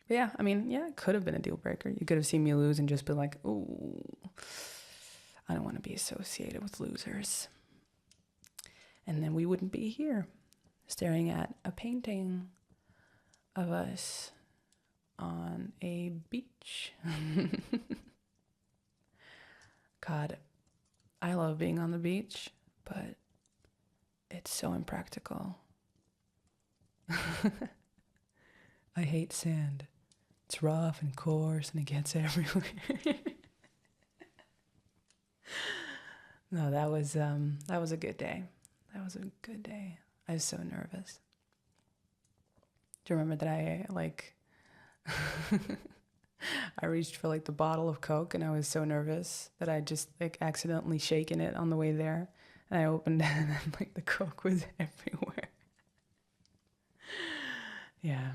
But yeah, I mean, yeah, it could have been a deal breaker. You could have seen me lose and just been like, "Ooh, I don't want to be associated with losers." And then we wouldn't be here staring at a painting of us on a beach. God, I love being on the beach, but it's so impractical. I hate sand. It's rough and coarse and it gets everywhere. No, that was a good day. That was a good day. I was so nervous. Do you remember that I like I reached for like the bottle of Coke and I was so nervous that I just like accidentally shaken it on the way there. And I opened it and then like the Coke was everywhere. Yeah.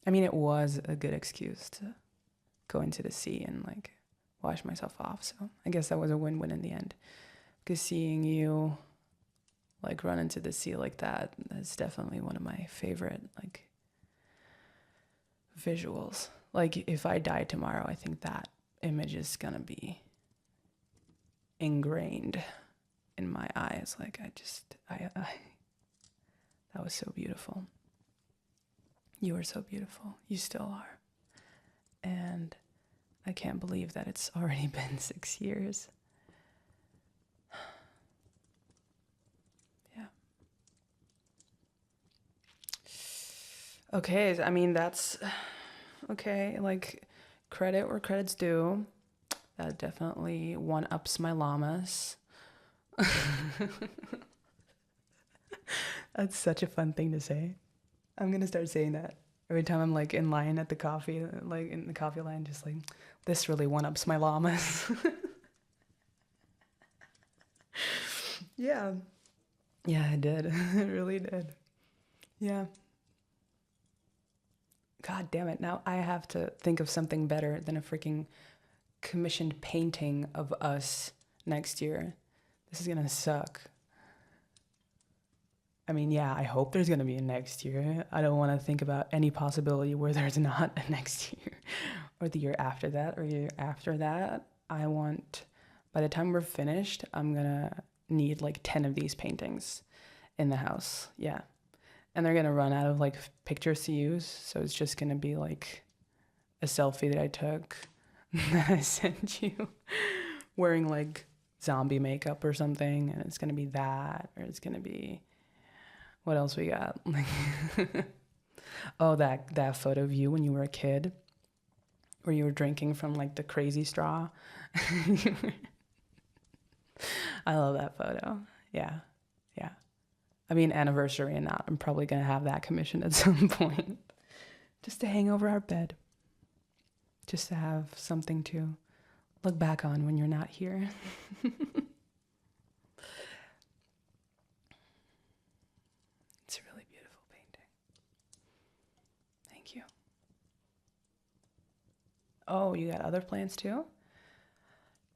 I mean, it was a good excuse to go into the sea and like wash myself off. So I guess that was a win-win in the end. Because seeing you like run into the sea like that, that's definitely one of my favorite like visuals. Like if I die tomorrow, I think that image is gonna be ingrained in my eyes. Like I that was so beautiful. You were so beautiful. You still are. And I can't believe that it's already been 6 years. Yeah. Okay, I mean, that's okay. Like, credit where credit's due. That definitely one-ups my llamas. That's such a fun thing to say. I'm gonna start saying that every time I'm like in line at the coffee, like in the coffee line, just like, this really one-ups my llamas. Yeah. Yeah, it did. It really did. Yeah. God damn it. Now I have to think of something better than a freaking commissioned painting of us next year. This is gonna suck. I mean, yeah, I hope there's gonna be a next year. I don't want to think about any possibility where there's not a next year, or the year after that, or year after that. I want, by the time we're finished, I'm gonna need like 10 of these paintings in the house. Yeah. And they're gonna run out of like pictures to use, so it's just gonna be like a selfie that I took that I sent you wearing like zombie makeup or something, and it's gonna be that, or it's gonna be what else we got? Oh, that photo of you when you were a kid, where you were drinking from like the crazy straw. I love that photo. Yeah, yeah. I mean, anniversary and not. I'm probably gonna have that commissioned at some point, just to hang over our bed, just to have something to look back on when you're not here. It's a really beautiful painting. Thank you. Oh, you got other plans too?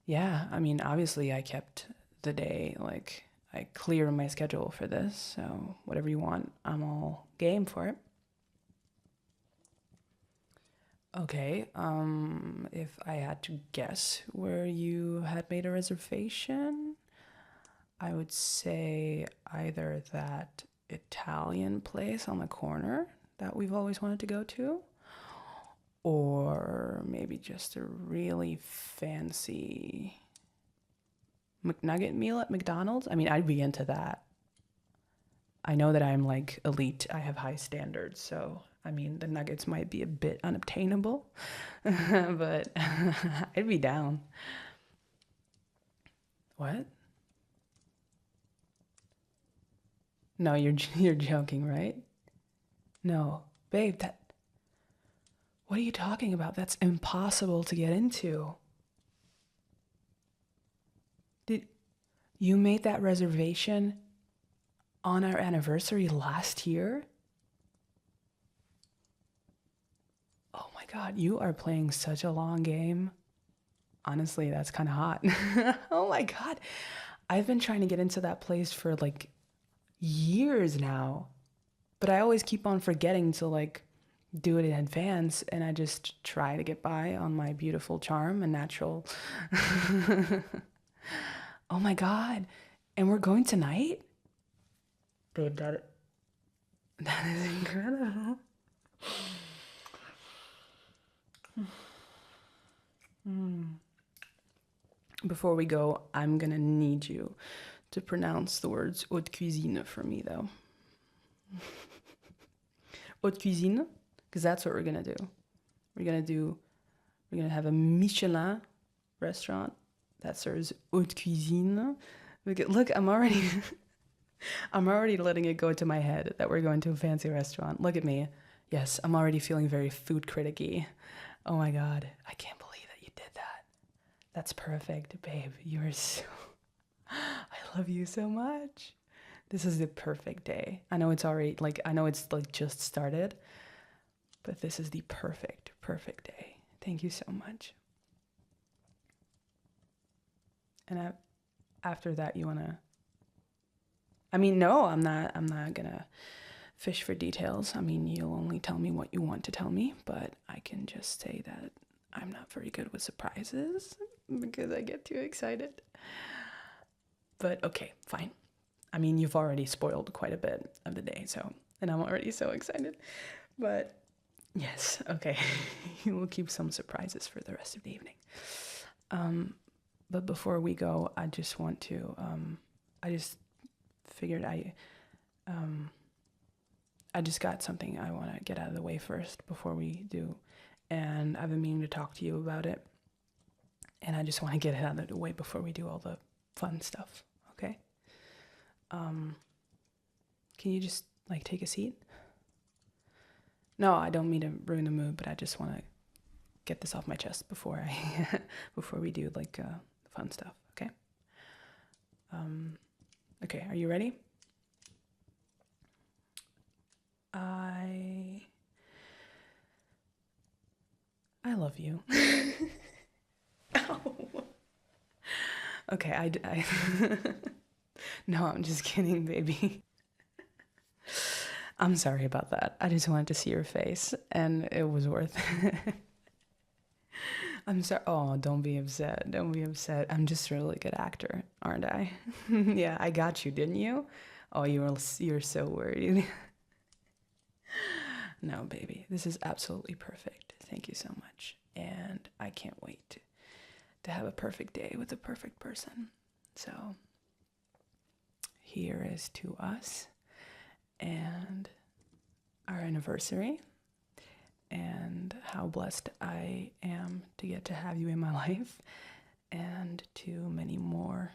Yeah, I mean, obviously I kept the day, like, I clear my schedule for this, so whatever you want, I'm all game for it. Okay, if I had to guess where you had made a reservation, I would say either that Italian place on the corner that we've always wanted to go to, or maybe just a really fancy McNugget meal at McDonald's. I mean, I'd be into that. I know that I'm like elite. I have high standards, so I mean, the nuggets might be a bit unobtainable, but I'd be down. What? No, you're you're joking, right? No, babe, that what are you talking about? That's impossible to get into. Did you made that reservation on our anniversary last year? God, you are playing such a long game. Honestly, that's kind of hot. Oh my God. I've been trying to get into that place for like years now, but I always keep on forgetting to like do it in advance, and I just try to get by on my beautiful charm and natural. Oh my God. And we're going tonight? Babe, that is incredible. Before we go, I'm gonna need you to pronounce the words haute cuisine for me, though. Haute cuisine, because that's what we're gonna do. We're gonna have a Michelin restaurant that serves haute cuisine. Look, I'm already letting it go to my head that we're going to a fancy restaurant. Look at me. Yes, I'm already feeling very food criticky. Oh my God, I can't believe that you did that. That's perfect, babe. You are so... I love you so much. This is the perfect day. I know it's already, like, I know it's like just started, but this is the perfect day. Thank you so much. And after that, you wanna... I mean, no, I'm not gonna fish for details. I mean, you'll only tell me what you want to tell me, but I can just say that I'm not very good with surprises because I get too excited. But okay, fine. I mean, you've already spoiled quite a bit of the day, so, and I'm already so excited. But yes, okay. We'll keep some surprises for the rest of the evening. But before we go, I just want to, I just figured I just got something I want to get out of the way first before we do. And I've been meaning to talk to you about it. And I just want to get it out of the way before we do all the fun stuff, okay? Can you just, like, take a seat? No, I don't mean to ruin the mood, but I just want to get this off my chest before before we do, like, the fun stuff, okay? Okay, are you ready? I love you. Ow. Okay, I no, I'm just kidding, baby. I'm sorry about that. I just wanted to see your face, and it was worth it. I'm sorry. Oh, don't be upset. Don't be upset. I'm just a really good actor, aren't I? Yeah, I got you, didn't you? Oh, you're so worried. No, baby, this is absolutely perfect. Thank you so much. And I can't wait to have a perfect day with a perfect person. So here is to us and our anniversary and how blessed I am to get to have you in my life, and to many more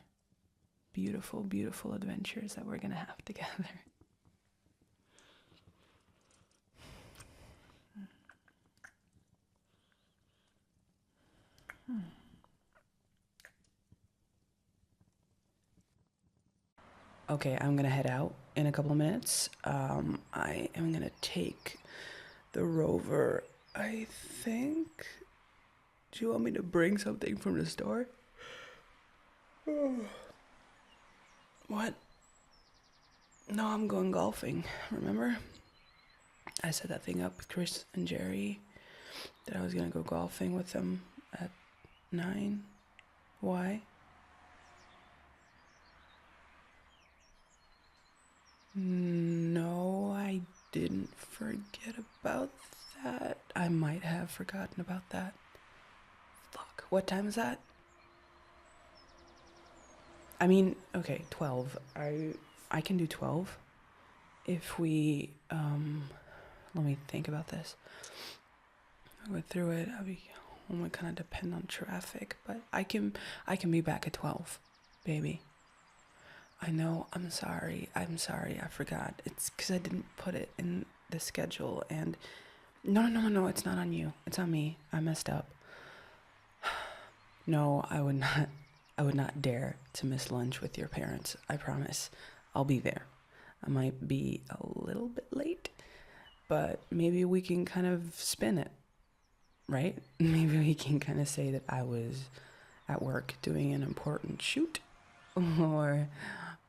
beautiful, beautiful adventures that we're going to have together. Okay, I'm gonna head out in a couple of minutes. I am gonna take the rover, I think. Do you want me to bring something from the store? What? No, I'm going golfing, remember? I set that thing up with Chris and Jerry, that I was gonna go golfing with them at 9. Why? No, I didn't forget about that. I might have forgotten about that. Fuck, what time is that? I mean, okay, 12. I can do 12. If we, let me think about this. I went through it. I'll be home. It kind of depend on traffic, but I can be back at 12, baby. I know, I'm sorry, I forgot. It's because I didn't put it in the schedule, and no, it's not on you. It's on me. I messed up. No, I would not dare to miss lunch with your parents. I promise. I'll be there. I might be a little bit late, but maybe we can kind of spin it. right? Maybe we can kind of say that I was at work doing an important shoot. Or,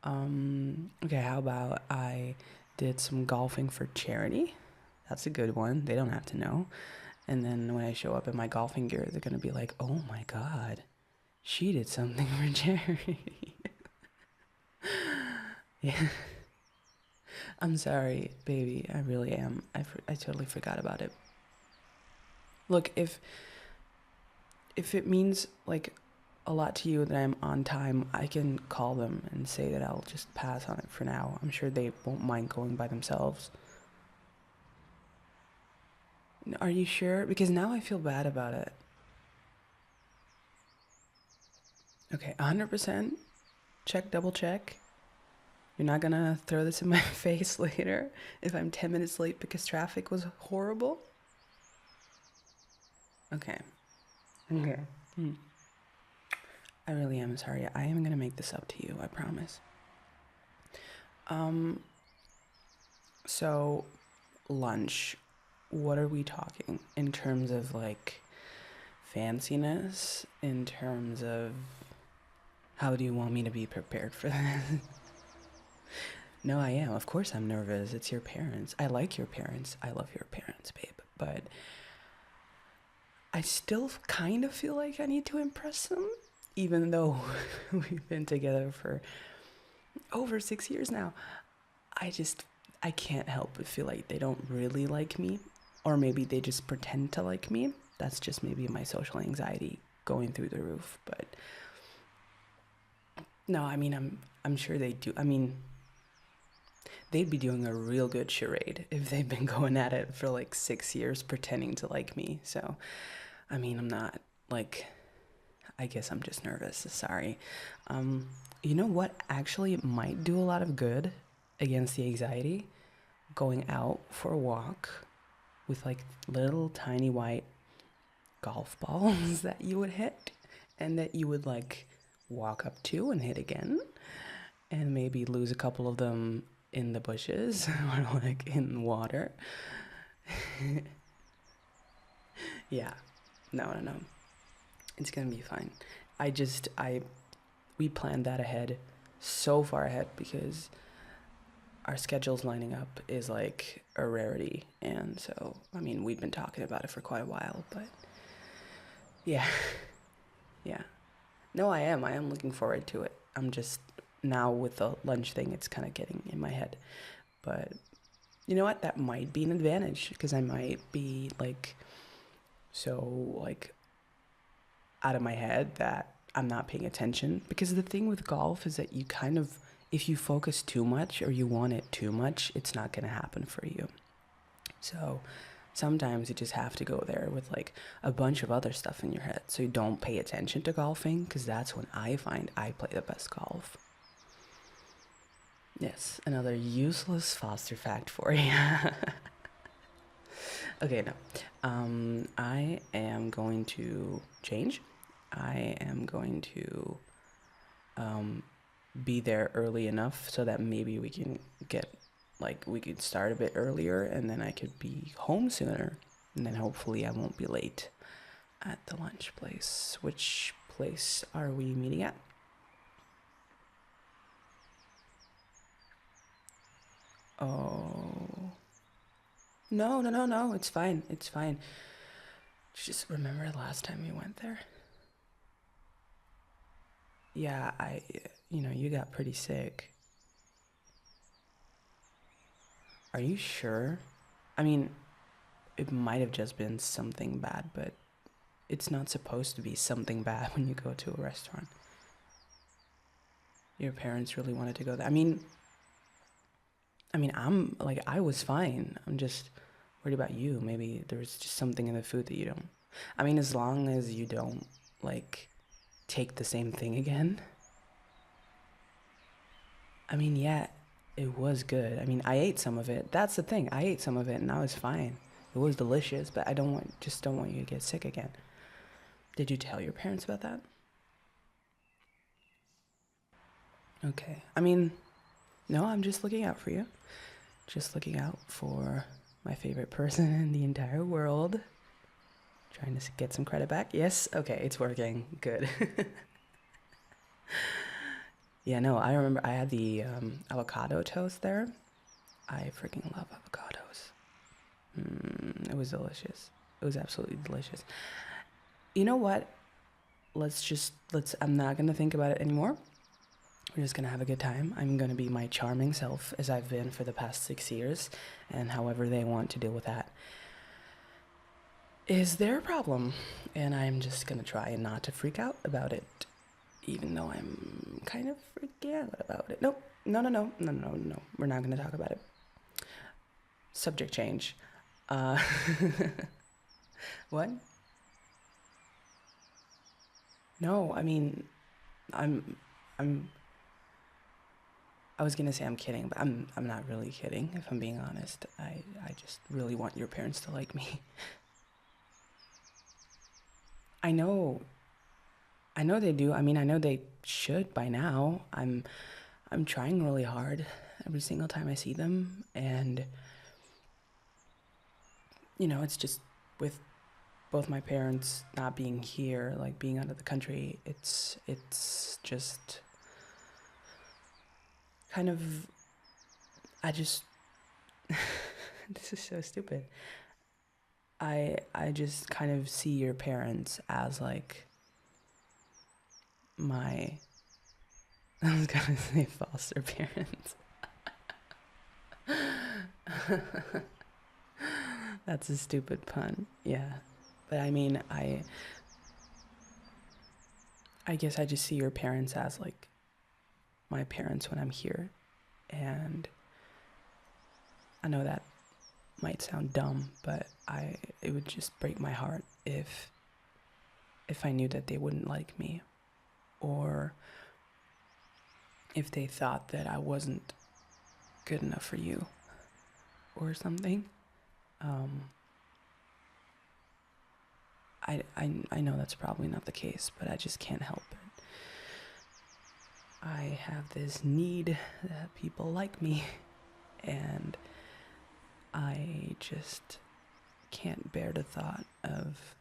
okay, how about I did some golfing for charity? That's a good one. They don't have to know. And then when I show up in my golfing gear, they're going to be like, oh my God, she did something for charity. Yeah. I'm sorry, baby. I really am. I totally forgot about it. Look, if it means like a lot to you that I'm on time, I can call them and say that I'll just pass on it for now. I'm sure they won't mind going by themselves. Are you sure? Because now I feel bad about it. Okay, 100%. Check, double check. You're not gonna throw this in my face later if I'm 10 minutes late because traffic was horrible? Okay. Okay. I really am sorry. I am gonna make this up to you, I promise. So lunch, what are we talking in terms of like fanciness, in terms of how do you want me to be prepared for this? No, I am. Of course I'm nervous. It's your parents. I like your parents. I love your parents, babe. But I still kind of feel like I need to impress them, even though we've been together for over 6 years now. I can't help but feel like they don't really like me, or maybe they just pretend to like me. That's just maybe my social anxiety going through the roof. But no, I mean, I'm sure they do. I mean, they'd be doing a real good charade if they've been going at it for like 6 years pretending to like me. So, I mean, I'm not like, I guess I'm just nervous. Sorry. You know what actually might do a lot of good against the anxiety? Going out for a walk with like little tiny white golf balls that you would hit and that you would like walk up to and hit again and maybe lose a couple of them in the bushes or like in water. Yeah. No. It's gonna be fine. We planned that ahead, so far ahead, because our schedules lining up is like a rarity. And so, I mean, we've been talking about it for quite a while, but yeah. Yeah. No, I am. I am looking forward to it. I'm just now with the lunch thing, it's kind of getting in my head. But you know what? That might be an advantage because I might be like so like out of my head that I'm not paying attention. Because the thing with golf is that you kind of, if you focus too much or you want it too much, it's not going to happen for you. So sometimes you just have to go there with like a bunch of other stuff in your head. So you don't pay attention to golfing, because that's when I find I play the best golf. Yes, another useless foster fact for you. Okay, no. I am going to change. I am going to be there early enough so that maybe we can we could start a bit earlier and then I could be home sooner. And then hopefully I won't be late at the lunch place. Which place are we meeting at? Oh. No. It's fine. It's fine. Just remember the last time we went there? Yeah, you got pretty sick. Are you sure? I mean, it might have just been something bad, but it's not supposed to be something bad when you go to a restaurant. Your parents really wanted to go there. I was fine. I'm just worried about you. Maybe there was just something in the food that you don't. I mean, as long as you don't, like, take the same thing again. I mean, yeah, it was good. I mean, I ate some of it. That's the thing. I ate some of it and I was fine. It was delicious, but I just don't want you to get sick again. Did you tell your parents about that? Okay. I mean, no, I'm just looking out for you. Just looking out for my favorite person in the entire world. Trying to get some credit back. Yes, okay, it's working. Good. Yeah, no, I remember I had the avocado toast there. I freaking love avocados. It was delicious. It was absolutely delicious. You know what? I'm not gonna think about it anymore. We're just gonna have a good time. I'm gonna be my charming self as I've been for the past 6 years, and however they want to deal with that is their problem. And I'm just gonna try and not to freak out about it, even though I'm kind of freaking out about it. Nope. No. We're not gonna talk about it. Subject change. Uh, what? No, I mean, I'm, I'm. I was gonna say I'm kidding, but I'm not really kidding. If I'm being honest, I just really want your parents to like me. I know, I know they do. I mean, I know they should by now. I'm trying really hard every single time I see them, and it's just with both my parents not being here, like being out of the country, it's just kind of I just this is so stupid. I just kind of see your parents as like my I was gonna say foster parents. That's a stupid pun. Yeah. But I mean, I guess I just see your parents as like my parents when I'm here. And I know that might sound dumb, but it would just break my heart if I knew that they wouldn't like me, or if they thought that I wasn't good enough for you or something. Um, I know that's probably not the case, but I just can't help it. I have this need that people like me, and I just can't bear the thought of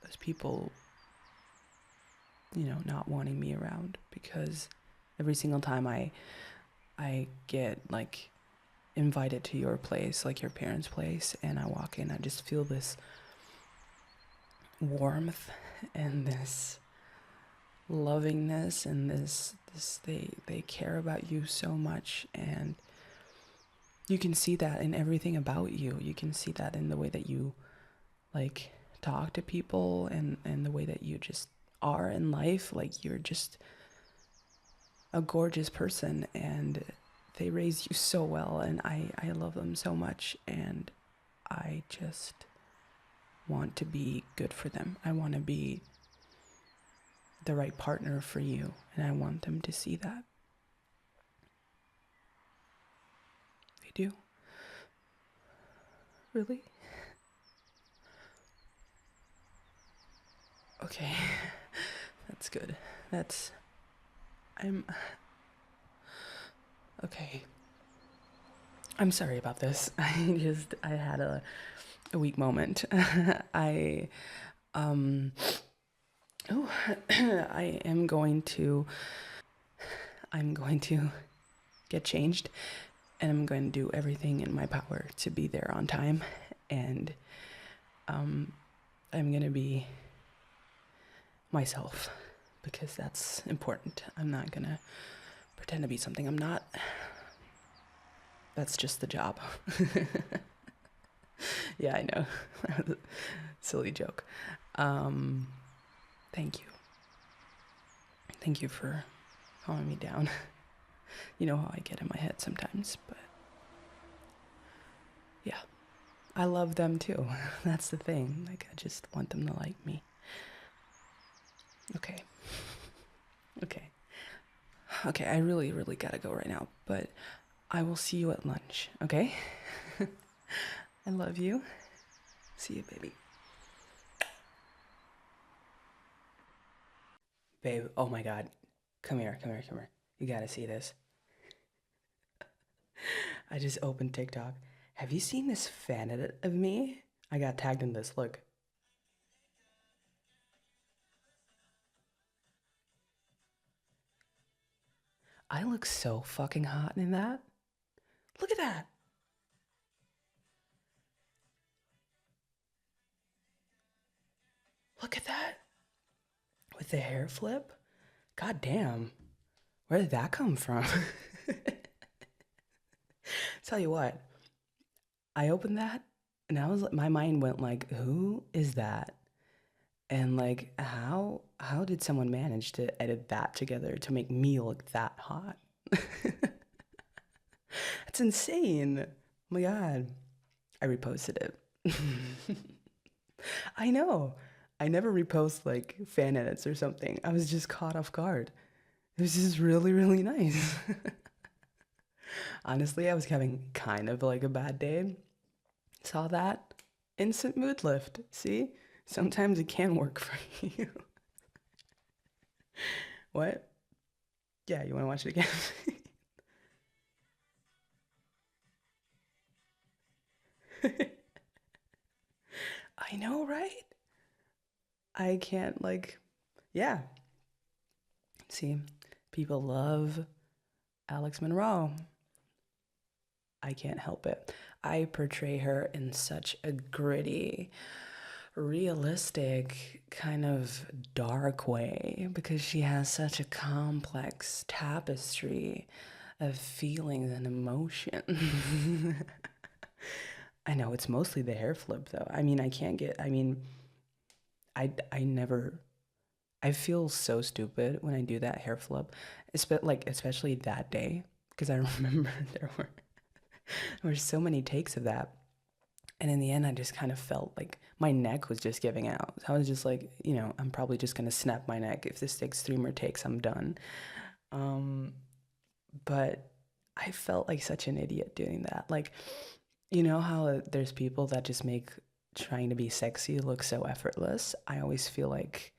those people, not wanting me around, because every single time I get like invited to your place, like your parents' place, and I walk in, I just feel this warmth and this lovingness and this they care about you so much, and you can see that in everything about you. You can see that in the way that you like talk to people, and the way that you just are in life. Like, you're just a gorgeous person, and they raise you so well, and I love them so much, and I just want to be good for them. I want to be the right partner for you, and I want them to see that. They do. Really? Okay. That's good. I'm okay. I'm sorry about this. I had a weak moment. I oh I am going to get changed, and I'm going to do everything in my power to be there on time, and I'm going to be myself, because that's important. I'm not going to pretend to be something I'm not. That's just the job. Yeah, I know. Silly joke. Thank you. Thank you for calming me down. You know how I get in my head sometimes, but yeah, I love them too. That's the thing. Like, I just want them to like me. Okay. Okay. Okay, I really, really gotta go right now, but I will see you at lunch, okay? I love you. See you, baby. Babe, oh my god. Come here. You gotta see this. I just opened TikTok. Have you seen this fan edit of me? I got tagged in this. Look. I look so fucking hot in that. Look at that. Look at that. With the hair flip. God damn. Where did that come from? Tell you what, I opened that and I was like, my mind went like, who is that? And like, how did someone manage to edit that together to make me look that hot? That's insane. Oh my God. I reposted it. I know. I never repost like fan edits or something. I was just caught off guard. It was just really, really nice. Honestly, I was having kind of like a bad day. Saw that. Instant mood lift. See? Sometimes it can work for you. What? Yeah, you want to watch it again? I know, right? I can't, like, yeah. See, people love Alex Monroe. I can't help it. I portray her in such a gritty, realistic, kind of dark way because she has such a complex tapestry of feelings and emotion. I know it's mostly the hair flip though. I mean, I never, I feel so stupid when I do that hair flip, especially that day because I remember there were so many takes of that. And in the end, I just kind of felt like my neck was just giving out. So I was just like, I'm probably just gonna snap my neck. If this takes 3 more takes, I'm done. Um, but I felt like such an idiot doing that. Like, you know how there's people that just make trying to be sexy look so effortless? I always feel like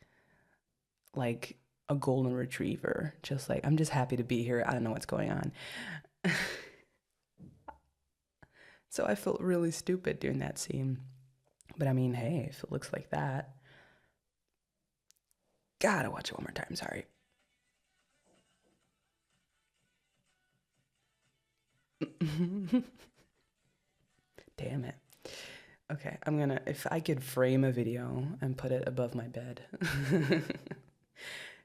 a golden retriever. Just like, I'm just happy to be here. I don't know what's going on. So I felt really stupid doing that scene. But I mean, hey, if it looks like that, gotta watch it one more time. Sorry. Damn it. Okay, if I could frame a video and put it above my bed,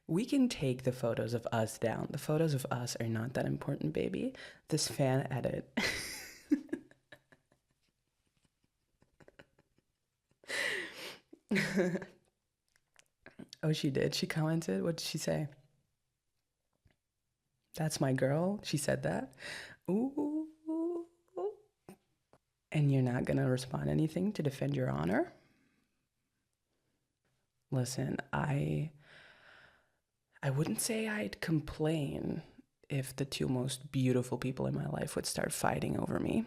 we can take the photos of us down. The photos of us are not that important, baby. This fan edit. Oh, she did. She commented. What did she say? That's my girl. She said that. Ooh. And you're not gonna respond anything to defend your honor? Listen, I wouldn't say I'd complain if the two most beautiful people in my life would start fighting over me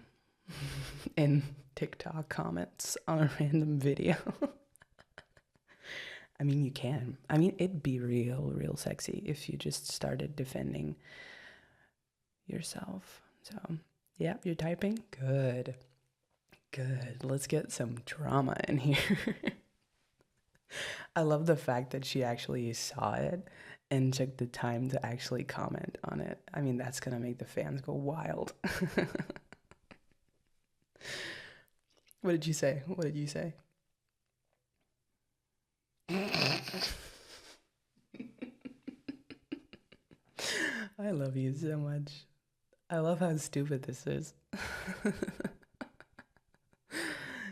in TikTok comments on a random video. I mean, you can. I mean, it'd be real sexy if you just started defending yourself. So, yeah, you're typing? Good. Good. Let's get some drama in here. I love the fact that she actually saw it and took the time to actually comment on it. I mean, that's gonna make the fans go wild. What did you say? What did you say? I love you so much. I love how stupid this is.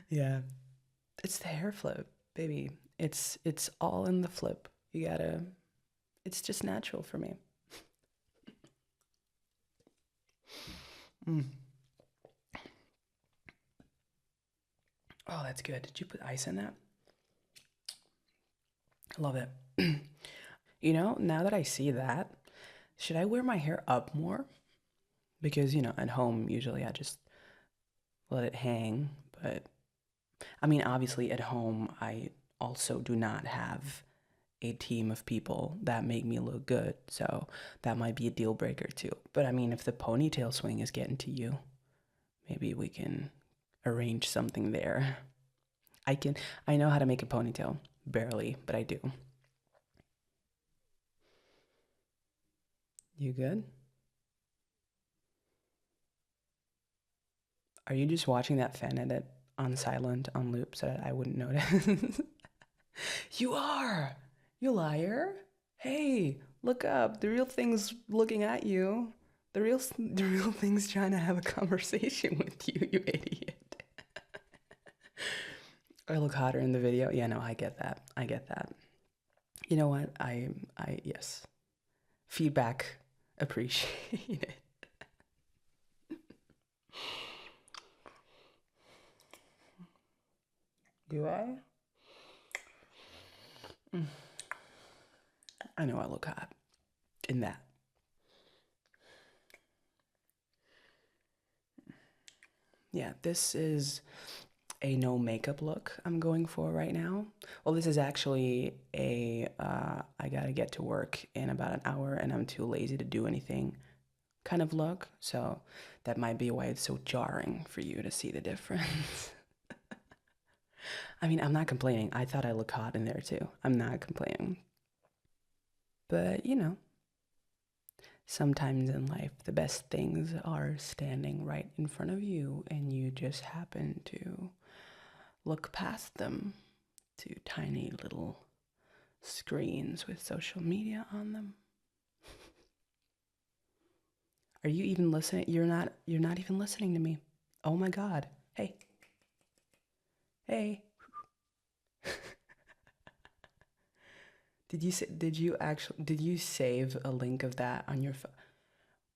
Yeah. It's the hair flip, baby. It's all in the flip. You gotta it's just natural for me. Mm. Oh, that's good. Did you put ice in that? I love it. Now that I see that, should I wear my hair up more? Because, at home, usually I just let it hang. But, I mean, obviously at home, I also do not have a team of people that make me look good. So that might be a deal breaker too. But, I mean, if the ponytail swing is getting to you, maybe we can arrange something there. I know how to make a ponytail. Barely, but I do. You good? Are you just watching that fan edit on silent, on loop, so that I wouldn't notice? You are! You liar! Hey, look up. The real thing's looking at you. The real thing's trying to have a conversation with you, you idiot. I look hotter in the video. Yeah, no, I get that. I get that. You know what? Yes. Feedback appreciated. Do I? I know I look hot in that. Yeah, this is a no makeup look I'm going for right now. Well, this is actually a I gotta get to work in about an hour and I'm too lazy to do anything kind of look. So that might be why it's so jarring for you to see the difference. I mean, I'm not complaining. I thought I looked hot in there too. I'm not complaining. But, you know, sometimes in life, the best things are standing right in front of you, and you just happen to look past them to tiny little screens with social media on them. Are you even listening? You're not even listening to me. Oh my God. Hey. Hey. Did you save a link of that on your phone?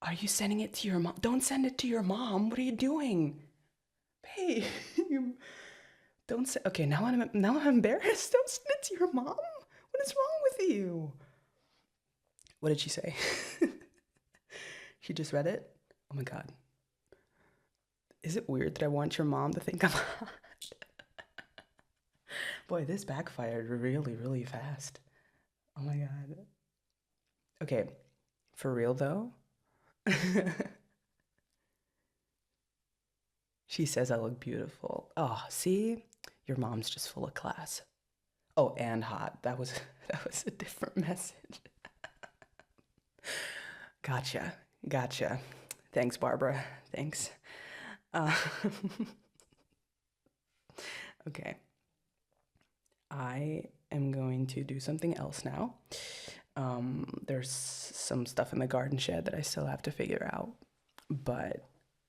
Are you sending it to your mom? Don't send it to your mom. What are you doing? Hey, don't say. Okay, now I'm embarrassed. Don't send it to your mom. What is wrong with you? What did she say? She just read it? Oh my God. Is it weird that I want your mom to think I'm hot? Boy, this backfired really, really fast. Oh my God. Okay, for real though. She says I look beautiful. Oh, see? Your mom's just full of class. Oh, and hot. That was a different message. Gotcha. Thanks, Barbara. Thanks. Okay. I am going to do something else now. There's some stuff in the garden shed that I still have to figure out. But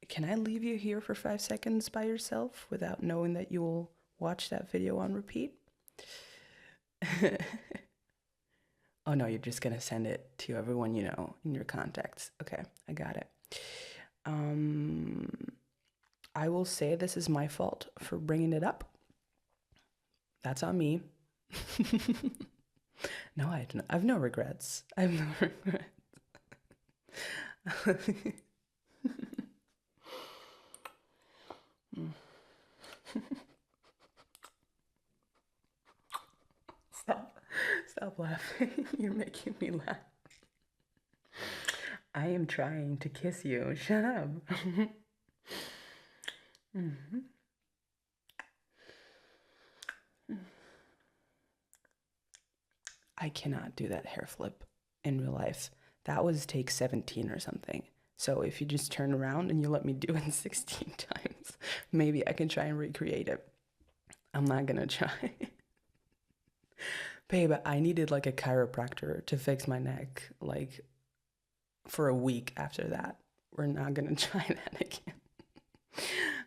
can I leave you here for 5 seconds by yourself without knowing that you'll watch that video on repeat? Oh no, you're just gonna send it to everyone you know in your contacts. Okay, I got it. I will say this is my fault for bringing it up. That's on me. No, I don't. I've no regrets. I have no regrets. Stop laughing. You're making me laugh. I am trying to kiss you. Shut up. I cannot do that hair flip in real life. That was take 17 or something. So if you just turn around and you let me do it 16 times, maybe I can try and recreate it. I'm not gonna try. Babe, I needed like a chiropractor to fix my neck like for a week after that. We're not gonna try that again.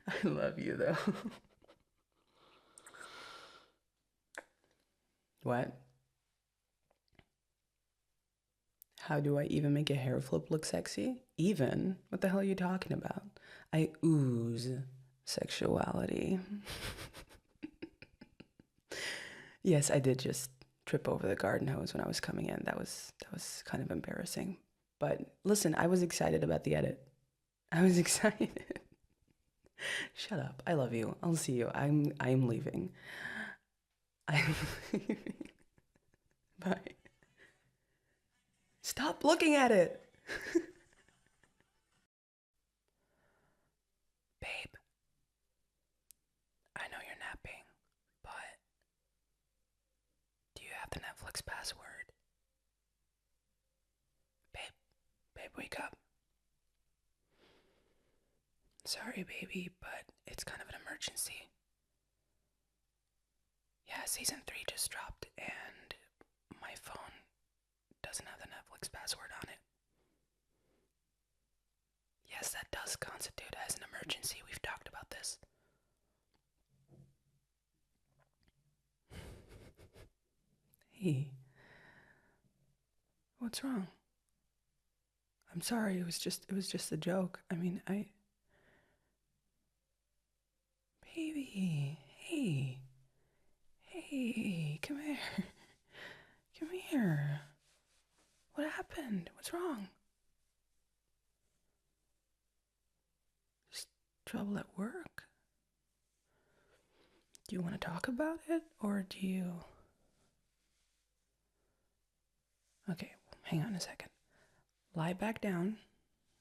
I love you though. What? How do I even make a hair flip look sexy? Even? What the hell are you talking about? I ooze sexuality. Yes, I did just trip over the garden hose when I was coming in. That was kind of embarrassing. But listen, I was excited about the edit. I was excited. Shut up. I love you. I'll see you. I'm leaving. I'm leaving. Bye. Stop looking at it. Babe, I know you're napping, but do you have the Netflix password? Babe, wake up. Sorry, baby, but it's kind of an emergency. Yeah, season 3 just dropped, and my phone doesn't have the Netflix password on it. Yes, that does constitute as an emergency. We've talked about this. Hey, what's wrong? I'm sorry, it was just a joke. I mean, baby, hey, come here. Come here. What happened? What's wrong? Just trouble at work? Do you want to talk about it, or do you... Okay, hang on a second. Lie back down.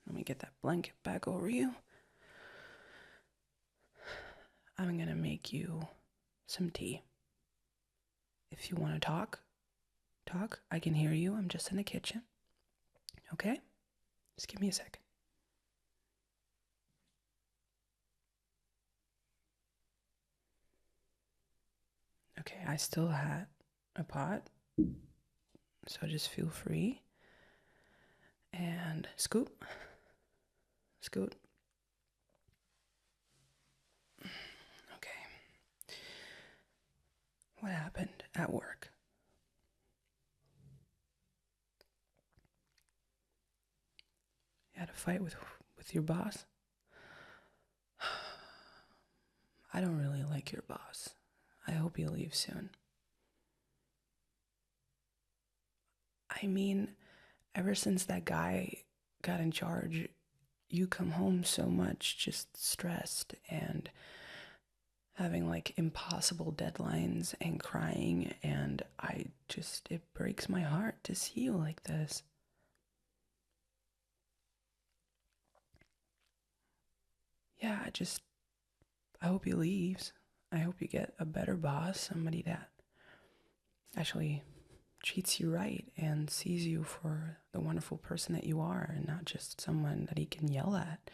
Let me get that blanket back over you. I'm gonna make you some tea. If you want to talk. I can hear you. I'm just in the kitchen. Okay? Just give me a second. Okay, I still had a pot, so just feel free. And scoot. Okay. What happened at work? You had a fight with your boss? I don't really like your boss. I hope you leave soon. I mean, ever since that guy got in charge, you come home so much just stressed and having like impossible deadlines and crying, and it breaks my heart to see you like this. Yeah, I hope he leaves. I hope you get a better boss, somebody that actually treats you right and sees you for the wonderful person that you are, and not just someone that he can yell at.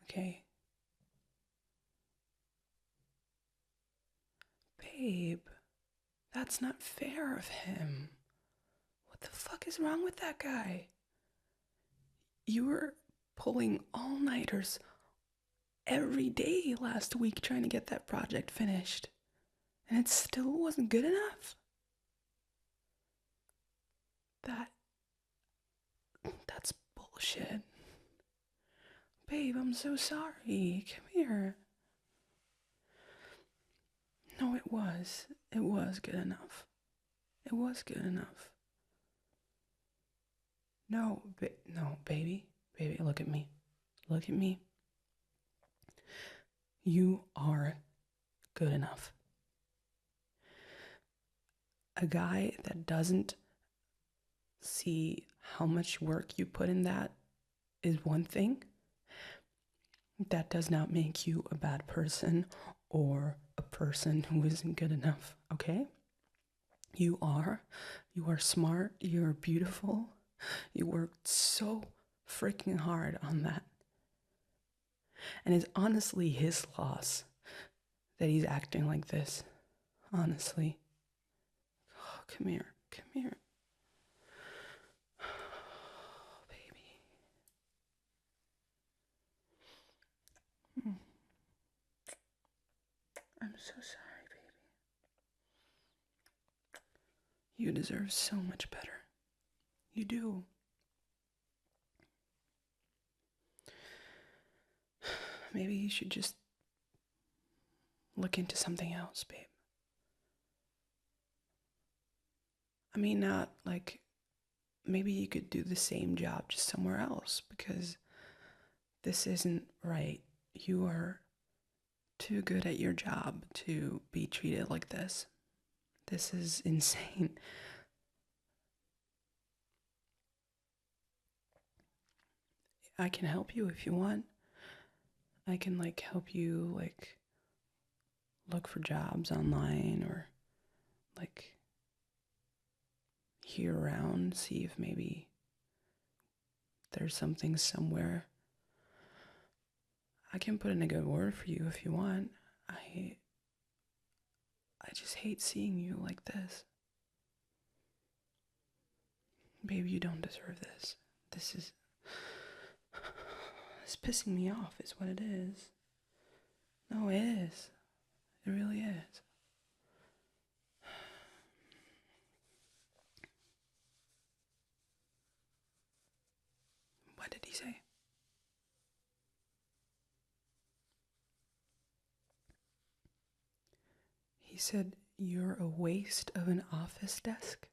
Okay. Babe, that's not fair of him. What the fuck is wrong with that guy? You were pulling all-nighters every day last week trying to get that project finished, and it still wasn't good enough? That's bullshit. Babe, I'm so sorry. Come here. No, it was. It was good enough. It was good enough. No, baby. Baby, look at me. Look at me. You are good enough. A guy that doesn't see how much work you put in that is one thing. That does not make you a bad person or a person who isn't good enough, okay? You are smart, you're beautiful. You worked so freaking hard on that. And it's honestly his loss that he's acting like this. Honestly. Oh, come here. Oh, baby. I'm so sorry, baby. You deserve so much better. You do. Maybe you should just look into something else, babe. I mean, not like maybe you could do the same job just somewhere else, because this isn't right. You are too good at your job to be treated like this. This is insane. I can help you if you want. I can help you look for jobs online, or hear around, see if maybe there's something somewhere. I can put in a good word for you if you want. I just hate seeing you like this. Baby, you don't deserve this. It's pissing me off is what it is. No, it is. It really is. What did he say? He said, you're a waste of an office desk.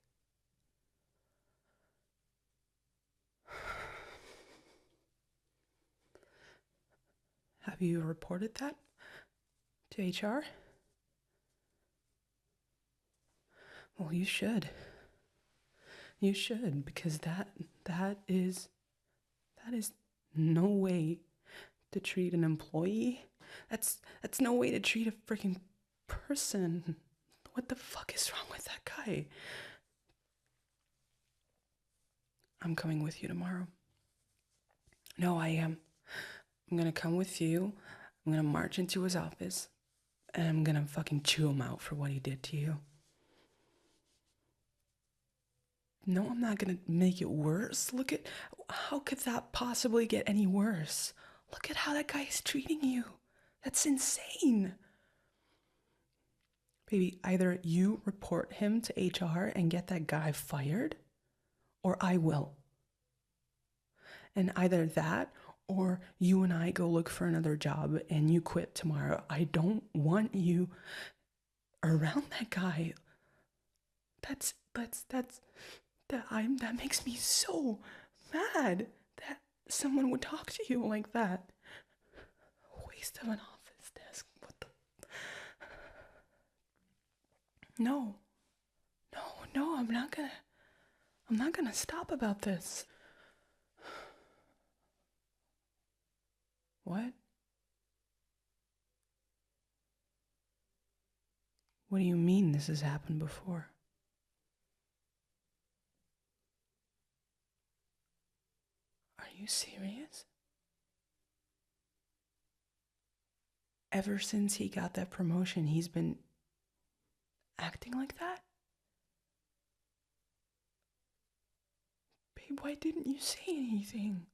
Have you reported that to HR? Well, you should. You should, because that is no way to treat an employee. That's no way to treat a freaking person. What the fuck is wrong with that guy? I'm coming with you tomorrow. No, I am. I'm gonna come with you. I'm gonna march into his office, and I'm gonna fucking chew him out for what he did to you. No, I'm not gonna make it worse. Look at, how could that possibly get any worse? Look at how that guy is treating you. That's insane. Baby, either you report him to HR and get that guy fired, or I will. And either that, or you and I go look for another job and you quit tomorrow. I don't want you around that guy. That makes me so mad that someone would talk to you like that. Waste of an office desk. What the? No, I'm not gonna stop about this. What? What do you mean this has happened before? Are you serious? Ever since he got that promotion, he's been acting like that? Babe, why didn't you say anything?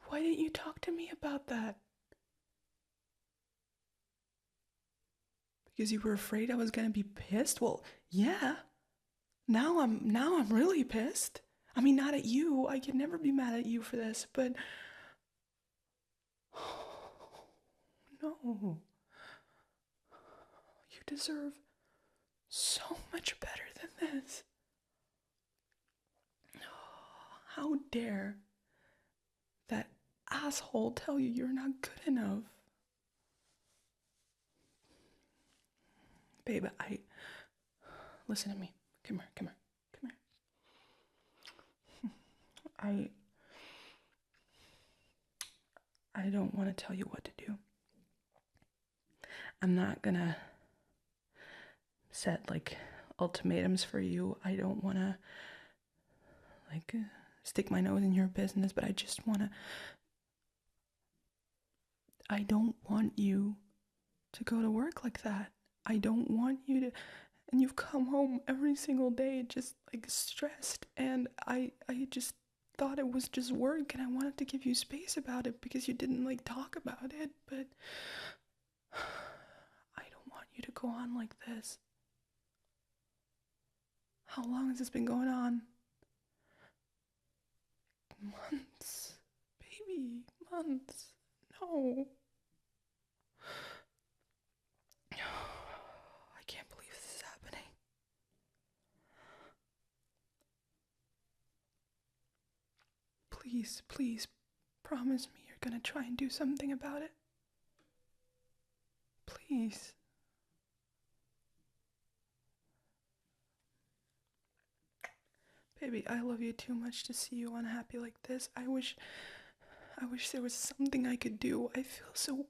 Why didn't you talk to me about that? Because you were afraid I was gonna be pissed? Well, yeah. Now I'm really pissed. I mean, not at you. I could never be mad at you for this, but no. You deserve so much better than this. How dare that asshole tell you you're not good enough? Babe, listen to me. Come here. I don't want to tell you what to do. I'm not gonna set ultimatums for you. I don't want to stick my nose in your business, but I don't want you to go to work like that. I don't want you to, and you've come home every single day just stressed, and I just thought it was just work, and I wanted to give you space about it because you didn't talk about it, but I don't want you to go on like this. How long has this been going on? Months. Baby, months. No. I can't believe this is happening. Please, promise me you're gonna try and do something about it. Please. Baby, I love you too much to see you unhappy like this. I wish there was something I could do. I feel so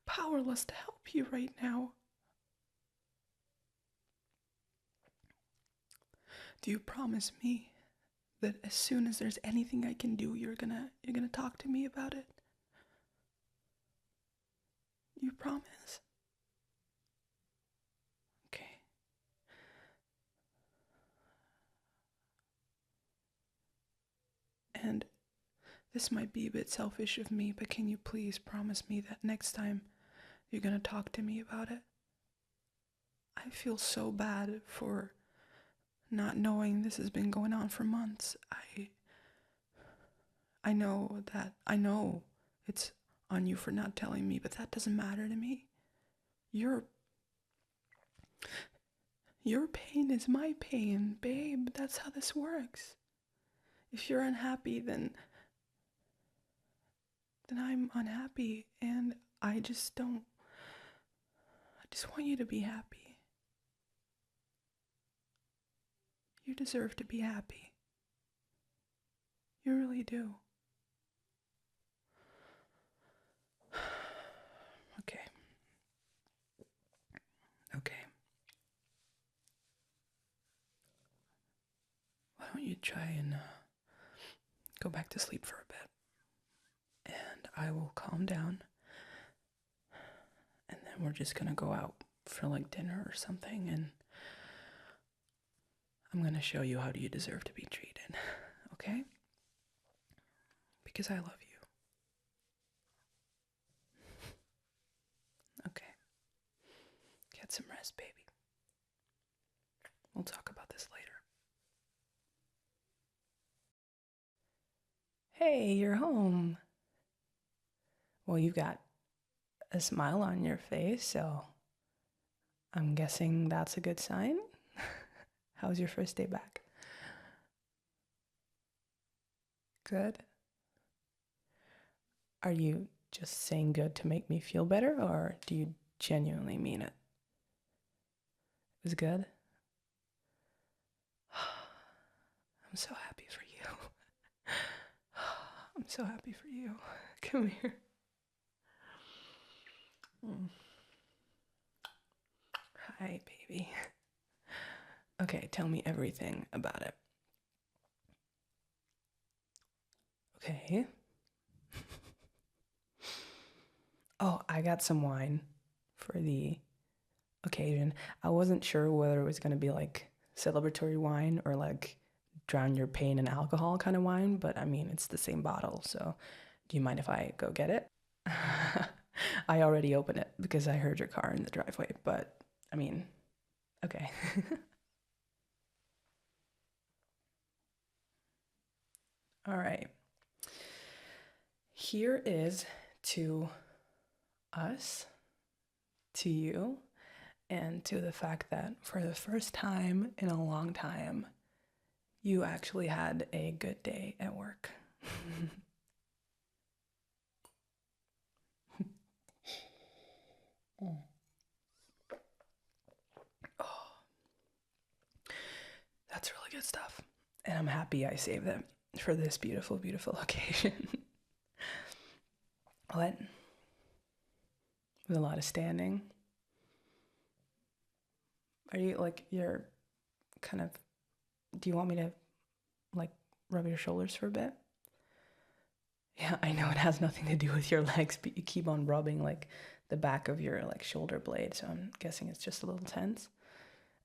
powerless to help you right now. Do you promise me that as soon as there's anything I can do, you're gonna talk to me about it? You promise? Okay. And this might be a bit selfish of me, but can you please promise me that next time you're gonna talk to me about it? I feel so bad for not knowing this has been going on for months. I know it's on you for not telling me, but that doesn't matter to me. Your pain is my pain, babe. That's how this works. If you're unhappy, then I'm unhappy, and I just want you to be happy. You deserve to be happy. You really do. Okay. Why don't you try and go back to sleep for a bit, and I will calm down, and then we're just gonna go out for like dinner or something, and I'm gonna show you how you deserve to be treated, okay? Because I love you. Okay. Get some rest, baby. We'll talk about this later. Hey, you're home. Well, you've got a smile on your face, so I'm guessing that's a good sign. How's your first day back? Good. Are you just saying good to make me feel better, or do you genuinely mean it? It was good? I'm so happy for you. I'm so happy for you. Come here. Hi, baby. Okay, tell me everything about it. Okay. Oh, I got some wine for the occasion. I wasn't sure whether it was going to be like celebratory wine or like drown your pain in alcohol kind of wine, but I mean, it's the same bottle, so do you mind if I go get it? I already opened it because I heard your car in the driveway, but I mean, okay. All right. Here is to us, to you, and to the fact that for the first time in a long time, you actually had a good day at work. Oh. That's really good stuff. And I'm happy I saved it for this beautiful, beautiful occasion. What? With a lot of standing? Are you like, you're kind of, do you want me to like rub your shoulders for a bit? Yeah, I know it has nothing to do with your legs, but you keep on rubbing like the back of your like shoulder blade, so I'm guessing it's just a little tense.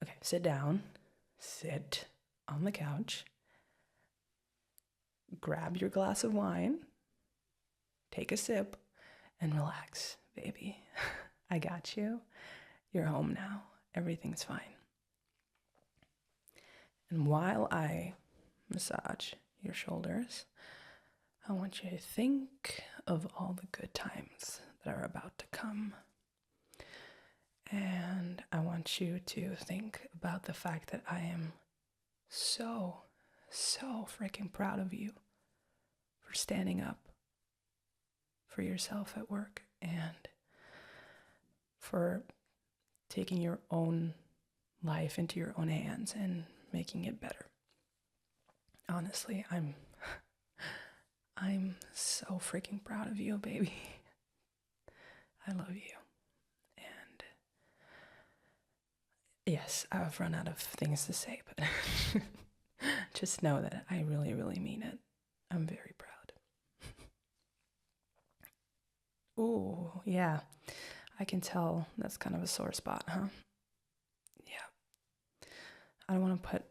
Okay, sit down. Sit on the couch. Grab your glass of wine. Take a sip and relax, baby. I got you. You're home now. Everything's fine. And while I massage your shoulders, I want you to think of all the good times that are about to come. And I want you to think about the fact that I am so freaking proud of you for standing up for yourself at work and for taking your own life into your own hands and making it better. Honestly, I'm so freaking proud of you, baby. I love you. And yes, I've run out of things to say, but just know that I really, really mean it. I'm very proud. Ooh, yeah. I can tell that's kind of a sore spot, huh? Yeah. I don't want to put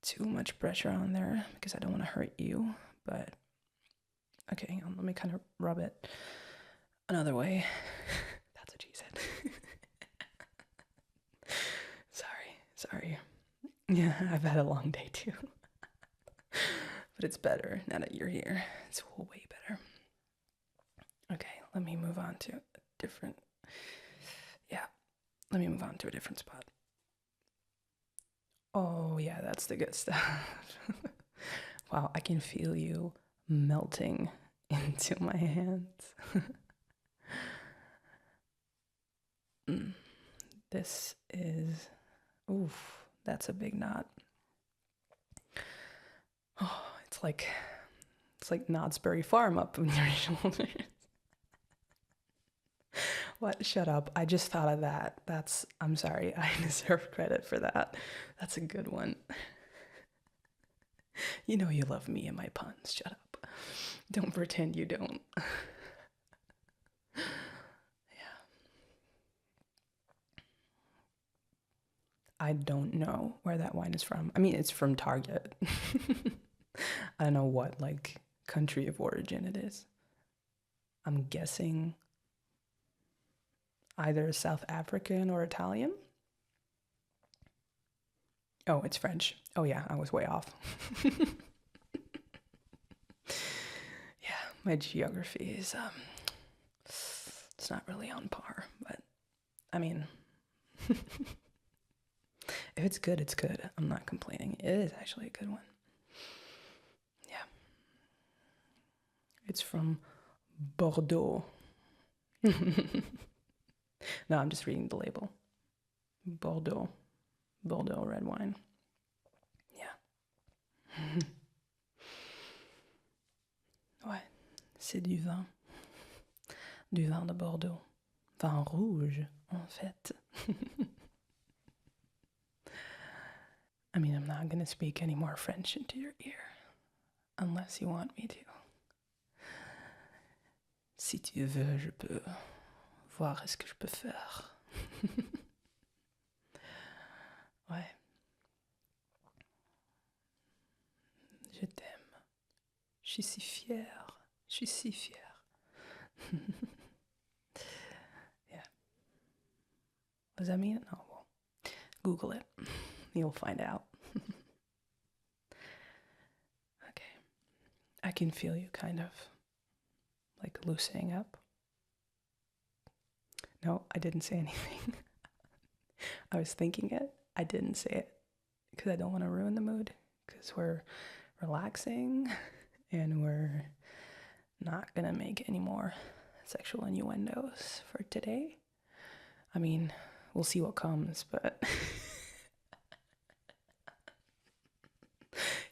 too much pressure on there because I don't want to hurt you, but okay, hang on, let me kind of rub it another way. That's what she said. Sorry. Yeah, I've had a long day too. But it's better now that you're here. It's way better. Okay, let me move on to a different spot. Oh yeah, that's the good stuff. Wow, I can feel you melting into my hands. This is, oof, that's a big knot. Oh, it's like Knott's Berry Farm up on your shoulders. What? Shut up. I just thought of that. I'm sorry. I deserve credit for that. That's a good one. You know you love me and my puns. Shut up. Don't pretend you don't. Yeah. I don't know where that wine is from. I mean, it's from Target. I don't know what, like, country of origin it is. I'm guessing either South African or Italian. Oh, it's French. Oh yeah, I was way off. Yeah, my geography is it's not really on par, but I mean if it's good, it's good. I'm not complaining. It is actually a good one. Yeah. It's from Bordeaux. No, I'm just reading the label. Bordeaux red wine. Yeah. Ouais, c'est du vin. Du vin de Bordeaux. Vin rouge, en fait. I mean, I'm not going to speak any more French into your ear. Unless you want me to. Si tu veux, je peux voir ce que je peux faire. Ouais. Je t'aime. Je suis si fière. Yeah. What does that mean? Oh, well, Google it. You'll find out. Okay. I can feel you kind of like loosening up. No, I didn't say anything. I was thinking it. I didn't say it because I don't want to ruin the mood because we're relaxing and we're not going to make any more sexual innuendos for today. I mean, we'll see what comes, but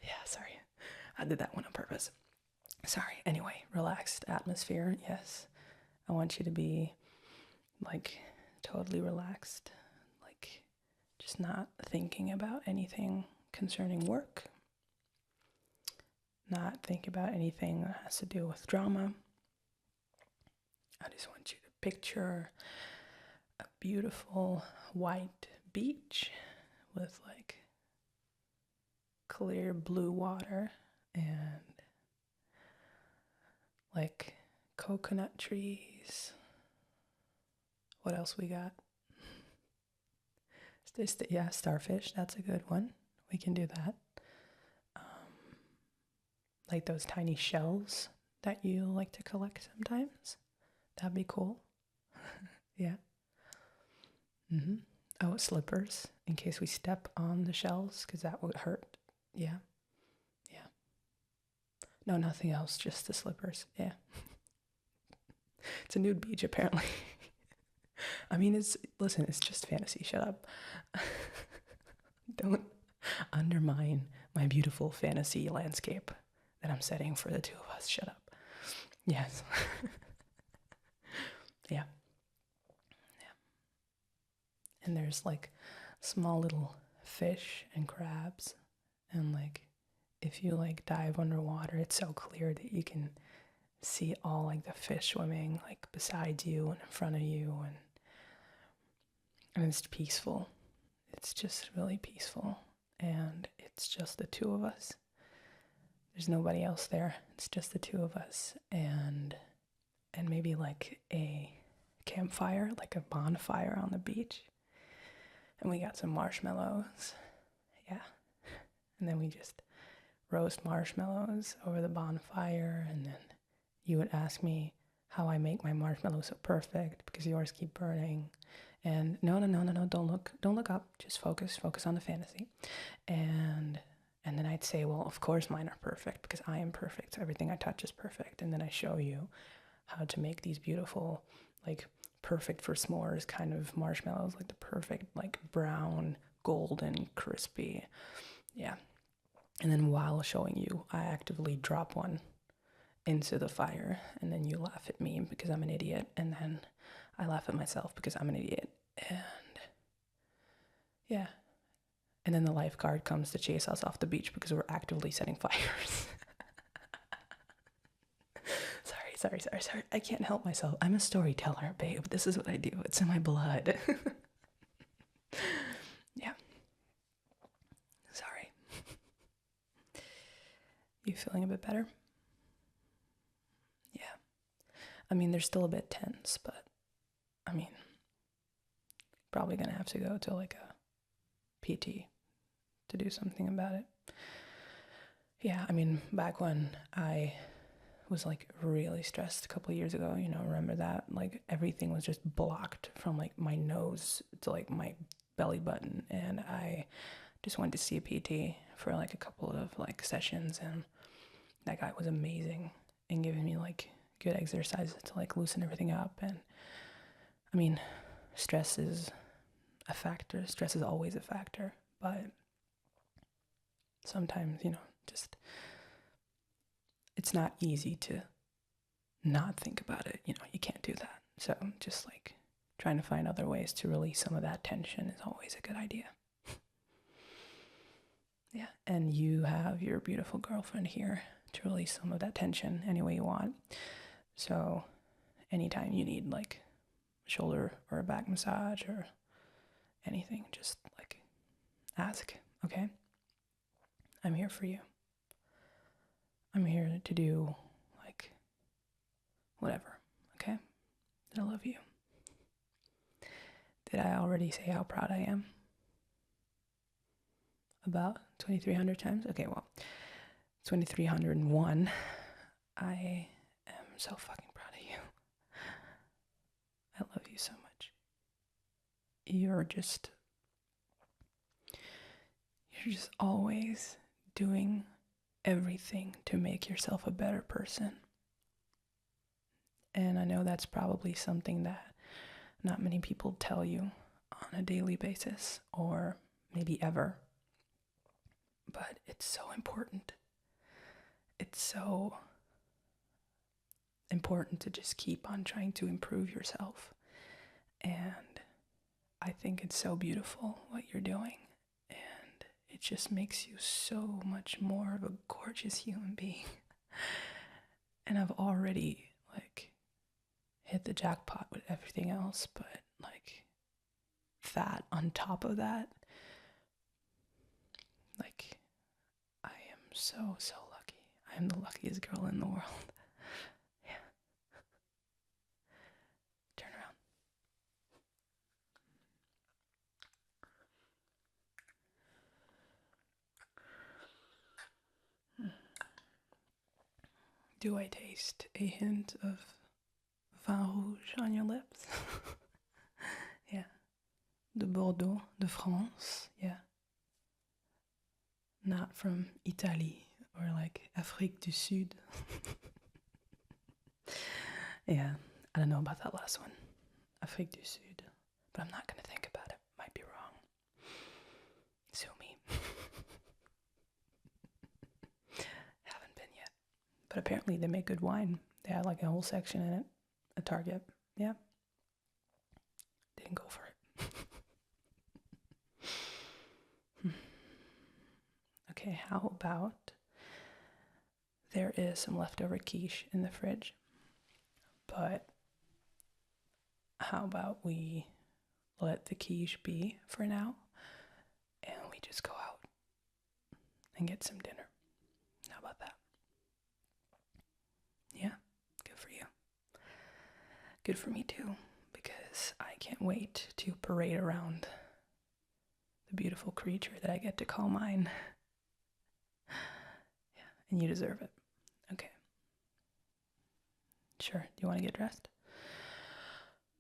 yeah, sorry. I did that one on purpose. Sorry. Anyway, relaxed atmosphere. Yes. I want you to be like totally relaxed, like just not thinking about anything concerning work, not think about anything that has to do with drama. I just want you to picture a beautiful white beach with like clear blue water and like coconut trees. What else we got? Yeah, starfish. That's a good one. We can do that. Like those tiny shells that you like to collect sometimes. That'd be cool. Yeah. Oh, slippers in case we step on the shells because that would hurt. Yeah. No, nothing else. Just the slippers. Yeah. It's a nude beach apparently. I mean, it's just fantasy. Shut up. Don't undermine my beautiful fantasy landscape that I'm setting for the two of us. Shut up. Yes. Yeah. And there's like small little fish and crabs And like, if you like dive underwater, it's so clear that you can see all like the fish swimming like beside you and in front of you, and it's peaceful. It's just really peaceful, and it's just the two of us. There's nobody else there. It's just the two of us, and maybe like a campfire, like a bonfire on the beach. And we got some marshmallows. Yeah. And then we just roast marshmallows over the bonfire, and then you would ask me how I make my marshmallows so perfect because yours keep burning. And no, don't look up. Just focus on the fantasy. And then I'd say, well, of course mine are perfect because I am perfect. So everything I touch is perfect. And then I show you how to make these beautiful, like perfect for s'mores kind of marshmallows, like the perfect, like brown, golden, crispy. Yeah. And then while showing you, I actively drop one into the fire, and then you laugh at me because I'm an idiot, and then I laugh at myself because I'm an idiot. And yeah. And then the lifeguard comes to chase us off the beach because we're actively setting fires. Sorry. I can't help myself. I'm a storyteller, babe. This is what I do. It's in my blood. Yeah. Sorry. You feeling a bit better? Yeah. I mean, they're still a bit tense, but I mean, probably gonna have to go to like a PT to do something about it. Yeah, I mean, back when I was like really stressed a couple of years ago, remember that? Like everything was just blocked from like my nose to like my belly button, and I just went to see a PT for like a couple of like sessions, and that guy was amazing and giving me like good exercises to like loosen everything up. And I mean, stress is a factor. Stress is always a factor, but sometimes, just it's not easy to not think about it. You can't do that. So just like trying to find other ways to release some of that tension is always a good idea. Yeah, and you have your beautiful girlfriend here to release some of that tension any way you want. So anytime you need like a shoulder or a back massage or anything, just like ask, okay? I'm here for you. I'm here to do like whatever, okay? I love you. Did I already say how proud I am? About 2,300 times? Okay, well, 2,301. I am so fucking proud of you. I love you so much. You're just always doing everything to make yourself a better person. And I know that's probably something that not many people tell you on a daily basis, or maybe ever. But it's so important. It's so important to just keep on trying to improve yourself. And I think it's so beautiful what you're doing. And it just makes you so much more of a gorgeous human being. And I've already like hit the jackpot with everything else, but like that on top of that, like I am so lucky. I am the luckiest girl in the world. Yeah. Turn around. Do I taste a hint of vin rouge on your lips? Yeah. De Bordeaux, de France. Yeah. Not from Italy or like Afrique du Sud. Yeah. I don't know about that last one. Afrique du Sud. But I'm not going to think about it. Might be wrong. Sue me. Haven't been yet. But apparently they make good wine. They had like a whole section in it. A Target. Yeah. Didn't go for it. Okay, how about there is some leftover quiche in the fridge, but how about we let the quiche be for now and we just go out and get some dinner? How about that? Yeah, good for you. Good for me too, because I can't wait to parade around the beautiful creature that I get to call mine. Yeah, and you deserve it. Okay. Sure, do you want to get dressed?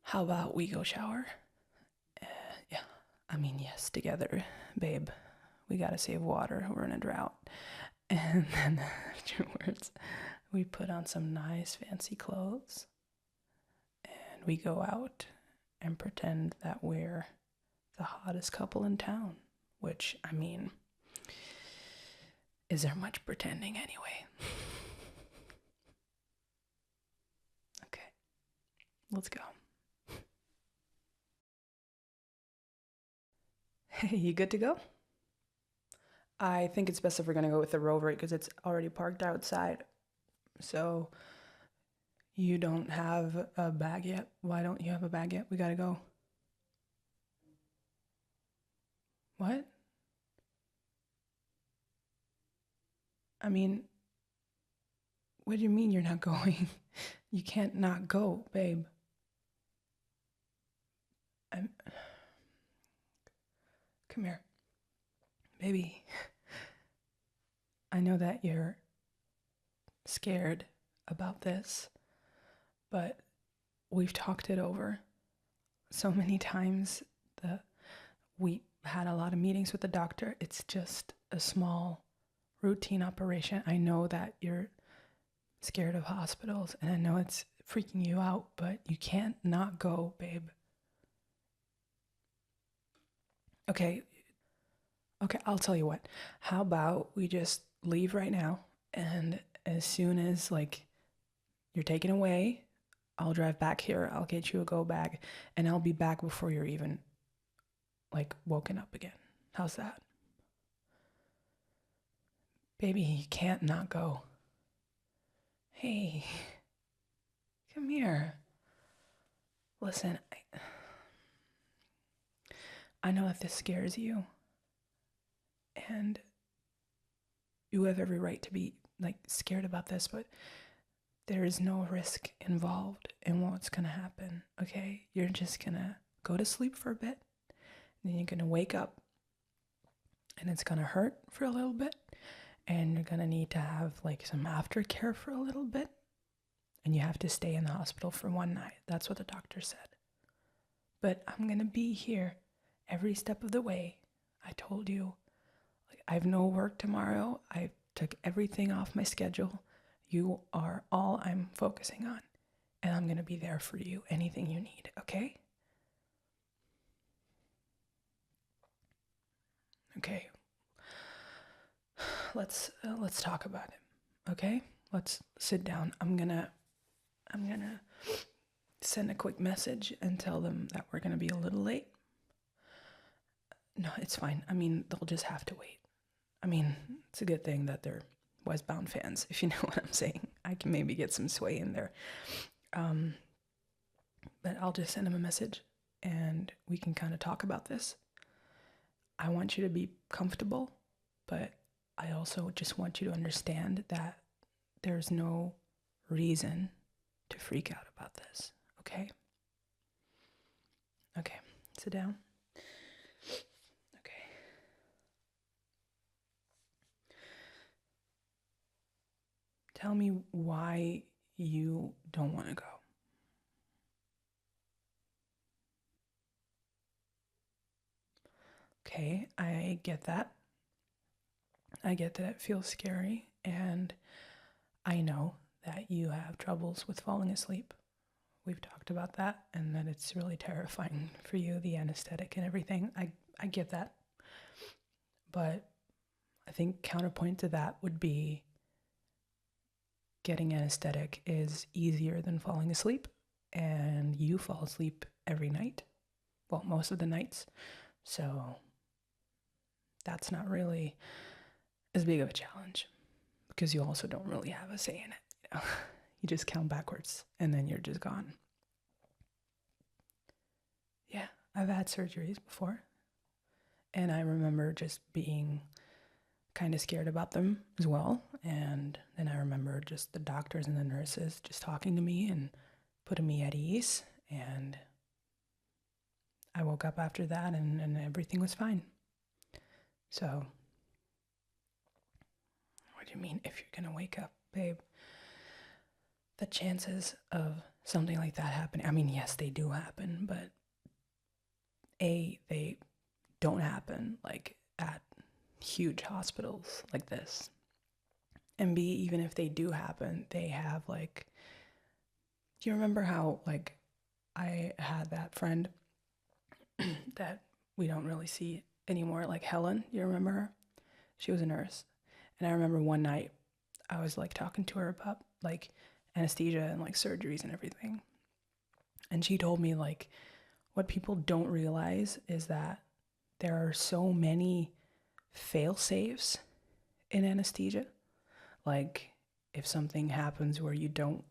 How about we go shower? Yeah, I mean, yes, together, babe. We gotta save water, we're in a drought. And then afterwards, we put on some nice fancy clothes and we go out and pretend that we're the hottest couple in town. Which, I mean, is there much pretending anyway? Okay, let's go. Hey, you good to go? I think it's best if we're gonna go with the Rover because it's already parked outside. So you don't have a bag yet? Why don't you have a bag yet? We gotta go. What? I mean, what do you mean you're not going? You can't not go, babe. Come here. Baby, I know that you're scared about this, but we've talked it over so many times. We had a lot of meetings with the doctor. It's just a small routine operation. I know that you're scared of hospitals and I know it's freaking you out, but you can't not go, babe. Okay, I'll tell you what. How about we just leave right now, and as soon as you're taken away, I'll drive back here, I'll get you a go bag, and I'll be back before you're even woken up again. How's that? Baby, you can't not go. Hey, come here. Listen, I know that this scares you, and you have every right to be scared about this, but there is no risk involved in what's gonna happen, okay? You're just gonna go to sleep for a bit, and then you're gonna wake up, and it's gonna hurt for a little bit, and you're gonna need to have some aftercare for a little bit, and you have to stay in the hospital for one night. That's what the doctor said. But I'm gonna be here every step of the way. I told you, I have no work tomorrow. I took everything off my schedule. You are all I'm focusing on, and I'm gonna be there for you, anything you need, okay? Okay. Let's talk about it, okay? Let's sit down. I'm gonna send a quick message and tell them that we're gonna be a little late. No, it's fine. I mean, they'll just have to wait. I mean, it's a good thing that they're Westbound fans, if you know what I'm saying. I can maybe get some sway in there. But I'll just send them a message and we can kind of talk about this. I want you to be comfortable, but I also just want you to understand that there's no reason to freak out about this, okay? Okay, sit down. Okay. Tell me why you don't want to go. Okay, I get that. I get that it feels scary, and I know that you have troubles with falling asleep. We've talked about that, and that it's really terrifying for you, the anesthetic and everything. I get that. But I think counterpoint to that would be getting anesthetic is easier than falling asleep, and you fall asleep every night. Well, most of the nights. So that's not really as big of a challenge because you also don't really have a say in it. You just count backwards and then you're just gone. Yeah, I've had surgeries before, and I remember just being kind of scared about them as well. And then I remember just the doctors and the nurses just talking to me and putting me at ease. And I woke up after that and everything was fine. So, what do you mean if you're gonna wake up, babe? The chances of something like that happening, I mean, yes, they do happen, but A, they don't happen like at huge hospitals like this. And B, even if they do happen, they have like, do you remember how like I had that friend that we don't really see anymore, like Helen? You remember her? She was a nurse. And I remember one night I was like talking to her about like anesthesia and like surgeries and everything. And she told me like what people don't realize is that there are so many fail safes in anesthesia. Like if something happens where you don't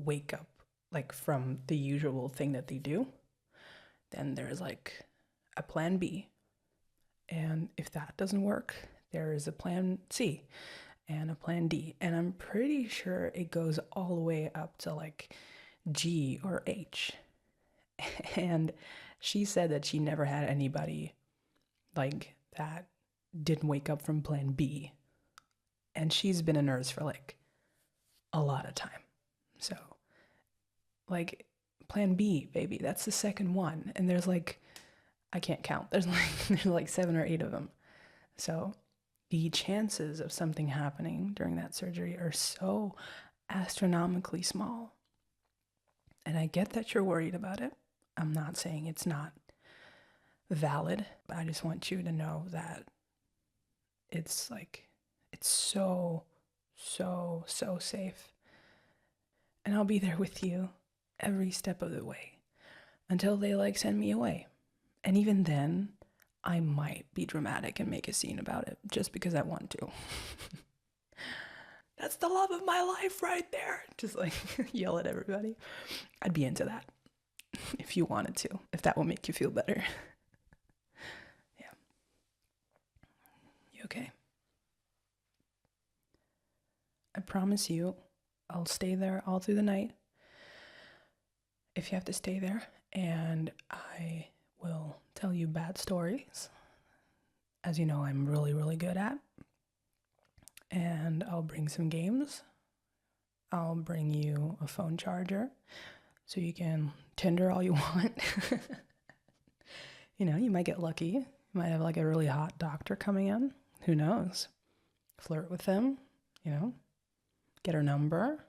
wake up like from the usual thing that they do, then there's like a plan B. And if that doesn't work, there is a plan C and a plan D. And I'm pretty sure it goes all the way up to like G or H. And she said that she never had anybody like that didn't wake up from plan B. And she's been a nurse for like a lot of time. So like plan B, baby, that's the second one. And there's like, I can't count. There's like 7 or 8 of them. So the chances of something happening during that surgery are so astronomically small. And I get that you're worried about it. I'm not saying it's not valid. I just want you to know that it's like, it's so safe. And I'll be there with you every step of the way until they like send me away. And even then, I might be dramatic and make a scene about it just because I want to. That's the love of my life right there. Just like yell at everybody. I'd be into that if you wanted to, if that will make you feel better. Yeah. You okay? I promise you, I'll stay there all through the night if you have to stay there, and I will tell you bad stories, as you know I'm really good at. And I'll bring some games. I'll bring you a phone charger so you can Tinder all you want. You know, you might get lucky. You might have like a really hot doctor coming in. Who knows? Flirt with them, you know, get her number,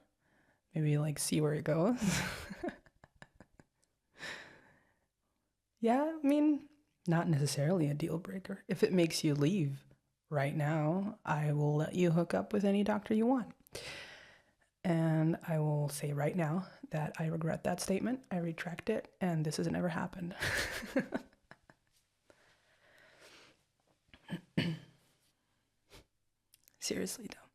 maybe like see where it goes. Yeah, I mean, not necessarily a deal breaker. If it makes you leave right now, I will let you hook up with any doctor you want. And I will say right now that I regret that statement. I retract it, and this has never happened. Seriously, though.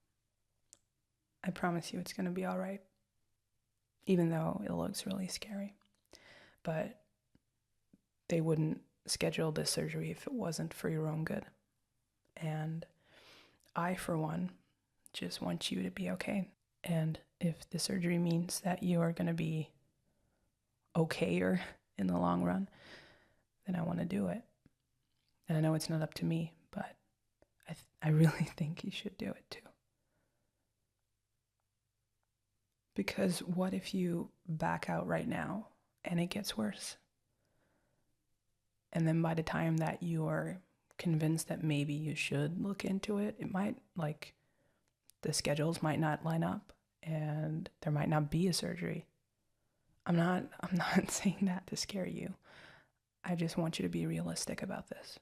I promise you it's going to be all right. Even though it looks really scary. But they wouldn't schedule this surgery if it wasn't for your own good. And I, for one, just want you to be okay. And if the surgery means that you are going to be okayer in the long run, then I want to do it. And I know it's not up to me, but I really think you should do it too. Because what if you back out right now and it gets worse? And then by the time that you are convinced that maybe you should look into it, it might, like, the schedules might not line up and there might not be a surgery. I'm not saying that to scare you. I just want you to be realistic about this.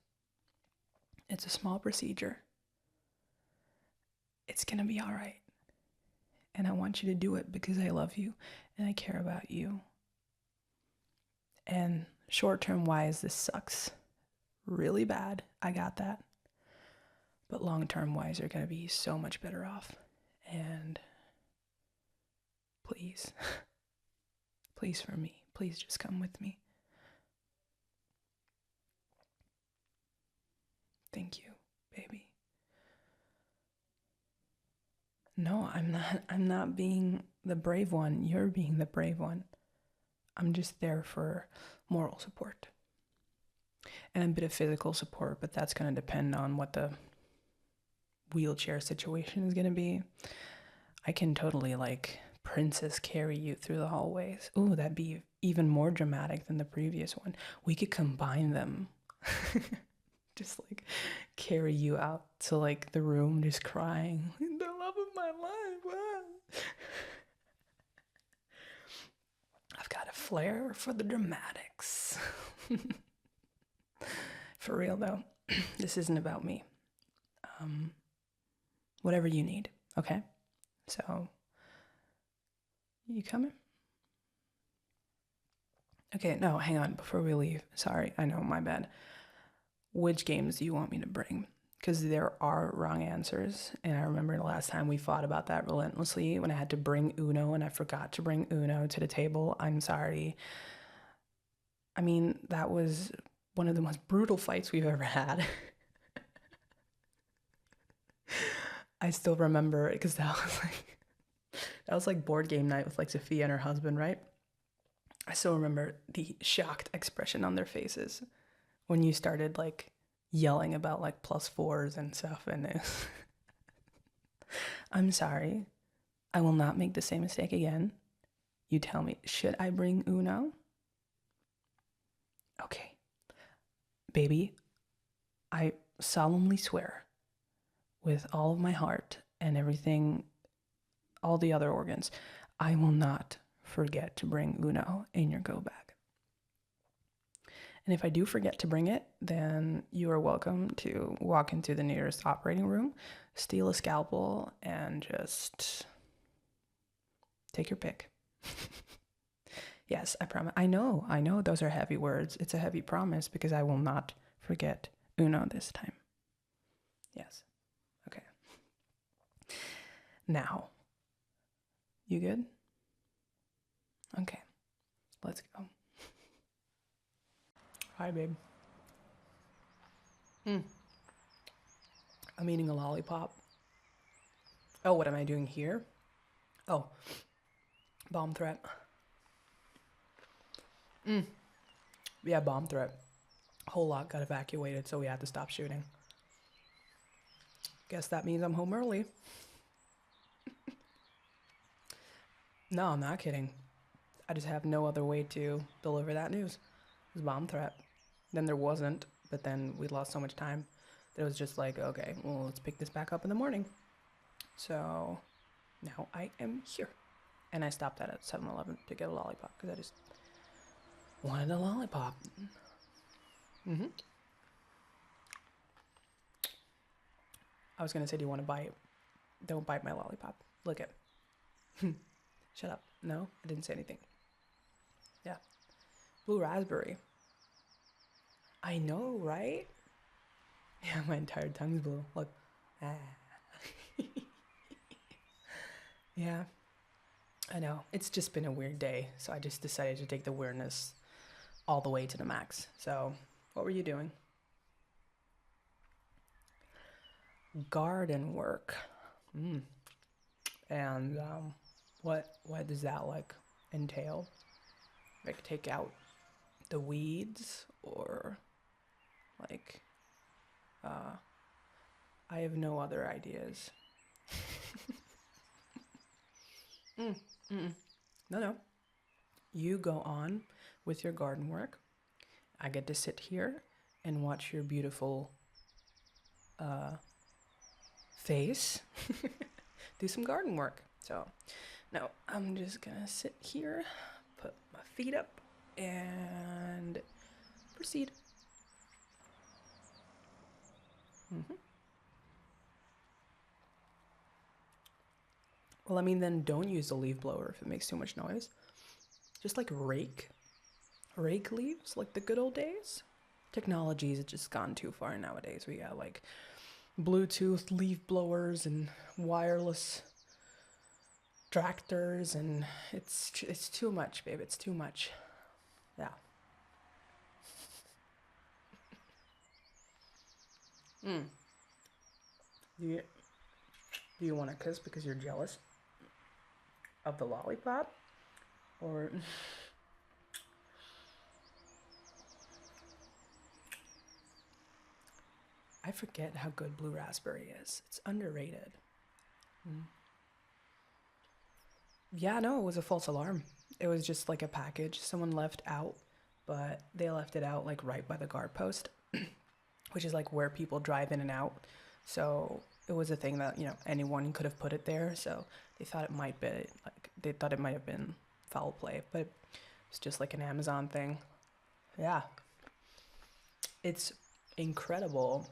It's a small procedure. It's gonna be all right. And I want you to do it because I love you and I care about you. And short-term wise, this sucks really bad. I got that. But long-term wise, you're going to be so much better off. And please, please for me, please just come with me. Thank you, baby. No, I'm not being the brave one. You're being the brave one. I'm just there for moral support. And a bit of physical support, but that's going to depend on what the wheelchair situation is going to be. I can totally like princess carry you through the hallways. Ooh, that'd be even more dramatic than the previous one. We could combine them. Just like carry you out to like the room just crying. The love of my life. Ah. I've got a flair for the dramatics. For real though, this isn't about me. Whatever you need, okay? So, you coming? Okay, no, hang on, before we leave. Sorry, I know, my bad. Which games do you want me to bring? Because there are wrong answers, and I remember the last time we fought about that relentlessly when I had to bring Uno and I forgot to bring Uno to the table. I'm sorry. I mean, that was one of the most brutal fights we've ever had. I still remember it because that was like board game night with like Sophia and her husband, right? I still remember the shocked expression on their faces when you started like yelling about like +4s and stuff. And I'm sorry, I will not make the same mistake again. You tell me, should I bring Uno? Okay, baby, I solemnly swear with all of my heart and everything, all the other organs, I will not forget to bring Uno in your go bag. And if I do forget to bring it, then you are welcome to walk into the nearest operating room, steal a scalpel, and just take your pick. Yes, I promise. I know those are heavy words. It's a heavy promise because I will not forget Uno this time. Yes. Okay. Now, you good? Okay, let's go. Hi, babe. I'm eating a lollipop. Oh, what am I doing here? Oh, bomb threat. Yeah, bomb threat. A whole lot got evacuated, so we had to stop shooting. Guess that means I'm home early. No, I'm not kidding. I just have no other way to deliver that news. It was a bomb threat. Then there wasn't, but then we lost so much time that it was just like, okay, well, let's pick this back up in the morning. So now I am here. And I stopped at 7-Eleven to get a lollipop because I just wanted a lollipop. I was going to say, do you want to bite? Don't bite my lollipop. Look it. Shut up. No, I didn't say anything. Yeah. Blue raspberry. I know, right? Yeah, my entire tongue's blue. Look. Ah. Yeah. I know. It's just been a weird day, so I just decided to take the weirdness all the way to the max. So, what were you doing? Garden work. And what does that like entail? Like take out the weeds or like I have no other ideas. No. You go on with your garden work. I get to sit here and watch your beautiful face do some garden work. So now I'm just gonna sit here, put my feet up, and proceed. Well, I mean, then don't use the leaf blower if it makes too much noise. Just like rake leaves like the good old days. Technology's just gone too far nowadays. We got like Bluetooth leaf blowers and wireless tractors, and it's too much, babe. It's too much. Yeah. Do you want to kiss because you're jealous of the lollipop, or I forget how good blue raspberry is. It's underrated. Yeah, no, it was a false alarm. It was just like a package someone left out, but they left it out like right by the guard post, which is like where people drive in and out. So it was a thing that, anyone could have put it there. So they thought it might be like, they thought it might have been foul play, but it's just like an Amazon thing. Yeah. It's incredible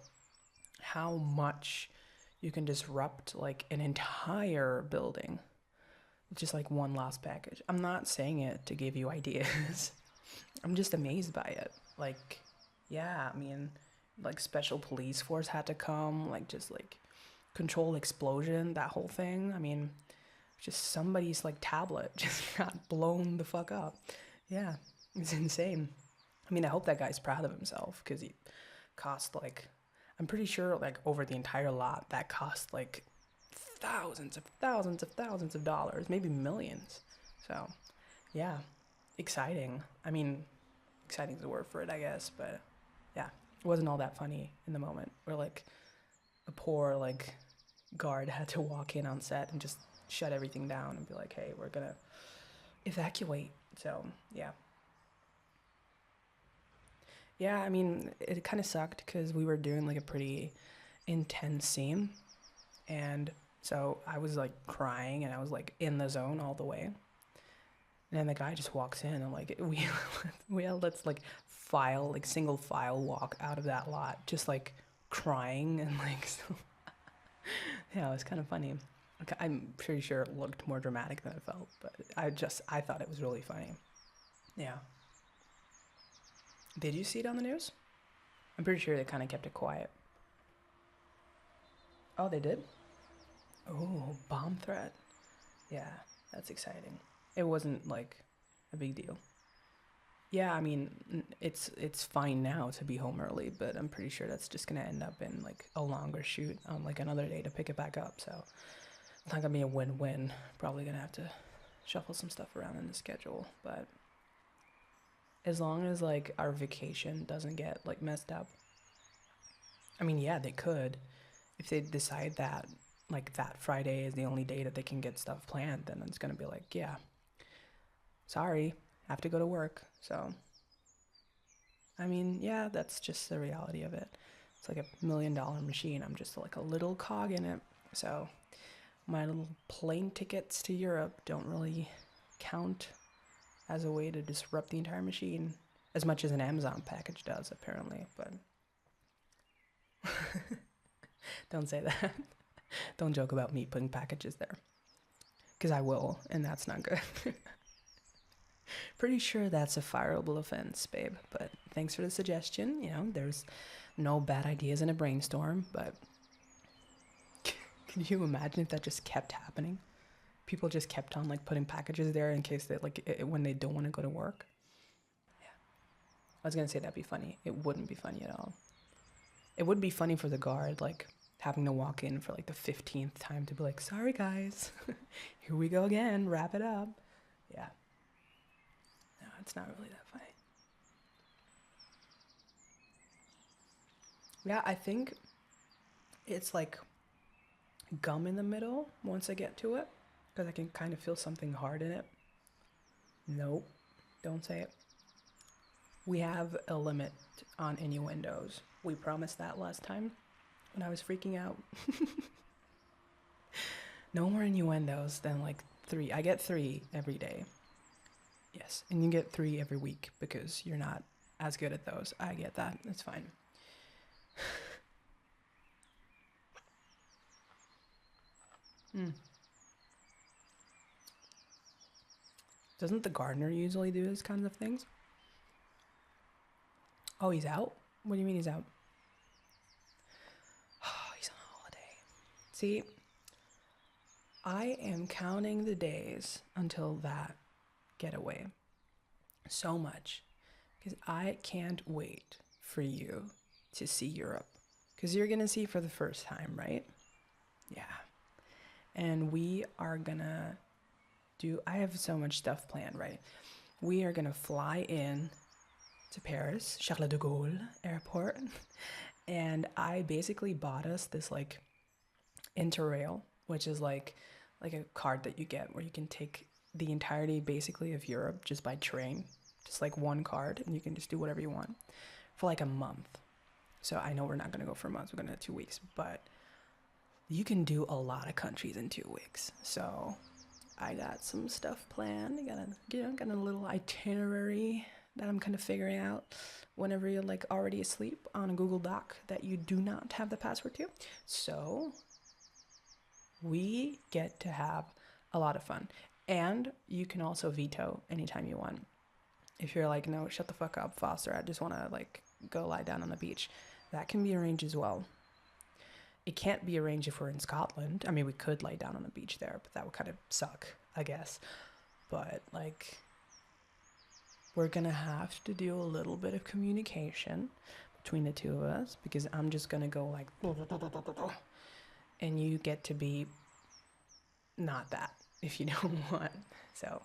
how much you can disrupt like an entire building with just like one last package. I'm not saying it to give you ideas. I'm just amazed by it. Like, yeah, I mean, like special police force had to come, like just like control explosion, that whole thing. I mean, just somebody's like tablet just got blown the fuck up. Yeah, it's insane. I mean, I hope that guy's proud of himself because he cost like, I'm pretty sure like over the entire lot that cost like thousands of dollars, maybe millions. So, yeah, exciting. I mean, exciting is the word for it, I guess, but yeah, it wasn't all that funny in the moment. Where like a poor like guard had to walk in on set and just shut everything down and be like, "Hey, we're gonna evacuate." So, yeah. Yeah, I mean, it kind of sucked because we were doing like a pretty intense scene. And so I was like crying and I was like in the zone all the way. And then the guy just walks in and like we all let's like file, like single file walk out of that lot, just like crying and like, so yeah, it was kind of funny. Like, I'm pretty sure it looked more dramatic than it felt, but I thought it was really funny. Yeah. Did you see it on the news? I'm pretty sure they kind of kept it quiet. Oh, they did? Oh, bomb threat. Yeah, that's exciting. It wasn't like a big deal. Yeah, I mean, it's fine now to be home early, but I'm pretty sure that's just gonna end up in like a longer shoot on like another day to pick it back up. So it's not gonna be a win-win. Probably gonna have to shuffle some stuff around in the schedule, but as long as like our vacation doesn't get like messed up. I mean, yeah, they could if they decide that like that Friday is the only day that they can get stuff planned, then it's gonna be like, yeah, sorry, have to go to work. So, I mean, yeah, that's just the reality of it. It's like $1 million machine. I'm just like a little cog in it. So, my little plane tickets to Europe don't really count as a way to disrupt the entire machine as much as an Amazon package does, apparently. But don't say that. Don't joke about me putting packages there. Because I will, and that's not good. Pretty sure that's a fireable offense, babe. But thanks for the suggestion. There's no bad ideas in a brainstorm, but can you imagine if that just kept happening? People just kept on like putting packages there in case they like when they don't want to go to work. Yeah. I was gonna say that'd be funny. It wouldn't be funny at all. It would be funny for the guard, like having to walk in for like the 15th time to be like, sorry guys, here we go again, wrap it up. Yeah. No, it's not really that funny. Yeah, I think it's like gum in the middle once I get to it, because I can kind of feel something hard in it. Nope, don't say it. We have a limit on innuendos. We promised that last time when I was freaking out. No more innuendos than like 3. I get 3 every day. Yes, and you get 3 every week because you're not as good at those. I get that. It's fine. Doesn't the gardener usually do these kinds of things? Oh, he's out? What do you mean he's out? Oh, he's on See, I am counting the days until that getaway so much because I can't wait for you to see Europe because you're gonna see for the first time, right? Yeah. And we are gonna I have so much stuff planned, right? We are gonna fly in to Paris, Charles de Gaulle airport, and I basically bought us this like Interrail, which is like a card that you get where you can take the entirety basically of Europe just by train, just like one card, and you can just do whatever you want for like a month. So I know we're not gonna go for months, we're gonna 2 weeks, but you can do a lot of countries in 2 weeks. So I got some stuff planned. Got a little itinerary that I'm kind of figuring out whenever you're like already asleep on a Google Doc that you do not have the password to. So we get to have a lot of fun. And you can also veto anytime you want. If you're like, no, shut the fuck up, Foster, I just want to like go lie down on the beach. That can be arranged as well. It can't be arranged if we're in Scotland. I mean, we could lay down on the beach there, but that would kind of suck, I guess. But like, we're gonna have to do a little bit of communication between the two of us because I'm just gonna go like, and you get to be not that if you don't want. So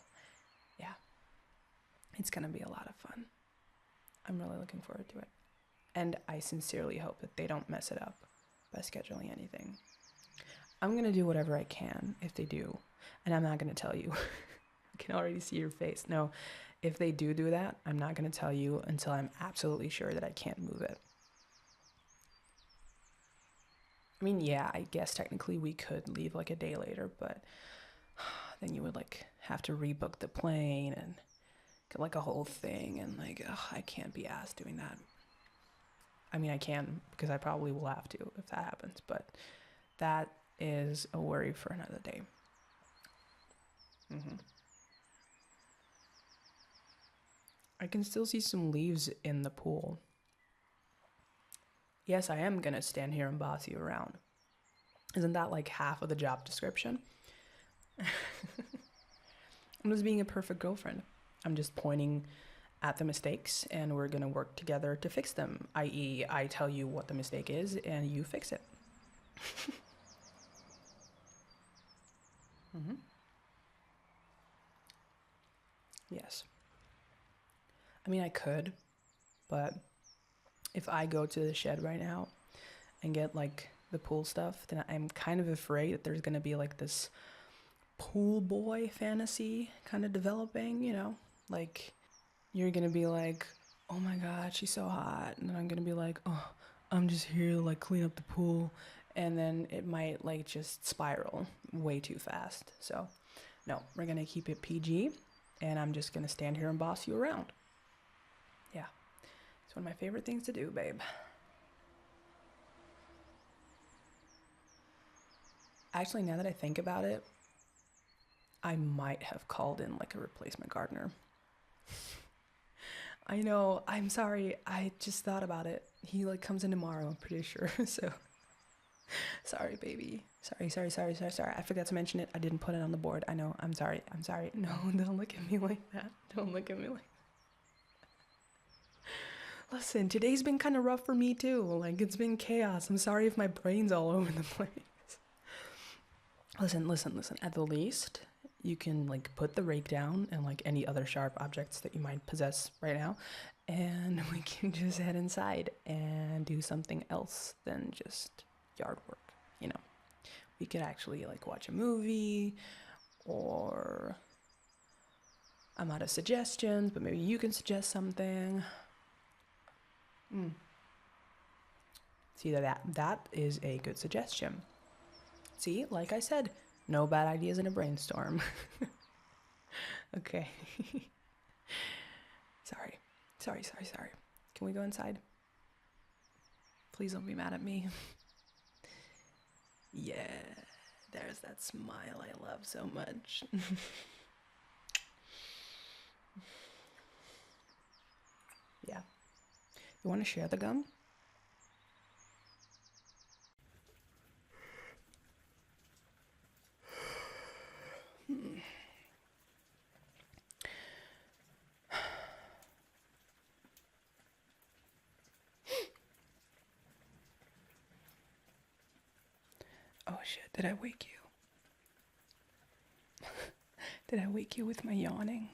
yeah, it's gonna be a lot of fun. I'm really looking forward to it. And I sincerely hope that they don't mess it up by scheduling anything. I'm gonna do whatever I can if they do, and I'm not gonna tell you. I can already see your face. No, if they do that, I'm not gonna tell you until I'm absolutely sure that I can't move it. I mean, yeah, I guess technically we could leave like a day later, but then you would like have to rebook the plane and get like a whole thing, and like, I can't be asked doing that. I mean, I can because I probably will have to if that happens, but that is a worry for another day. I can still see some leaves in the pool. Yes, I am gonna stand here and boss you around. Isn't that like half of the job description? I'm just being a perfect girlfriend. I'm just pointing at the mistakes and we're gonna work together to fix them, i.e. I tell you what the mistake is and you fix it. Yes. I mean, I could, but if I go to the shed right now and get like the pool stuff, then I'm kind of afraid that there's gonna be like this pool boy fantasy kind of developing, you know? Like, you're gonna be like, oh my god, she's so hot. And then I'm gonna be like, oh, I'm just here to like clean up the pool. And then it might like just spiral way too fast. So, no, we're gonna keep it PG and I'm just gonna stand here and boss you around. Yeah, it's one of my favorite things to do, babe. Actually, now that I think about it, I might have called in like a replacement gardener. I know, I'm sorry, I just thought about it. He like comes in tomorrow, I'm pretty sure. So sorry, baby. Sorry. I forgot to mention it. I didn't put it on the board. I know, I'm sorry. No, don't look at me like that. Don't look at me like Listen, today's been kind of rough for me too. Like, it's been chaos. I'm sorry if my brain's all over the place. Listen. At the least, you can like put the rake down and like any other sharp objects that you might possess right now, and we can just head inside and do something else than just yard work, you know. We could actually like watch a movie, or I'm out of suggestions, but maybe you can suggest something. See, that is a good suggestion. See, like I said, no bad ideas in a brainstorm. Okay. Sorry. Can we go inside? Please don't be mad at me. Yeah, there's that smile I love so much. Yeah. You want to share the gum? Oh shit, did I wake you? Did I wake you with my yawning?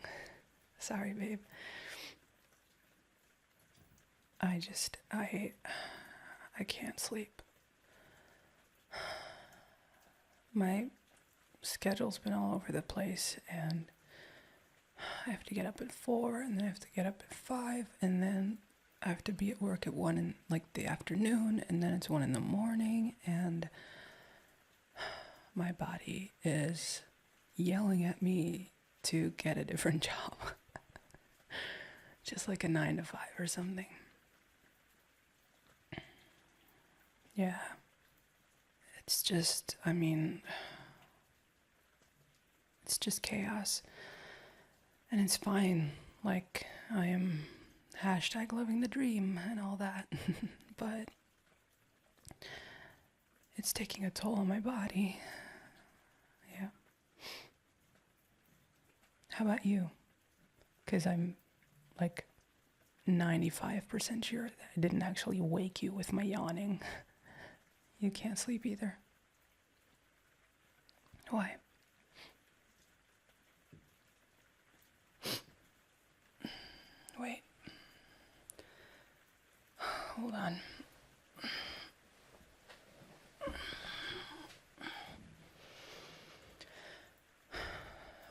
Sorry, babe. I can't sleep. My schedule's been all over the place, and I have to get up at 4, and then I have to get up at 5, and then I have to be at work at 1 in like the afternoon, and then it's 1 in the morning, and my body is yelling at me to get a different job. Just like a 9 to 5 or something. Yeah. It's just, I mean, it's just chaos. And it's fine. Like, I am #living the dream and all that. But it's taking a toll on my body. Yeah. How about you? Because I'm like 95% sure that I didn't actually wake you with my yawning. You can't sleep either. Why? Wait. Hold on.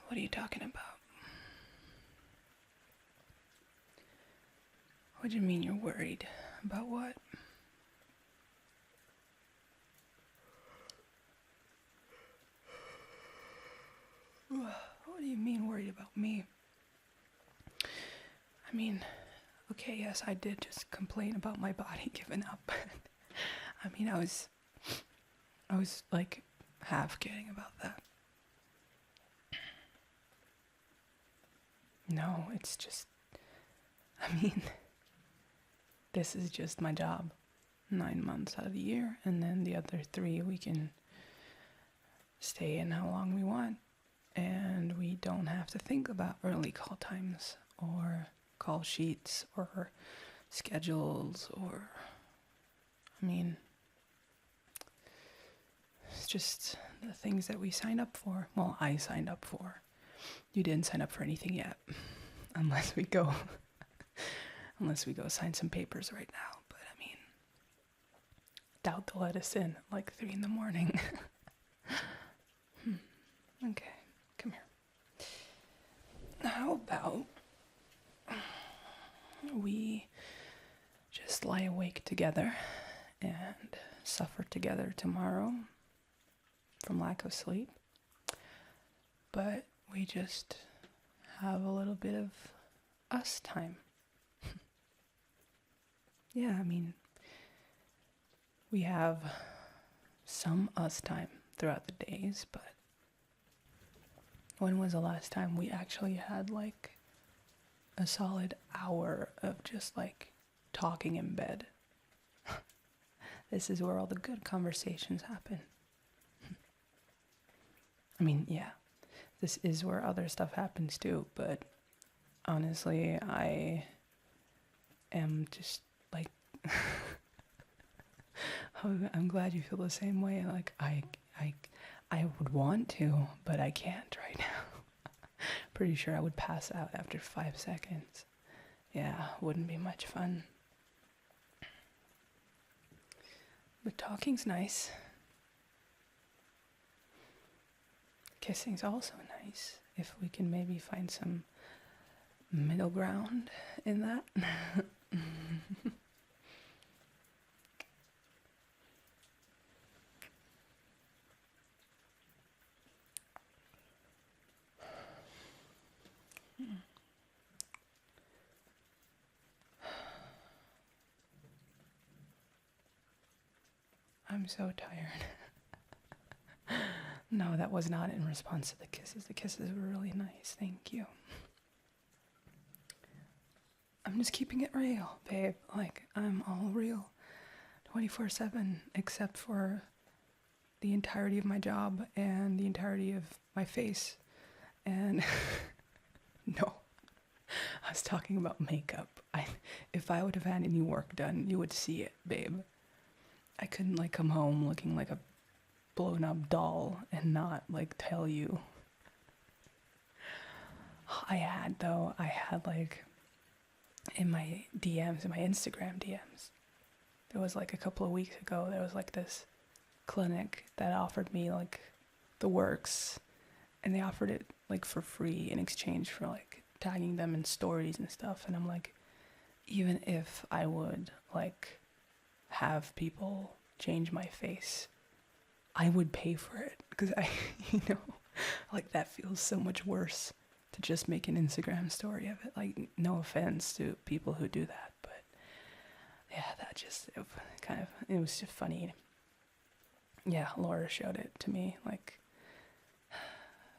What are you talking about? What do you mean you're worried? About what? What do you mean worried about me? I mean, okay, yes, I did just complain about my body giving up. I mean, I was like half kidding about that. No, it's just, I mean, this is just my job. 9 months out of the year, and then the other 3 we can stay in how long we want. And we don't have to think about early call times or call sheets or schedules or, I mean, it's just the things that we signed up for. Well, I signed up for. You didn't sign up for anything yet, unless we go sign some papers right now. But I mean, doubt they'll let us in at like 3 in the morning. Okay. Come here. How about we just lie awake together and suffer together tomorrow from lack of sleep, but we just have a little bit of us time. Yeah, I mean, we have some us time throughout the days, but when was the last time we actually had like a solid hour of just like talking in bed? This is where all the good conversations happen. I mean, yeah, this is where other stuff happens too, but honestly, I am just like, I'm glad you feel the same way. Like, I would want to, but I can't right now. Pretty sure I would pass out after 5 seconds. Yeah, wouldn't be much fun. But talking's nice. Kissing's also nice, if we can maybe find some middle ground in that. I'm so tired. No, that was not in response to the kisses. The kisses were really nice. Thank you. I'm just keeping it real, babe. Like, I'm all real 24/7, except for the entirety of my job and the entirety of my face. And no, I was talking about makeup. If I would have had any work done, you would see it, babe. I couldn't like come home looking like a blown up doll and not like tell you. I had like in my DMs, in my Instagram DMs, there was like a couple of weeks ago, there was like this clinic that offered me like the works, and they offered it like for free in exchange for like tagging them in stories and stuff. And I'm like, even if I would like have people change my face, I would pay for it, because I, like that feels so much worse to just make an Instagram story of it. Like, no offense to people who do that, but yeah, it was just funny. Yeah, Laura showed it to me, like,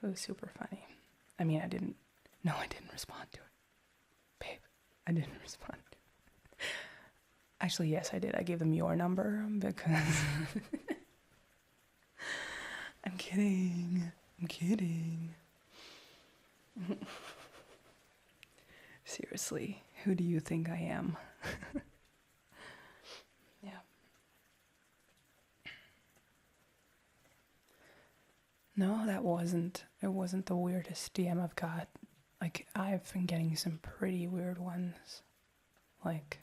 it was super funny. I mean, I didn't respond to it. Babe, I didn't respond to it. Actually, yes, I did. I gave them your number because... I'm kidding. Seriously, who do you think I am? Yeah. No, it wasn't the weirdest DM I've got. Like, I've been getting some pretty weird ones. Like,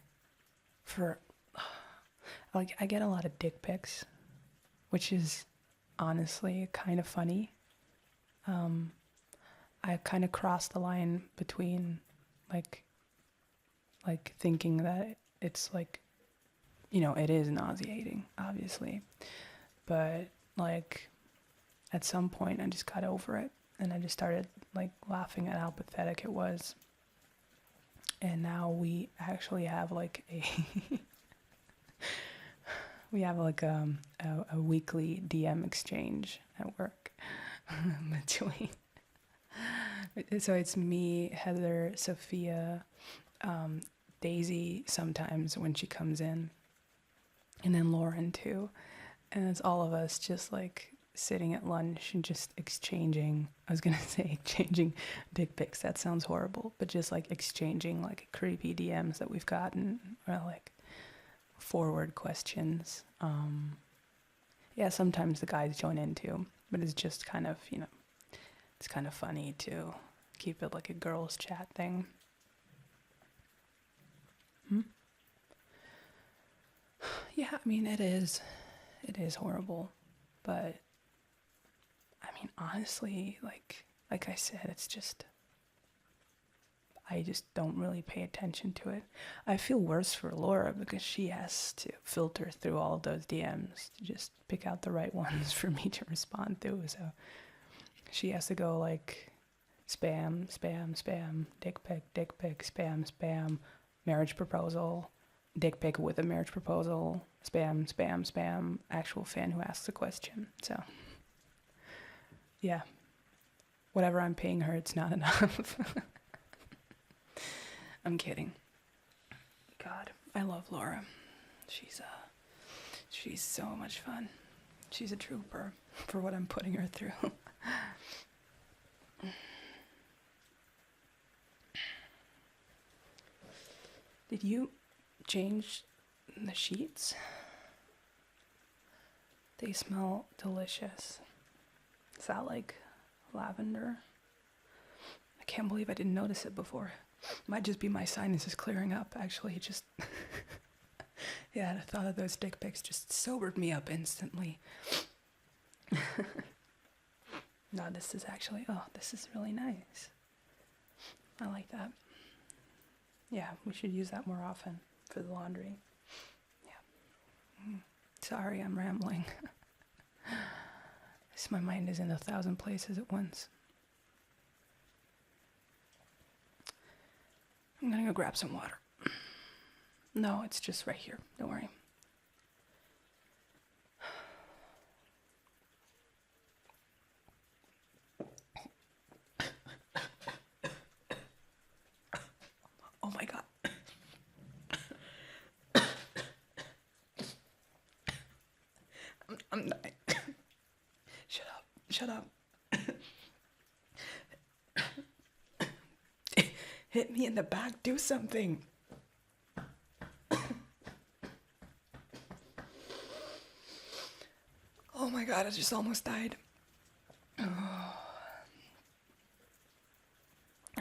I get a lot of dick pics, which is honestly kind of funny. I kind of crossed the line between like thinking that it's like, it is nauseating, obviously, but like at some point I just got over it, and I just started like laughing at how pathetic it was. And now we actually have like we have like a weekly DM exchange at work between. So it's me, Heather, Sophia, Daisy sometimes when she comes in, and then Lauren too. And it's all of us just like sitting at lunch and just exchanging, I was gonna say exchanging dick pics, that sounds horrible, but just like exchanging like creepy DMs that we've gotten, or like forward questions. Yeah, sometimes the guys join in too, but it's just kind of, it's kind of funny to keep it like a girls' chat thing. Yeah, I mean, it is horrible, but I mean, honestly, like I said, it's just, I just don't really pay attention to it. I feel worse for Laura because she has to filter through all of those DMs to just pick out the right ones for me to respond to. So she has to go like spam, dick pic, spam, marriage proposal, dick pic with a marriage proposal, spam, actual fan who asks a question. So yeah, whatever I'm paying her, it's not enough. I'm kidding. God, I love Laura. She's so much fun. She's a trooper for what I'm putting her through. Did you change the sheets? They smell delicious. Is that like lavender? I can't believe I didn't notice it before. Might just be my sinuses clearing up, actually. Just yeah, the thought of those dick pics just sobered me up instantly. No, this is really nice. I like that. Yeah, we should use that more often for the laundry. Yeah. Sorry, I'm rambling. My mind is in 1,000 places at once. I'm gonna go grab some water. No, it's just right here. Don't worry. Oh my God. I'm dying. Shut up. Hit me in the back, do something. Oh my God, I just almost died.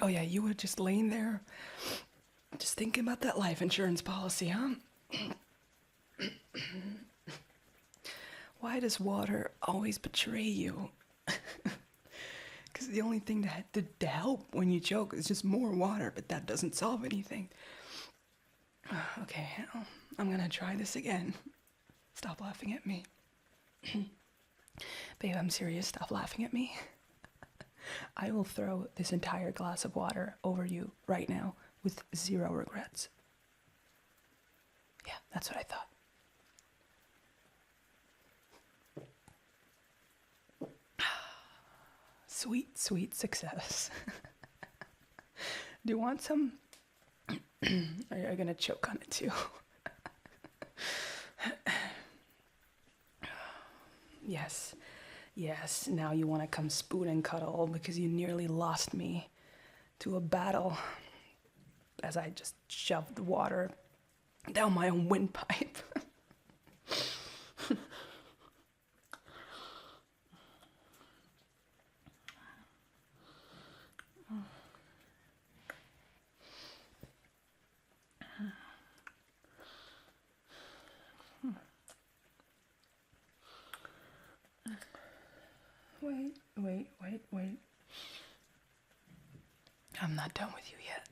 Oh yeah, you were just laying there, just thinking about that life insurance policy, huh? Why does water always betray you? Because the only thing to help when you choke is just more water, but that doesn't solve anything. Okay, I'm gonna try this again. Stop laughing at me. Babe, I'm serious. Stop laughing at me. I will throw this entire glass of water over you right now with 0 regrets. Yeah, that's what I thought. Sweet, sweet success. Do you want some? Are you gonna choke on it too? Yes, yes, now you want to come spoon and cuddle because you nearly lost me to a battle as I just shoved water down my own windpipe. Wait. I'm not done with you yet.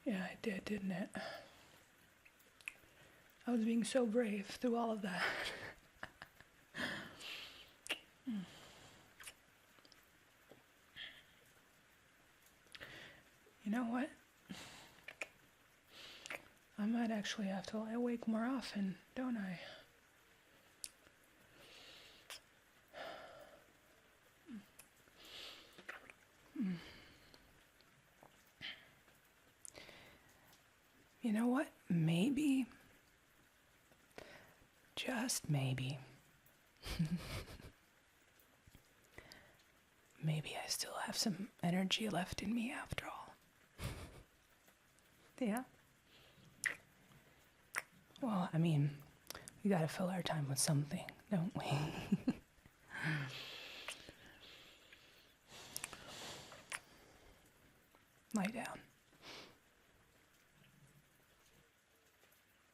Yeah, I did, didn't it? I was being so brave through all of that. You know what? I might actually have to lie awake more often, don't I? You know what? Maybe, just maybe, maybe I still have some energy left in me after all. Yeah? Well, I mean, we gotta fill our time with something, don't we? Lie down.